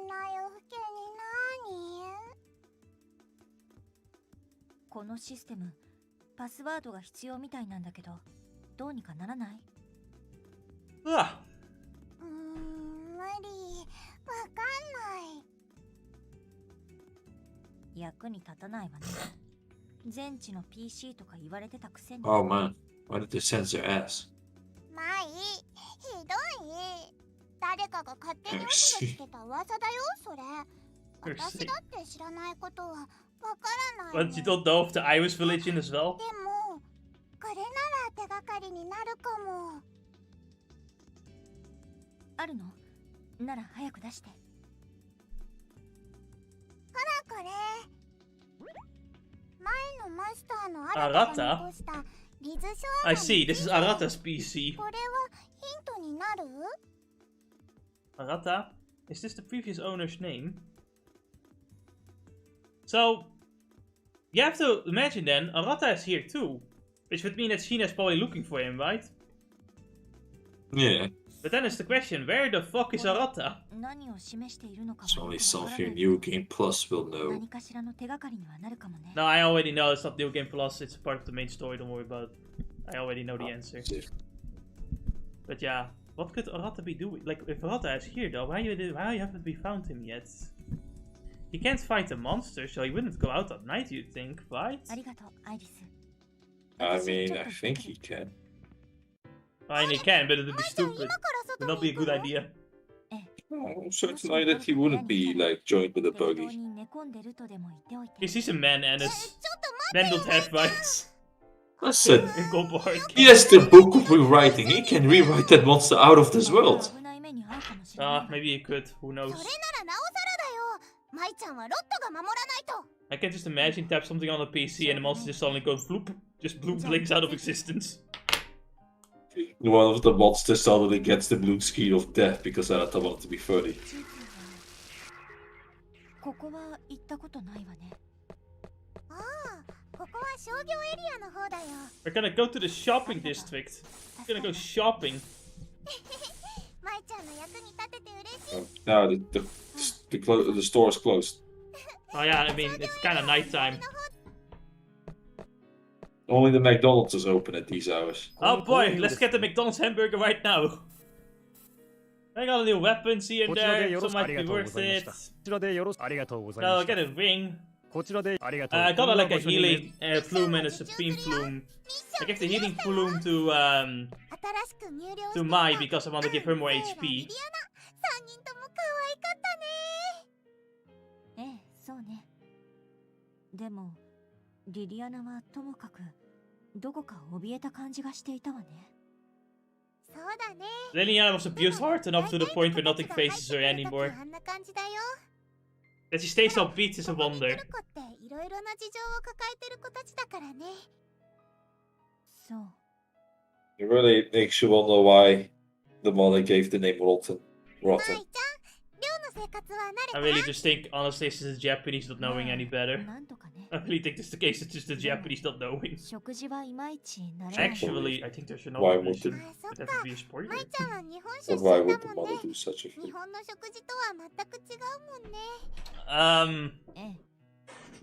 な夜更けに何？このシステム、パスワードが必要みたいなんだけど、どうにかならない？ 無理。わかんない。役に立たないわね。全知の PC とか言われてたくせに。 Oh man, why did they censor ass? マイ、ひどい。誰かが勝手に落ちてきてた噂だよ、それ。私だって知らないことはわからない。 But you don't know of the Irish religion as well? でも、これなら手がかりになるかも。あるの？なら早く出して。ほらこれ。前のマスターの新たに残したリズショア I see, this is Arata's PC. これはヒントになる？ Arata? Is this the previous owner's name? So, you have to imagine then, Arata is here too. Which would mean that Sheena's probably looking for him, right? Yeah, But then it's the question, where the fuck is Arata? 何を示しているのか it's は only よくわからな something い。 New Game Plus will know. 何かしらの手がかりにはなるかもね。 No, I already know it's not New Game Plus, it's part of the main story, don't worry about it. I already know the answer. But yeah, what could Arata be doing? Like, if Arata is here though, why haven't we found him yet? He can't fight the monster, so he wouldn't go out at night, you'd think, right? ありがとう、アイリス。 I mean, I think he can. I mean, he can, but it would be stupid. Would not be a good idea. I'm certain that he wouldn't be like joined with a 泥 buggy. に寝込んでるとでも言っておいて。 He's a man, and it's men don't have rights. Listen, Go Bart. he has the book of rewriting. He can rewrite that monster out of this world. 危ない目に遭うかもしれない。 Maybe he could, who それなら knows. なおさらだよ。マイちゃんはロットが守らないと。 I can just imagine tap something on the PC and the monster just suddenly goes bloop, just bloop blinks out of existence. One of the monsters suddenly gets the blue screen of death because Arata wanted to be funny. ここは行ったことないわね。ああ、ここは商業エリアの方だよ。 We're gonna go to the shopping district. We're gonna go shopping. マイちゃんの役に立てて嬉しい。 Now the store is closed. Oh yeah, I mean, it's kinda nighttime. Only the McDonald's is open at these hours. Oh boy, let's get the McDonald's hamburger right now. I got a new weapon here and there, so it might be worth it. I'll get a ring. I got like a healing plume and a supreme plume. I give the healing plume to 新しく入寮した Mai because I want to give her more リ HP. リアナ、3人とも可愛かったね。ええ、そうね。でも、リリアナはともかく、どこか怯えた感じがしていたわね。そうだね。 Liliana was abused hard enough to the point where nothing faces her anymore. あんな感じだよ。That she stays upbeat is a wonder. ここに来る子っていろいろな事情を抱えてる子たちだからね。そう。 It really makes you wonder why the mother gave the name Rotten. 舞 Rotten. ちゃん、寮の生活は慣れた？ I really just think, honestly, this is the Japanese not knowing any better. なんとかね。 I really think this is the case, it's just the Japanese not knowing. 食事はいまいち慣れない。 Actually, I think there's an Why reason. would Ah, But that would be a spoiler. 舞ちゃんは日本出 But 身 why だ would the もん mother ね。 do such a 日 thing? 本の食事とは全く違うもんね。ええ。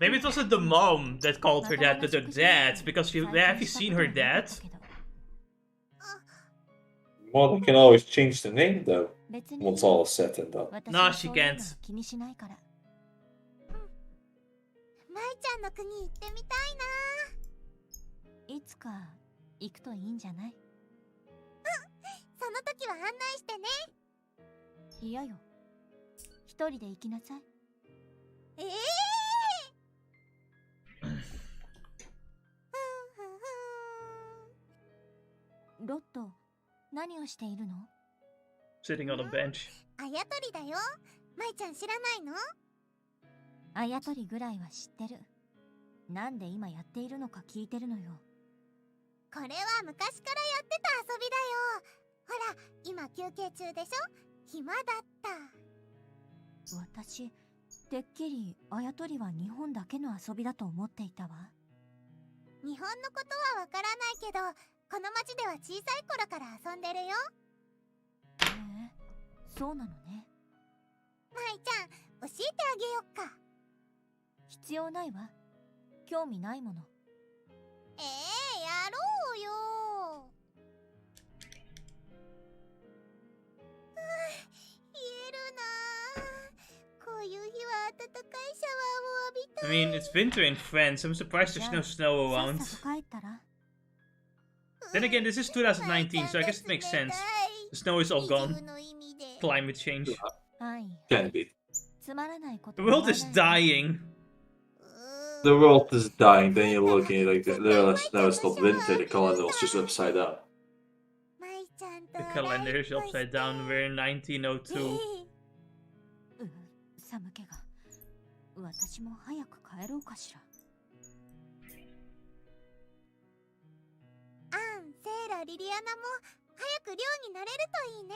Maybe it wasn't the mom that called her that, but her dad. Because have you seen her dad? Mother can always change the name though. 別に Once all is said and done. 私 No, は she そういうの can't. は気にしないから。舞ちゃんの国行ってみたいな。いつか行くといいんじゃない？その時は案内してね。嫌よ。一人で行きなさい。ええロット、何をしているの？ Sitting on a bench. あやとりだよ。舞ちゃん知らないの？あやとりぐらいは知ってる。なんで今やっているのか聞いてるのよ。これは昔からやってた遊びだよ。ほら、今休憩中でしょ？暇だった。私、てっきりあやとりは日本だけの遊びだと思っていたわ。日本のことはわからないけど、この町では小さい頃から遊んでるよ。へえ、そうなのね。舞ちゃん、教えてあげよっか。必要ないわ。興味ないもの。やろうよ。冷えるなあ。こういう日は暖かいシャワーを浴びた I い。 mean, it's winter in France. I'm surprised there's no snow さっ around. さと帰ったら。 Then again, this is 2019, so I guess it makes sense. The snow is all gone. Climate change. はい。 Can be. つまらないこと The world is 言わないで。 dying. The world is dying, then you're looking like now it's not winter, the calendar's just upside down. The calendar is upside down. We're in 1902. 寒気が。私も早く帰ろうかしら。アン、セイラ、リリアナも早く寮になれるといいね。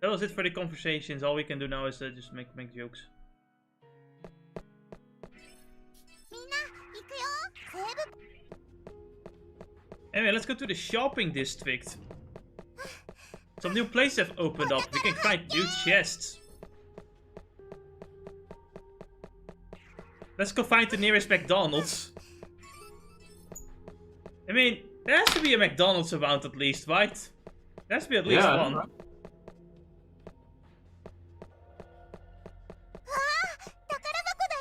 That was it for the conversations. All we can do now is just make jokes. みんな、行くよ。西部 Anyway, let's go to the shopping district. Some new places have opened up. We can find new chests. Let's go find the nearest McDonald's. I mean, there has to be a McDonald's around at least, right? There has to be at least Yeah, one. right. 宝箱だよ。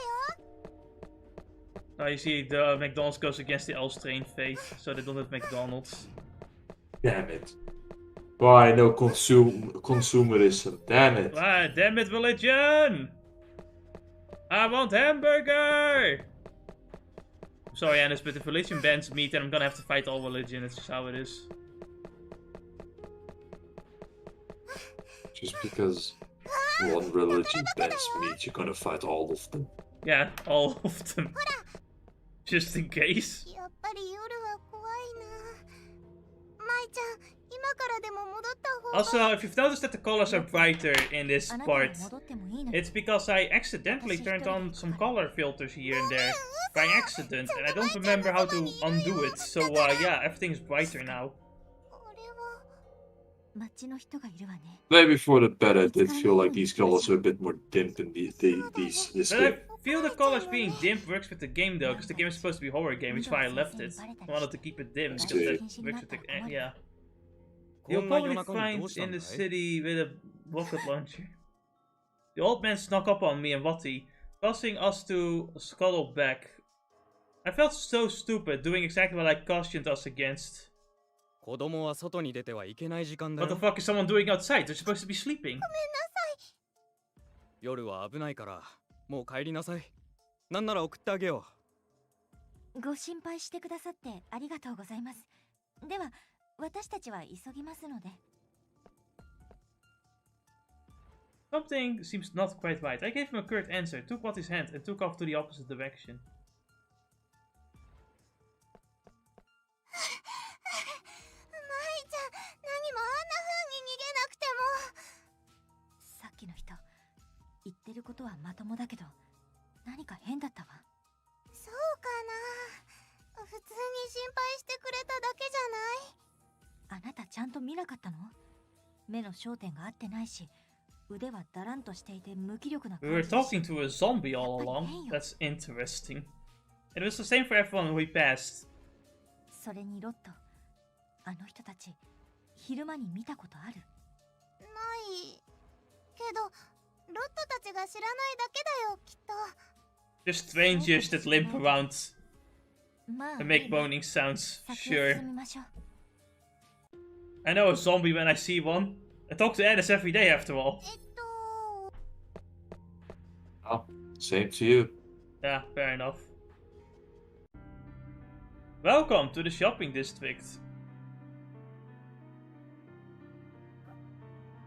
Now you see, the McDonald's goes against the L-strain faith, so they don't have McDonald's. Damn it. Why no consumerism? Damn it. Ah, damn it, religion! I want hamburger! Sorry, Anis, but if religion bans meat, then I'm gonna have to fight all religion. That's just how it is. Just because one religion bans meat, you're gonna fight all of them. Yeah, all of them. Just in case. やっぱり夜は怖いな。舞ちゃん、今からでも戻った方が。 Also, if you've noticed that the colors are brighter in this あなたは part, 戻ってもいいの？ it's because I accidentally turned on some color filters here and there. By accident, and I don't remember how to undo it. So, yeah, everything's brighter now. これは。街の人がいるわね。 Maybe for the better, I did feel like these colors are a bit more dimmed in this But game. I feel the colors being dimmed works with the game though, because the game is supposed to be a horror game, which is why I left it. I wanted to keep it dim, because that works with the yeah. You'll probably find in the city with a rocket launcher. The old man snuck up on me and Watty, causing us to scuttle back. I felt so stupid, doing exactly what I cautioned us against. 子供は外に出てはいけない時間だ What the よ。 fuck is someone doing outside? They're supposed to be sleeping. 夜は危ないから、もう帰りなさい。なんなら送ってあげよご心配してくださってありがとうございます。では、私たちは急ぎますので。Something seems not quite right. I gave him a curt answer, took Watty's hand, and took off to the opposite direction. さっきの人、言ってることはまともだけど、何か変だったわ。そうかな。普通に心配してくれただけじゃない。あなたちゃんと見なかったの？目の焦点が合ってないし、腕はだらんとしていて無気力な We were talking to a zombie all along. That's interesting. It was the same for everyone we passed. それにロット、あの人たち、昼間に見たことある？ないけど、ロットたちが知らないだけだよ、きっと。 Just strangers that limp around まあ、 and make moaning sounds. 先へ Sure. 進みましょう。 I know a zombie when I see one. I talk to Alice every day after all. Oh, same to you. Yeah, fair enough. Welcome to the shopping district.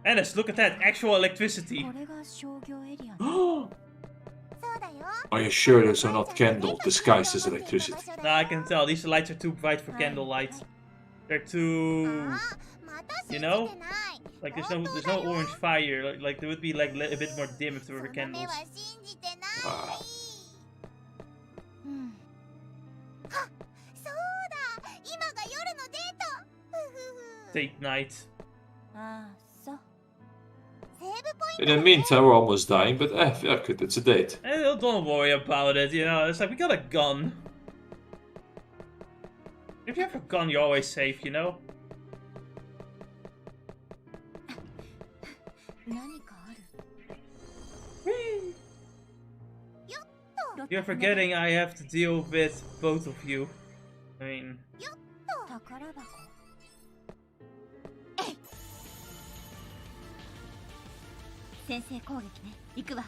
Alice, look at that, actual electricity. これが商業エリアね。そうだよ。 Are you sure those are not candles disguised as electricity? Nah, I can tell. These lights are too bright for candlelight. They're too... You know? Like there's no orange fire. Like there would be like a bit more dim if there were candles. Ah. Date night. ああ、そう。 In the meantime, we're almost dying, but fuck it, it's a date. Don't worry about it, you know. It's like we got a gun. If you have a gun, you're always safe, you know? 何かある。 You're forgetting I have to deal with both of you. I mean... 宝箱。先制攻撃ね。行くわ。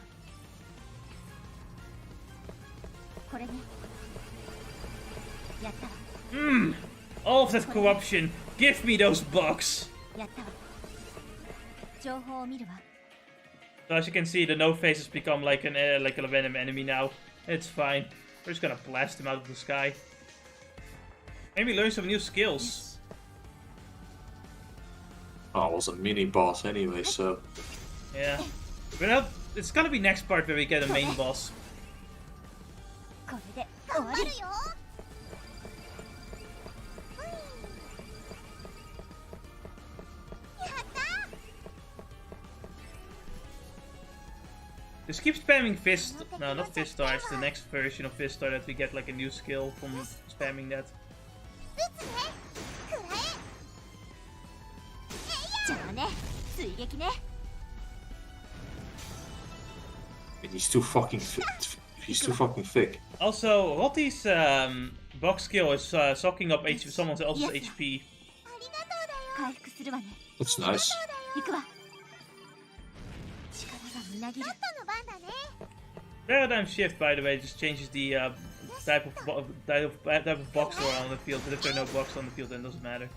これね。やったわ。All of that corruption. Give me those bucks. やったわ。情報を見るわ。 So as you can see, the no face has become like a venom enemy now. It's fine. We're just gonna blast him out of the sky. Maybe learn some new skills. Oh, it was a mini boss anyway, so. Yeah. But it's gonna be next part where we get a main boss. これで終わり。 Just keep spamming fist. No, not fist star. It's the next version of fist star that we get like a new skill from spamming that. じゃあね、追撃ね。 He's too fucking he's too fucking thick. Also, Rotti's box skill is sucking up someone else's HP. 回復するわね。 That's nice. 行くわ。力がみなぎる。 Paradigm shift, by the way, just changes the type of box around the field. But if there are no blocks on the field, then it doesn't matter.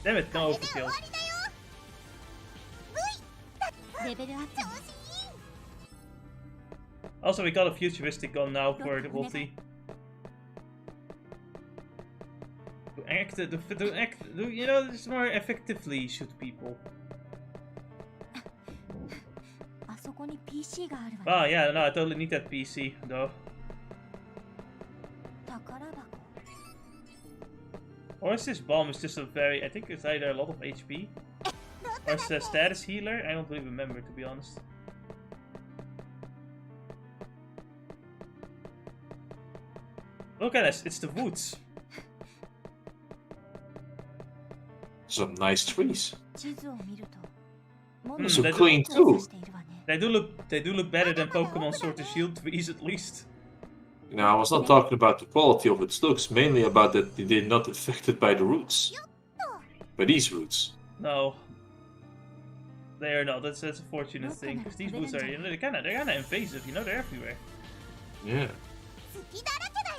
Damn it, no overkill. レベルアップ。 Also, we got a futuristic gun now for the Volti. You know, just more effectively shoot people. あそこに PC があるわ。 Ah, yeah, no, I totally need that PC, though. 宝箱。 Or is this bomb is just a very... I think it's either a lot of HP. Or it's a status healer? I don't really remember, to be honest. Look at this, it's the woods. Some nice trees. 地図を見ると。 So clean too. They do look better than Pokemon Sword and Shield trees, at least. You know, I was not talking about the quality of its looks, mainly about that they're not affected by the roots. By these roots. No. They are not, that's a fortunate thing, because these woods are, you know, they're kinda invasive, you know, they're everywhere. Yeah.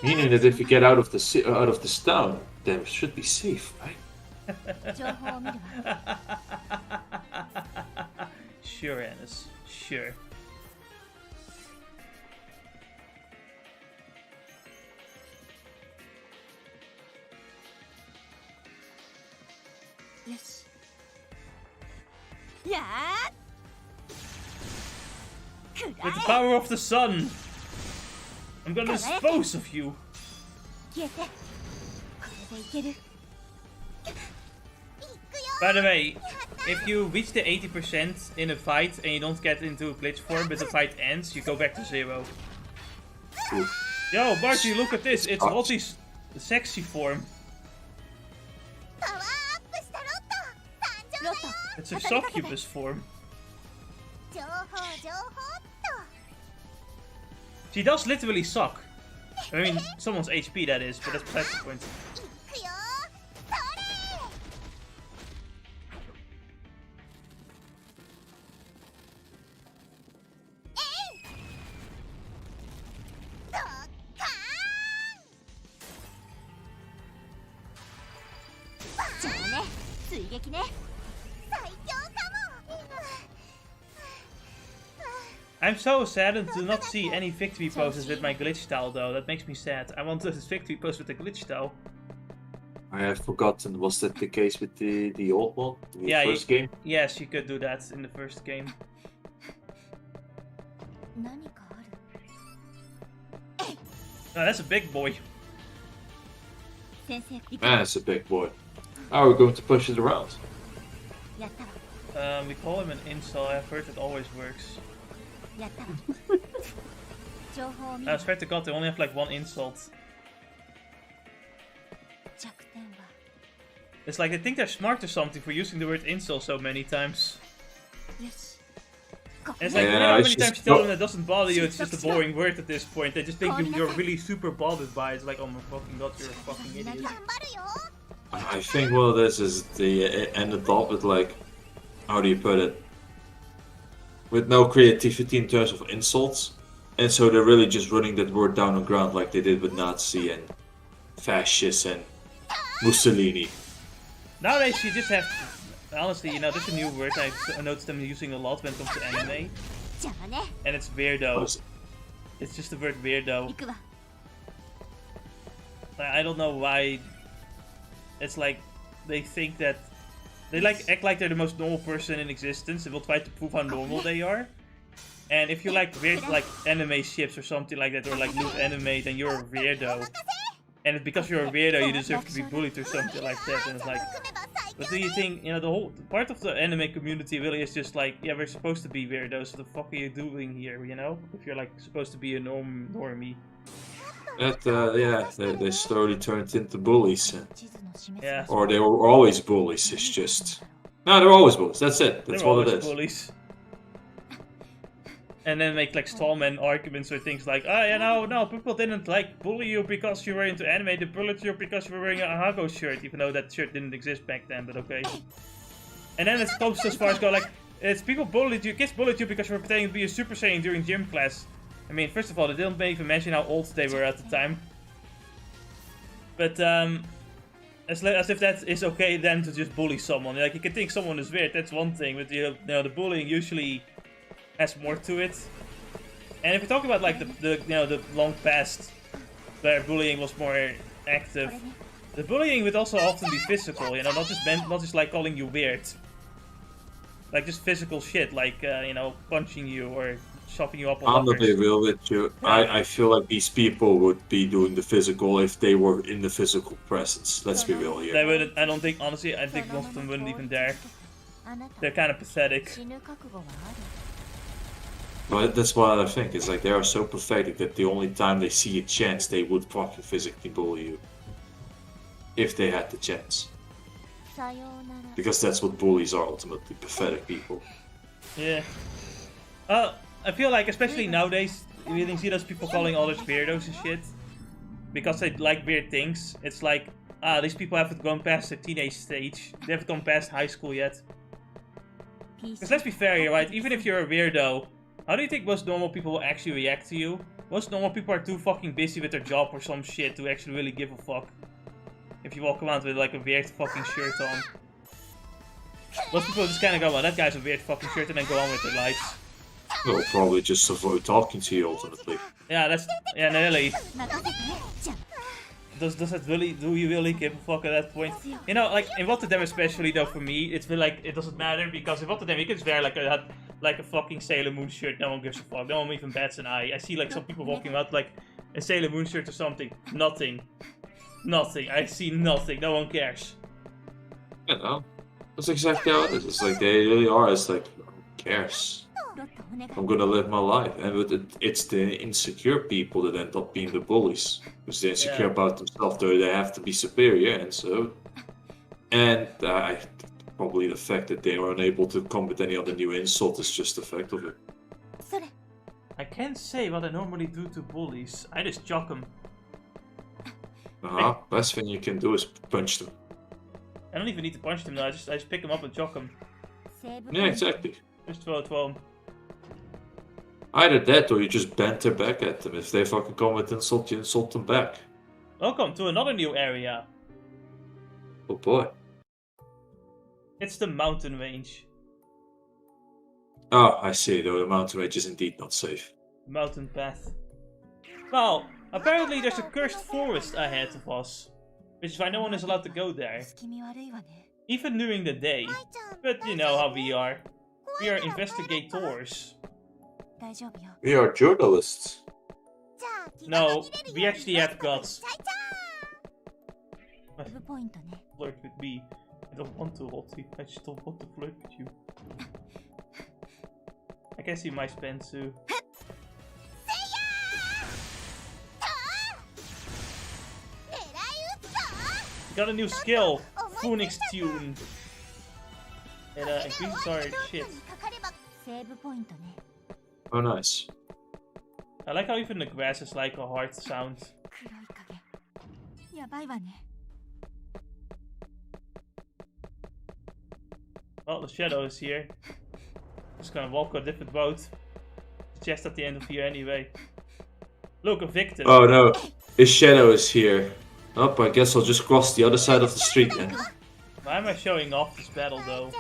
Meaning that if you get out of this town, then it should be safe, right? 情報を見るわ。Sure, Ennis. Sure. Yes. Yeah. With the power of the sun, I'm gonna dispose of you. By the way, if you reach the 80% in a fight and you don't get into a glitch form, but the fight ends, you go back to 0. Yo, Margie, look at this. It's Lottie's sexy form. It's a succubus form. She does literally suck. I mean, someone's HP that is, but that's besides the point. I'm so saddened to not see any victory poses with my glitch style though. That makes me sad. I want this victory pose with the glitch style. I have forgotten. Was that the case with the old one? The first game? Yes, you could do that in the first game. Oh, that's a big boy. Man, that's a big boy. How are we going to push it around? We call him an incel. I've heard it always works. I swear to God, they only have like one insult. It's like they think they're smart or something for using the word insult so many times. And it's like, you know how many times you tell them that doesn't bother you, it's just a boring word at this point. They just think you're really super bothered by it. It's like, oh my fucking God, you're a fucking idiot. I think what it is they ended up with like, how do you put it? With no creativity in terms of insults. And so they're really just running that word down on ground like they did with Nazi and fascist and Mussolini. Nowadays you just have, honestly, you know, there's a new word I noticed them using a lot when it comes to anime. And it's weirdo. It's just the word weirdo. I don't know why. It's like, they think that they like act like they're the most normal person in existence and will try to prove how normal they are. And if you like weird like anime ships or something like that, or like loot anime, then you're a weirdo. And because you're a weirdo, you deserve to be bullied or something like that. And it's like, but do you think, you know, the whole part of the anime community really is just like, yeah, we're supposed to be weirdos. So the fuck are you doing here, you know? If you're like supposed to be a normie. Yeah, they slowly turned into bullies. Yeah. Or they were always bullies, it's just... No, they're always bullies, that's it, that's what it is. Bullies. And then make like stallman arguments or things like, oh, you know, no, people didn't like bully you because you were into anime, they bullied you because you were wearing a Hago shirt, even though that shirt didn't exist back then, but okay. And then it comes as far as go like, it's people bullied you, kids bullied you because you were pretending to be a Super Saiyan during gym class. I mean, first of all, they didn't even mention how old they were at the time. But, as if that is okay then to just bully someone. Like, you can think someone is weird, that's one thing, but you know, the bullying usually has more to it. And if we talk about like the long past where bullying was more active, the bullying would also often be physical, you know, not just like calling you weird. Like just physical shit, like you know, punching you or chopping you up on I'm not be real with you. I feel like these people would be doing the physical if they were in the physical presence. Let's be real here. They wouldn't, I don't think, honestly, I think most of them wouldn't even dare. They're kind of pathetic. But that's what I think, it's like they are so pathetic that the only time they see a chance they would fucking physically bully you. If they had the chance. Because that's what bullies are ultimately, pathetic people. Yeah. I feel like, especially nowadays, you really see those people calling others weirdos and shit. Because they like weird things. It's like, these people haven't gone past the teenage stage. They haven't gone past high school yet. Because let's be fair here, right? Even if you're a weirdo, how do you think most normal people will actually react to you? Most normal people are too fucking busy with their job or some shit to actually really give a fuck. If you walk around with like a weird fucking shirt on. Most people just kind of go, well, that guy's a weird fucking shirt, and then go on with their lives. They'll probably just avoid talking to you ultimately. Yeah, nearly. Do you really give a fuck at that point? You know, like, in Rotterdam especially, though, for me, it's been like, it doesn't matter, because in Rotterdam you can just wear like a fucking Sailor Moon shirt, no one gives a fuck, no one even bats an eye. I see like some people walking out like a Sailor Moon shirt or something, nothing. Nothing, I see nothing, no one cares. You know, that's exactly how it is. It's like, they really are, it's like, who cares? I'm gonna live my life, and it's the insecure people that end up being the bullies, because they're insecure about themselves. They have to be superior, and probably the fact that they are unable to come with any other new insult is just the fact of it. I can't say what I normally do to bullies. I just chuck them. Best thing you can do is punch them. I don't even need to punch them. No, I just pick them up and chuck them. Yeah, exactly. Just throw them. Either that, or you just banter back at them. If they fucking come with insult, you insult them back. Welcome to another new area. Oh boy. It's the mountain range. Oh, I see, though the mountain range is indeed not safe. Mountain path. Well, apparently there's a cursed forest ahead of us. Which is why no one is allowed to go there. Even during the day. But you know how we are. We are investigators. We are journalists. No, we actually have guts. Flirt with me. I don't want to, Lottie. I just don't want to flirt with you. I can see my spans too. Got a new skill, Phoenix Tune. It increases our shit. Oh, nice. I like how even the grass is like a hard sound. Well, the shadow is here. Just gonna walk a different road. It's just at the end of here anyway. Look, a victim. Oh no, his shadow is here. Oh, I guess I'll just cross the other side of the street then. Why am I showing off this battle though?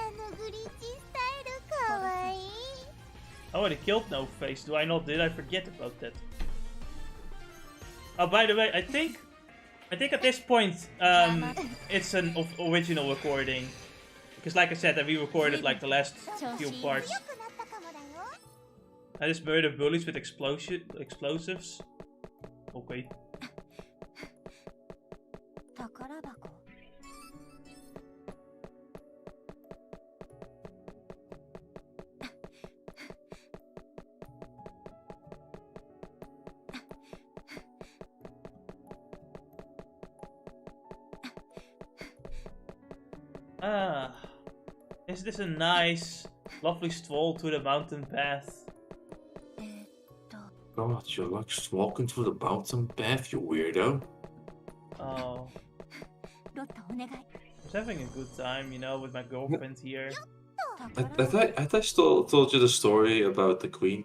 Oh, and he killed No Face. Do I not? Did I forget about that? Oh, by the way, I think at this point, it's an original recording. Because like I said, I re-recorded like the last few parts. I just murder bullies with explosives. Okay. Is this a nice, lovely stroll to the mountain path? God, you're like walking through the mountain path, you weirdo. Oh. I was having a good time, you know, with my girlfriend here. I told you the story about the Queen,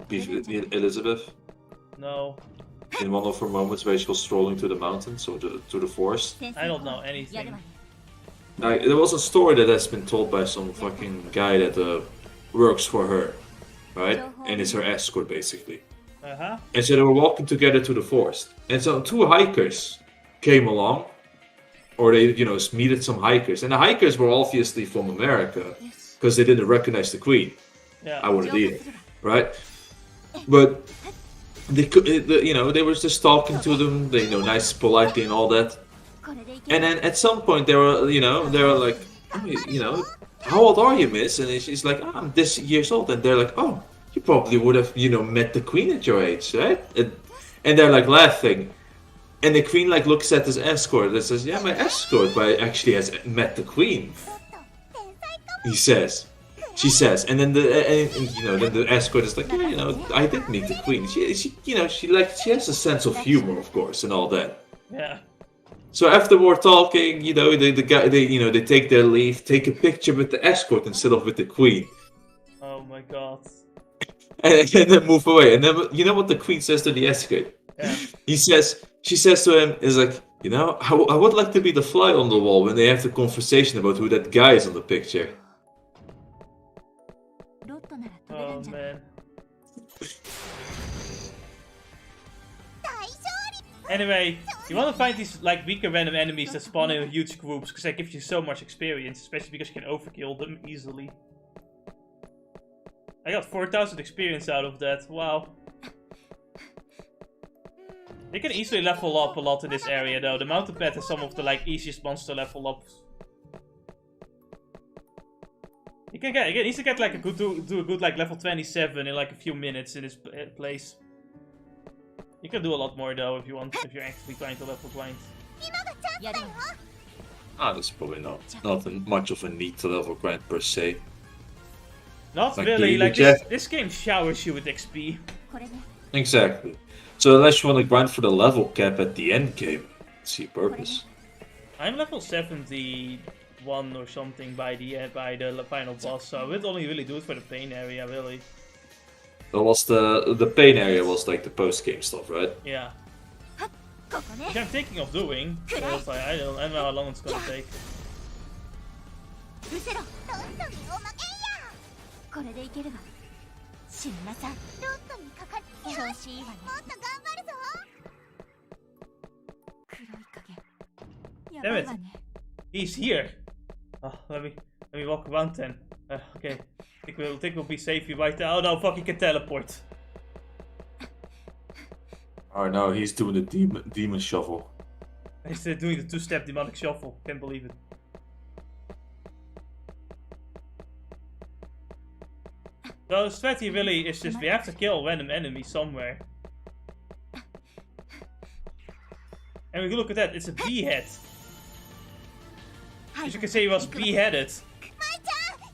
Elizabeth. No. In one of her moments where she was strolling through the mountains or to the forest. I don't know anything. There was a story that has been told by some fucking guy that works for her, right? And is her escort, basically. And so they were walking together to the forest. And so two hikers came along, or they, you know, meted some hikers. And the hikers were obviously from America, because they didn't recognize the Queen. Yeah. I wouldn't either, right? But they could, you know, they were just talking to them, they, you know, nice, politely and all that. And then at some point they were like, oh, you know, how old are you, miss? And she's like, oh, I'm this years old. And they're like, oh, you probably would have, you know, met the Queen at your age, right? And they're like laughing. And the Queen like looks at this escort and says, yeah, my escort, but actually has met the Queen. She says. And then the escort is like, yeah, you know, I did meet the Queen. She you know, she has a sense of humor, of course, and all that. Yeah. So after we're talking, you know, they take their leave, take a picture with the escort instead of with the Queen. Oh my god. And then move away. And then, you know what the Queen says to the escort? Yeah. He says, She says to him, "Is like, I would like to be the fly on the wall when they have the conversation about who that guy is on the picture." Oh man. Anyway, you want to find these like weaker random enemies that spawn in huge groups because that gives you so much experience, especially because you can overkill them easily. I got 4,000 experience out of that. Wow. You can easily level up a lot in this area though. The mountain pet is some of the like easiest monster level ups. You can easily get like do a good like level 27 in like a few minutes in this place. You can do a lot more though if you're actually trying to level grind. There's probably not much of a need to level grind per se. Not Like, really, like this game showers you with XP. Exactly. So unless you want to grind for the level cap at the end game, see purpose. I'm level 71 or something by the final boss, so I would only really do it for the pain area, really. That was the pain area was like the post game stuff, right? Yeah. Which I'm thinking of doing, but I don't know how long it's gonna take. Damn it! He's here. Oh, let me walk around then. Okay, I think we'll be safe right now. Oh no, fuck! He can teleport. Oh no, he's doing the demon shuffle. He's doing the two-step demonic shuffle. Can't believe it. So the strategy really is just we have to kill a random enemy somewhere. And we can look at that, it's a behead. As you can say, he was beheaded.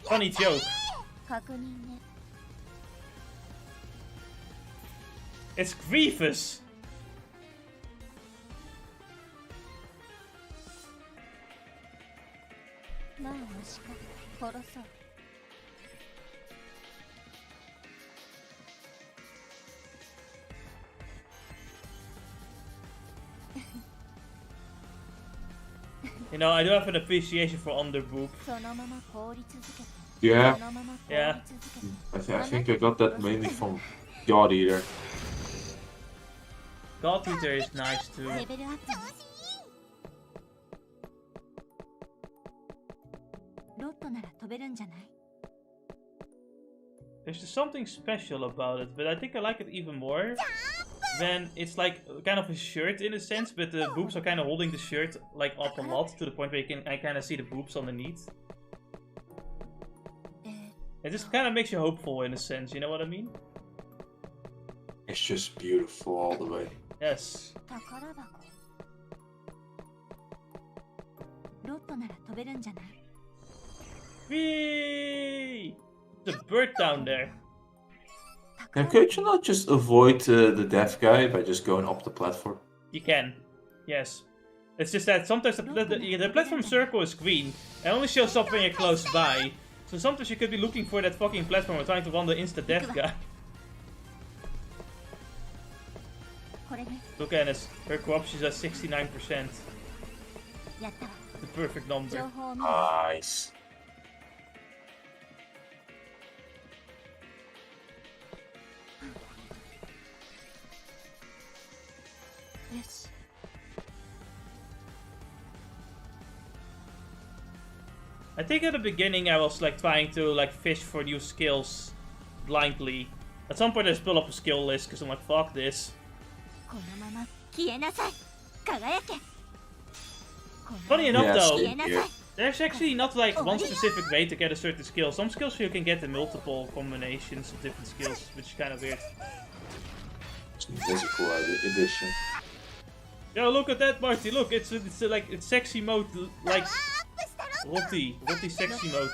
Funny joke. It's Grievous. You know, I do have an appreciation for underboob. Yeah. Yeah. I think I got that mainly from God Eater. God Eater is nice too. There's just something special about it, but I think I like it even more. Then it's like kind of a shirt in a sense, but the boobs are kind of holding the shirt like up a lot to the point where I kind of see the boobs underneath. It just kind of makes you hopeful in a sense, you know what I mean? It's just beautiful all the way. Yes. Whee! The bird down there. Now, could you not just avoid the deaf guy by just going up the platform? You can, yes. It's just that sometimes the platform circle is green and only shows up when you're close by. So sometimes you could be looking for that fucking platform or trying to run the insta-death guy. Look at this, her corruption is at 69%. The perfect number. Nice. Yes. I think at the beginning I was like trying to like fish for new skills blindly. At some point I just built up a skill list because I'm like, fuck this. Funny enough though, there's actually not like one specific way to get a certain skill. Some skills you can get in multiple combinations of different skills, which is kind of weird. That's a cool addition. Yo, look at that, Marty! Look, it's sexy mode, like Rotti sexy mode.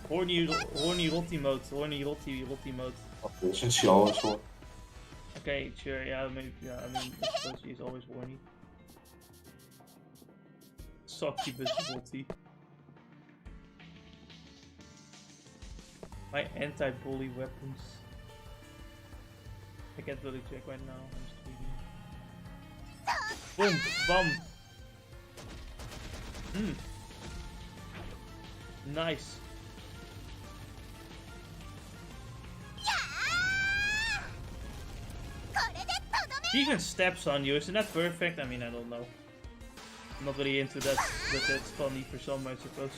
Horny Rotti mode, horny Rotti mode. Since she always won. Okay, sure, yeah, maybe, yeah, I mean, I suppose she's always horny. Succubus Rotti. My anti-bully weapons. I can't really check right now, I'm streaming. Boom, bam. Nice. He even steps on you, isn't that perfect? I mean, I don't know. I'm not really into that, but that's funny for some, I suppose.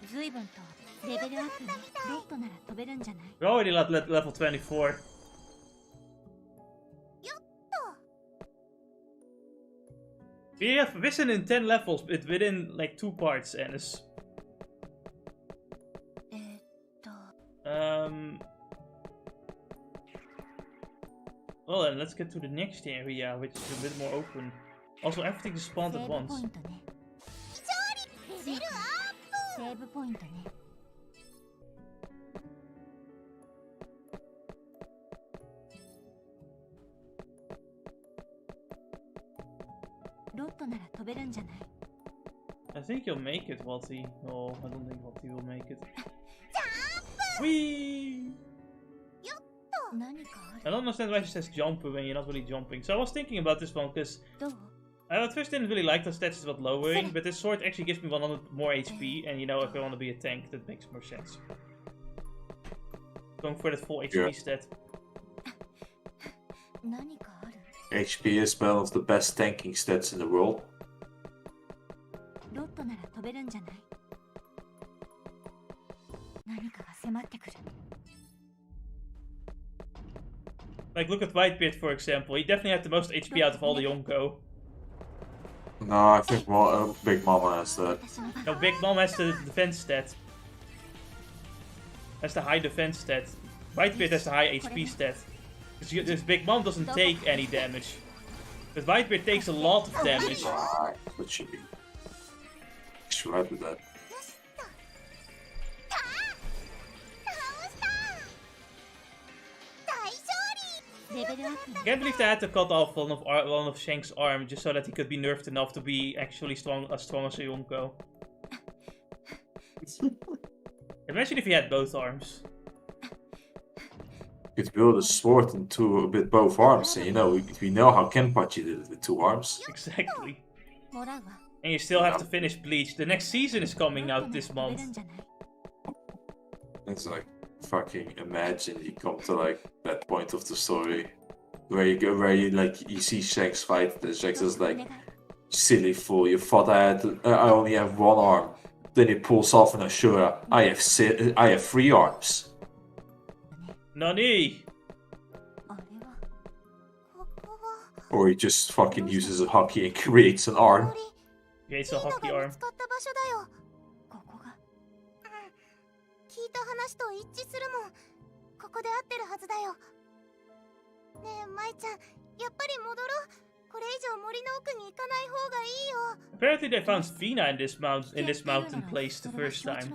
随分とレベルアップにロットなら飛べるんじゃない？ We're already at level 24. We have risen in 10 levels, but within like 2 parts, Ennis. Well then, let's get to the next area, which is a bit more open. Also, everything is spawned at once. セーブポイントね。ロットなら飛べるんじゃない？ I think you'll make it, Watty. No, I don't think Watty will make it. Whee! I don't understand why she says jump when you're not really jumping. So I was thinking about this one because I at first didn't really like the stats about lowering, but this sword actually gives me 100 more HP, and you know, if I want to be a tank, that makes more sense. Going for that full HP stat. HP is one of the best tanking stats in the world. Like, look at Whitebeard, for example. He definitely had the most HP out of all the Yonko. No, I think Big Mama has that. No, Big Mom has the defense stat. Has the high defense stat. Whitebeard has the high HP stat. Because Big Mom doesn't take any damage. But Whitebeard takes a lot of damage. What should be? Should I do that? I can't believe they had to cut off one of Shank's arm just so that he could be nerfed enough to be actually as strong as a Yonko. Imagine if he had both arms. You could build a sword with both arms, and you know, we know how Kenpachi did it with 2 arms. Exactly. And you still have to finish Bleach. The next season is coming out this month. It's like, fucking imagine you come to like that point of the story where you see Shanks fight. The Shanks is like, silly fool, you thought I only have 1 arm. Then he pulls off an Ashura. I have 3 arms. Nani? Or he just fucking uses a hockey and creates an arm. Creates a hockey arm. 聞いた話と一致するもん。ここで合ってるはずだよ。ねえ、舞ちゃん、やっぱり戻ろう。これ以上森の奥に行かない方がいいよ。Apparently they found Fina in this mountain place the first time.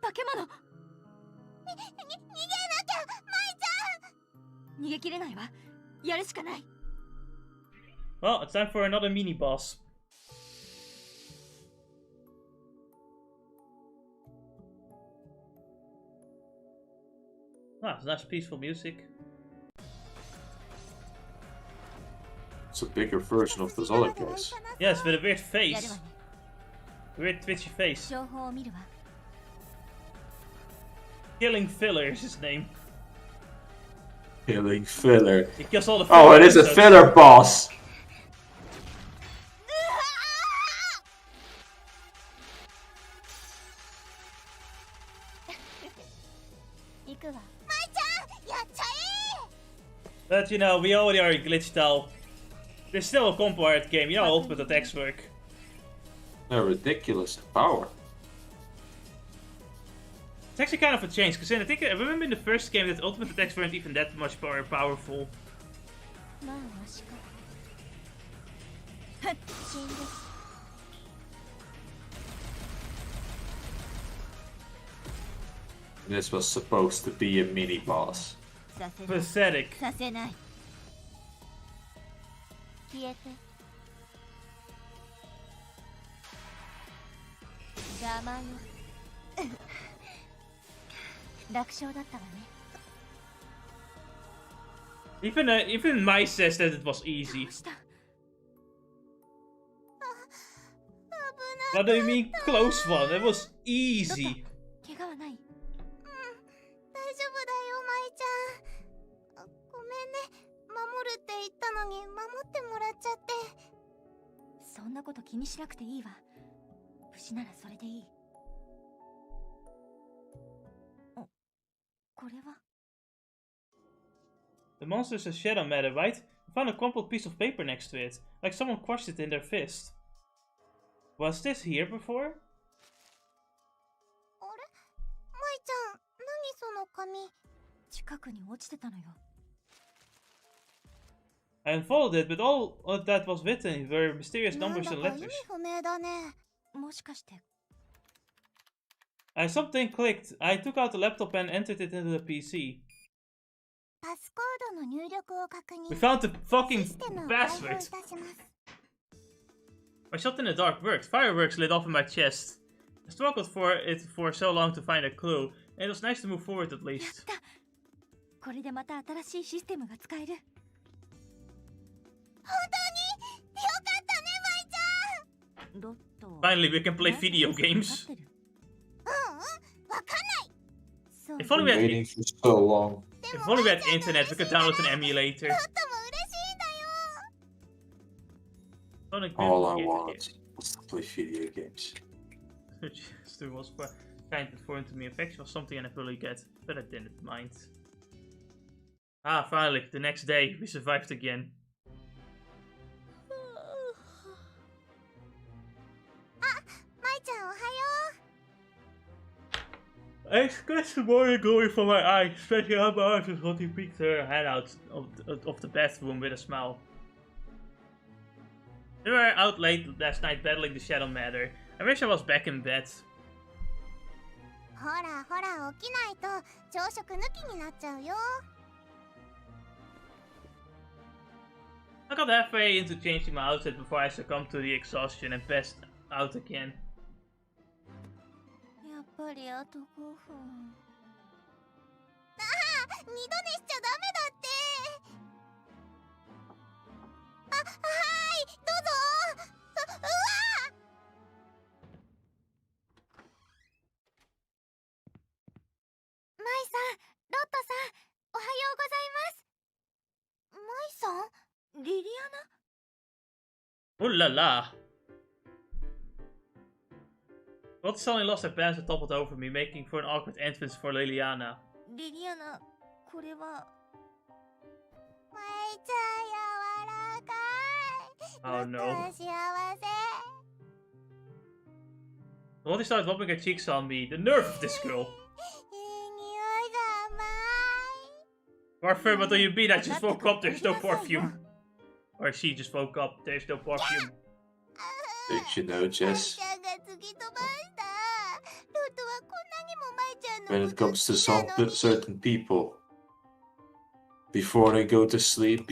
化け物。逃げなきゃ、舞ちゃん。逃げきれないわ。やるしかない。Well, it's time for another mini boss. Ah, it's nice peaceful music. It's a bigger version of this other case. Yes, with a weird face. Weird twitchy face. Killing Filler is his name. Killing Filler. He kills all the oh, it is a filler boss! But you know, we already are glitched out. There's still a combo art game, you know how ultimate attacks work. They're ridiculous in power. It's actually kind of a change, because I remember in the first game that ultimate attacks weren't even that much powerful. This was supposed to be a mini boss. Pathetic. 楽勝だったわね。 Even Mai says that it was easy. どうした？ What do you mean close one? It was easy. 怪我はない？大丈夫だよ、舞ちゃん。ごめんね。守るって言ったのに守ってもらっちゃって。そんなこと気にしなくていいわ。無事ならそれでいい。これは The monster is a shadow matter, right? I found a crumpled piece of paper next to it, like someone crushed it in their fist. Was this here before? あれ、舞ちゃん、何その紙。近くに落ちてたのよ。 I unfolded it, but all that was written were mysterious なん numbers だ and か意味 letters. 不明だね。もしかして Something clicked. I took out the laptop and entered it into the PC. パスコードの入力を確認。 We found the シ fucking ステムを開放い password. たします。 My shot in the dark worked. Fireworks lit off in my chest. I struggled for it for so long to find a clue, and it was nice to move forward at やっ least. た。これでまた新しいシステムが使える。本当によかったね、舞ちゃん。ロット。 Finally, we can play video games. うんうん、わかんない。そう。 If Been only we had, waiting for so long. if only we had internet, we could download an emulator. ロットも嬉しいんだよ。 Sonic All I Boom want was to play video games. Stu was kind of foreign to me. Affection was something I never really get, but I didn't mind. Ah, finally, the next day, we survived again. あ、舞ちゃんおはよ I scratched the morning glory from my eyes, stretching out my arms as Lottie peeked her head out of the bathroom with a smile. We were out late last night battling the shadow matter. I wish I was back in bed. う。ほらほら起きないと朝食抜きになっちゃうよ。 I got halfway into changing my outfit before I succumbed to the exhaustion and passed out again. やっぱりあと5分。ああ、二度寝しちゃダメだって。あ、はい、どうぞ。うわ。舞さん、ロットさん、おはようございます。舞さん、リリアナ？ Ooh la la! What suddenly lost their pants and toppled over me, making for an awkward entrance for Liliana. リリアナ、これは。舞ちゃん柔らかい。 Oh no. ロットは幸せ。 Lottie started rubbing her cheeks on me. The nerve of this girl! いい匂いが甘い。 Parfum, what do you mean? I just woke up, there's no perfume. Or she just woke up, there's no perfume. Don't you know, Jess? 舞ちゃんが突き飛ばした。ロットはこんなにも舞ちゃんの When it こと comes to 好きなのに。 certain people, before they go to sleep,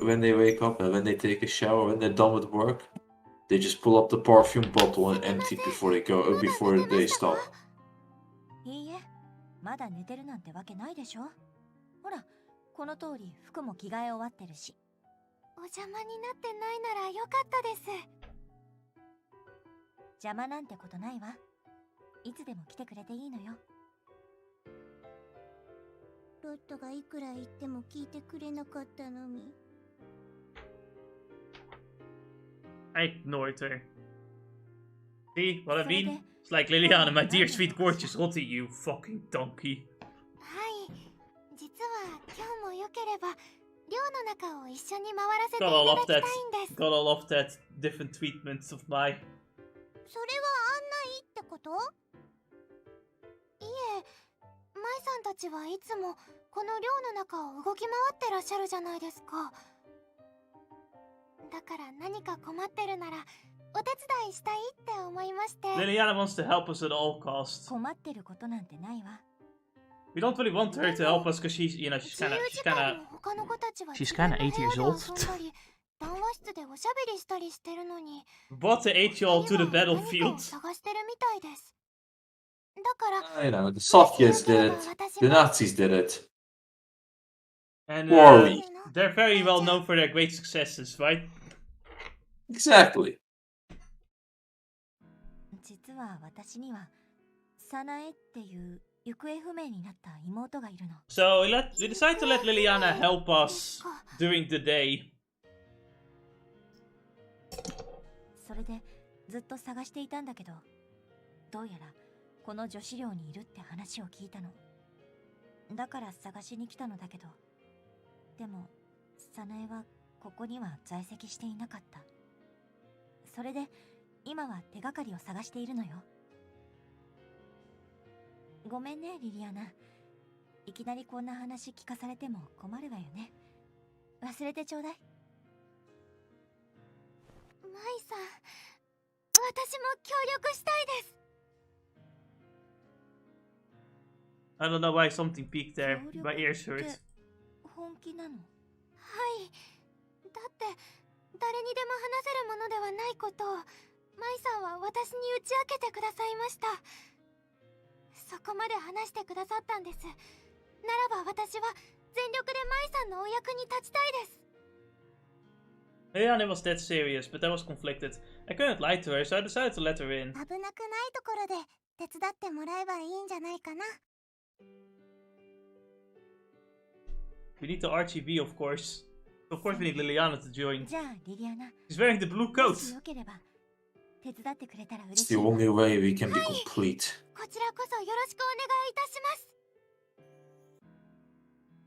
when they wake up, and when they take a shower, when they're done with work, they just pull up the perfume bottle and empty it before they stop. いいえ、まだ寝てるなんてわけないでしょ。ほら、この通り服も着替え終わってるし。お邪魔になってないならよかったです。邪魔なんてことないわ。いつでも来てくれていいのよ。ロットがいくら言っても聞いてくれなかったのに。 I ignored her. See what I mean? It's like Liliana, my dear, sweet, gorgeous Lottie, you fucking donkey. はい、実は今日もよければ寮の中を一緒に回らせていた Gotta だ love きたい that. んです。 Gotta love that different treatments of my. それは案内ってこと？いえ、舞さんたちはいつもこの寮の中を動き回ってらっしゃるじゃないですか。だから何か困ってるならお手伝いしたいって思いまして。 Liliana wants to help us at all costs. 困ってることなんてないわ。 We don't really want her to help us because she's, you know, 自由時間の他の子たちは she's 自分 kinda の 8 years 部屋で old. 遊んだり談話室でおしゃべりしたりしてるのに brought the 8-year-old to the 二人は何かを battlefield. 探してるみたいです。だから You know, the Soviets did it. The Nazis did it. And Worry. they're very well known for their great successes, right? Exactly. 実は私にはサナエっていう行方不明になった妹がいるの。 So we decide to let Liliana help us during the day. それでずっと探していたんだけど、どうやらこの女子寮にいるって話を聞いたの。だから探しに来たのだけど、でもサナエはここには在籍していなかった。それで今は手がかりを探しているのよ。ごめんねリリアナ、いきなりこんな話聞かされても困るわよね。忘れてちょうだい。マイさん、私も協力したいです。 I don't know why something peaked there. My ears hurt. 本気なの？はい。だって誰にでも話せるものではないことをマイさんは私に打ち明けてくださいました。そこまで話してくださったんです。ならば私は全力でマイさんのお役に立ちたいです。 Liliana was dead serious, but I was conflicted. I couldn't lie to her, so I decided to let her in. 危なくないところで手伝ってもらえばいいんじゃないかな。 We need the RGB, of course. Of course, we need Liliana to join. じゃあリリアナ、 She's wearing the blue も coat. しよければ手伝ってくれたら It's 嬉し the い。 only way we can be complete. こちらこそよろしくお願いいたします。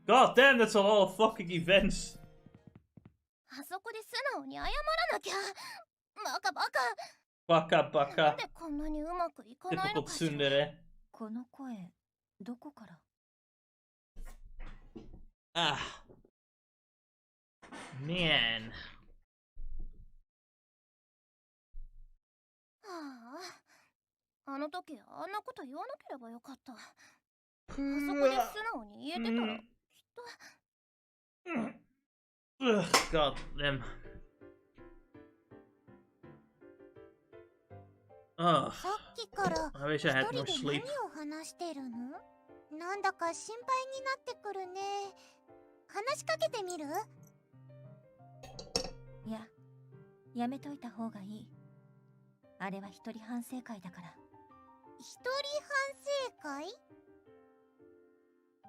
God damn, that's a lot of fucking events. あそこで素直に謝らなきゃ。バカバカ。 Baka なん baka. でこんなにうまくいかないの Difficult かしら。 tsundere. この声どこから？ Ah. Man. はあ、あの時あんなこと言わなければよかった。あそこで素直に言えてたらきっと。 Ugh, god damn. Ugh. さっきから I wish I 一 had 人 more で sleep. 何を話してるの？なんだか心配になってくるね。話しかけてみる？いや、やめといた方がいい。あれは一人反省会だから。一人反省会？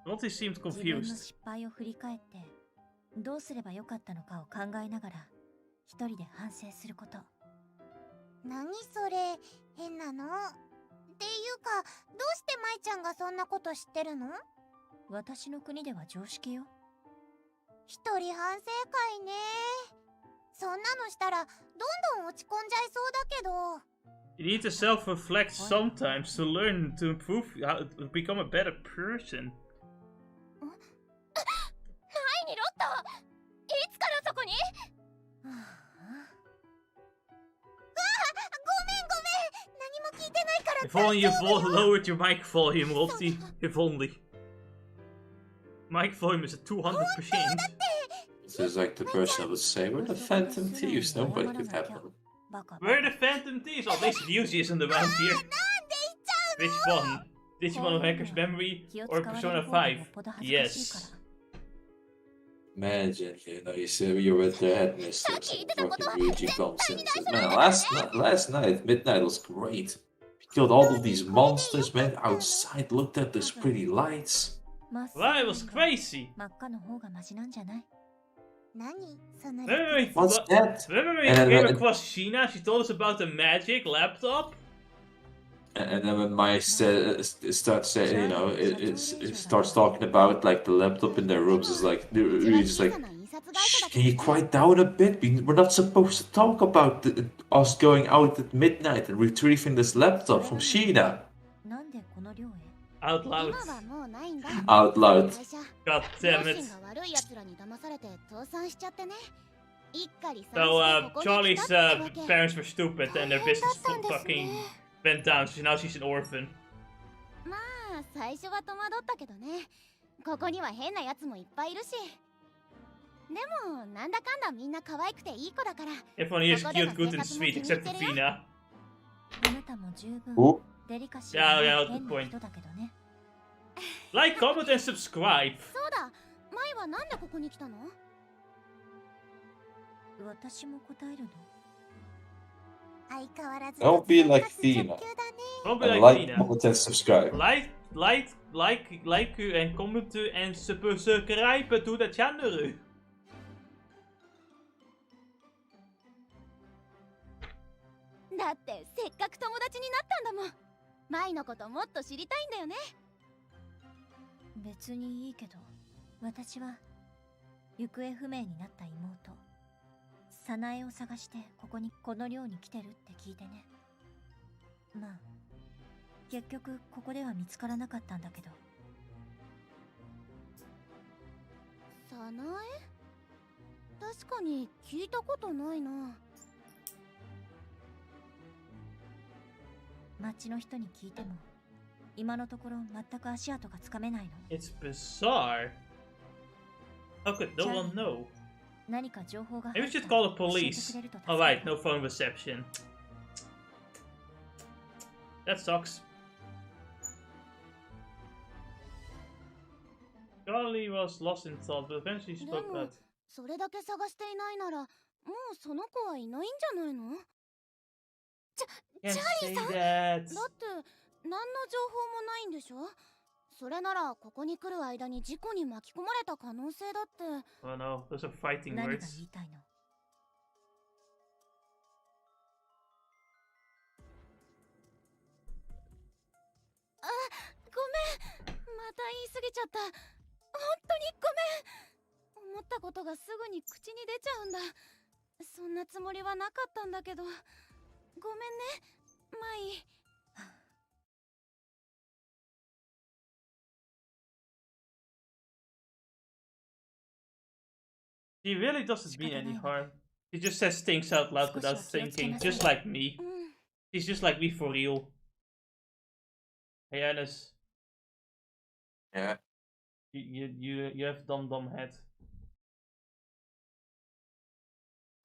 Lottie seemed 自分の confused. 失敗を振り返ってどうすればよかったのかを考えながら一人で反省すること。何それ、変なの？っていうか、どうして舞ちゃんがそんなこと知ってるの？私の国では常識よ。一人反省会ね。そんなのしたらどんどん落ち込んじゃいそうだけど。 You need to self-reflect sometimes to learn to improve, how to become a better person. 前にロット、いつからそこに？はあ、何も聞いてないから。 If only you lowered your mic volume, Lottie. If only. Mic volume is at 200%. This is like the person would say, we're the Phantom Thieves, nobody could happen. バカ。 We're the Phantom Thieves! Oh, this Yuji isn't around here. Which one? Digimon Hacker's Memory or Persona 5? Yes. Imagine, you know, you see you're with the headmistress and fucking Ryuji comes in and says, man, last night, midnight was great. We killed all of these monsters, went outside, looked at these pretty lights. Wow, it was crazy. 真っ赤の方がマシなんじゃない？何その Remember What's that? when we And then- came across Sheena, she told us about the magic laptop? And then when Mai starts saying, you know, it starts talking about like the laptop in their rooms, is like, Ryuji's like, "Shh, can you quiet down a bit? We're not supposed to talk about us going out at midnight and retrieving this laptop from Sheena." なんでこの寮へ？ Out 今 loud. はもうないんだ。 Out loud. 会社 God damn 両 it. 親が悪い奴らに騙されて倒産しちゃってね。一家離 So, 散してここに来 Charlie's たってわけ。 parents were stupid and their business 大変だったんですね。 fucking went down, so now she's an orphan. まあ最初は戸惑ったけどね。ここには変なやつもいっぱいいるし。でもなんだかんだみんな可愛くていい子だから。 Everyone here is cute, good, and sweet, except for Fina. あなたも十分 Who? デリカシー Yeah, の yeah, 変 good な point. 人だけどね。 Like, comment, and subscribe. そうだ、マイはなんでここに来たの？私も答えるの？相変わらず Don't be like 活直球 Tina. だね。 Don't be And like like, Tina. comment, and subscribe. Like u en commenten en subscribe. Doe dat channel. だってせっかく友達になったんだもん。マイのこともっと知りたいんだよね。別にいいけど、私は行方不明になった妹早苗を探してこの寮に来てるって聞いてね。まあ結局ここでは見つからなかったんだけど。早苗？確かに聞いたことないな。町の人に聞いても今のところ全く足跡がつかめないの。 It's bizarre. How could no one know? 何か情報が Maybe 入 we った should ら call the 教えて police. くれると助かる。 Alright, no phone reception. That sucks. Charlie was lost in thought, but eventually で spoke も out. それだけ探していないならもうその子はいないんじゃないの？ Can't チャー say リーさん that. だって何の情報もないんでしょ？それならここに来る間に事故に巻き込まれた可能性だって。 Oh no, those are fighting 何が words. 言いたいの？あ、ごめん。また言い過ぎちゃった。本当にごめん。思ったことがすぐに口に出ちゃうんだ。そんなつもりはなかったんだけど。ごめんね、マイ。She really doesn't mean any harm. She just says things out loud without thinking, just like me. She's just like me for real. Hey, Anis. Yeah. You have dumb head.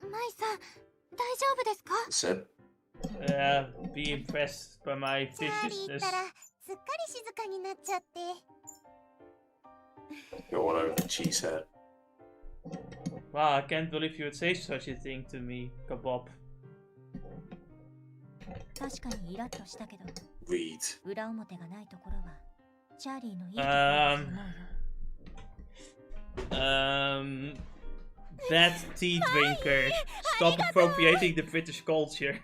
マイさん、大丈夫ですか？ Said. Be impressed by my チャーリー viciousness. ったらすっかり静かになっちゃって。 Go whatever the cheese had. Wow, I can't believe you would say such a thing to me, Kabob. 確かにイラッとしたけど、 Read. 裏表がないところはチャーリーのいいところだと思うよ。Bad tea drinker. Stop appropriating the British culture.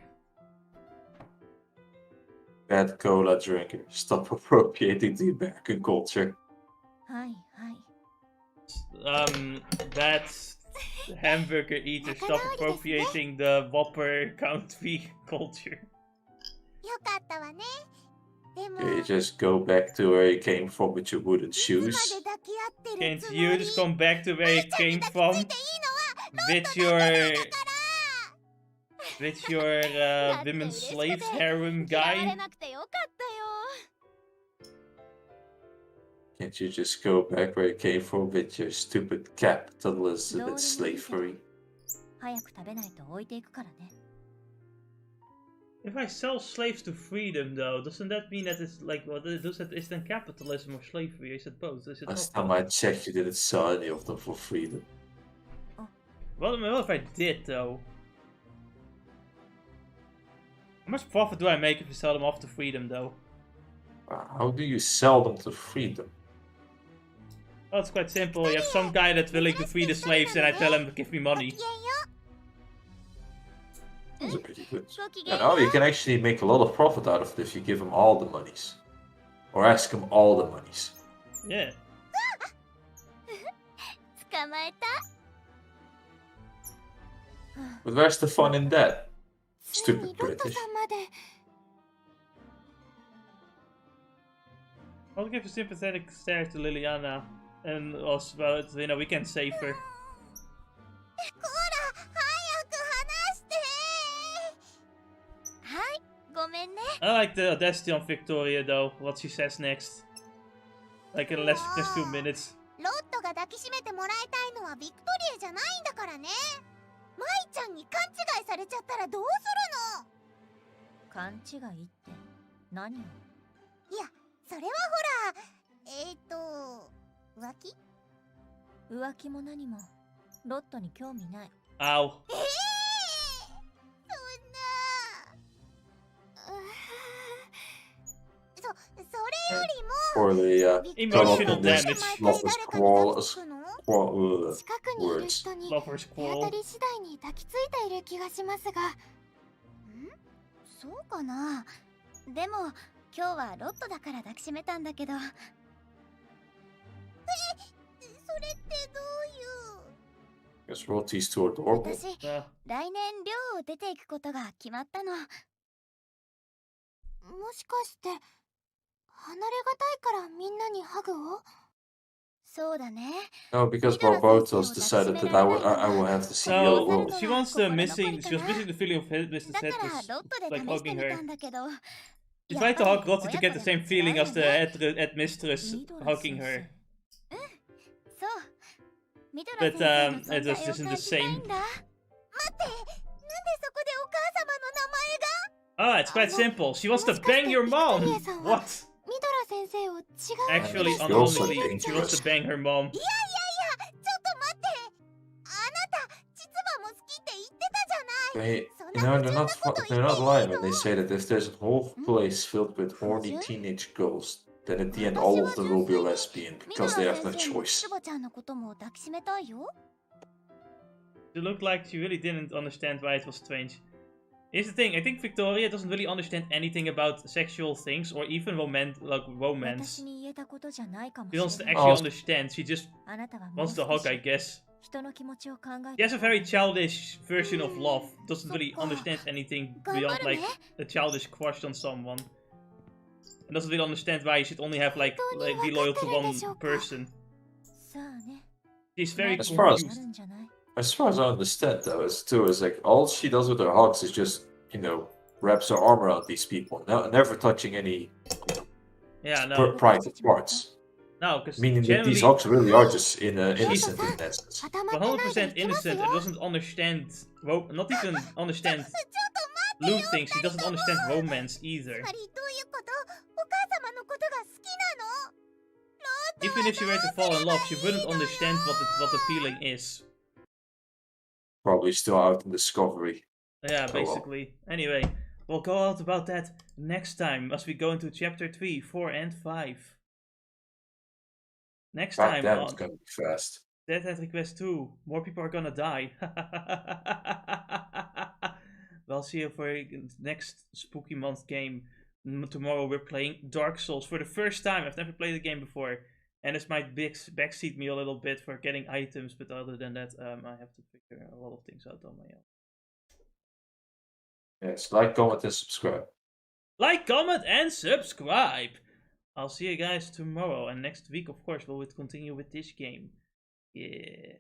Bad cola drinker. Stop appropriating the American culture. はいはい。Bad hamburger eater. Stop appropriating the Whopper country culture. よかったわね。でも、 Okay, you just go back to where you came from with your wooden いつま shoes. で抱き合ってる Can't つも you り？ just come back to where you came つ from いていいのは with your women slaves harem 嫌われ guy? なくてよかったよ。 Can't you just go back where you came from with your stupid capitalism and slavery? 早く食べないと置いていくからね。 If I sell slaves to freedom, though, doesn't that mean that it's like, well, is that capitalism or slavery? Is it both? Is it Last not time I checked, you didn't sell any of them for freedom. What if I did, though? How much profit do I make if you sell them off to freedom, though? How do you sell them to freedom? Well, it's quite simple. You have some guy that's willing to free the slaves, and I tell him to give me money. ごきげんよ Those are pretty good. う。ごきげん And よ now you can actually make a lot of profit out of it if you give them all the monies. Or ask them all the monies. Yeah. う。捕まえた。 But where's the fun in that? ついに Stupid ロット British. さんまで。 I'll give a sympathetic stare to Liliana, and also, well, you know, we can save her. こら、早く話して。はい、ごめんね。 I like the audacity on Victoria, though. What she says next, like in the last few minutes. ロットが抱きしめてもらいたいのはビクトリアじゃないんだからね。マイちゃんに勘違いされちゃったらどうするの？勘違いって何を？いや、それはほら、浮気？浮気も何もロットに興味ない。Auw. それよりも For the Emotional this damage. lovers quarrel, 近くにいる words. 人に Lovers 手当 quarrel. たり次第に抱きついている気がしますが。そうかな。でも今日はロットだから抱きしめたんだけど。それってどういう？ Guess Rotti's too adorable. 私、 Yeah. 来年寮を出ていくことが決まったの。もしかして離れがたいからみんなにハグを？そうだね。 No, because Barbatos decided that I will have to see the other No, world. she wants the missing. She was missing the feeling of Mr. だから Headless, ロットで like 試して hugging み her. たんだけど。 She tried to hug Rotti to get the same feeling as the head mistress hugging her. そう。ミドラ But 先生の it 存 was 在を just 感 the じたい same. んだ。待って、なんでそこでお母様の名前が？ Ah, it's quite simple. She wants to bang your mom. What? ミドラ先生を違う？ Actually, She also unironically, she wants to dangerous. bang her mom. いやいやいや、ちょっと待って。あなた、実はも好きって言ってたじゃない。 They, they're not lying when they say that if there's a whole place filled with horny teenage girls, then at the end all of them will be lesbian ミドラ because they 先 have no 生も choice. つぼちゃんのことも抱きしめたいよ。 It looked like she really didn't understand why it was strange. Here's the thing, I think Victoria doesn't really understand anything about sexual things or even romance. 私に言えたことじゃないかも She し wants れ to ない actually understand, she just あなたはもう wants to 少 hug, I し guess. 人の気持ちを考え She て has a very childish version of love, doesn't really So- understand anything beyond like a childish crush on someone. And doesn't really understand why you should only have like be loyal to one person. さあね She's very As far as- confused. なるんじゃない？ As far as I understand, though, is like all she does with her hugs is just, wraps her arm around these people, never touching any Yeah, no. private parts. No, because Meaning that these generally hugs really are just innocent in essence. 固まってないで 100% いきます innocent よ。 and doesn't understand, not even understand ちょっと待って lewd よ。 things. She doesn't understand romance つ either. まりどういうこと？お母様のことが好きなの？ Even if she were to fall in love, she wouldn't understand what the feeling is. Probably still out in discovery. Yeah, Oh, well. basically. Anyway, we'll go out about that next time as we go into chapter 3, 4, and 5. Next God time damn, it's on gonna be fast. Deadhead Request 2, more people are gonna die. Well, see you for next Spooky Month game. Tomorrow we're playing Dark Souls for the first time. I've never played the game before. And this might backseat me a little bit for getting items, but other than that, I have to figure a lot of things out on my own. Yes, like, comment, and subscribe. Like, comment, and subscribe! I'll see you guys tomorrow, and next week, of course, we'll continue with this game. Yeah.